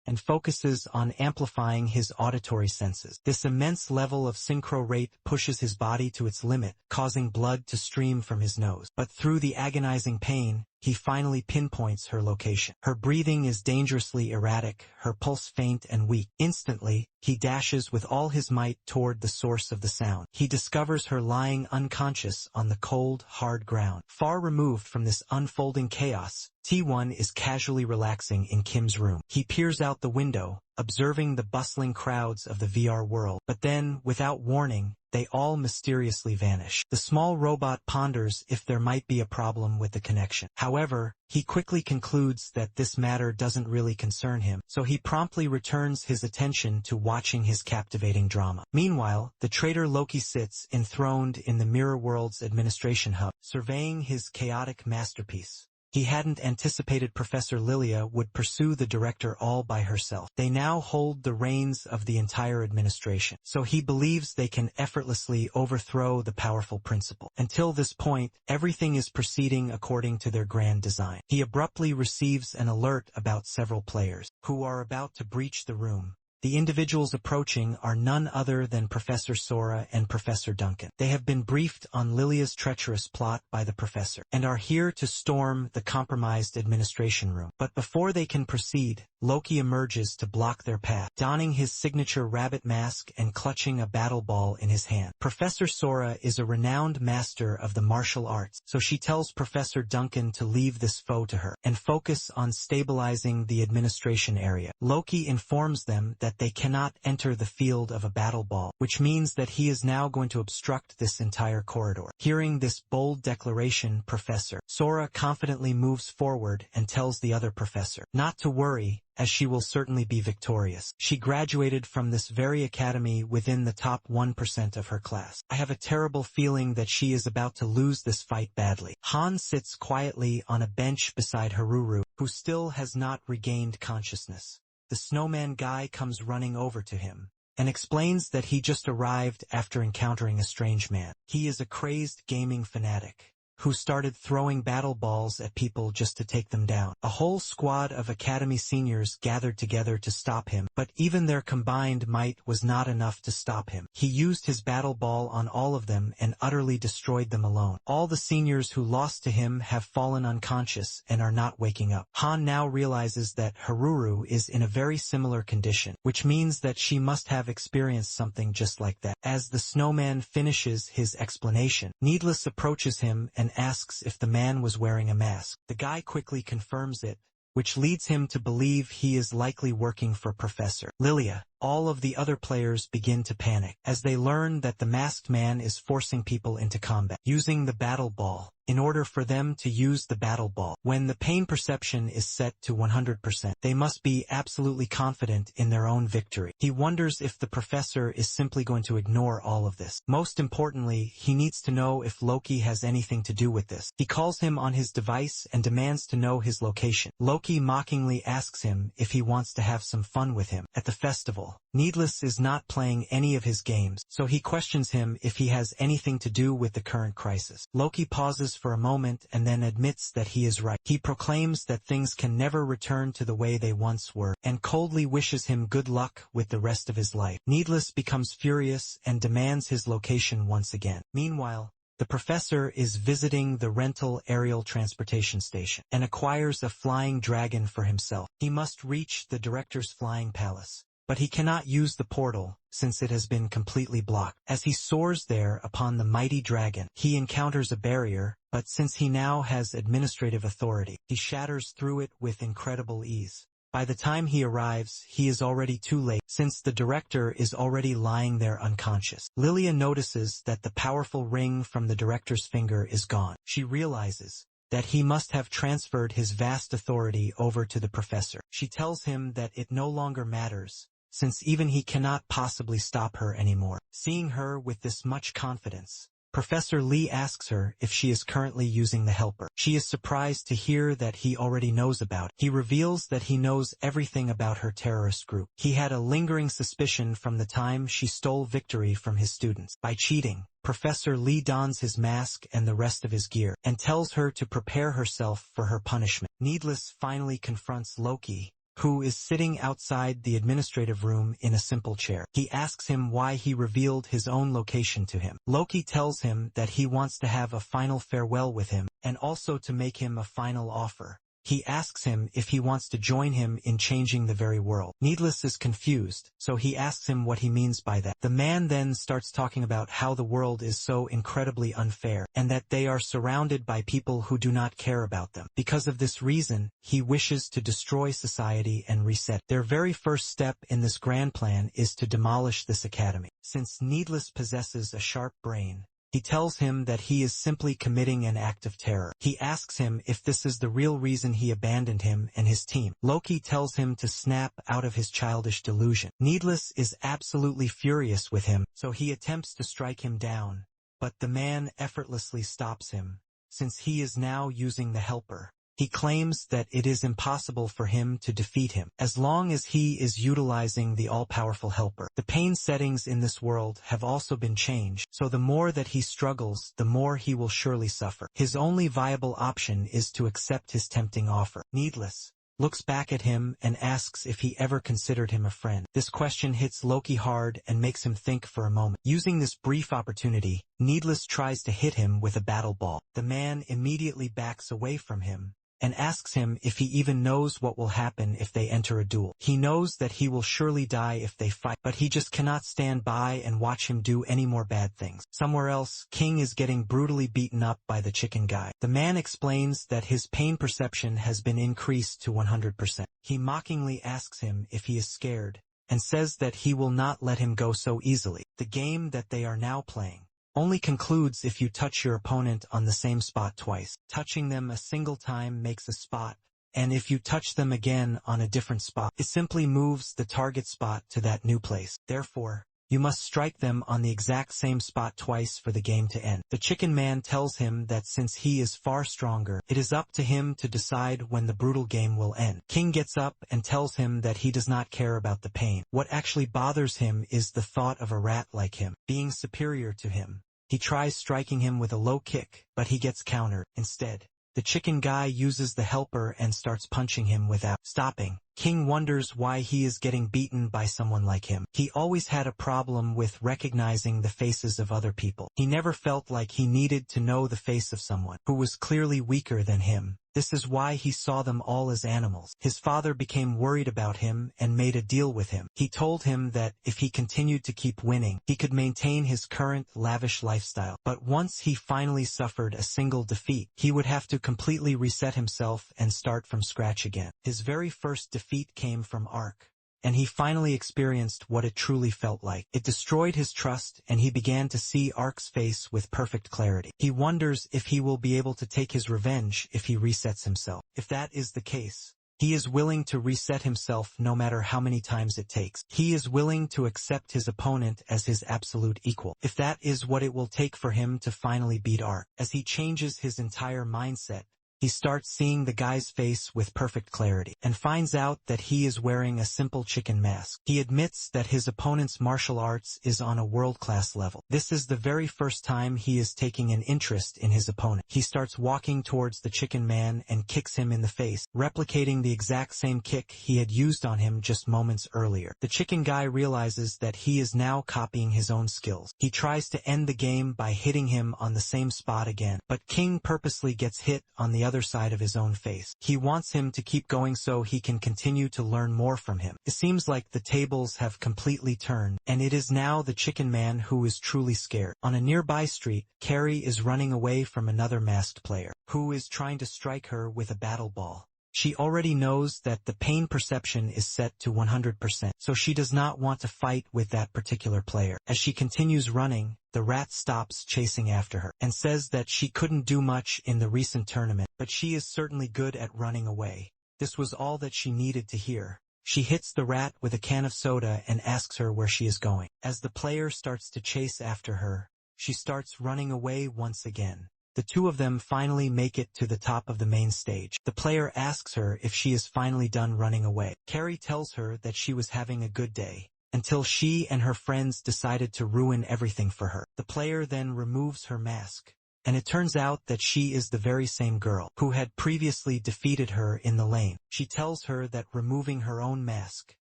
and focuses on amplifying his auditory senses. This immense level of synchro rate pushes his body to its limit, causing blood to stream from his nose. But through the agonizing pain, he finally pinpoints her location. Her breathing is dangerously erratic, her pulse faint and weak. Instantly, he dashes with all his might toward the source of the sound. He discovers her lying unconscious on the cold, hard ground. Far removed from this unfolding chaos, T1 is casually relaxing in Kim's room. He peers out the window, observing the bustling crowds of the VR world. But then, without warning, they all mysteriously vanish. The small robot ponders if there might be a problem with the connection. However, he quickly concludes that this matter doesn't really concern him, so he promptly returns his attention to watching his captivating drama. Meanwhile, the traitor Loki sits enthroned in the Mirror World's administration hub, surveying his chaotic masterpiece. He hadn't anticipated Professor Lilia would pursue the director all by herself. They now hold the reins of the entire administration, so he believes they can effortlessly overthrow the powerful principal. Until this point, everything is proceeding according to their grand design. He abruptly receives an alert about several players, who are about to breach the room. The individuals approaching are none other than Professor Sora and Professor Duncan. They have been briefed on Lilia's treacherous plot by the professor, and are here to storm the compromised administration room. But before they can proceed, Loki emerges to block their path, donning his signature rabbit mask and clutching a battle ball in his hand. Professor Sora is a renowned master of the martial arts, so she tells Professor Duncan to leave this foe to her, and focus on stabilizing the administration area. Loki informs them that they cannot enter the field of a battle ball, which means that he is now going to obstruct this entire corridor. Hearing this bold declaration, Professor Sora confidently moves forward and tells the other professor not to worry, as she will certainly be victorious. She graduated from this very academy within the top 1% of her class. I have a terrible feeling that she is about to lose this fight badly. Han sits quietly on a bench beside Haruru, who still has not regained consciousness. The snowman guy comes running over to him, and explains that he just arrived after encountering a strange man. He is a crazed gaming fanatic, who started throwing battle balls at people just to take them down. A whole squad of Academy seniors gathered together to stop him, but even their combined might was not enough to stop him. He used his battle ball on all of them and utterly destroyed them alone. All the seniors who lost to him have fallen unconscious and are not waking up. Han now realizes that Haruru is in a very similar condition, which means that she must have experienced something just like that. As the snowman finishes his explanation, Needless approaches him and asks if the man was wearing a mask. The guy quickly confirms it, which leads him to believe he is likely working for Professor Lilia. All of the other players begin to panic as they learn that the masked man is forcing people into combat using the battle ball in order for them to use the battle ball. When the pain perception is set to 100%, they must be absolutely confident in their own victory. He wonders if the professor is simply going to ignore all of this. Most importantly, he needs to know if Loki has anything to do with this. He calls him on his device and demands to know his location. Loki mockingly asks him if he wants to have some fun with him at the festival. Needless is not playing any of his games, so he questions him if he has anything to do with the current crisis. Loki pauses for a moment and then admits that he is right. He proclaims that things can never return to the way they once were, and coldly wishes him good luck with the rest of his life. Needless becomes furious and demands his location once again. Meanwhile, the professor is visiting the rental aerial transportation station and acquires a flying dragon for himself. He must reach the director's flying palace, but he cannot use the portal since it has been completely blocked. As he soars there upon the mighty dragon, he encounters a barrier, but since he now has administrative authority, he shatters through it with incredible ease. By the time he arrives, he is already too late, since the director is already lying there unconscious. Lilia notices that the powerful ring from the director's finger is gone. She realizes that he must have transferred his vast authority over to the professor. She tells him that it no longer matters, since even he cannot possibly stop her anymore. Seeing her with this much confidence, Professor Lee asks her if she is currently using the helper. She is surprised to hear that he already knows about it. He reveals that he knows everything about her terrorist group. He had a lingering suspicion from the time she stole victory from his students. By cheating, Professor Lee dons his mask and the rest of his gear, and tells her to prepare herself for her punishment. Needless finally confronts Loki, who is sitting outside the administrative room in a simple chair. He asks him why he revealed his own location to him. Loki tells him that he wants to have a final farewell with him, and also to make him a final offer. He asks him if he wants to join him in changing the very world. Needless is confused, so he asks him what he means by that. The man then starts talking about how the world is so incredibly unfair, and that they are surrounded by people who do not care about them. Because of this reason, he wishes to destroy society and reset. Their very first step in this grand plan is to demolish this academy. Since Needless possesses a sharp brain, he tells him that he is simply committing an act of terror. He asks him if this is the real reason he abandoned him and his team. Loki tells him to snap out of his childish delusion. Needless is absolutely furious with him, so he attempts to strike him down, but the man effortlessly stops him, since he is now using the helper. He claims that it is impossible for him to defeat him, as long as he is utilizing the all-powerful helper. The pain settings in this world have also been changed, so the more that he struggles, the more he will surely suffer. His only viable option is to accept his tempting offer. Needless looks back at him and asks if he ever considered him a friend. This question hits Loki hard and makes him think for a moment. Using this brief opportunity, Needless tries to hit him with a battle ball. The man immediately backs away from him and asks him if he even knows what will happen if they enter a duel. He knows that he will surely die if they fight, but he just cannot stand by and watch him do any more bad things. Somewhere else, King is getting brutally beaten up by the chicken guy. The man explains that his pain perception has been increased to 100%. He mockingly asks him if he is scared, and says that he will not let him go so easily. The game that they are now playing only concludes if you touch your opponent on the same spot twice. Touching them a single time makes a spot, and if you touch them again on a different spot, it simply moves the target spot to that new place. Therefore, you must strike them on the exact same spot twice for the game to end. The chicken man tells him that since he is far stronger, it is up to him to decide when the brutal game will end. King gets up and tells him that he does not care about the pain. What actually bothers him is the thought of a rat like him being superior to him, He tries striking him with a low kick, but he gets countered. Instead, the chicken guy uses the helper and starts punching him without stopping. King wonders why he is getting beaten by someone like him. He always had a problem with recognizing the faces of other people. He never felt like he needed to know the face of someone who was clearly weaker than him. This is why he saw them all as animals. His father became worried about him and made a deal with him. He told him that if he continued to keep winning, he could maintain his current lavish lifestyle. But once he finally suffered a single defeat, he would have to completely reset himself and start from scratch again. His very first defeat came from Ark, and he finally experienced what it truly felt like. It destroyed his trust, and he began to see Ark's face with perfect clarity. He wonders if he will be able to take his revenge if he resets himself. If that is the case, he is willing to reset himself no matter how many times it takes. He is willing to accept his opponent as his absolute equal, if that is what it will take for him to finally beat Ark. As he changes his entire mindset, he starts seeing the guy's face with perfect clarity, and finds out that he is wearing a simple chicken mask. He admits that his opponent's martial arts is on a world-class level. This is the very first time he is taking an interest in his opponent. He starts walking towards the chicken man and kicks him in the face, replicating the exact same kick he had used on him just moments earlier. The chicken guy realizes that he is now copying his own skills. He tries to end the game by hitting him on the same spot again, but King purposely gets hit on the other side of his own face. He wants him to keep going so he can continue to learn more from him. It seems like the tables have completely turned, and it is now the chicken man who is truly scared. On a nearby street, Carrie is running away from another masked player, who is trying to strike her with a battle ball. She already knows that the pain perception is set to 100%, so she does not want to fight with that particular player. As she continues running, the rat stops chasing after her, and says that she couldn't do much in the recent tournament, but she is certainly good at running away. This was all that she needed to hear. She hits the rat with a can of soda and asks her where she is going. As the player starts to chase after her, she starts running away once again. The two of them finally make it to the top of the main stage. The player asks her if she is finally done running away. Carrie tells her that she was having a good day, until she and her friends decided to ruin everything for her. The player then removes her mask, and it turns out that she is the very same girl who had previously defeated her in the lane. She tells her that removing her own mask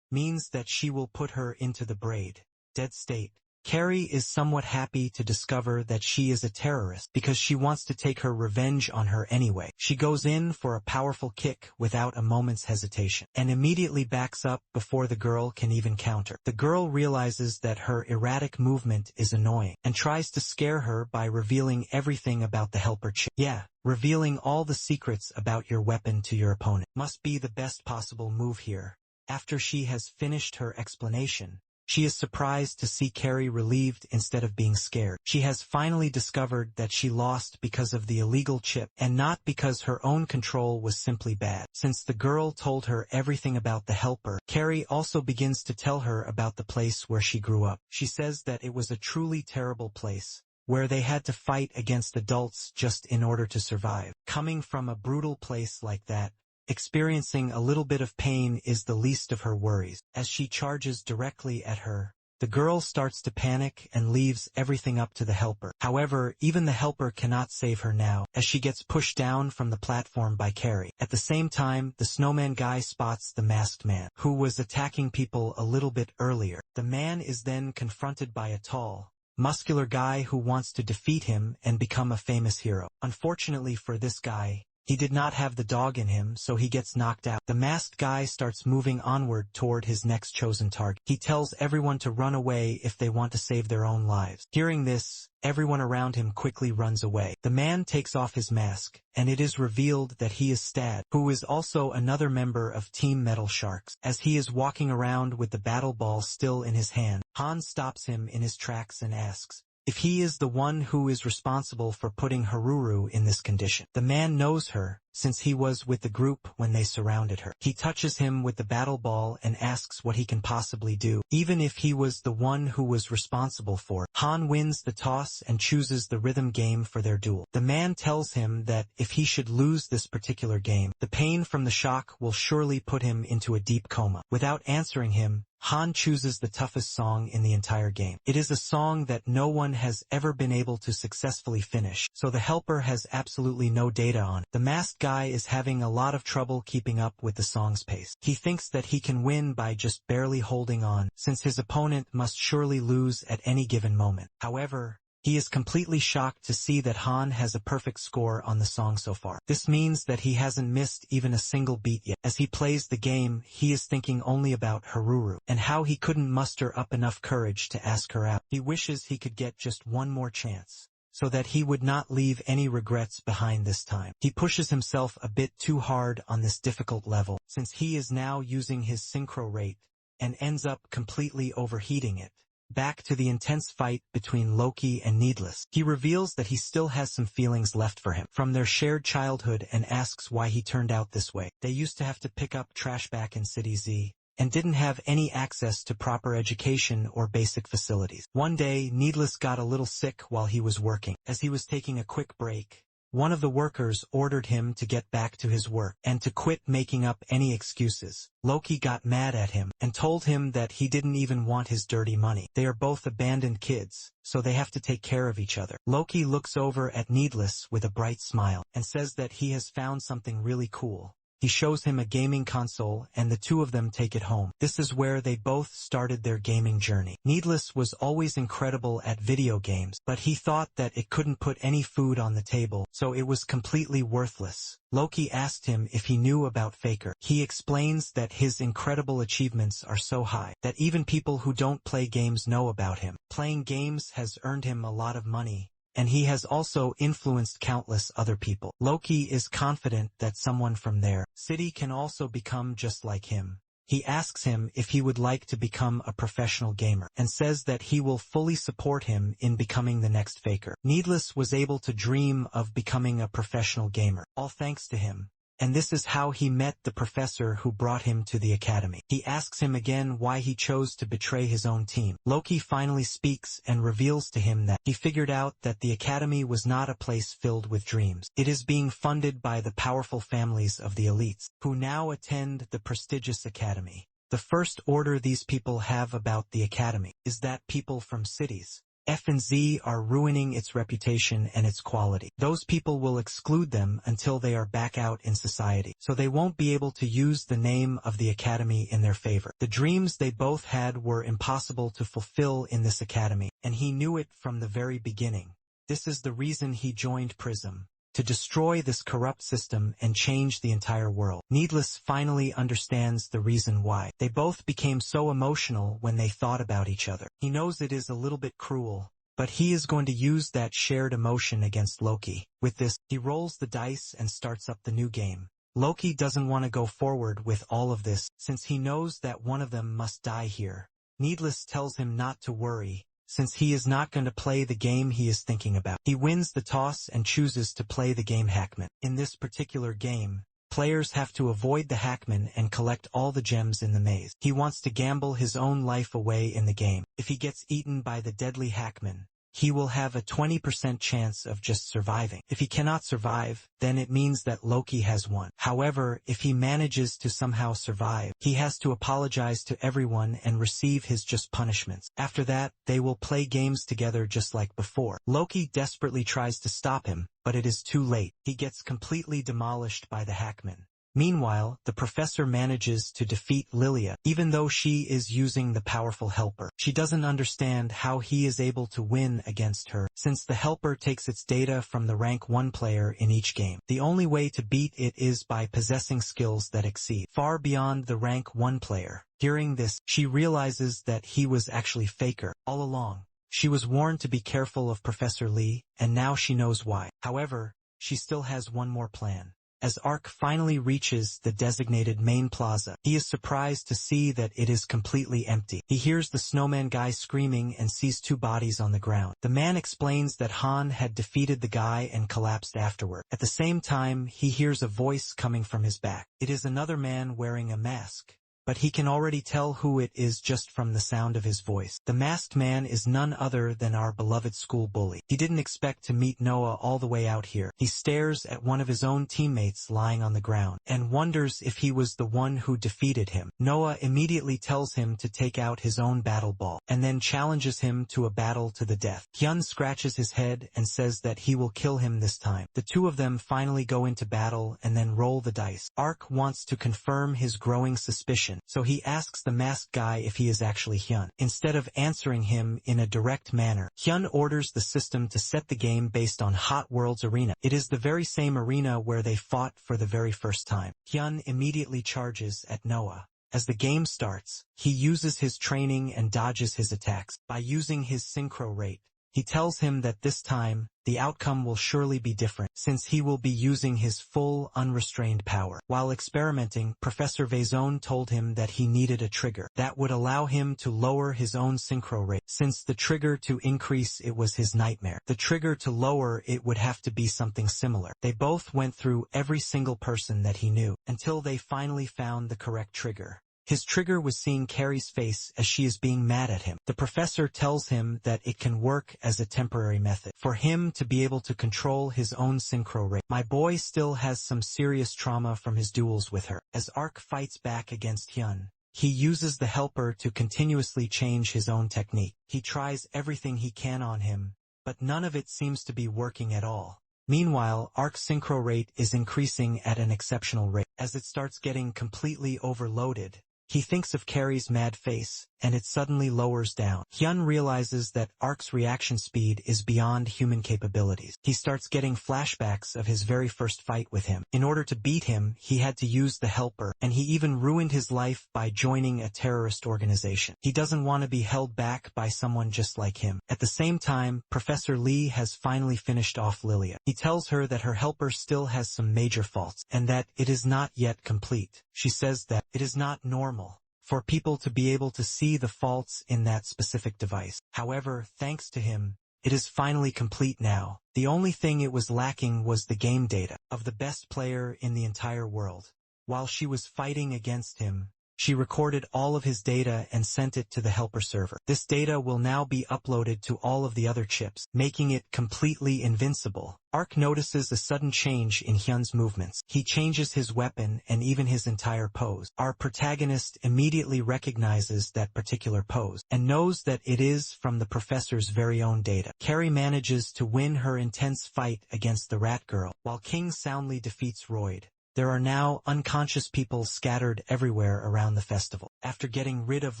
means that she will put her into the dead state. Carrie is somewhat happy to discover that she is a terrorist because she wants to take her revenge on her anyway. She goes in for a powerful kick without a moment's hesitation, and immediately backs up before the girl can even counter. The girl realizes that her erratic movement is annoying, and tries to scare her by revealing everything about the helper chick. Yeah, revealing all the secrets about your weapon to your opponent must be the best possible move here. After she has finished her explanation, she is surprised to see Carrie relieved instead of being scared. She has finally discovered that she lost because of the illegal chip, and not because her own control was simply bad. Since the girl told her everything about the helper, Carrie also begins to tell her about the place where she grew up. She says that it was a truly terrible place, where they had to fight against adults just in order to survive. Coming from a brutal place like that, experiencing a little bit of pain is the least of her worries. As she charges directly at her, the girl starts to panic and leaves everything up to the helper. However, even the helper cannot save her now, as she gets pushed down from the platform by Carrie. At the same time, the snowman guy spots the masked man, who was attacking people a little bit earlier. The man is then confronted by a tall, muscular guy who wants to defeat him and become a famous hero. Unfortunately for this guy, he did not have the dog in him, so he gets knocked out. The masked guy starts moving onward toward his next chosen target. He tells everyone to run away if they want to save their own lives. Hearing this, everyone around him quickly runs away. The man takes off his mask, and it is revealed that he is Stad, who is also another member of Team Metal Sharks. As he is walking around with the battle ball still in his hand, Hans stops him in his tracks and asks if he is the one who is responsible for putting Haruru in this condition. The man knows her, since he was with the group when they surrounded her. He touches him with the battle ball and asks what he can possibly do, even if he was the one who was responsible for it. Han wins the toss and chooses the rhythm game for their duel. The man tells him that if he should lose this particular game, the pain from the shock will surely put him into a deep coma. Without answering him, Han chooses the toughest song in the entire game. It is a song that no one has ever been able to successfully finish, so the helper has absolutely no data on it. The masked guy is having a lot of trouble keeping up with the song's pace. He thinks that he can win by just barely holding on, since his opponent must surely lose at any given moment. However, he is completely shocked to see that Han has a perfect score on the song so far. This means that he hasn't missed even a single beat yet. As he plays the game, he is thinking only about Haruru, and how he couldn't muster up enough courage to ask her out. He wishes he could get just one more chance, so that he would not leave any regrets behind this time. He pushes himself a bit too hard on this difficult level, since he is now using his synchro rate, and ends up completely overheating it. Back to the intense fight between Loki and Needless. He reveals that he still has some feelings left for him from their shared childhood and asks why he turned out this way. They used to have to pick up trash back in City Z, and didn't have any access to proper education or basic facilities. One day, Needless got a little sick while he was working. As he was taking a quick break, one of the workers ordered him to get back to his work and to quit making up any excuses. Loki got mad at him and told him that he didn't even want his dirty money. They are both abandoned kids, so they have to take care of each other. Loki looks over at Needless with a bright smile and says that he has found something really cool. He shows him a gaming console and the two of them take it home. This is where they both started their gaming journey. Needless was always incredible at video games, but he thought that it couldn't put any food on the table, so it was completely worthless. Loki asked him if he knew about Faker. He explains that his incredible achievements are so high that even people who don't play games know about him. Playing games has earned him a lot of money, and he has also influenced countless other people. Loki is confident that someone from their city can also become just like him. He asks him if he would like to become a professional gamer, and says that he will fully support him in becoming the next Faker. Needless was able to dream of becoming a professional gamer, all thanks to him. And this is how he met the professor who brought him to the academy. He asks him again why he chose to betray his own team. Loki finally speaks and reveals to him that he figured out that the academy was not a place filled with dreams. It is being funded by the powerful families of the elites, who now attend the prestigious academy. The first order these people have about the academy is that people from cities F and Z are ruining its reputation and its quality. Those people will exclude them until they are back out in society, so they won't be able to use the name of the academy in their favor. The dreams they both had were impossible to fulfill in this academy, and he knew it from the very beginning. This is the reason he joined Prism, to destroy this corrupt system and change the entire world. Needless finally understands the reason why they both became so emotional when they thought about each other. He knows it is a little bit cruel, but he is going to use that shared emotion against Loki. With this, he rolls the dice and starts up the new game. Loki doesn't want to go forward with all of this, since he knows that one of them must die here. Needless tells him not to worry, since he is not going to play the game he is thinking about. He wins the toss and chooses to play the game Hackman. In this particular game, players have to avoid the Hackman and collect all the gems in the maze. He wants to gamble his own life away in the game. If he gets eaten by the deadly Hackman, he will have a 20% chance of just surviving. If he cannot survive, then it means that Loki has won. However, if he manages to somehow survive, he has to apologize to everyone and receive his just punishments. After that, they will play games together just like before. Loki desperately tries to stop him, but it is too late. He gets completely demolished by the Hackman. Meanwhile, the professor manages to defeat Lilia, even though she is using the powerful helper. She doesn't understand how he is able to win against her, since the helper takes its data from the rank 1 player in each game. The only way to beat it is by possessing skills that exceed far beyond the rank 1 player. Hearing this, she realizes that he was actually Faker all along. She was warned to be careful of Professor Lee, and now she knows why. However, she still has one more plan. As Arc finally reaches the designated main plaza, he is surprised to see that it is completely empty. He hears the snowman guy screaming and sees 2 bodies on the ground. The man explains that Han had defeated the guy and collapsed afterward. At the same time, he hears a voice coming from his back. It is another man wearing a mask, but he can already tell who it is just from the sound of his voice. The masked man is none other than our beloved school bully. He didn't expect to meet Noah all the way out here. He stares at one of his own teammates lying on the ground and wonders if he was the one who defeated him. Noah immediately tells him to take out his own battle ball and then challenges him to a battle to the death. Hyun scratches his head and says that he will kill him this time. The 2 of them finally go into battle and then roll the dice. Arc wants to confirm his growing suspicion, so he asks the masked guy if he is actually Hyun. Instead of answering him in a direct manner, Hyun orders the system to set the game based on Hot World's arena. It is the very same arena where they fought for the very first time. Hyun immediately charges at Noah. As the game starts, he uses his training and dodges his attacks. By using his synchro rate, he tells him that this time, the outcome will surely be different, since he will be using his full, unrestrained power. While experimenting, Professor Vaison told him that he needed a trigger that would allow him to lower his own synchro rate. Since the trigger to increase it was his nightmare, the trigger to lower it would have to be something similar. They both went through every single person that he knew, until they finally found the correct trigger. His trigger was seeing Carrie's face as she is being mad at him. The professor tells him that it can work as a temporary method for him to be able to control his own synchro rate. My boy still has some serious trauma from his duels with her. As Arc fights back against Hyun, he uses the helper to continuously change his own technique. He tries everything he can on him, but none of it seems to be working at all. Meanwhile, Arc's synchro rate is increasing at an exceptional rate. As it starts getting completely overloaded, he thinks of Carrie's mad face, and it suddenly lowers down. Hyun realizes that Arc's reaction speed is beyond human capabilities. He starts getting flashbacks of his very first fight with him. In order to beat him, he had to use the helper, and he even ruined his life by joining a terrorist organization. He doesn't want to be held back by someone just like him. At the same time, Professor Lee has finally finished off Lilia. He tells her that her helper still has some major faults, and that it is not yet complete. She says that it is not normal for people to be able to see the faults in that specific device. However, thanks to him, it is finally complete now. The only thing it was lacking was the game data of the best player in the entire world. While she was fighting against him, she recorded all of his data and sent it to the helper server. This data will now be uploaded to all of the other chips, making it completely invincible. Arc notices a sudden change in Hyun's movements. He changes his weapon and even his entire pose. Our protagonist immediately recognizes that particular pose and knows that it is from the professor's very own data. Carrie manages to win her intense fight against the rat girl, while King soundly defeats Royd. There are now unconscious people scattered everywhere around the festival. After getting rid of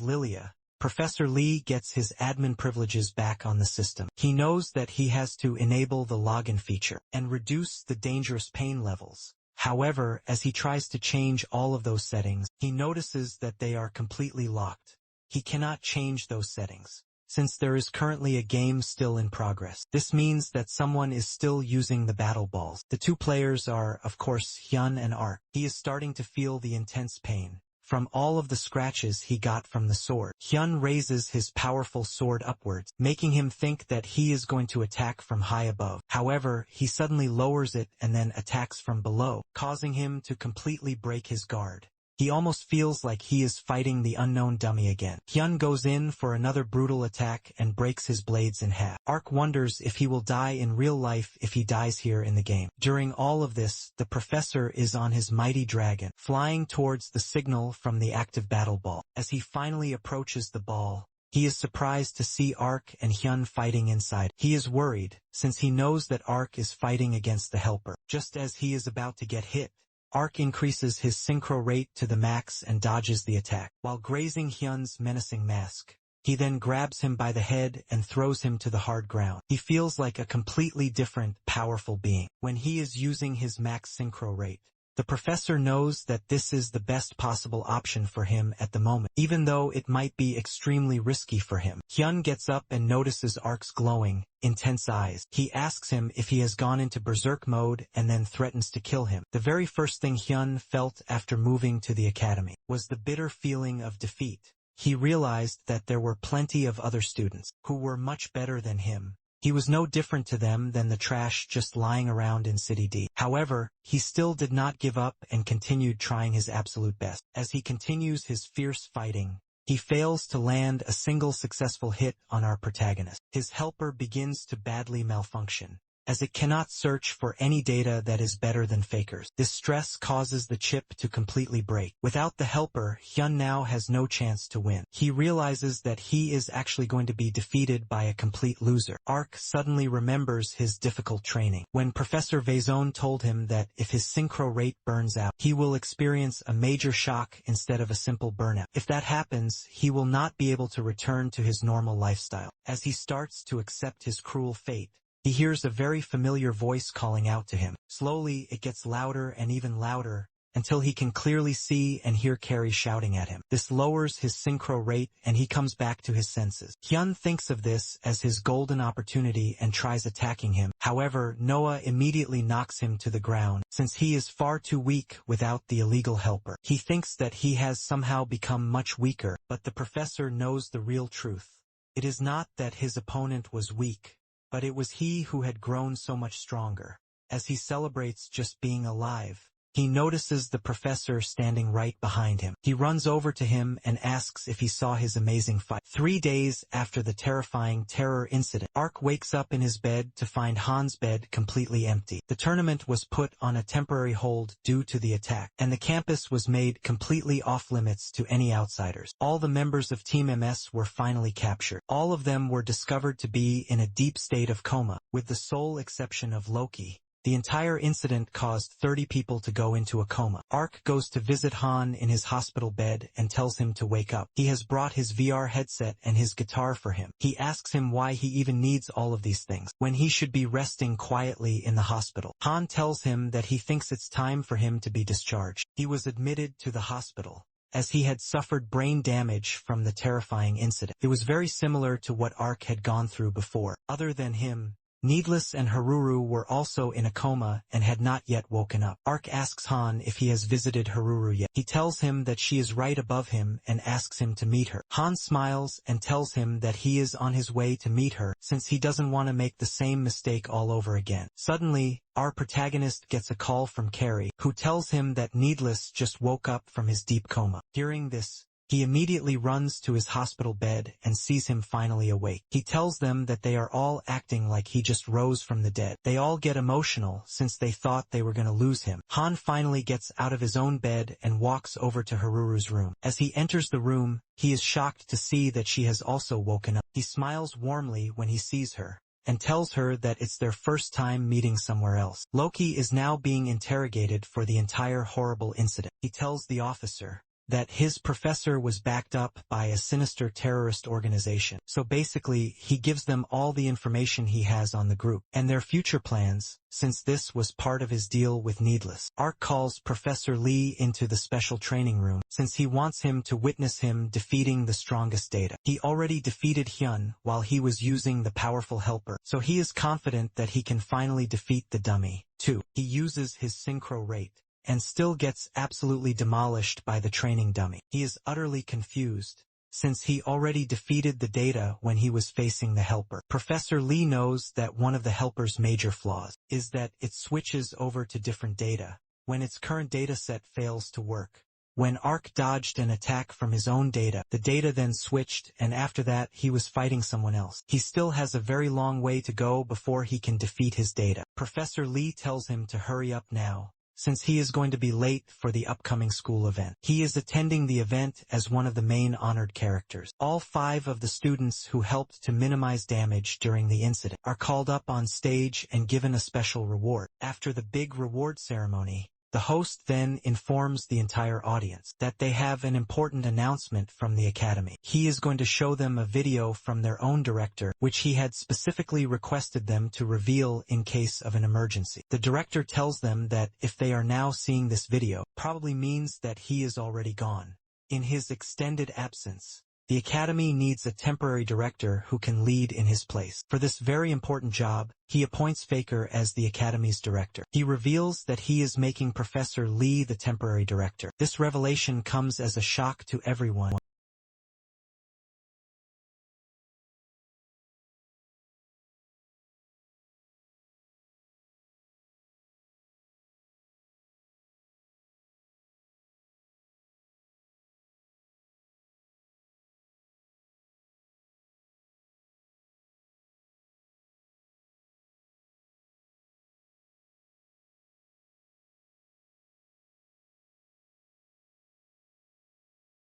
Lilia, Professor Lee gets his admin privileges back on the system. He knows that he has to enable the login feature and reduce the dangerous pain levels. However, as he tries to change all of those settings, he notices that they are completely locked. He cannot change those settings, since there is currently a game still in progress. This means that someone is still using the battle balls. The 2 players are, of course, Hyun and Arc. He is starting to feel the intense pain from all of the scratches he got from the sword. Hyun raises his powerful sword upwards, making him think that he is going to attack from high above. However, he suddenly lowers it and then attacks from below, causing him to completely break his guard. He almost feels like he is fighting the unknown dummy again. Hyun goes in for another brutal attack and breaks his blades in half. Arc wonders if he will die in real life if he dies here in the game. During all of this, the professor is on his mighty dragon, flying towards the signal from the active battle ball. As he finally approaches the ball, he is surprised to see Arc and Hyun fighting inside. He is worried, since he knows that Arc is fighting against the helper. Just as he is about to get hit, Arc increases his synchro rate to the max and dodges the attack. While grazing Hyun's menacing mask, he then grabs him by the head and throws him to the hard ground. He feels like a completely different, powerful being. When he is using his max synchro rate, The professor knows that this is the best possible option for him at the moment, even though it might be extremely risky for him. Hyun gets up and notices Ark's glowing, intense eyes. He asks him if he has gone into berserk mode and then threatens to kill him. The very first thing Hyun felt after moving to the academy was the bitter feeling of defeat. He realized that there were plenty of other students who were much better than him. He was no different to them than the trash just lying around in City D. However, he still did not give up and continued trying his absolute best. As he continues his fierce fighting, he fails to land a single successful hit on our protagonist. His helper begins to badly malfunction, as it cannot search for any data that is better than Faker's. This stress causes the chip to completely break. Without the helper, Hyun now has no chance to win. He realizes that he is actually going to be defeated by a complete loser. Ark suddenly remembers his difficult training, when Professor Vaison told him that if his synchro rate burns out, he will experience a major shock instead of a simple burnout. If that happens, he will not be able to return to his normal lifestyle. As he starts to accept his cruel fate, he hears a very familiar voice calling out to him. Slowly, it gets louder and even louder, until he can clearly see and hear Carrie shouting at him. This lowers his synchro rate and he comes back to his senses. Hyun thinks of this as his golden opportunity and tries attacking him. However, Noah immediately knocks him to the ground, since he is far too weak without the illegal helper. He thinks that he has somehow become much weaker, but the professor knows the real truth. It is not that his opponent was weak, but it was he who had grown so much stronger. As he celebrates just being alive, he notices the professor standing right behind him. He runs over to him and asks if he saw his amazing fight. 3 days after the terrifying terror incident, Ark wakes up in his bed to find Han's bed completely empty. The tournament was put on a temporary hold due to the attack, and the campus was made completely off-limits to any outsiders. All the members of Team MS were finally captured. All of them were discovered to be in a deep state of coma, with the sole exception of Loki. The entire incident caused 30 people to go into a coma. Ark goes to visit Han in his hospital bed and tells him to wake up. He has brought his VR headset and his guitar for him. He asks him why he even needs all of these things, when he should be resting quietly in the hospital. Han tells him that he thinks it's time for him to be discharged. He was admitted to the hospital, as he had suffered brain damage from the terrifying incident. It was very similar to what Ark had gone through before. Other than him, Needless and Haruru were also in a coma and had not yet woken up. Ark asks Han if he has visited Haruru yet. He tells him that she is right above him and asks him to meet her. Han smiles and tells him that he is on his way to meet her, since he doesn't want to make the same mistake all over again. Suddenly, our protagonist gets a call from Carrie, who tells him that Needless just woke up from his deep coma. Hearing this, he immediately runs to his hospital bed and sees him finally awake. He tells them that they are all acting like he just rose from the dead. They all get emotional since they thought they were going to lose him. Han finally gets out of his own bed and walks over to Haruru's room. As he enters the room, he is shocked to see that she has also woken up. He smiles warmly when he sees her, and tells her that it's their first time meeting somewhere else. Loki is now being interrogated for the entire horrible incident. He tells the officer that his professor was backed up by a sinister terrorist organization. So basically, he gives them all the information he has on the group and their future plans, since this was part of his deal with Needless. Ark calls Professor Lee into the special training room, since he wants him to witness him defeating the strongest data. He already defeated Hyun while he was using the powerful helper, so he is confident that he can finally defeat the dummy, too. He uses his synchro rate, and still gets absolutely demolished by the training dummy. He is utterly confused, since he already defeated the data when he was facing the helper. Professor Lee knows that one of the helper's major flaws is that it switches over to different data when its current data set fails to work. When Ark dodged an attack from his own data, the data then switched, and after that he was fighting someone else. He still has a very long way to go before he can defeat his data. Professor Lee tells him to hurry up now, since he is going to be late for the upcoming school event. He is attending the event as one of the main honored characters. All 5 of the students who helped to minimize damage during the incident are called up on stage and given a special reward. After the big reward ceremony, The host then informs the entire audience that they have an important announcement from the Academy. He is going to show them a video from their own director, which he had specifically requested them to reveal in case of an emergency. The director tells them that if they are now seeing this video, probably means that he is already gone. In his extended absence, the Academy needs a temporary director who can lead in his place. For this very important job, he appoints Faker as the Academy's director. He reveals that he is making Professor Lee the temporary director. This revelation comes as a shock to everyone,